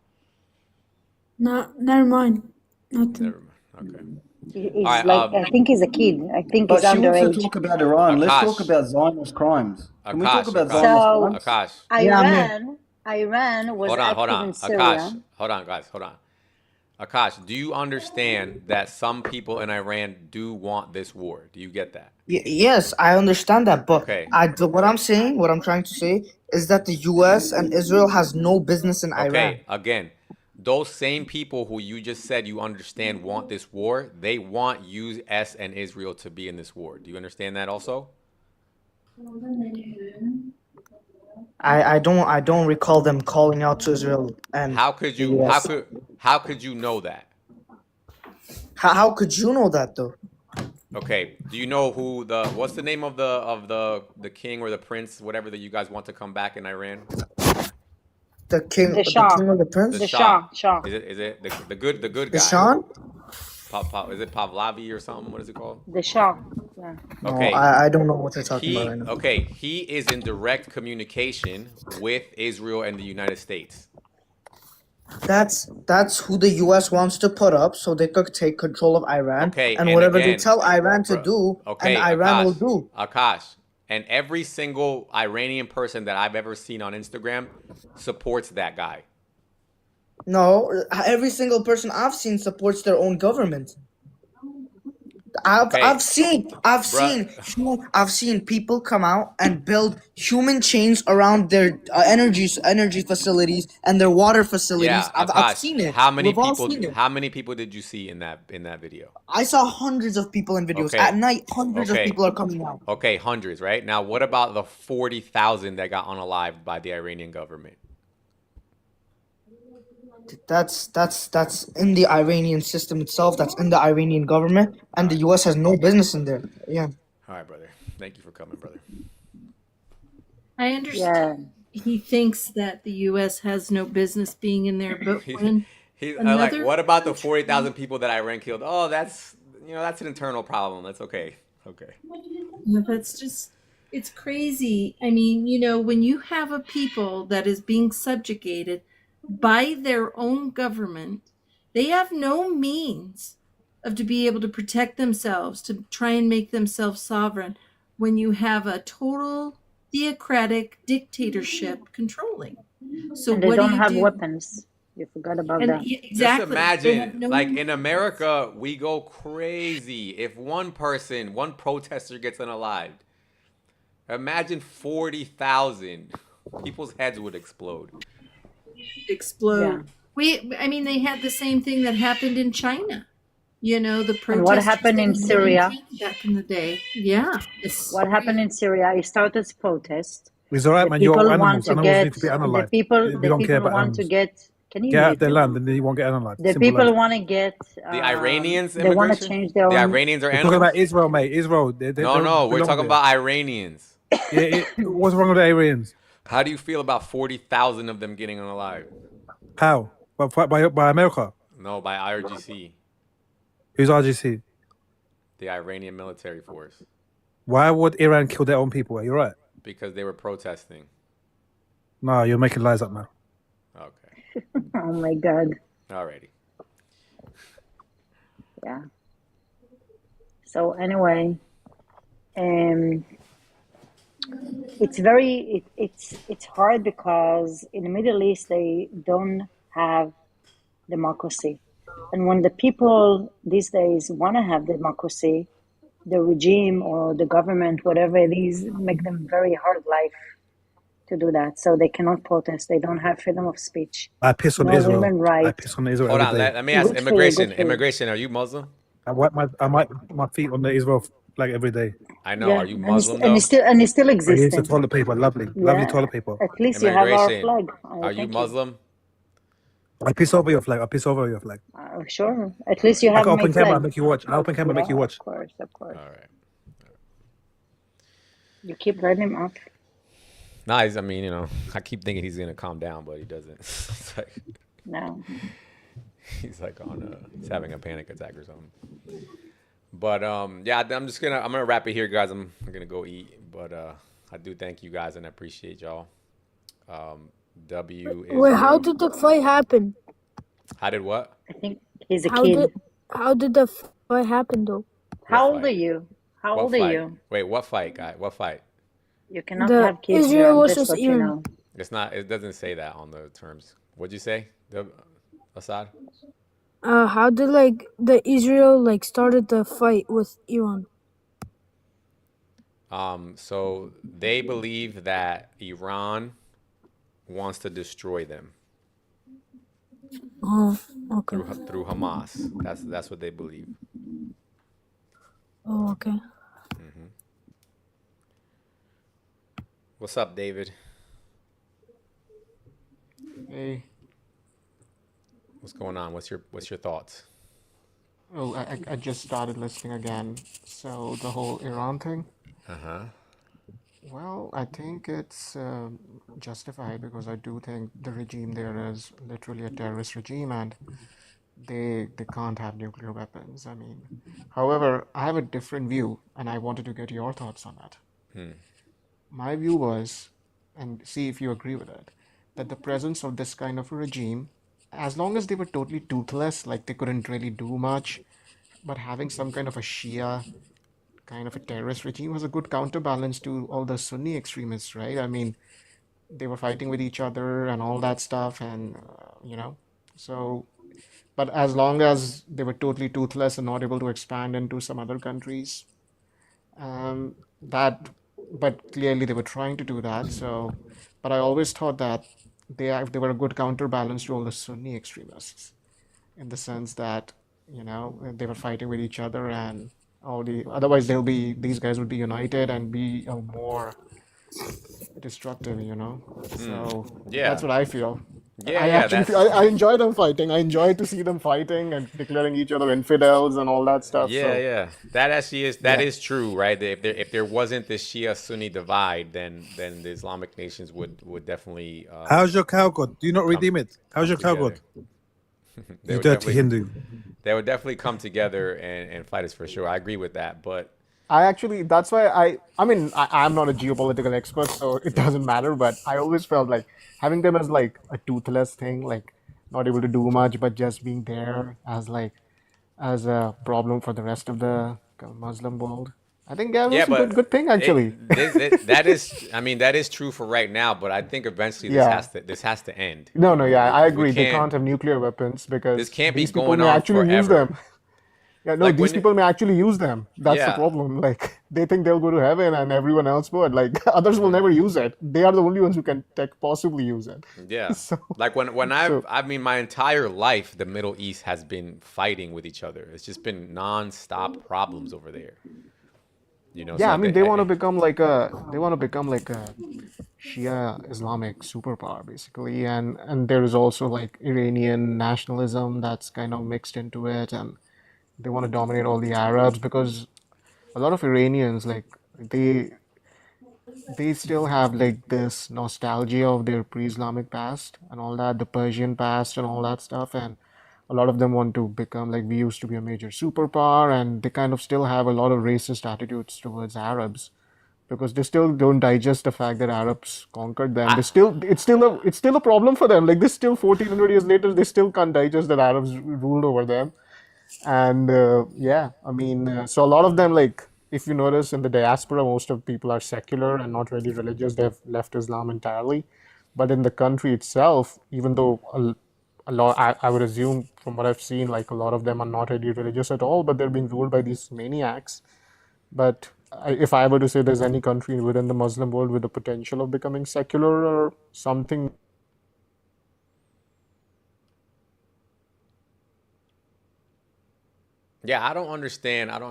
No, never mind. Nothing. Okay. He's I think he's a kid. I think but he's underage. But she wants to talk about Iran. Let's talk about Zionist crimes. Can we talk about Zionist crimes? Iran was active in Syria. Hold on, guys. Akash, do you understand that some people in Iran do want this war? Do you get that? Yes, I understand that, but Okay. what I'm saying, what I'm trying to say, is that the U.S. and Israel has no business in Iran. Okay, again, those same people who you just said you understand want this war, they want U.S. and Israel to be in this war. Do you understand that also? I don't recall them calling out to Israel and How could the you U.S. how could you know that? How could you know that though? Okay, do you know who what's the name of the king or the prince, whatever that you guys want to come back in Iran? The king Shah. or the prince? The Shah. Is it the good The guy? Shah? Is it Pavlavi or something? What is it called? The Shah. Yeah. No, Okay. I don't know what you're talking about right now. He is in direct communication with Israel and the United States. That's who the U.S. wants to put up so they could take control of Iran, Okay, and and whatever they again, tell Iran to do, and Iran will do. Akash, and every single Iranian person that I've ever seen on Instagram supports that guy. No, every single person I've seen supports their own government. I've seen people come out and build human chains around their energy facilities and their water facilities. Yeah, I've Akash, seen it. how many We've all people? seen it. How many people did you see in that video? I saw hundreds of people in videos Okay. at night. Hundreds of people are coming out. Okay, hundreds, right? Now, what about the 40,000 that got unalived by the Iranian government? That's in the Iranian system itself. That's in the Iranian government, and the U.S. has no business in there. Yeah. All right, brother. Thank you for coming, brother. I understand. He thinks that the U.S. has no business being in there, but when He's like, another what about the 40,000 people that Iran killed? Oh, that's an internal problem. That's okay. Okay. No, that's just, it's crazy. I mean, when you have a people that is being subjugated by their own government, they have no means to be able to protect themselves, to try and make themselves sovereign when you have a total theocratic dictatorship controlling. So And they what don't do you have do? weapons. You forgot about that. Exactly. Just They have imagine, no like in America, we go crazy if one protester gets unalived. Imagine 40,000. People's heads would explode. explode. I mean, they had the same thing that happened in China. The protesters. And what happened in Syria? Back in the day, yeah. What happened in Syria? It started as protest. It's all right, man. You're animals. Animals need to be analyzed. The people don't care about want to animals. get. Can you Get out mute of their it? land and then you won't get analyzed. The Simple people as. want to get. The Iranians They want to immigration? change their The own. Iranians are We're talking animals? about Israel, mate. Israel. They No, we're belong talking there. about Iranians. Yeah, what's wrong with the Iranians? How do you feel about 40,000 of them getting unalived? How? By America? No, by IRGC, Who's RGC? the Iranian military force, Why would Iran kill their own people? You're right. because they were protesting. No, you're making lies up now. Okay. Oh my God. Alrighty. Yeah. So anyway, it's hard because in the Middle East they don't have democracy, and when the people these days want to have democracy, the regime or the government, whatever it is, make them very hard life to do that. So they cannot protest. They don't have freedom of speech. I piss on No Israel. women rights. I piss on Israel Hold every on. day. Let me ask Good for you, immigration. good for you. Immigration. Are you Muslim? I wipe my feet on the Israel flag every day. I know. Yeah, Are you and Muslim and though? it's still I use the existing. toilet paper. Lovely Yeah, toilet paper. at least you have our Immigration. flag. Are you Thank Muslim? I piss over your flag. I piss over your flag. Sure. At least you I have can my open camera flag. and make you watch. I open camera and make you watch. Of course, of course. All right. You keep letting him up. Nice. I mean, I keep thinking he's gonna calm down, but he doesn't. It's like No. he's like he's having a panic attack or something. But yeah, I'm gonna wrap it here, guys. I'm gonna go eat. But I do thank you guys and I appreciate y'all. W is Wait, how good. did the fight happen? How did what? I think he's a How kid. did the fight happen though? How What old are fight? you? How What old are fight? you? Wait, what fight, guy? What fight? You cannot The have kids here. Israel I'm just versus let you Iran. know. It's not. It doesn't say that on the terms. What'd you say, Assad? how did like the Israel like started the fight with Iran? So they believe that Iran wants to destroy them Oh, okay. through Hamas. That's what they believe. Oh, okay. What's up, David? Hey, What's going on? What's your thoughts? oh, I just started listening again. So the whole Iran thing, Uh-huh. well, I think it's justified because I do think the regime there is literally a terrorist regime and they can't have nuclear weapons. I mean, however, I have a different view and I wanted to get your thoughts on that. Hmm. My view was, and see if you agree with it, that the presence of this kind of a regime, as long as they were totally toothless, like they couldn't really do much, but having some kind of a Shia kind of a terrorist regime was a good counterbalance to all the Sunni extremists, right? I mean, they were fighting with each other and all that stuff, and so. But as long as they were totally toothless and not able to expand into some other countries, that, but clearly they were trying to do that. So, but I always thought that they were a good counterbalance to all the Sunni extremists, in the sense that they were fighting with each other and all the otherwise these guys would be united and be more destructive. So that's Yeah. what I feel. Yeah, I yeah, actually that's I enjoy them fighting. I enjoy to see them fighting and declaring each other infidels and all that stuff. yeah, So yeah. That actually is that yeah. is true, right? If there wasn't this Shia Sunni divide, then the Islamic nations would definitely How's your cow god? Do you not come redeem it? How's come your cow god? together. They You would dirty definitely Hindu. they would definitely come together and fight us for sure. I agree with that, but I actually, that's why I mean, I'm not a geopolitical expert, so it doesn't matter, but I always felt like having them as like a toothless thing, like not able to do much, but just being there as a problem for the rest of the Muslim world. I think that yeah, was a good but thing actually. that is, I mean, that is true for right now. But I think eventually Yeah. this has to end. No, no, yeah, I We agree. They can't. can't have nuclear weapons This because can't be these people going may on actually use forever. them. Yeah, no, Like these when, people may actually use them. That's the yeah. problem. Like they think they'll go to heaven and everyone else would. Like others will never use it. They are the only ones who can possibly use it. Yeah. So, Like when so I mean my entire life the Middle East has been fighting with each other. It's just been non-stop problems over there. So yeah, I like mean they want to become like a Shia Islamic superpower basically, and there is also like Iranian nationalism that's kind of mixed into it, and they want to dominate all the Arabs because a lot of Iranians like they they still have like this nostalgia of their pre-Islamic past and all that, the Persian past and all that stuff. And a lot of them want to become like we used to be a major superpower, and they kind of still have a lot of racist attitudes towards Arabs because they still don't digest the fact that Arabs conquered them. They I still it's still a problem for them. Like this still 1400 years later, they still can't digest that Arabs ruled over them. And yeah, I mean, so a lot of them, like, if you notice in the diaspora, most of people are secular and not really religious. They've left Islam entirely. But in the country itself, even though a lot, I would assume from what I've seen, like a lot of them are not really religious at all, but they're being ruled by these maniacs. But if I were to say there's any country within the Muslim world with the potential of becoming secular or something. Yeah, I don't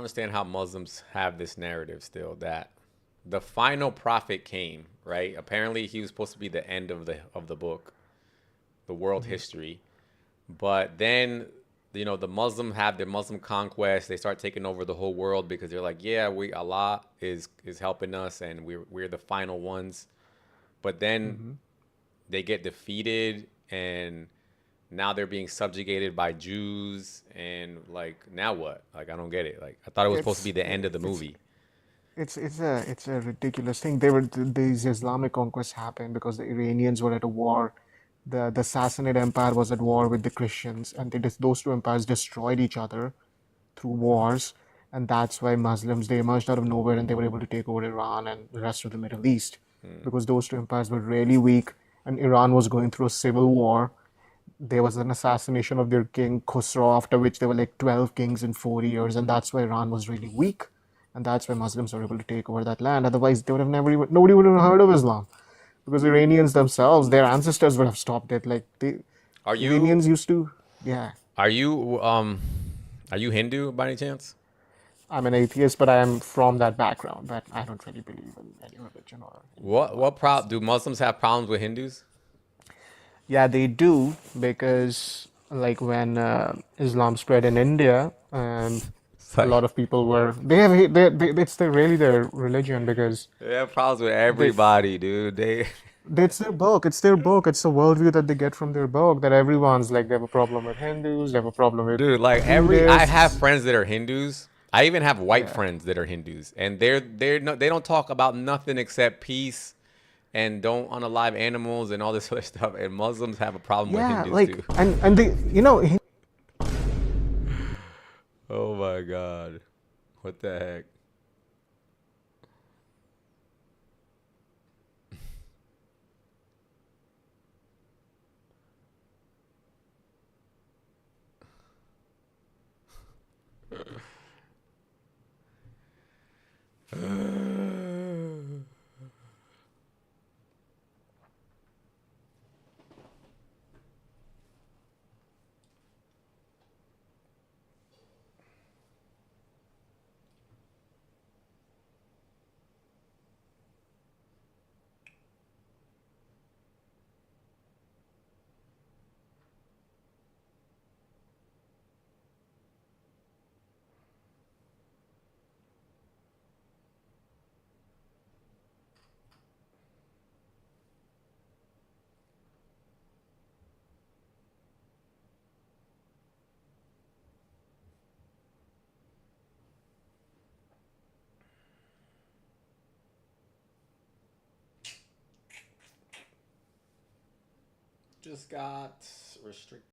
understand how Muslims have this narrative still that the final prophet came, right? Apparently he was supposed to be the end of the book, the world history. But then, the Muslim have their Muslim conquest. They start taking over the whole world because they're like, yeah, Allah is helping us and we're the final ones. But then Mhm. they get defeated and now they're being subjugated by Jews and like now what? Like I don't get it. Like I thought it was supposed to be It's the end of the it's movie. it's a ridiculous thing. These Islamic conquests happened because the Iranians were at a war. The Sassanid Empire was at war with the Christians, and those two empires destroyed each other through wars, and that's why Muslims they emerged out of nowhere and they were able to take over Iran and the rest of the Middle East Hmm. because those two empires were really weak, and Iran was going through a civil war. there was an assassination of their king Khosrow, after which there were like 12 kings in 4 years, and that's why Iran was really weak, and that's why Muslims were able to take over that land. Otherwise, they would have never even, nobody would have heard of Islam, because Iranians themselves, their ancestors would have stopped it. Like Are you Iranians used to, yeah. are you um are you Hindu by any chance? I'm an atheist, but I am from that background. But I don't really believe in any religion or anything like What do Muslims have problems with Hindus? Yeah, they do, because like when Islam spread in India, It's a lot like of people were it's really their religion, because they have problems with they everybody, dude. They it's their book. It's their book. It's the worldview that they get from their book. That everyone's like, they have a problem with Hindus. They have a problem with dude, like I have Buddhists. friends that are Hindus. I even have white Yeah. friends that are Hindus, and they don't talk about nothing except peace and don't unalive animals and all this other stuff. And Muslims have a problem with Yeah, Hindus like too. and they, Oh my god, what the heck? Just got restricted.